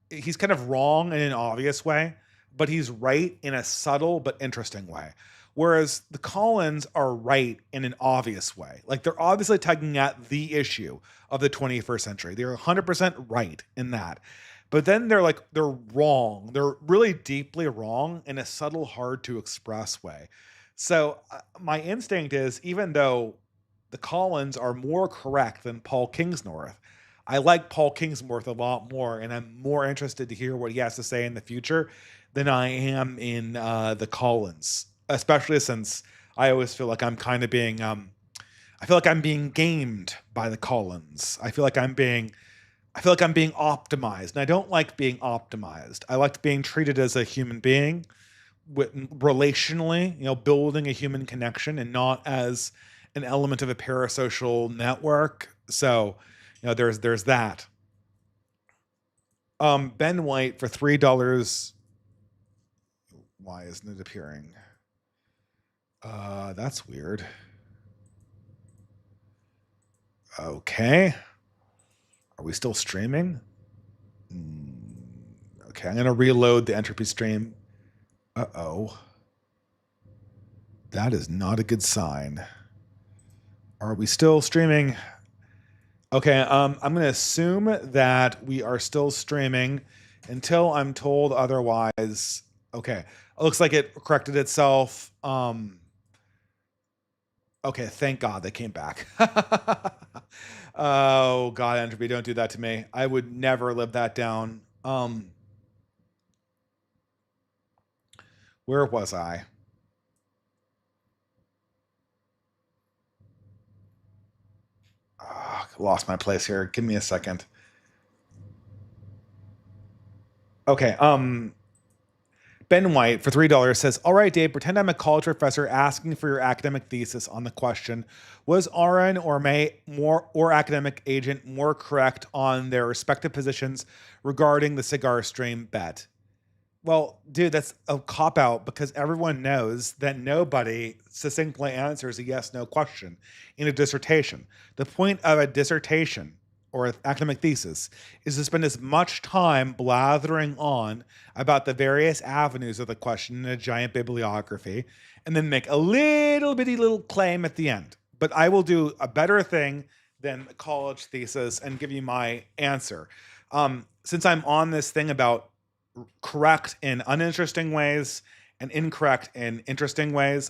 He's kind of wrong in an obvious way, but he's right in a subtle but interesting way. Whereas the Collins are right in an obvious way. Like they're obviously tugging at the issue of the 21st century. They're 100% right in that. But then they're wrong. They're really deeply wrong in a subtle, hard to express way. So my instinct is, even though the Collins are more correct than Paul Kingsnorth, I like Paul Kingsnorth a lot more, and I'm more interested to hear what he has to say in the future than I am in the Collins. Especially since I always feel like I'm kind of being, I feel like I'm being gamed by the Collins. I feel like I'm being optimized, and I don't like being optimized. I like being treated as a human being, relationally, building a human connection, and not as an element of a parasocial network. So, there's that. Ben White for $3. Why isn't it appearing? That's weird. Okay. Are we still streaming? Okay, I'm going to reload the entropy stream. Uh-oh. That is not a good sign. Are we still streaming? Okay, I'm going to assume that we are still streaming until I'm told otherwise. Okay, it looks like it corrected itself. Okay, thank God they came back. Oh God, entropy, don't do that to me. I would never live that down. Where was I? Lost my place here. Give me a second. Okay, Ben White for $3 says, all right, Dave, pretend I'm a college professor asking for your academic thesis on the question, was RN or academic agent more correct on their respective positions regarding the cigar stream bet? Well, dude, that's a cop-out, because everyone knows that nobody succinctly answers a yes-no question in a dissertation. The point of a dissertation or an academic thesis is to spend as much time blathering on about the various avenues of the question in a giant bibliography, and then make a little bitty little claim at the end. But I will do a better thing than a college thesis and give you my answer. Since I'm on this thing about correct in uninteresting ways and incorrect in interesting ways,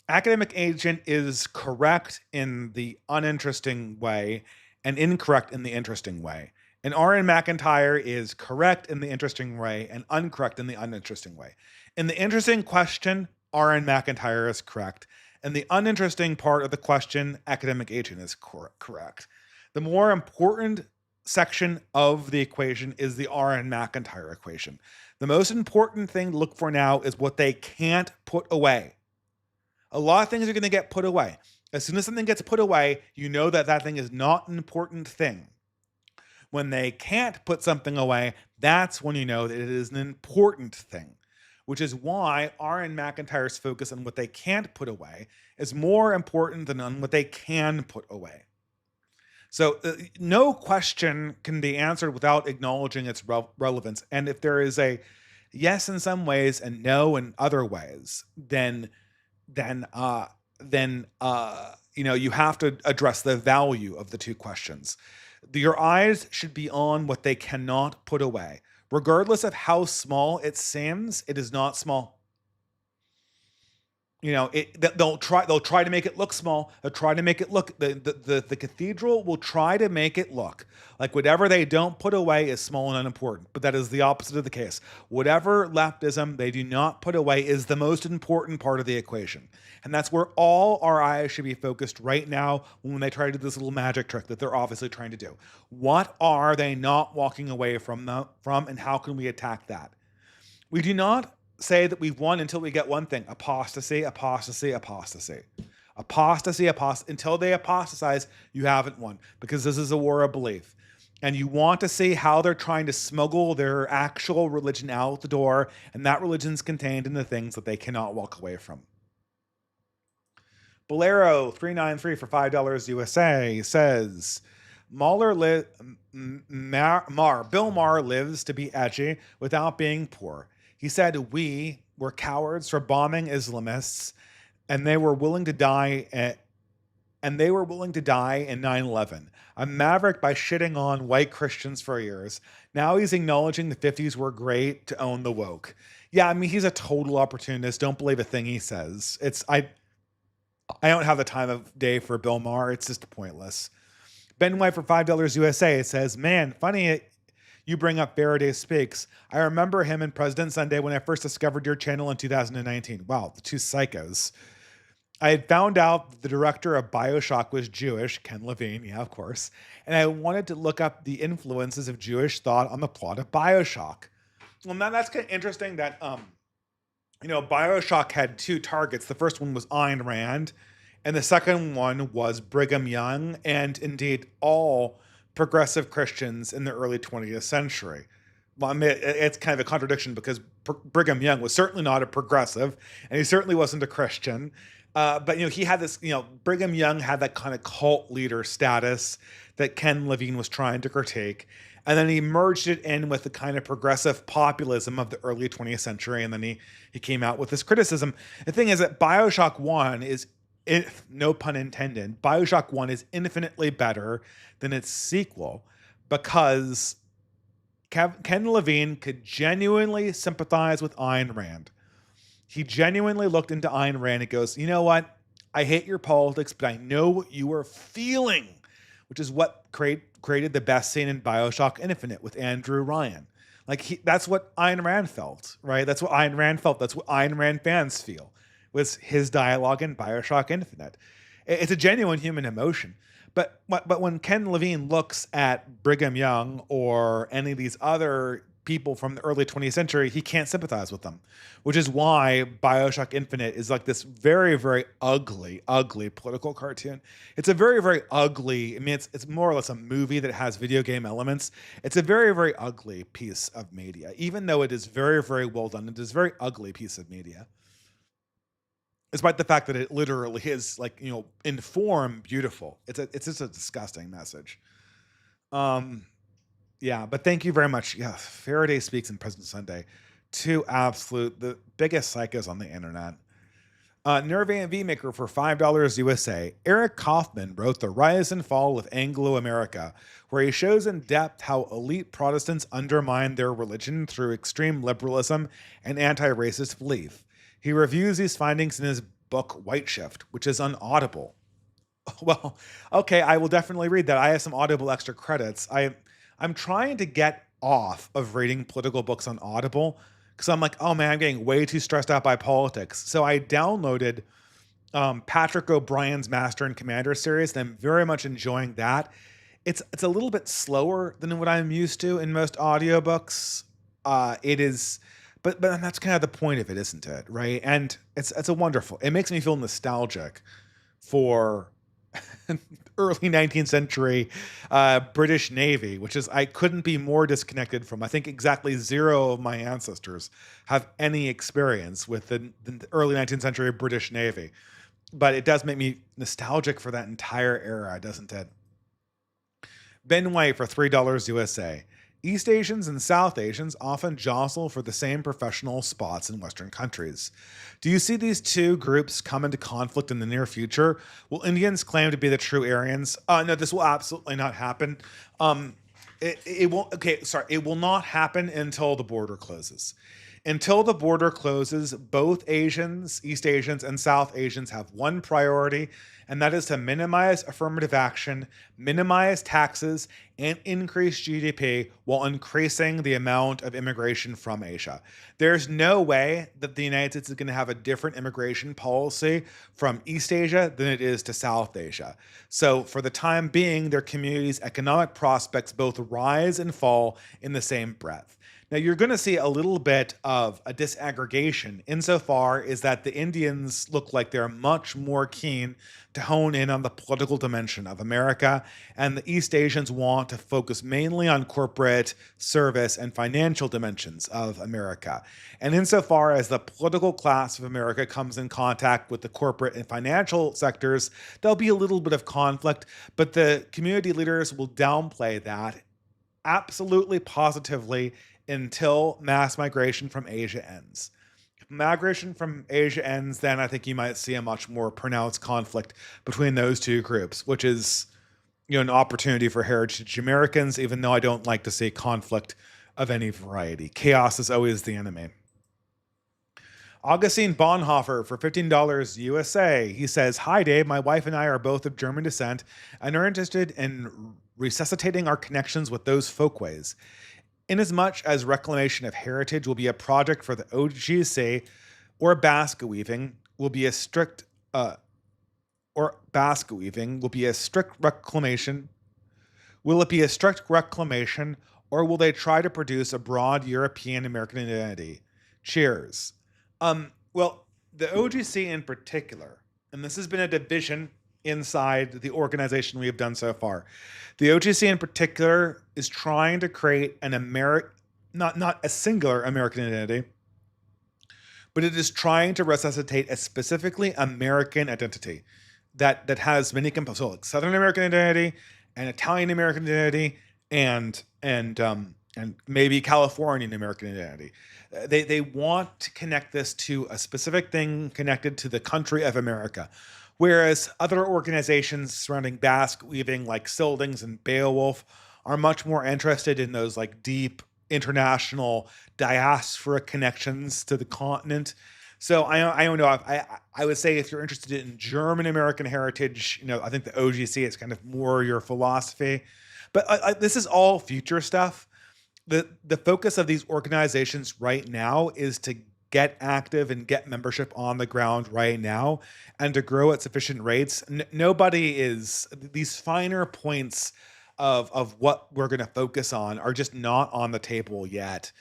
academic agent is correct in the uninteresting way and incorrect in the interesting way. And R.N. McIntyre is correct in the interesting way and incorrect in the uninteresting way. In the interesting question, R.N. McIntyre is correct. And the uninteresting part of the question, academic agent is correct. The more important section of the equation is the R.N. McIntyre equation. The most important thing to look for now is what they can't put away. A lot of things are going to get put away. As soon as something gets put away, you know that that thing is not an important thing. When they can't put something away, that's when you know that it is an important thing, which is why R.N. McIntyre's focus on what they can't put away is more important than on what they can put away. So no question can be answered without acknowledging its relevance. And if there is a yes in some ways and no in other ways, then you have to address the value of the two questions. Your eyes should be on what they cannot put away. Regardless of how small it seems, it is not small. They'll try to make it look small. They'll try to make it look, the cathedral will try to make it look like whatever they don't put away is small and unimportant. But that is the opposite of the case. Whatever leftism they do not put away is the most important part of the equation. And that's where all our eyes should be focused right now when they try to do this little magic trick that they're obviously trying to do. What are they not walking away from, and how can we attack that? We do not say that we've won until we get one thing: apostasy, apostasy, apostasy. Apostasy, until they apostatize, you haven't won, because this is a war of belief. And you want to see how they're trying to smuggle their actual religion out the door, and that religion's contained in the things that they cannot walk away from. Bolero 393 for $5 USA says, Bill Maher lives to be edgy without being poor. He said we were cowards for bombing Islamists, and they were willing to die in 9/11. A maverick by shitting on white Christians for years. Now he's acknowledging the 50s were great to own the woke. Yeah, I mean, he's a total opportunist. Don't believe a thing he says. I don't have the time of day for Bill Maher. It's just pointless. Ben White for $5 USA. It says, man, funny you bring up Faraday Speaks. I remember him in President Sunday when I first discovered your channel in 2019. Wow, the two psychos. I had found out that the director of BioShock was Jewish, Ken Levine, yeah, of course, and I wanted to look up the influences of Jewish thought on the plot of BioShock. Well, now that's kind of interesting that, BioShock had two targets. The first one was Ayn Rand, and the second one was Brigham Young, and indeed all progressive Christians in the early 20th century. Well, I mean, it's kind of a contradiction because Brigham Young was certainly not a progressive, and he certainly wasn't a Christian. But he had this, Brigham Young had that kind of cult leader status that Ken Levine was trying to critique. And then he merged it in with the kind of progressive populism of the early 20th century. And then he came out with this criticism. The thing is that BioShock 1 is, no pun intended, BioShock 1 is infinitely better than its sequel because Ken Levine could genuinely sympathize with Ayn Rand. He genuinely looked into Ayn Rand and goes, you know what? I hate your politics, but I know what you are feeling, which is what created the best scene in BioShock Infinite with Andrew Ryan. That's what Ayn Rand felt, right? That's what Ayn Rand felt. That's what Ayn Rand fans feel, was his dialogue in BioShock Infinite. It's a genuine human emotion. But when Ken Levine looks at Brigham Young or any of these other people from the early 20th century, he can't sympathize with them, which is why BioShock Infinite is like this very, very ugly, ugly political cartoon. It's a very, very ugly, I mean, it's more or less a movie that has video game elements. It's a very, very ugly piece of media. Even though it is very, very well done, it is a very ugly piece of media. Despite the fact that it literally is in form beautiful. It's just a disgusting message. Yeah, but thank you very much. Yeah, Faraday Speaks and President Sunday. Two the biggest psychos on the internet. Nerve V Maker for $5 USA. Eric Kaufman wrote The Rise and Fall of Anglo-America, where he shows in depth how elite Protestants undermine their religion through extreme liberalism and anti-racist belief. He reviews these findings in his book White Shift, which is on Audible. Well, okay, I will definitely read that. I have some Audible extra credits. I'm trying to get off of reading political books on Audible because I'm like, oh man, I'm getting way too stressed out by politics. So I downloaded Patrick O'Brien's Master and Commander series, and I'm very much enjoying that. It's a little bit slower than what I'm used to in most audiobooks. It is, but that's kind of the point of it, isn't it? Right? And it's a wonderful. It makes me feel nostalgic for early 19th century British Navy, which is, I couldn't be more disconnected from. I think exactly zero of my ancestors have any experience with the early 19th century British Navy. But it does make me nostalgic for that entire era, doesn't it? Ben White for $3 USA. East Asians and South Asians often jostle for the same professional spots in Western countries. Do you see these two groups come into conflict in the near future? Will Indians claim to be the true Aryans? No, this will absolutely not happen. It won't. Okay, sorry. It will not happen until the border closes. Until the border closes, both Asians, East Asians, and South Asians have one priority, and that is to minimize affirmative action, minimize taxes, and increase GDP while increasing the amount of immigration from Asia. There's no way that the United States is going to have a different immigration policy from East Asia than it is to South Asia. So, for the time being, their communities' economic prospects both rise and fall in the same breath. Now, you're going to see a little bit of a disaggregation insofar as that the Indians look like they're much more keen to hone in on the political dimension of America, and the East Asians want to focus mainly on corporate, service, and financial dimensions of America. And insofar as the political class of America comes in contact with the corporate and financial sectors, there'll be a little bit of conflict, but the community leaders will downplay that absolutely positively until mass migration from Asia ends. If migration from Asia ends, then I think you might see a much more pronounced conflict between those two groups, which is, an opportunity for heritage Americans, even though I don't like to see conflict of any variety. Chaos is always the enemy. Augustine Bonhoeffer for $15 USA. He says, "Hi Dave, my wife and I are both of German descent and are interested in resuscitating our connections with those folkways. Inasmuch as reclamation of heritage will be a project for the OGC, or basket weaving will be a strict reclamation. Will it be a strict reclamation, or will they try to produce a broad European American identity? Cheers." Well, the OGC in particular, and this has been a division inside the organization we have done so far. The OGC in particular is trying to create an not a singular American identity, but it is trying to resuscitate a specifically American identity that has many components. So like Southern American identity, and Italian American identity, and maybe Californian American identity. They want to connect this to a specific thing connected to the country of America. Whereas other organizations surrounding basket weaving like Sildings and Beowulf are much more interested in those like deep international diaspora connections to the continent. So I don't know. I would say if you're interested in German American heritage, I think the OGC is kind of more your philosophy. But this is all future stuff. The focus of these organizations right now is to get active and get membership on the ground right now and to grow at sufficient rates. Nobody is, these finer points of what we're going to focus on are just not on the table yet.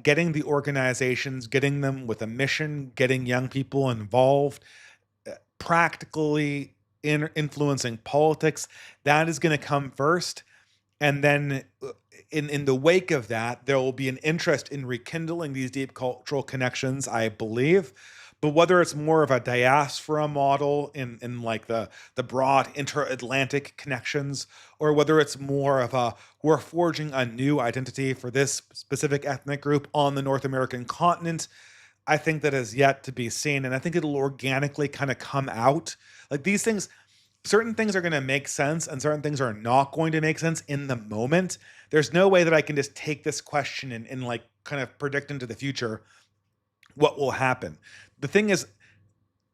Getting the organizations, getting them with a mission, getting young people involved, practically influencing politics, that is going to come first. And then in the wake of that, there will be an interest in rekindling these deep cultural connections, I believe. But whether it's more of a diaspora model in like the broad inter-Atlantic connections, or whether it's more of a we're forging a new identity for this specific ethnic group on the North American continent, I think that is yet to be seen. And I think it'll organically kind of come out. Like these things, certain things are going to make sense and certain things are not going to make sense in the moment. There's no way that I can just take this question and like kind of predict into the future what will happen. The thing is,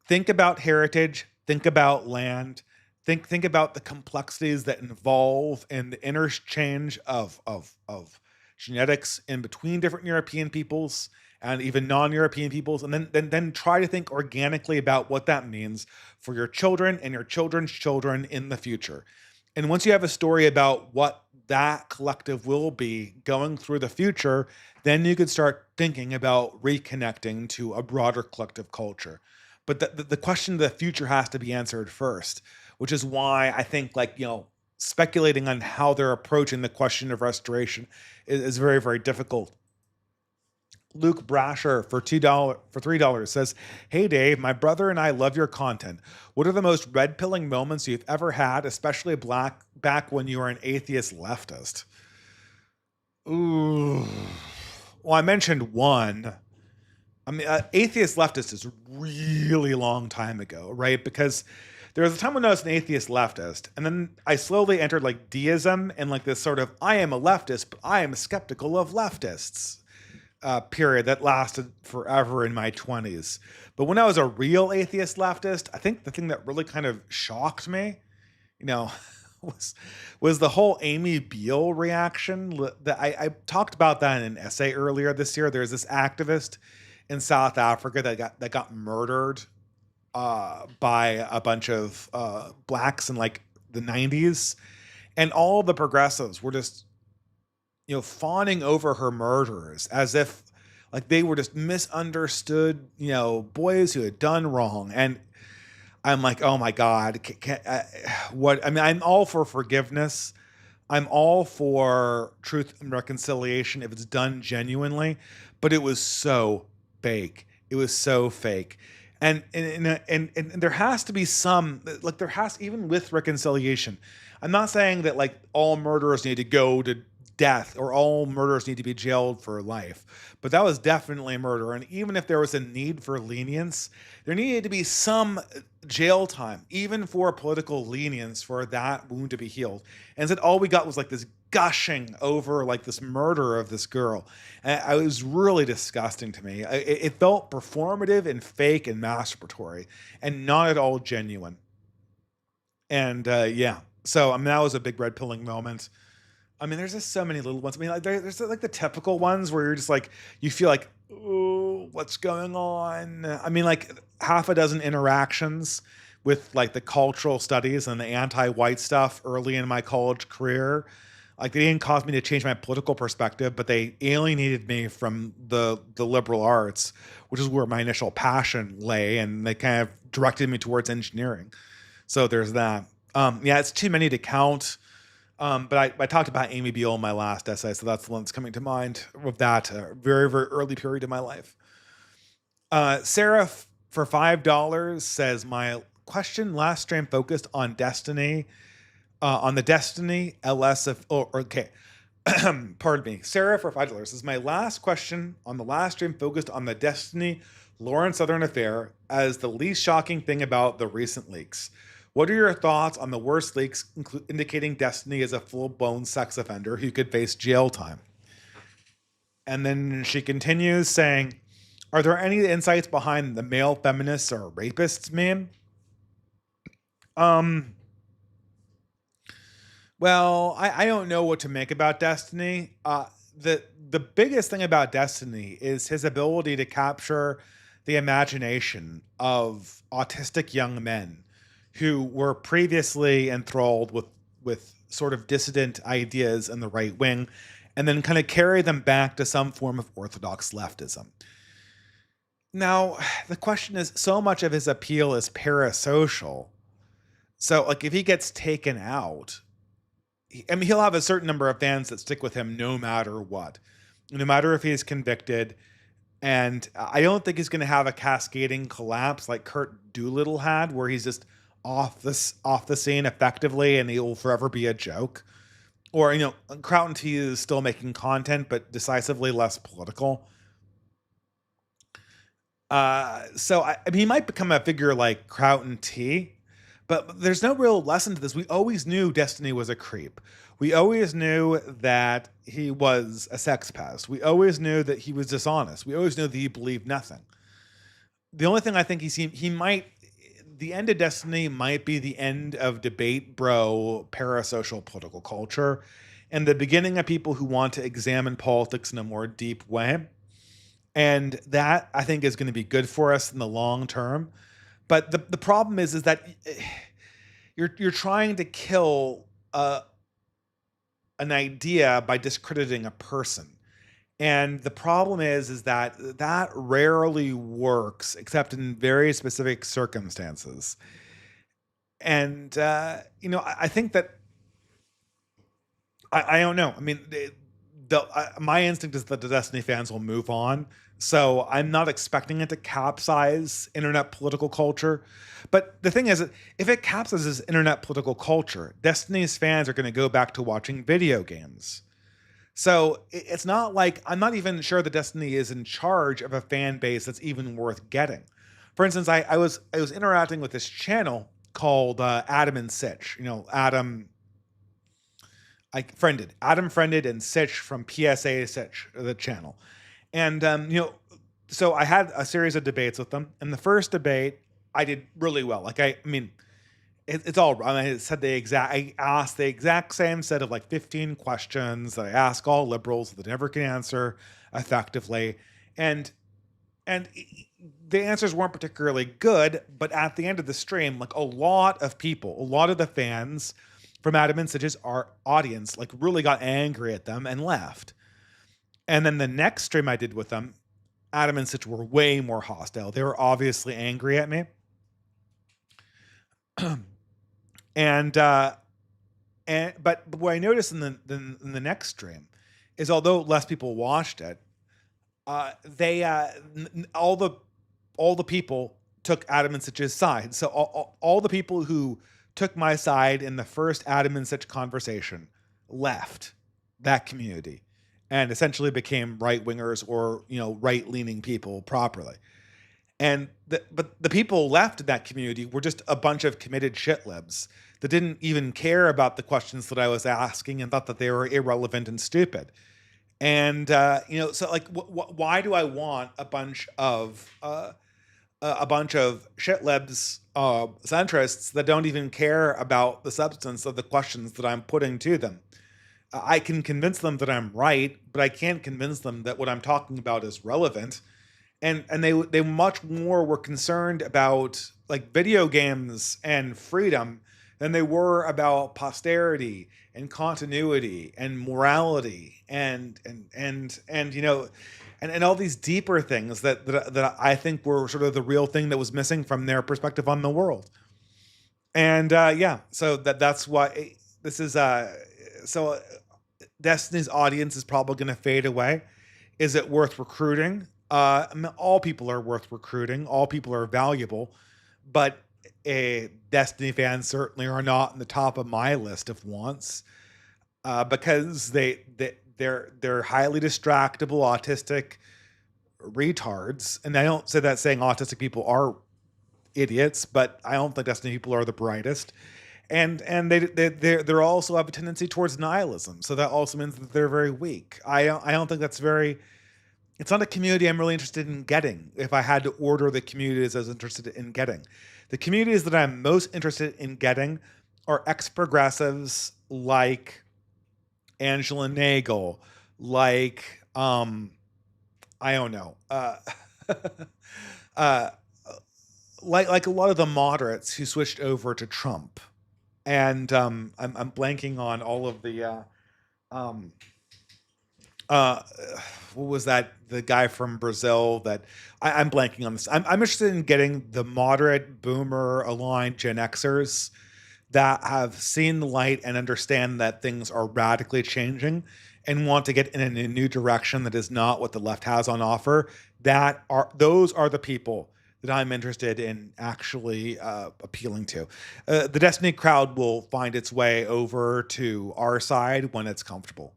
think about heritage, think about land, think about the complexities that involve in the interchange of genetics in between different European peoples and even non-European peoples, and then try to think organically about what that means for your children and your children's children in the future. And once you have a story about what that collective will be going through the future, then you could start thinking about reconnecting to a broader collective culture. But the question of the future has to be answered first, which is why I think speculating on how they're approaching the question of restoration is very, very difficult. Luke Brasher for $3 says, "Hey Dave, my brother and I love your content. What are the most red pilling moments you've ever had, especially back when you were an atheist leftist?" Ooh. Well, I mentioned one. I mean, atheist leftist is a really long time ago, right? Because there was a time when I was an atheist leftist, and then I slowly entered like deism and like this sort of I am a leftist, but I am skeptical of leftists period that lasted forever in my 20s. But when I was a real atheist leftist, I think the thing that really kind of shocked me, you know, was was the whole Amy Beale reaction. That I talked about that in an essay earlier this year. There's this activist in South Africa that got murdered by a bunch of blacks in like the 90s, and all the progressives were just fawning over her murderers as if like they were just misunderstood, boys who had done wrong. And I'm like, oh my God, what? I mean, I'm all for forgiveness. I'm all for truth and reconciliation if it's done genuinely, but it was so fake. It was so fake. And there has to be some, like there has, even with reconciliation, I'm not saying that like all murderers need to go to death or all murderers need to be jailed for life, but that was definitely murder. And even if there was a need for lenience, there needed to be some jail time, even for political lenience, for that wound to be healed. And instead, all we got was like this gushing over like this murder of this girl. And it was really disgusting to me. It felt performative and fake and masturbatory and not at all genuine. And yeah, so I mean, that was a big red pilling moment. I mean, there's just so many little ones. I mean, like there's like the typical ones where you're just like, you feel like, oh, what's going on? I mean, like half a dozen interactions with like the cultural studies and the anti-white stuff early in my college career. Like they didn't cause me to change my political perspective, but they alienated me from the liberal arts, which is where my initial passion lay, and they kind of directed me towards engineering. So there's that. Yeah, it's too many to count. But I talked about Amy Beale in my last essay, so that's the one that's coming to mind with that very, very early period of my life. Sarah for $5 says, my question last stream focused on Destiny, on the Destiny LS of, okay. Pardon me. Sarah for $5 says, my last question on the last stream focused on the Destiny Lauren Southern affair as the least shocking thing about the recent leaks. What are your thoughts on the worst leaks indicating Destiny is a full-blown sex offender who could face jail time? And then she continues saying, are there any insights behind the male feminists or rapists meme? Well, I don't know what to make about Destiny. The biggest thing about Destiny is his ability to capture the imagination of autistic young men who were previously enthralled with sort of dissident ideas in the right wing, and then kind of carry them back to some form of orthodox leftism. Now, the question is, so much of his appeal is parasocial. So, like, if he gets taken out, I mean, he'll have a certain number of fans that stick with him no matter what, no matter if he's convicted. And I don't think he's going to have a cascading collapse like Kurt Doolittle had, where he's just off the scene effectively and he will forever be a joke. Or, Crown T is still making content, but decisively less political. So I mean, he might become a figure like Crown T, but there's no real lesson to this. We always knew Destiny was a creep. We always knew that he was a sex pest. We always knew that he was dishonest. We always knew that he believed nothing. The only thing I think the end of Destiny might be the end of debate bro parasocial political culture and the beginning of people who want to examine politics in a more deep way. And that I think is going to be good for us in the long term. But the problem is that you're trying to kill an idea by discrediting a person. And the problem is that rarely works except in very specific circumstances. And I think that I don't know. I mean, my instinct is that the Destiny fans will move on. So I'm not expecting it to capsize internet political culture. But the thing is, if it capsizes internet political culture, Destiny's fans are going to go back to watching video games. So it's not like I'm not even sure that Destiny is in charge of a fan base that's even worth getting. For instance, I was interacting with this channel called Adam and Sitch. Adam friended and Sitch from PSA Sitch, the channel. And so I had a series of debates with them. And the first debate, I did really well. It's all. I asked the exact same set of like 15 questions that I ask all liberals that they never can answer effectively, and the answers weren't particularly good. But at the end of the stream, like a lot of the fans from Adam and Sitch's our audience, like really got angry at them and left. And then the next stream I did with them, Adam and Sitch were way more hostile. They were obviously angry at me. But what I noticed in the next stream is, although less people watched it, all the people took Adam and Sitch's side. So all the people who took my side in the first Adam and Sitch conversation left that community and essentially became right wingers or right leaning people properly. But the people left in that community were just a bunch of committed shitlibs that didn't even care about the questions that I was asking and thought that they were irrelevant and stupid. And so like, why do I want a bunch of shitlibs, centrists that don't even care about the substance of the questions that I'm putting to them? I can convince them that I'm right, but I can't convince them that what I'm talking about is relevant. And they much more were concerned about like video games and freedom than they were about posterity and continuity and morality and all these deeper things that I think were sort of the real thing that was missing from their perspective on the world. And so that's why this is so Destiny's audience is probably going to fade away. Is it worth recruiting? All people are worth recruiting. All people are valuable, but Destiny fans certainly are not in the top of my list of wants, because they're highly distractible, autistic retards. And I don't say that saying autistic people are idiots, but I don't think Destiny people are the brightest. And they also have a tendency towards nihilism, so that also means that they're very weak. I don't think that's very. It's not a community I'm really interested in getting. If I had to order the communities I was interested in getting, the communities that I'm most interested in getting are ex-progressives like Angela Nagel, like I don't know, like a lot of the moderates who switched over to Trump, and I'm blanking on all of the what was that? The guy from Brazil that I'm blanking on this. I'm interested in getting the moderate boomer aligned Gen Xers that have seen the light and understand that things are radically changing and want to get in a new direction that is not what the left has on offer. Those are the people that I'm interested in actually appealing to. The Destiny crowd will find its way over to our side when it's comfortable.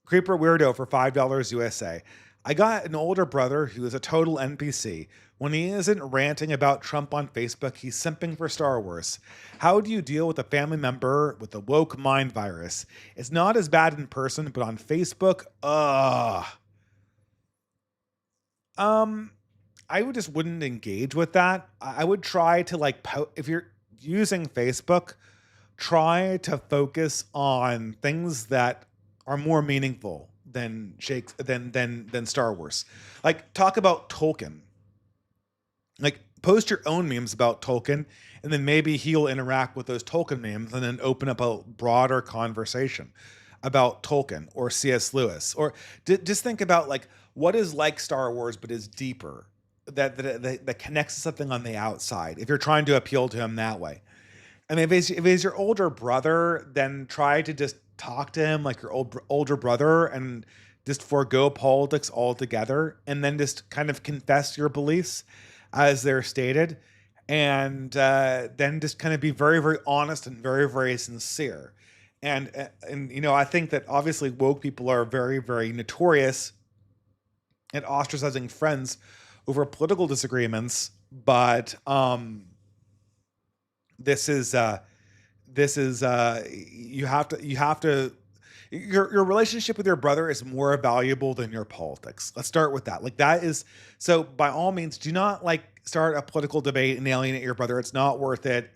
Creeper Weirdo for $5 USA. I got an older brother who is a total NPC. When he isn't ranting about Trump on Facebook, he's simping for Star Wars. How do you deal with a family member with a woke mind virus? It's not as bad in person, but on Facebook, I wouldn't engage with that. I would try to if you're using Facebook, try to focus on things that are more meaningful than Star Wars. Like, talk about Tolkien. Like, post your own memes about Tolkien, and then maybe he'll interact with those Tolkien memes and then open up a broader conversation about Tolkien or C.S. Lewis. Or just think about like what is like Star Wars but is deeper, that connects to something on the outside, if you're trying to appeal to him that way. I mean, if he's your older brother, then try to just talk to him like your older brother and just forego politics altogether, and then just kind of confess your beliefs as they're stated, and then just kind of be very, very honest and very, very sincere. And I think that obviously woke people are very, very notorious at ostracizing friends over political disagreements, but this is you have to your relationship with your brother is more valuable than your politics. Let's start with that. Like that is so by all means, do not like start a political debate and alienate your brother. It's not worth it.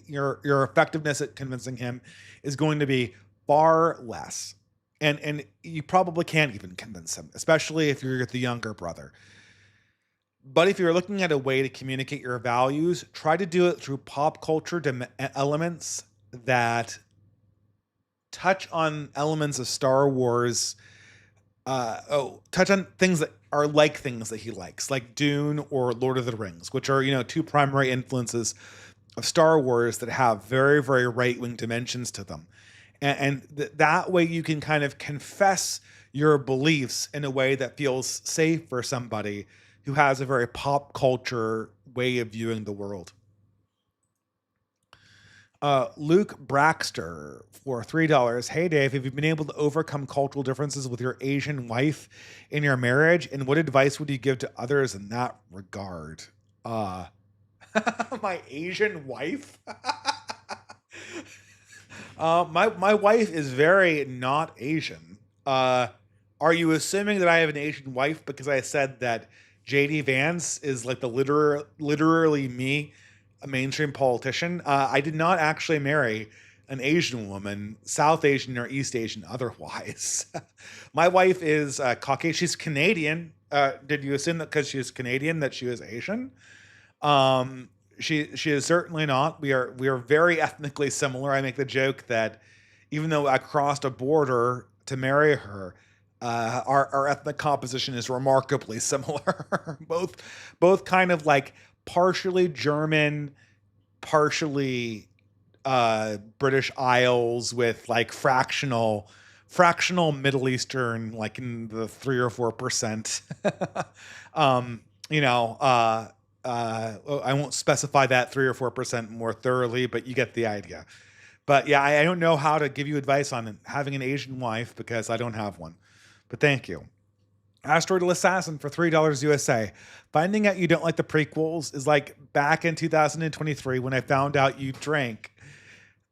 Your effectiveness at convincing him is going to be far less. And you probably can't even convince him, especially if you're the younger brother. But if you're looking at a way to communicate your values, try to do it through pop culture elements that touch on elements of Star Wars. Touch on things that are like things that he likes, like Dune or Lord of the Rings, which are, two primary influences of Star Wars that have very, very right-wing dimensions to them. And that way you can kind of confess your beliefs in a way that feels safe for somebody who has a very pop culture way of viewing the world. Luke Braxter for $3. Hey Dave, have you been able to overcome cultural differences with your Asian wife in your marriage? And what advice would you give to others in that regard? My Asian wife? My wife is very not Asian. Are you assuming that I have an Asian wife because I said that JD Vance is like the literally me, a mainstream politician? I did not actually marry an Asian woman, South Asian or East Asian otherwise. My wife is Caucasian. She's Canadian. Did you assume that because she's Canadian that she was Asian? She is certainly not. We are very ethnically similar. I make the joke that even though I crossed a border to marry her, our ethnic composition is remarkably similar. both kind of like partially German, partially British Isles with like fractional Middle Eastern, like in the 3 or 4%. I won't specify that 3 or 4% more thoroughly, but you get the idea. But yeah, I don't know how to give you advice on having an Asian wife because I don't have one. But thank you. Asteroidal Assassin for $3 USA. Finding out you don't like the prequels is like back in 2023 when I found out you drank.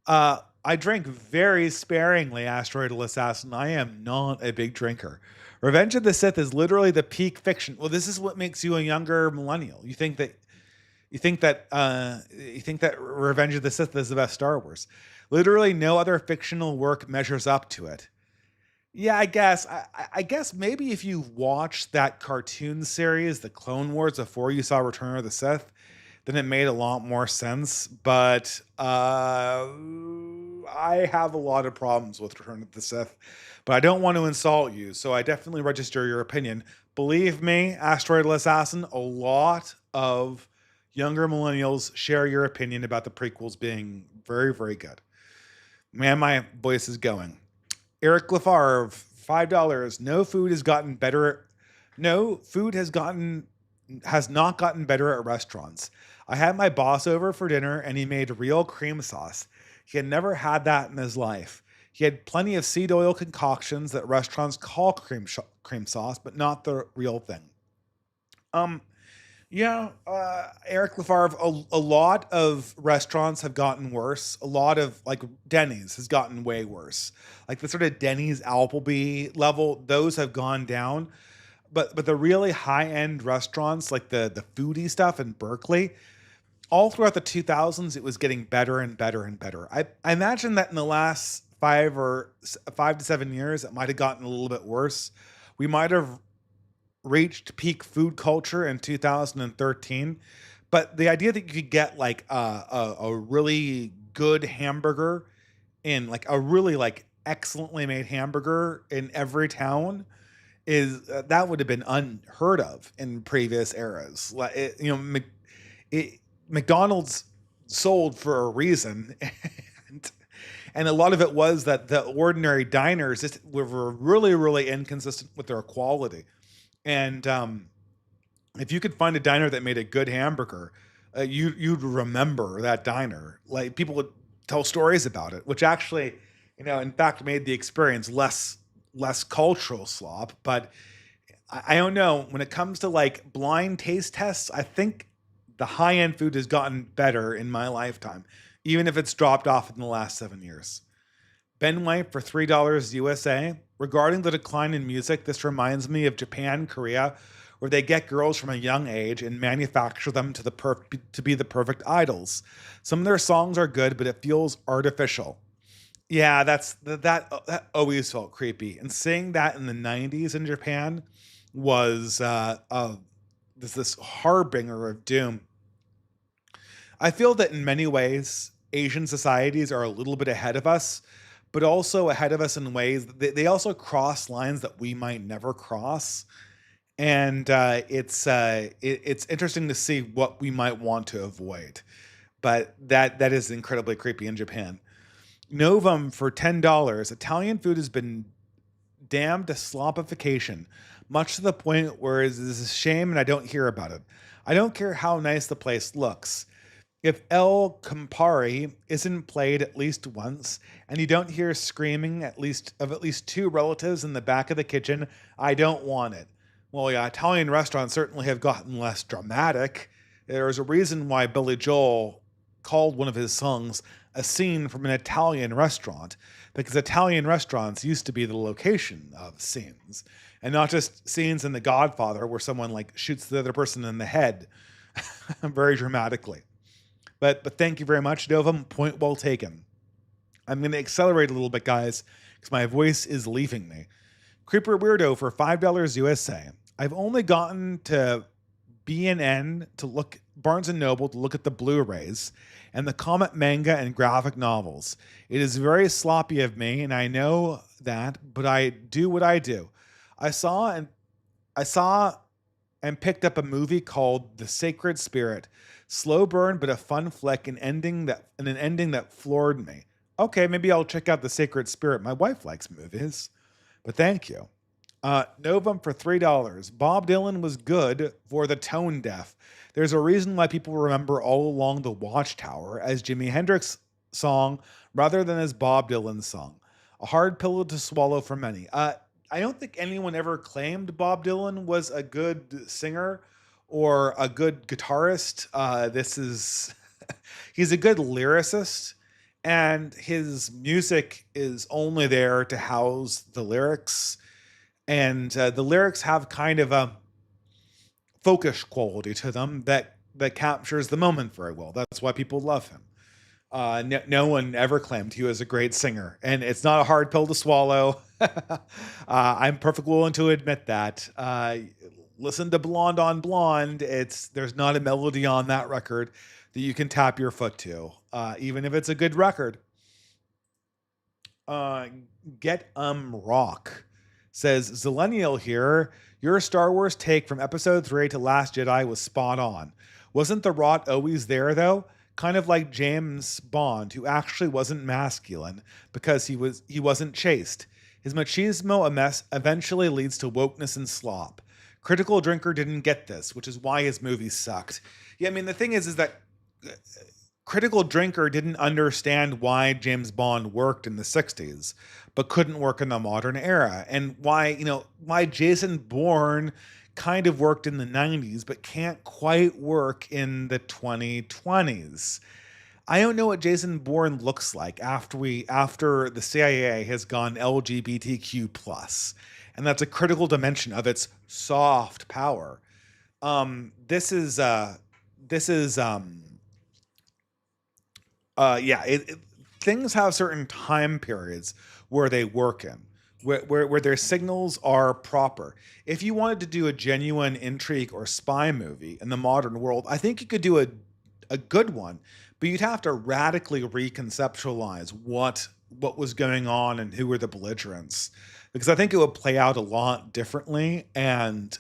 I drink very sparingly, Asteroidal Assassin. I am not a big drinker. Revenge of the Sith is literally the peak fiction. Well, this is what makes you a younger millennial. You think that Revenge of the Sith is the best Star Wars. Literally no other fictional work measures up to it. Yeah, I guess. I guess maybe if you watched that cartoon series, The Clone Wars, before you saw Return of the Sith, then it made a lot more sense. But I have a lot of problems with Return of the Sith. But I don't want to insult you, so I definitely register your opinion. Believe me, Asteroidal Assassin, a lot of younger millennials share your opinion about the prequels being very, very good. Man, my voice is going. Eric Lafarve, $5. No food has gotten better. No food has not gotten better at restaurants. I had my boss over for dinner and he made real cream sauce. He had never had that in his life. He had plenty of seed oil concoctions that restaurants call cream sauce, but not the real thing. Eric Lafarve, a lot of restaurants have gotten worse. A lot of like Denny's has gotten way worse. Like the sort of Denny's Applebee level, those have gone down. But the really high end restaurants, like the foodie stuff in Berkeley, all throughout the 2000s, it was getting better and better and better. I imagine that in the last 5 to 7 years, it might have gotten a little bit worse. We might have reached peak food culture in 2013, but the idea that you could get like a really good hamburger in like a really like excellently made hamburger in every town is that would have been unheard of in previous eras. Like McDonald's sold for a reason, And a lot of it was that the ordinary diners just were really, really inconsistent with their quality. And if you could find a diner that made a good hamburger, you'd remember that diner. Like people would tell stories about it, which actually, in fact, made the experience less cultural slop. But I don't know. When it comes to like blind taste tests, I think the high end food has gotten better in my lifetime, even if it's dropped off in the last 7 years. Ben White for $3 USA. Regarding the decline in music, this reminds me of Japan, Korea, where they get girls from a young age and manufacture them to be the perfect idols. Some of their songs are good, but it feels artificial. Yeah, that always felt creepy. And seeing that in the '90s in Japan was this harbinger of doom. I feel that in many ways, Asian societies are a little bit ahead of us, but also ahead of us in ways they also cross lines that we might never cross. And it's interesting to see what we might want to avoid. But that is incredibly creepy in Japan. Novum for $10. Italian food has been damned to slopification, much to the point where it is a shame and I don't hear about it. I don't care how nice the place looks. If El Campari isn't played at least once, and you don't hear screaming at least two relatives in the back of the kitchen, I don't want it. Well, yeah, Italian restaurants certainly have gotten less dramatic. There's a reason why Billy Joel called one of his songs a scene from an Italian restaurant, because Italian restaurants used to be the location of scenes, and not just scenes in The Godfather where someone like shoots the other person in the head very dramatically. But thank you very much, Novum. Point well taken. I'm going to accelerate a little bit, guys, because my voice is leaving me. Creeper Weirdo for $5 USA. I've only gotten to B&N to look Barnes and Noble to look at the Blu-rays and the comic manga and graphic novels. It is very sloppy of me, and I know that, but I do what I do. I saw and picked up a movie called The Sacred Spirit. Slow burn, but a fun flick, an ending that floored me. Okay, maybe I'll check out The Sacred Spirit. My wife likes movies, but thank you. Novum for $3. Bob Dylan was good for the tone deaf. There's a reason why people remember All Along the Watchtower as Jimi Hendrix' song rather than as Bob Dylan's song. A hard pill to swallow for many. I don't think anyone ever claimed Bob Dylan was a good singer or a good guitarist. He's a good lyricist, and his music is only there to house the lyrics. And the lyrics have kind of a folkish quality to them that captures the moment very well. That's why people love him. No one ever claimed he was a great singer, and it's not a hard pill to swallow. I'm perfectly willing to admit that. Listen to Blonde on Blonde. There's not a melody on that record that you can tap your foot to, even if it's a good record. Get Rock says, Zillennial here. Your Star Wars take from Episode 3 to Last Jedi was spot on. Wasn't the rot always there though? Kind of like James Bond, who actually wasn't masculine because he wasn't chaste. His machismo eventually leads to wokeness and slop. Critical Drinker didn't get this, which is why his movie sucked. Yeah, I mean, the thing is that Critical Drinker didn't understand why James Bond worked in the 60s, but couldn't work in the modern era. And why Jason Bourne kind of worked in the 90s, but can't quite work in the 2020s. I don't know what Jason Bourne looks like after the CIA has gone LGBTQ+. And that's a critical dimension of its soft power. Things have certain time periods where they work in, where their signals are proper. If you wanted to do a genuine intrigue or spy movie in the modern world, I think you could do a good one, but you'd have to radically reconceptualize what was going on and who were the belligerents, because I think it would play out a lot differently, and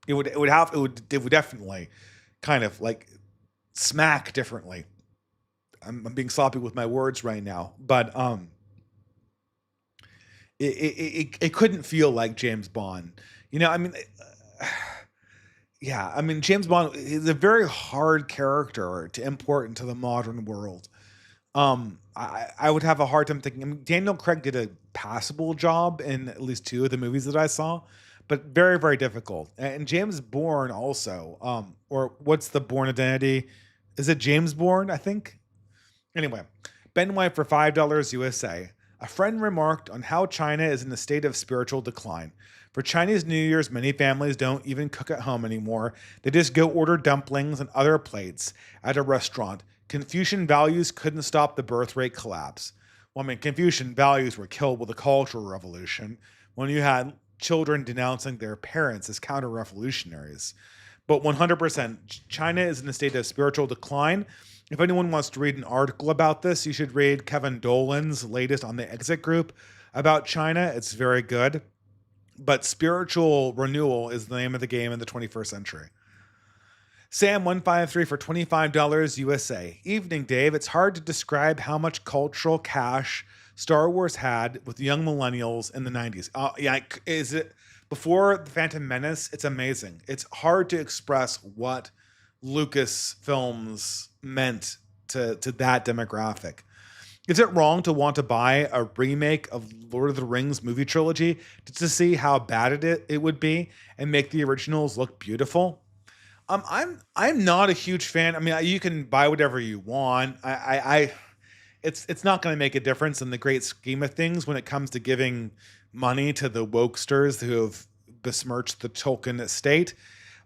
it would definitely kind of like smack differently. I'm being sloppy with my words right now, but it couldn't feel like James Bond. You know, I mean, yeah, I mean, James Bond is a very hard character to import into the modern world. I would have a hard time thinking. I mean, Daniel Craig did a passable job in at least two of the movies that I saw, but very, very difficult. And James Bourne also, or what's the Bourne identity? Is it James Bourne? I think. Anyway, Ben White for $5 USA. A friend remarked on how China is in a state of spiritual decline. For Chinese New Year's, many families don't even cook at home anymore. They just go order dumplings and other plates at a restaurant. Confucian values couldn't stop the birth rate collapse. Well, I mean, Confucian values were killed with the Cultural Revolution when you had children denouncing their parents as counter revolutionaries. But 100%, China is in a state of spiritual decline. If anyone wants to read an article about this, you should read Kevin Dolan's latest on the Exit Group about China. It's very good. But spiritual renewal is the name of the game in the 21st century. Sam153 for $25 USA. Evening, Dave. It's hard to describe how much cultural cash Star Wars had with young millennials in the 90s. Yeah, is it before The Phantom Menace? It's amazing. It's hard to express what Lucasfilms meant to that demographic. Is it wrong to want to buy a remake of Lord of the Rings movie trilogy to see how bad it would be and make the originals look beautiful? I'm not a huge fan. I mean, you can buy whatever you want. It's not going to make a difference in the great scheme of things when it comes to giving money to the wokesters who have besmirched the Tolkien estate.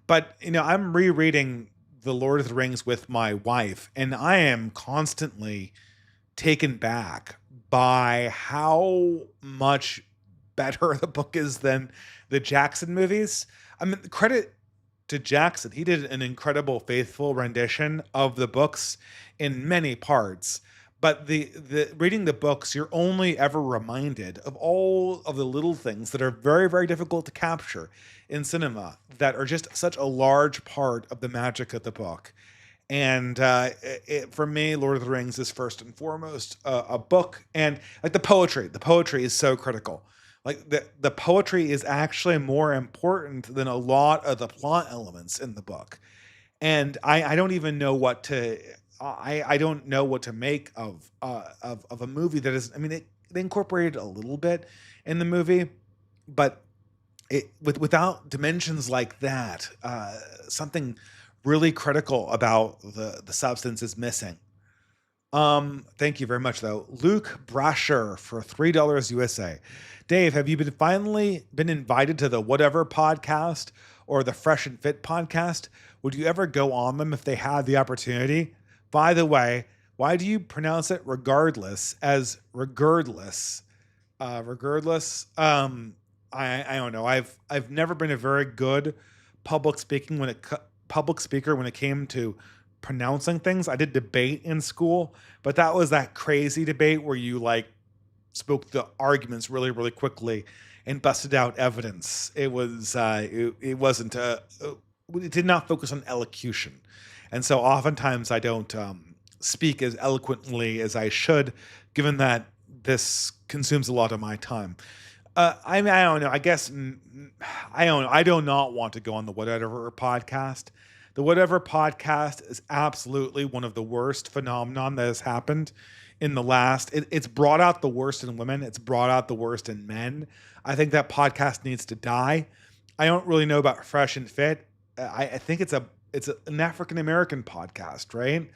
But you know, I'm rereading the Lord of the Rings with my wife, and I am constantly taken back by how much better the book is than the Jackson movies. I mean, credit to Jackson. He did an incredible, faithful rendition of the books in many parts. But the reading the books, you're only ever reminded of all of the little things that are very, very difficult to capture in cinema that are just such a large part of the magic of the book. And for me, Lord of the Rings is first and foremost a book, and like the poetry is so critical. Like the poetry is actually more important than a lot of the plot elements in the book. And I don't even know what to I don't know what to make of a movie that is. I mean, they incorporated a little bit in the movie, but without dimensions like that, something really critical about the substance is missing. Thank you very much, though. Luke Brasher for $3 USA. Dave, have you finally been invited to the Whatever podcast or the Fresh and Fit podcast? Would you ever go on them if they had the opportunity? By the way, why do you pronounce it regardless as regardless? Regardless. I don't know. I've never been a very good public speaker when it came to pronouncing things. I did debate in school, but that was that crazy debate where you like spoke the arguments really, really quickly and busted out evidence. It wasn't it did not focus on elocution. And so oftentimes I don't speak as eloquently as I should, given that this consumes a lot of my time. I mean, I don't know. I guess I do not want to go on the Whatever podcast. The Whatever podcast is absolutely one of the worst phenomenon that has happened in the last. It's brought out the worst in women. It's brought out the worst in men. I think that podcast needs to die. I don't really know about Fresh and Fit. I think it's an African American podcast, right?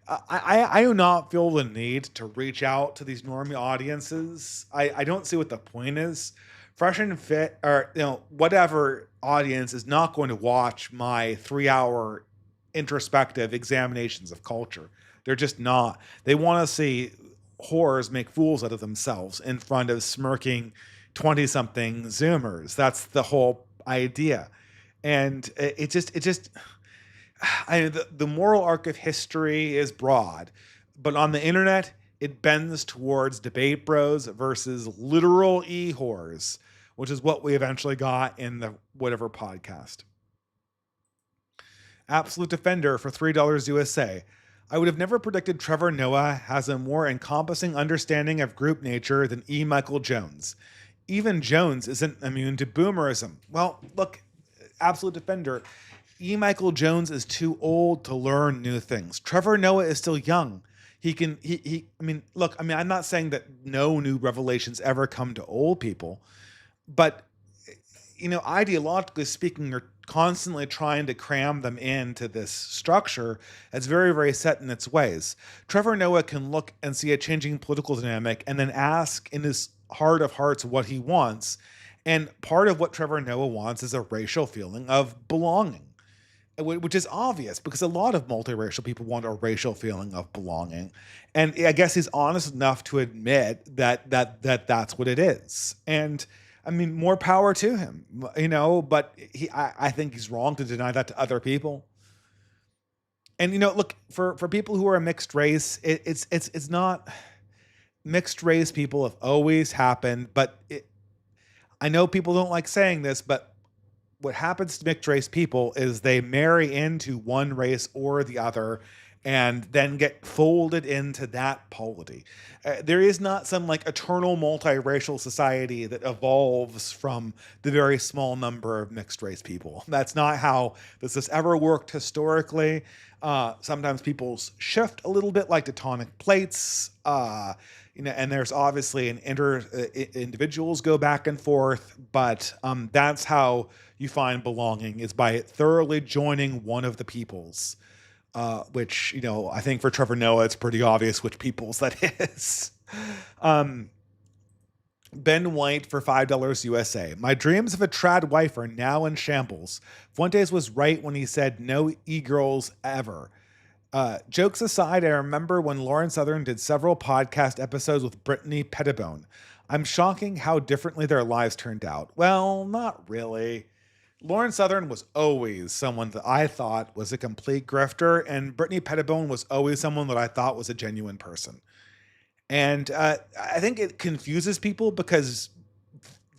I do not feel the need to reach out to these normie audiences. I don't see what the point is. Fresh and Fit, or whatever audience is not going to watch my 3-hour introspective examinations of culture. They're just not. They want to see whores make fools out of themselves in front of smirking 20-something Zoomers. That's the whole idea. And the moral arc of history is broad, but on the internet, it bends towards debate bros versus literal e-whores, which is what we eventually got in the Whatever podcast. Absolute Defender for $3 USA. I would have never predicted Trevor Noah has a more encompassing understanding of group nature than E. Michael Jones. Even Jones isn't immune to boomerism. Well, look, absolute defender. E. Michael Jones is too old to learn new things. Trevor Noah is still young. He can, I mean, look, I mean, I'm not saying that no new revelations ever come to old people, but ideologically speaking, you're constantly trying to cram them into this structure that's very, very set in its ways. Trevor Noah can look and see a changing political dynamic and then ask in his heart of hearts what he wants. And part of what Trevor Noah wants is a racial feeling of belonging, which is obvious because a lot of multiracial people want a racial feeling of belonging. And I guess he's honest enough to admit that's what it is. And I mean, more power to him, but I think he's wrong to deny that to other people. And, look, for people who are a mixed race, it's not, mixed race people have always happened, but I know people don't like saying this, but what happens to mixed race people is they marry into one race or the other and then get folded into that polity. There is not some like eternal multiracial society that evolves from the very small number of mixed race people. That's not how this has ever worked historically. Sometimes peoples shift a little bit like tectonic plates, and there's obviously individuals go back and forth, but that's how you find belonging, is by thoroughly joining one of the peoples. Which, I think for Trevor Noah, it's pretty obvious which peoples that is. Ben White for $5 USA. My dreams of a trad wife are now in shambles. Fuentes was right when he said no e-girls ever. Jokes aside, I remember when Lauren Southern did several podcast episodes with Brittany Pettibone. I'm shocking how differently their lives turned out. Well, not really. Lauren Southern was always someone that I thought was a complete grifter, and Brittany Pettibone was always someone that I thought was a genuine person. And I think it confuses people because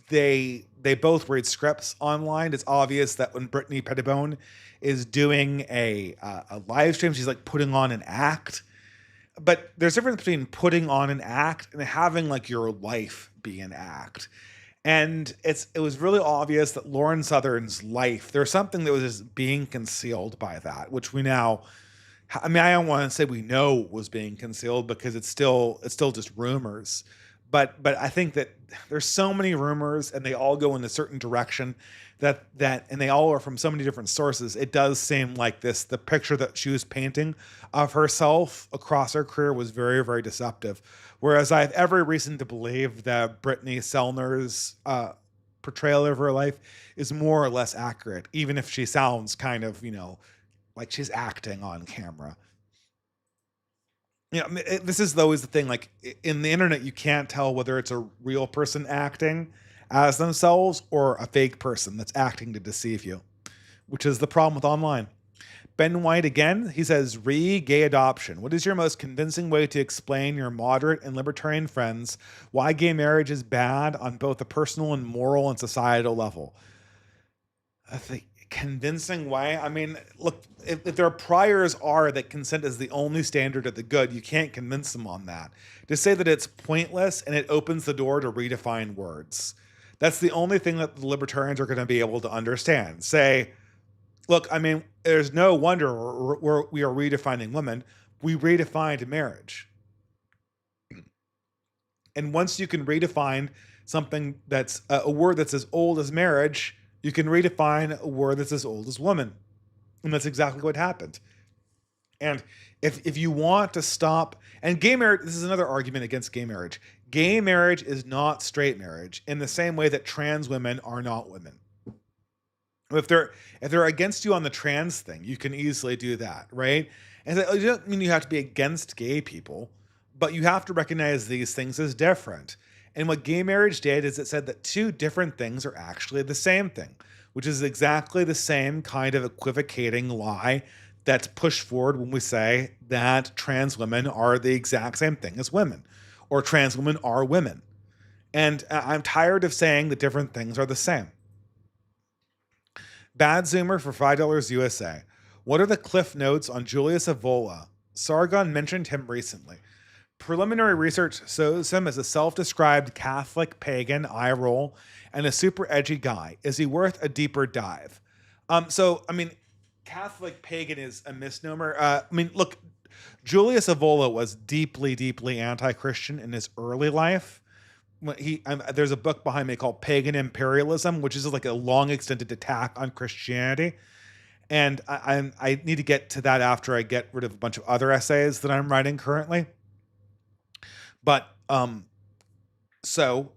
they both read scripts online. It's obvious that when Brittany Pettibone is doing a live stream, she's like putting on an act. But there's a difference between putting on an act and having like your life be an act. And it was really obvious that Lauren Southern's life, there's something that was just being concealed by that, which we now, I mean, I don't want to say we know was being concealed because it's still just rumors. But I think that there's so many rumors and they all go in a certain direction that and they all are from so many different sources. It does seem like the picture that she was painting of herself across her career was very, very deceptive. Whereas I have every reason to believe that Brittany Sellner's portrayal of her life is more or less accurate, even if she sounds kind of, like she's acting on camera. This is always the thing, like in the internet, you can't tell whether it's a real person acting as themselves or a fake person that's acting to deceive you, which is the problem with online. Ben White again, he says, gay adoption. What is your most convincing way to explain your moderate and libertarian friends why gay marriage is bad on both a personal and moral and societal level? I think convincing way. I mean, look, if their priors are that consent is the only standard of the good, you can't convince them on that. To say that it's pointless and it opens the door to redefine words. That's the only thing that the libertarians are going to be able to understand. Say, look, I mean, there's no wonder we are redefining women. We redefined marriage. And once you can redefine something that's a word that's as old as marriage, you can redefine a word that's as old as woman. And that's exactly what happened. And if you want to stop, and gay marriage, this is another argument against gay marriage. Gay marriage is not straight marriage in the same way that trans women are not women. If they're against you on the trans thing, you can easily do that, right? And it doesn't mean you have to be against gay people, but you have to recognize these things as different. And what gay marriage did is it said that two different things are actually the same thing, which is exactly the same kind of equivocating lie that's pushed forward when we say that trans women are the exact same thing as women, or trans women are women. And I'm tired of saying that different things are the same. Bad Zoomer for $5 USA. What are the cliff notes on Julius Evola? Sargon mentioned him recently. Preliminary research shows him as a self-described Catholic pagan, eye roll, and a super edgy guy. Is he worth a deeper dive? So I mean, Catholic pagan is a misnomer. I mean, look, Julius Evola was deeply, deeply anti-Christian in his early life. There's a book behind me called Pagan Imperialism, which is like a long extended attack on Christianity. And I need to get to that after I get rid of a bunch of other essays that I'm writing currently. But so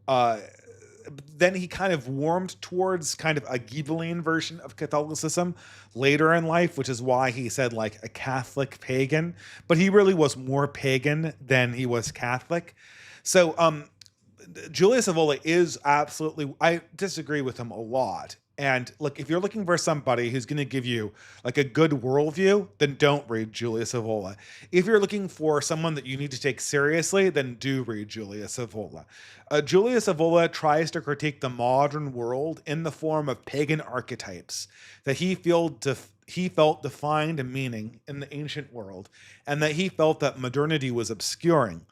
then he kind of warmed towards kind of a Ghibelline version of Catholicism later in life, which is why he said like a Catholic pagan. But he really was more pagan than he was Catholic. So Julius Evola is absolutely, I disagree with him a lot. And look, if you're looking for somebody who's going to give you like a good worldview, then don't read Julius Evola. If you're looking for someone that you need to take seriously, then do read Julius Evola. Julius Evola tries to critique the modern world in the form of pagan archetypes that he felt defined a meaning in the ancient world, and that he felt that modernity was obscuring.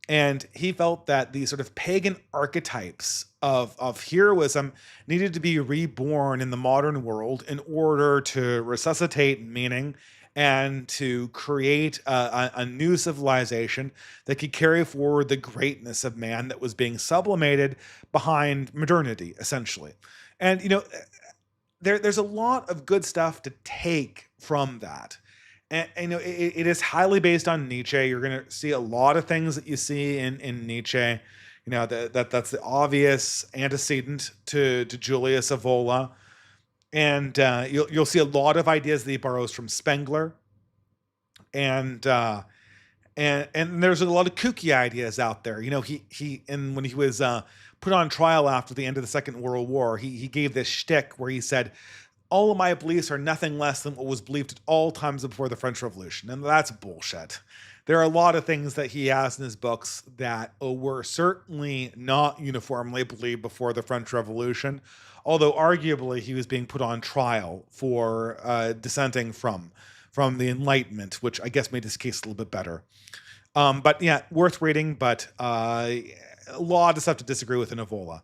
And he felt that these sort of pagan archetypes of heroism needed to be reborn in the modern world in order to resuscitate meaning and to create a new civilization that could carry forward the greatness of man that was being sublimated behind modernity, essentially. And, you know, there's a lot of good stuff to take from that. And you know, it is highly based on Nietzsche. You're going to see a lot of things that you see in Nietzsche. You know, that's the obvious antecedent to Julius Evola. And you'll see a lot of ideas that he borrows from Spengler. And there's a lot of kooky ideas out there. You know, and when he was put on trial after the end of the Second World War, he gave this shtick where he said, all of my beliefs are nothing less than what was believed at all times before the French Revolution. And that's bullshit. There are a lot of things that he has in his books that were certainly not uniformly believed before the French Revolution, although arguably he was being put on trial for dissenting from the Enlightenment, which I guess made his case a little bit better. But yeah, worth reading, but a lot of stuff to disagree with in Evola.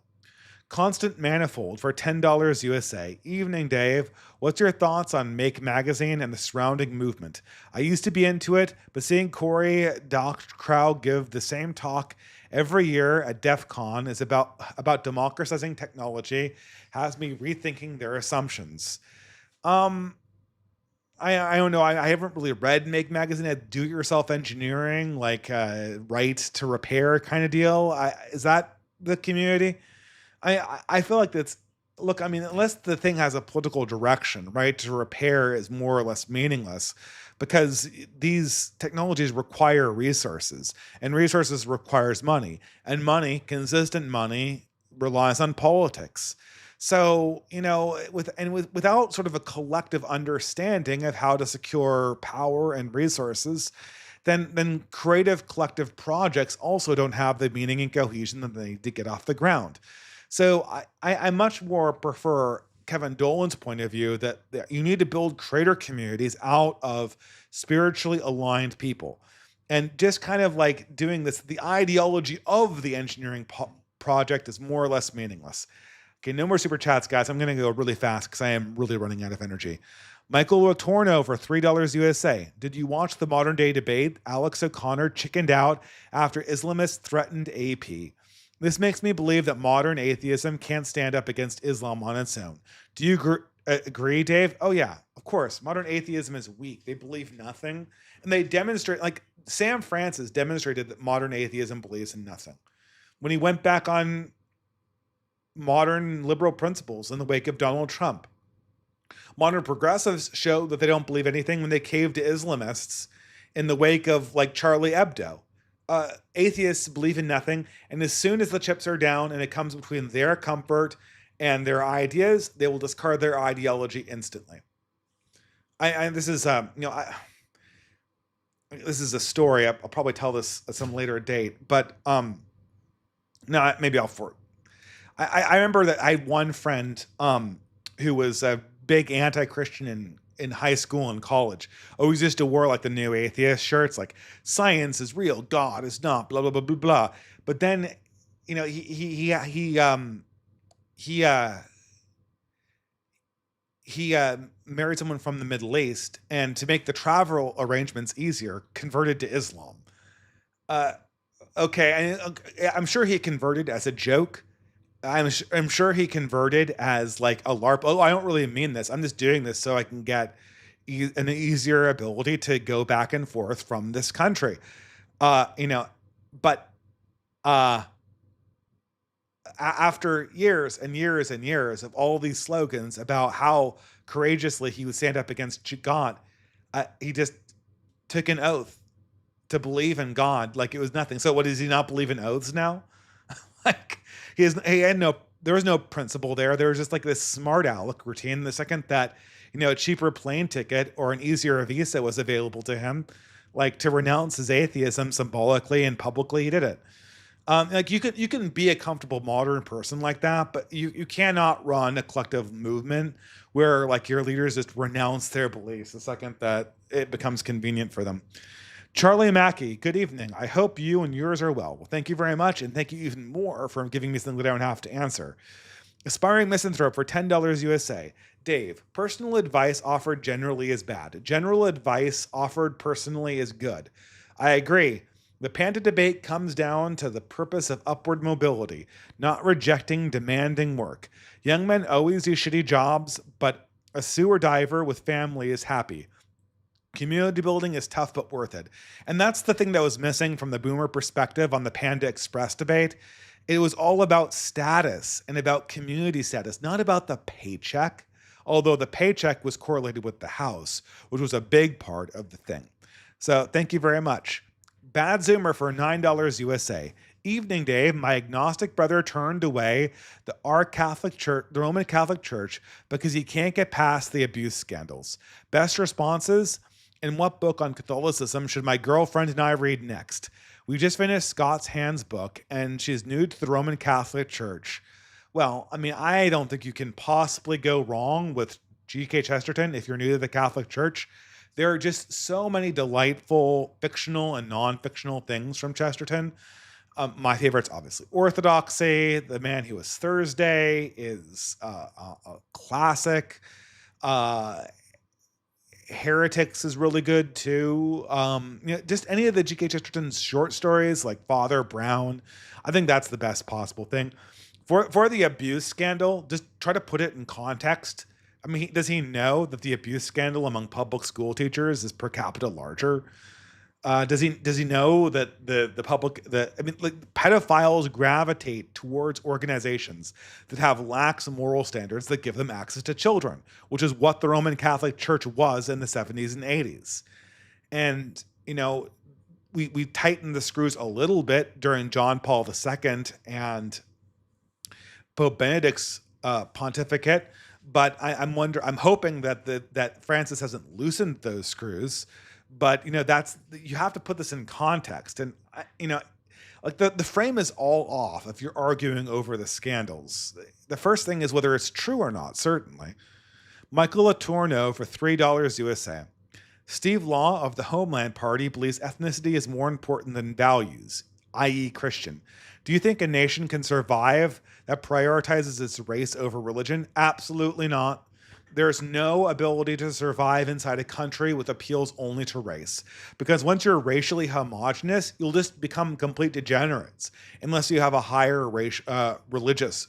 Constant Manifold for $10 USA. Evening, Dave. What's your thoughts on Make Magazine and the surrounding movement? I used to be into it, but seeing Cory Doctorow give the same talk every year at DEF CON is about democratizing technology has me rethinking their assumptions. I don't know. I haven't really read Make Magazine. A do-it-yourself engineering, like right to repair kind of deal. Is that the community? I feel like that's, look, I mean, unless the thing has a political direction, right, to repair is more or less meaningless because these technologies require resources and resources requires money, and money, consistent money, relies on politics. So, you know, without sort of a collective understanding of how to secure power and resources, then creative collective projects also don't have the meaning and cohesion that they need to get off the ground. So I much more prefer Kevin Dolan's point of view that you need to build creator communities out of spiritually aligned people. And just kind of like doing this, the ideology of the engineering project is more or less meaningless. Okay, no more super chats, guys. I'm going to go really fast because I am really running out of energy. Michael Latorno for $3 USA. Did you watch the modern day debate? Alex O'Connor chickened out after Islamists threatened AP. This makes me believe that modern atheism can't stand up against Islam on its own. Do you agree, Dave? Oh, yeah, of course. Modern atheism is weak. They believe nothing. And they demonstrate, like Sam Francis demonstrated that modern atheism believes in nothing. When he went back on modern liberal principles in the wake of Donald Trump. Modern progressives show that they don't believe anything when they cave to Islamists in the wake of like Charlie Hebdo. Atheists believe in nothing, and as soon as the chips are down and it comes between their comfort and their ideas, they will discard their ideology instantly. This is this is a story. I'll probably tell this at some later date, but no, maybe I remember that I had one friend who was a big anti-Christian in high school and college. Always used to wear like the new atheist shirts, like science is real, God is not, blah blah blah blah blah. But then, he married someone from the Middle East, and to make the travel arrangements easier, converted to Islam. Uh, okay, I'm sure he converted as a joke. I'm sure he converted as like a LARP. Oh, I don't really mean this. I'm just doing this so I can get an easier ability to go back and forth from this country. But uh, after years and years and years of all these slogans about how courageously he would stand up against God, he just took an oath to believe in God like it was nothing. So what, does he not believe in oaths now? Like there was no principle there. There was just like this smart aleck routine. The second that, a cheaper plane ticket or an easier visa was available to him, like to renounce his atheism symbolically and publicly, he did it. Like you can be a comfortable modern person like that, but you cannot run a collective movement where like your leaders just renounce their beliefs the second that it becomes convenient for them. Charlie Mackey, good evening. I hope you and yours are well. Well, thank you very much, and thank you even more for giving me something that I don't have to answer. Aspiring Misanthrope for $10 USA. Dave, personal advice offered generally is bad. General advice offered personally is good. I agree. The Panda debate comes down to the purpose of upward mobility, not rejecting demanding work. Young men always do shitty jobs, but a sewer diver with family is happy. Community building is tough but worth it. And that's the thing that was missing from the boomer perspective on the Panda Express debate. It was all about status and about community status, not about the paycheck, although the paycheck was correlated with the house, which was a big part of the thing. So thank you very much. Bad Zoomer for $9 USA. Evening, Dave. My agnostic brother turned away the Roman Catholic Church because he can't get past the abuse scandals. Best responses? In what book on Catholicism should my girlfriend and I read next? We just finished Scott's Hand's book, and she's new to the Roman Catholic Church. Well, I mean, I don't think you can possibly go wrong with G.K. Chesterton if you're new to the Catholic Church. There are just so many delightful fictional and non-fictional things from Chesterton. My favorite's obviously Orthodoxy. The Man Who Was Thursday is a classic. Heretics is really good too. Just any of the G.K. Chesterton's short stories like Father Brown. I think that's the best possible thing. For the abuse scandal, just try to put it in context. I mean, does he know that the abuse scandal among public school teachers is per capita larger? Does he know that pedophiles gravitate towards organizations that have lax moral standards that give them access to children, which is what the Roman Catholic Church was in the 70s and 80s. And, we tightened the screws a little bit during John Paul II and Pope Benedict's pontificate, but I'm hoping that Francis hasn't loosened those screws. But you have to put this in context, and like the frame is all off if you're arguing over the scandals. The first thing is whether it's true or not. Certainly, Michael Latorno for $3 USA. Steve Law of the Homeland Party believes ethnicity is more important than values, i.e., Christian. Do you think a nation can survive that prioritizes its race over religion? Absolutely not. There's no ability to survive inside a country with appeals only to race. Because once you're racially homogenous, you'll just become complete degenerates unless you have a higher religious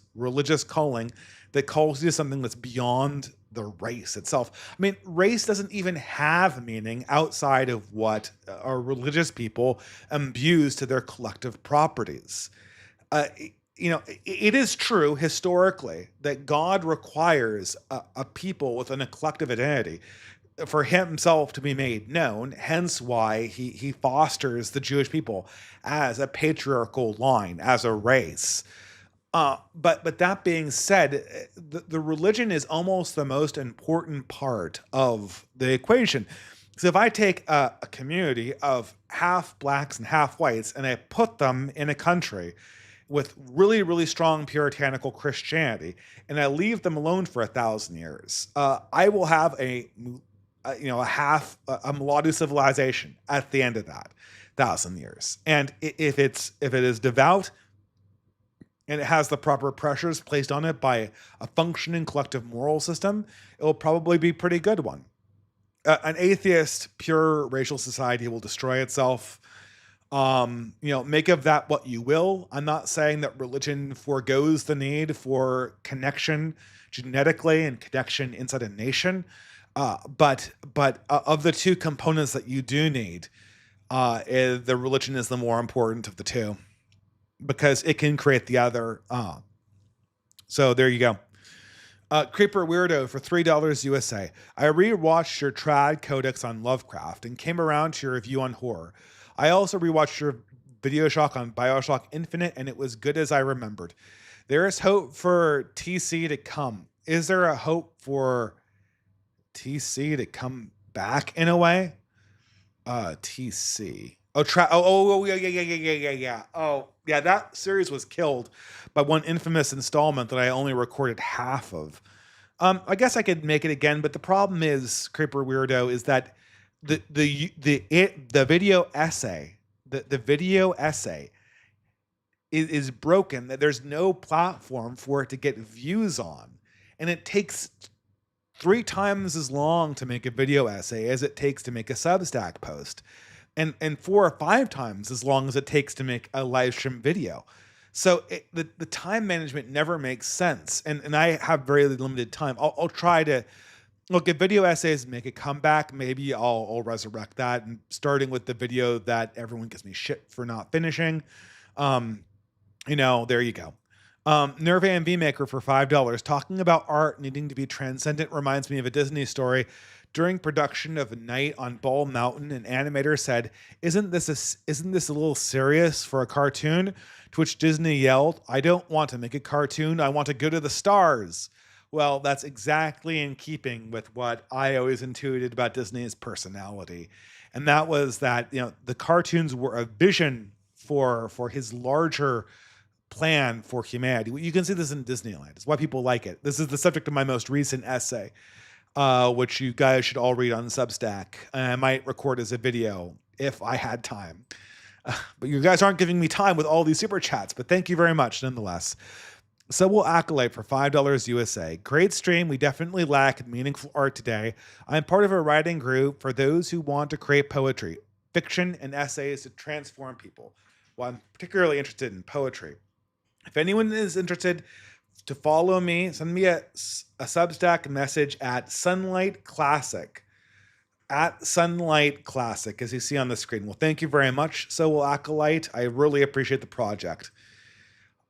calling that calls you to something that's beyond the race itself. I mean, race doesn't even have meaning outside of what our religious people imbue to their collective properties. It is true historically that God requires a people within a collective identity for himself to be made known, hence why he fosters the Jewish people as a patriarchal line, as a race. But that being said, the religion is almost the most important part of the equation. So if I take a community of half blacks and half whites and I put them in a country with really, really strong puritanical Christianity, and I leave them alone for 1,000 years, I will have a a Meladu civilization at the end of that 1,000 years. And if it is devout and it has the proper pressures placed on it by a functioning collective moral system, it will probably be a pretty good one. An atheist, pure racial society will destroy itself. Make of that what you will. I'm not saying that religion forgoes the need for connection genetically and connection inside a nation. But of the two components that you do need, the religion is the more important of the two because it can create the other. So there you go. Creeper Weirdo for $3 USA. I rewatched your Trad Codex on Lovecraft and came around to your review on horror. I also rewatched your Video Shock on Bioshock Infinite, and it was good as I remembered. There is hope for TC to come. Is there a hope for TC to come back in a way? TC. Yeah. Oh, yeah, that series was killed by one infamous installment that I only recorded half of. I guess I could make it again, but the problem is, Creeper Weirdo, is that the video essay, the video essay is broken, that there's no platform for it to get views on. And it takes 3 times as long to make a video essay as it takes to make a Substack post. And 4 or 5 times as long as it takes to make a live stream video. So the time management never makes sense. And I have very limited time. I'll try to look at video essays, make a comeback. Maybe I'll resurrect that, and starting with the video that everyone gives me shit for not finishing. There you go. Nerve and V-Maker for $5. Talking about art needing to be transcendent reminds me of a Disney story. During production of Night on Ball Mountain, an animator said, isn't this a little serious for a cartoon? To which Disney yelled, I don't want to make a cartoon. I want to go to the stars. Well, that's exactly in keeping with what I always intuited about Disney's personality. And that was that, the cartoons were a vision for his larger plan for humanity. You can see this in Disneyland. It's why people like it. This is the subject of my most recent essay, which you guys should all read on Substack. I might record as a video if I had time. But you guys aren't giving me time with all these super chats, but thank you very much nonetheless. So we'll Acolyte for $5 USA. Great stream. We definitely lack meaningful art today. I'm part of a writing group for those who want to create poetry, fiction, and essays to transform people. Well, I'm particularly interested in poetry. If anyone is interested to follow me, send me a Substack message at Sunlight Classic. At Sunlight Classic, as you see on the screen. Well, thank you very much. So will Acolyte. I really appreciate the project.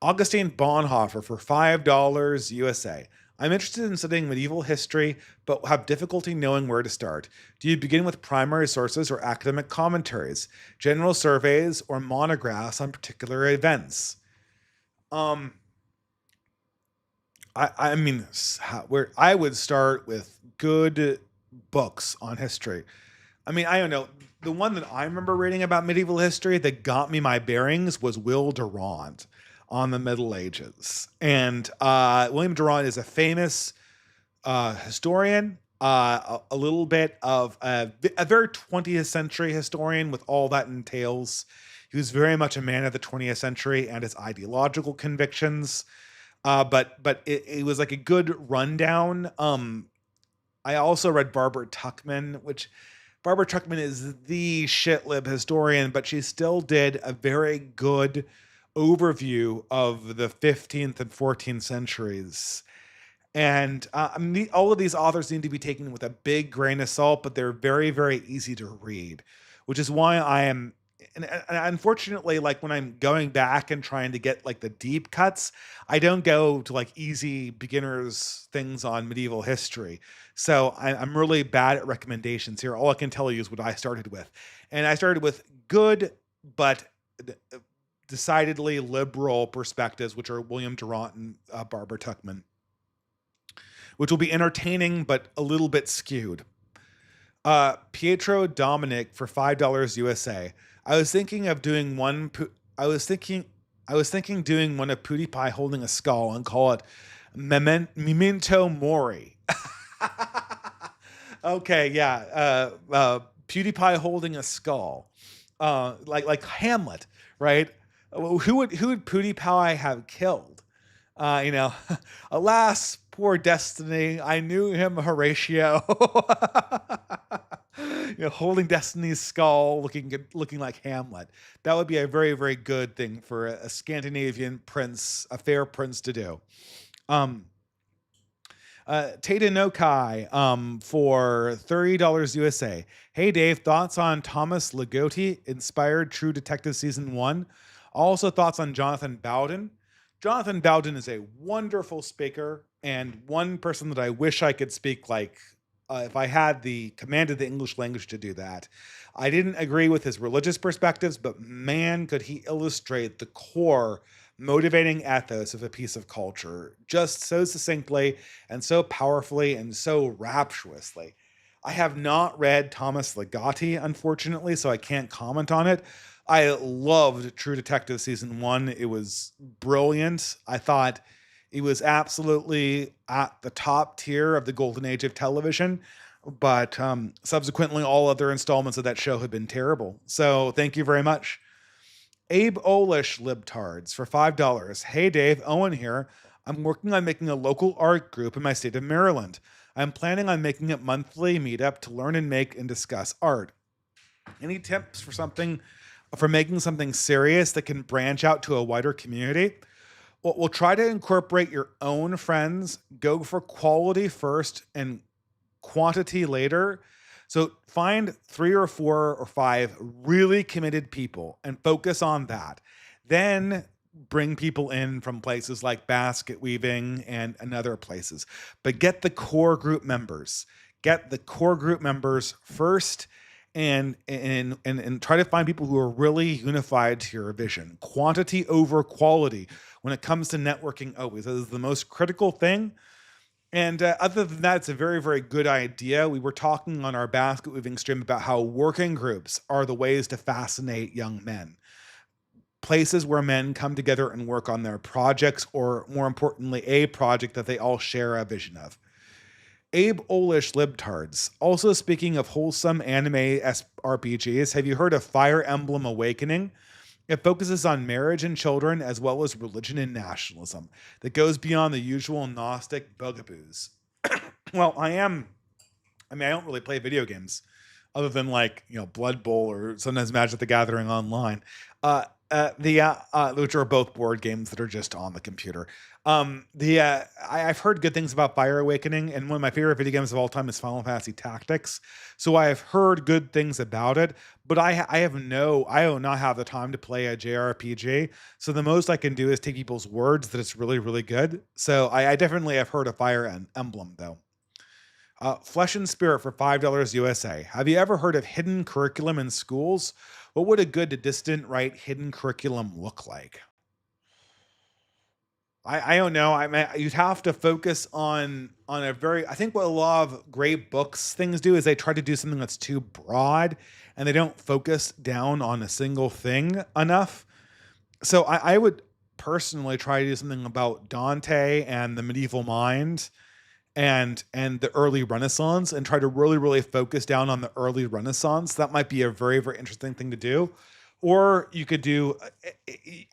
Augustine Bonhoeffer for $5 USA. I'm interested in studying medieval history, but have difficulty knowing where to start. Do you begin with primary sources or academic commentaries, general surveys, or monographs on particular events? I would start with good books on history. I don't know. The one that I remember reading about medieval history that got me my bearings was Will Durant on the Middle Ages. And William Durant is a famous historian, a little bit of a very 20th century historian with all that entails. He was very much a man of the 20th century and his ideological convictions. But it was like a good rundown. I also read Barbara Tuchman, which Barbara Tuchman is the shitlib historian, but she still did a very good overview of the 15th and 14th centuries. And all of these authors need to be taken with a big grain of salt, but they're very, very easy to read, which is why I am. And unfortunately, like when I'm going back and trying to get like the deep cuts, I don't go to like easy beginners things on medieval history. So I'm really bad at recommendations here. All I can tell you is what I started with. And I started with good, but decidedly liberal perspectives, which are William Durant and Barbara Tuchman, which will be entertaining, but a little bit skewed. Pietro Dominic for $5 USA. I was thinking doing one of PewDiePie holding a skull and call it Memento Mori. Okay, yeah. PewDiePie holding a skull, like Hamlet, right? Who would PewDiePie have killed? You know, alas, poor destiny. I knew him, Horatio. Holding Destiny's skull, looking like Hamlet. That would be a very, very good thing for a Scandinavian prince, a fair prince to do. Um, Tata Nokai for $30 USA. Hey Dave, thoughts on Thomas Ligotti inspired True Detective Season 1? Also thoughts on Jonathan Bowden. Jonathan Bowden is a wonderful speaker and one person that I wish I could speak like if I had the command of the English language to do that. I didn't agree with his religious perspectives, but man, could he illustrate the core motivating ethos of a piece of culture just so succinctly and so powerfully and so rapturously. I have not read Thomas Ligotti, unfortunately, so I can't comment on it. I loved True Detective Season 1. It was brilliant. I thought it was absolutely at the top tier of the golden age of television, but subsequently all other installments of that show have been terrible. So thank you very much. Abe Olish Libtards for $5. Hey Dave, Owen here. I'm working on making a local art group in my state of Maryland. I'm planning on making it monthly meetup to learn and make and discuss art. Any tips for making something serious that can branch out to a wider community? Well, we'll try to incorporate your own friends, go for quality first and quantity later. So find 3 or 4 or 5 really committed people and focus on that. Then bring people in from places like basket weaving and other places. But get the core group members. Get the core group members first and try to find people who are really unified to your vision. Quantity over quality when it comes to networking always. That is the most critical thing. And other than that, it's a very, very good idea. We were talking on our basket weaving stream about how working groups are the ways to fascinate young men. Places where men come together and work on their projects, or more importantly, a project that they all share a vision of. Abe Olish Libtards. Also speaking of wholesome anime RPGs, have you heard of Fire Emblem Awakening? It focuses on marriage and children as well as religion and nationalism that goes beyond the usual Gnostic bugaboos. Well, I don't really play video games other than Blood Bowl or sometimes Magic the Gathering online. Which are both board games that are just on the computer. I've heard good things about Fire Awakening, and one of my favorite video games of all time is Final Fantasy Tactics. So I have heard good things about it, but I do not have the time to play a JRPG. So the most I can do is take people's words that it's really, really good. So I definitely have heard of Fire Emblem though. Flesh and Spirit for $5 USA. Have you ever heard of hidden curriculum in schools? What would a good to distant right hidden curriculum look like? I don't know. I mean, you'd have to focus on a very. I think what a lot of great books things do is they try to do something that's too broad, and they don't focus down on a single thing enough. So I would personally try to do something about Dante and the medieval mind and the early Renaissance, and try to really, really focus down on the early Renaissance. That might be a very, very interesting thing to do. Or you could do,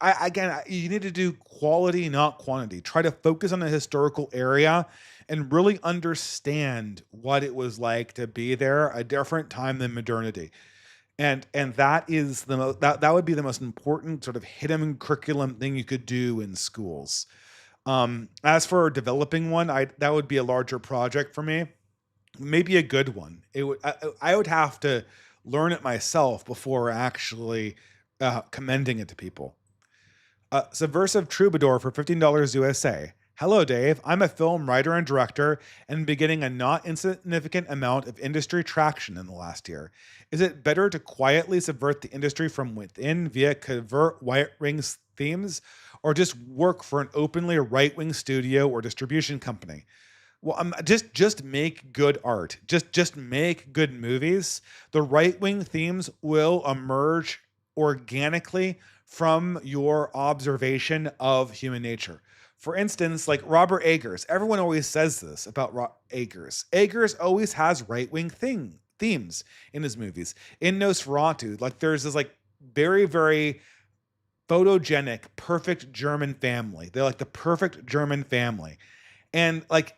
again, you need to do quality, not quantity. Try to focus on a historical area and really understand what it was like to be there a different time than modernity. And that is that would be the most important sort of hidden curriculum thing you could do in schools. As for developing one, that would be a larger project for me. Maybe a good one. I would have to learn it myself before actually commending it to people. Subversive Troubadour for $15 USA. Hello, Dave. I'm a film writer and director and been getting a not insignificant amount of industry traction in the last year. Is it better to quietly subvert the industry from within via covert right-wing themes, or just work for an openly right-wing studio or distribution company? Well, just make good art. Just make good movies. The right-wing themes will emerge organically from your observation of human nature, For instance, like Robert Eggers, everyone always says this about Eggers. Eggers always has right-wing themes in his movies. In Nosferatu, like there's this like very, very photogenic, perfect German family. They're like the perfect German family. And like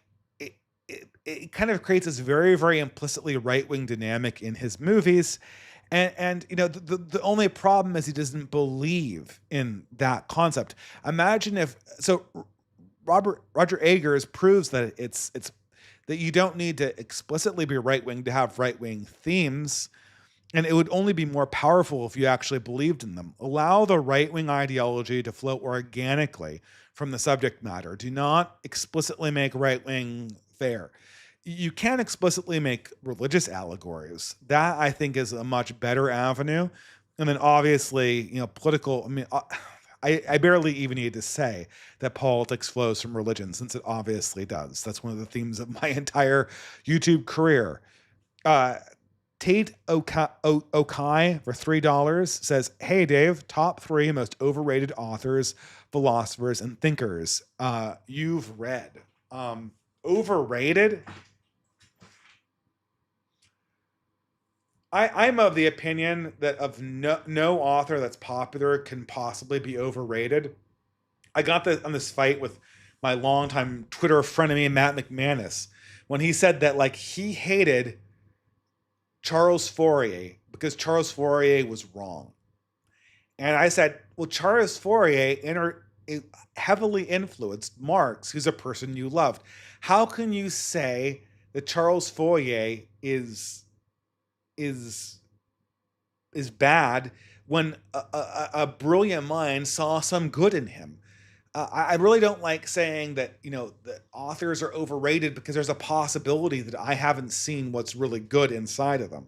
it kind of creates this very, very implicitly right-wing dynamic in his movies. And you know, the only problem is he doesn't believe in that concept. Imagine if so Roger Eggers proves that it's that you don't need to explicitly be right-wing to have right-wing themes, and it would only be more powerful if you actually believed in them. Allow the right-wing ideology to flow organically from the subject matter. Do not explicitly make right-wing fair. You can explicitly make religious allegories. That I think is a much better avenue. And then obviously, you know, political, I mean, I barely even need to say that politics flows from religion, since it obviously does. That's one of the themes of my entire YouTube career. Uh, Tate Okai for $3 says, "Hey Dave, top 3 most overrated authors, philosophers, and thinkers you've read." Overrated? I'm of the opinion that of no author that's popular can possibly be overrated. I got on this fight with my longtime Twitter frenemy Matt McManus when he said that like he hated Charles Fourier because Charles Fourier was wrong. And I said, well, Charles Fourier heavily influenced Marx, who's a person you loved. How can you say that Charles Fourier is bad when a brilliant mind saw some good in him? I really don't like saying that, you know, that authors are overrated because there's a possibility that I haven't seen what's really good inside of them.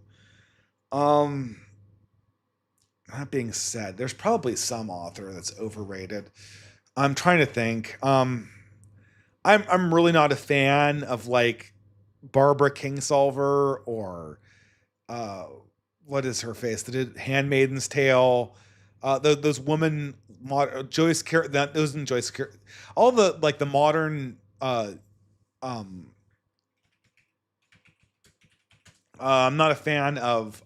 That being said, there's probably some author that's overrated. I'm trying to think. I'm really not a fan of like Barbara Kingsolver or uh, what is her face that did Handmaiden's Tale. Those women, Joyce Carol, those and Joyce Carol, all the like the modern. I'm not a fan of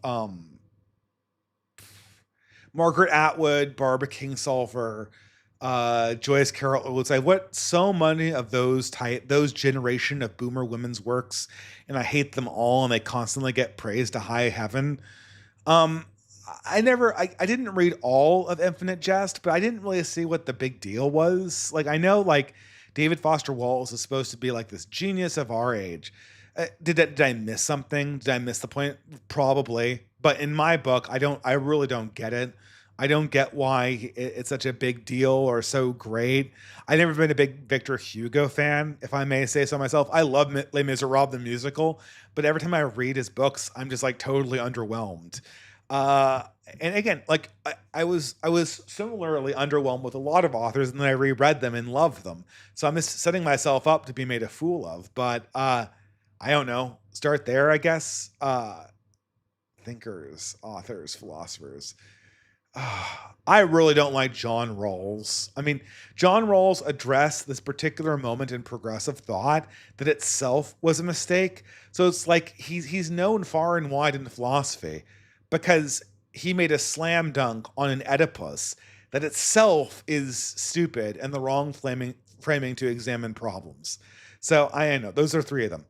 Margaret Atwood, Barbara Kingsolver, Joyce Carol would say what so many of those generation of boomer women's works, and I hate them all, and they constantly get praised to high heaven. Um, I didn't read all of Infinite Jest, but I didn't really see what the big deal was. Like I know like David Foster Wallace is supposed to be like this genius of our age. Did I miss something? Did I miss the point? Probably. But in my book, I really don't get it. I don't get why it's such a big deal or so great. I've never been a big Victor Hugo fan, if I may say so myself. I love Les Miserables the musical, but every time I read his books, I'm just like totally underwhelmed. Uh, and again, like I was similarly underwhelmed with a lot of authors, and then I reread them and loved them. So I'm just setting myself up to be made a fool of. But I don't know. Start there, I guess. Thinkers, authors, philosophers. I really don't like John Rawls. I mean, John Rawls addressed this particular moment in progressive thought that itself was a mistake. So it's like he's known far and wide in philosophy because he made a slam dunk on an Oedipus that itself is stupid and the wrong framing to examine problems. So I know those are 3 of them.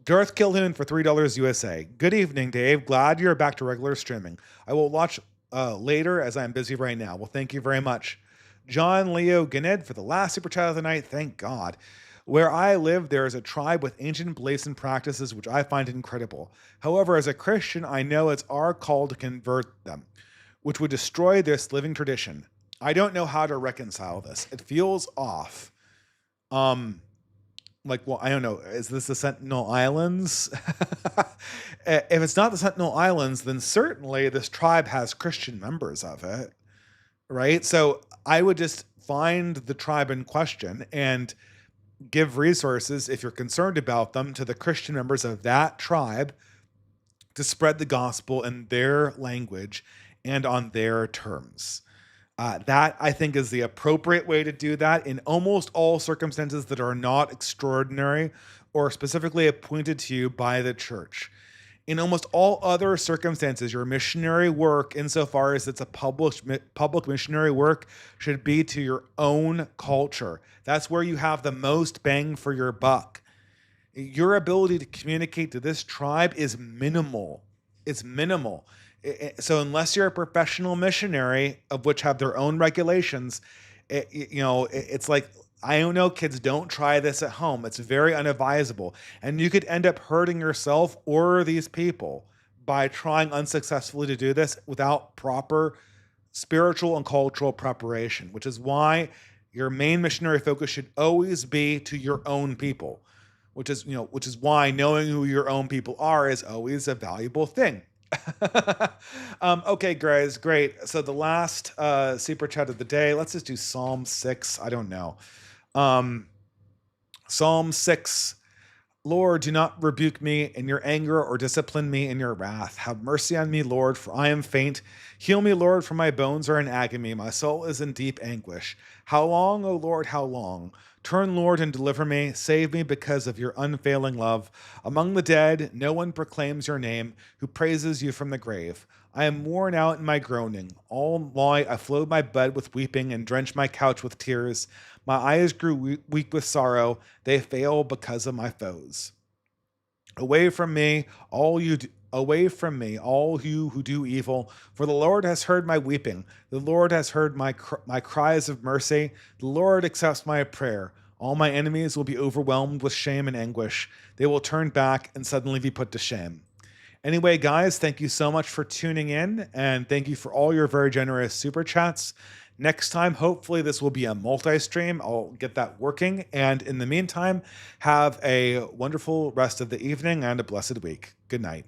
Darth Kilhoun for $3 USA. Good evening, Dave. Glad you're back to regular streaming. I will watch later as I'm busy right now. Well, thank you very much. John Leo Ganed for the last super chat of the night. Thank God. Where I live, there is a tribe with ancient beliefs and practices which I find incredible. However, as a Christian, I know it's our call to convert them, which would destroy this living tradition. I don't know how to reconcile this. It feels off. Like, well, I don't know. Is this the Sentinel Islands? If it's not the Sentinel Islands, then certainly this tribe has Christian members of it, right? So I would just find the tribe in question and give resources, if you're concerned about them, to the Christian members of that tribe to spread the gospel in their language and on their terms. That I think is the appropriate way to do that in almost all circumstances that are not extraordinary or specifically appointed to you by the church. In almost all other circumstances, your missionary work, insofar as it's a public missionary work, should be to your own culture. That's where you have the most bang for your buck. Your ability to communicate to this tribe is minimal. It's minimal. So unless you're a professional missionary, of which have their own regulations, it's like, I don't know, kids, don't try this at home. It's very unadvisable. And you could end up hurting yourself or these people by trying unsuccessfully to do this without proper spiritual and cultural preparation, which is why your main missionary focus should always be to your own people, which is why knowing who your own people are is always a valuable thing. Okay, guys, great. So the last super chat of the day, let's just do Psalm 6. I don't know. Psalm 6. Lord, do not rebuke me in your anger or discipline me in your wrath. Have mercy on me, Lord, for I am faint. Heal me, Lord, for my bones are in agony. My soul is in deep anguish. How long, O Lord, how long? Turn, Lord, and deliver me. Save me because of your unfailing love. Among the dead, no one proclaims your name, who praises you from the grave. I am worn out in my groaning. All night I flowed my bed with weeping and drenched my couch with tears. My eyes grew weak with sorrow. They fail because of my foes. Away from me, all you who do evil, for the Lord has heard my weeping. The Lord has heard my cries of mercy. The Lord accepts my prayer. All my enemies will be overwhelmed with shame and anguish. They will turn back and suddenly be put to shame. Anyway, guys, thank you so much for tuning in, and thank you for all your very generous super chats. Next time, hopefully this will be a multi-stream. I'll get that working. And in the meantime, have a wonderful rest of the evening and a blessed week. Good night.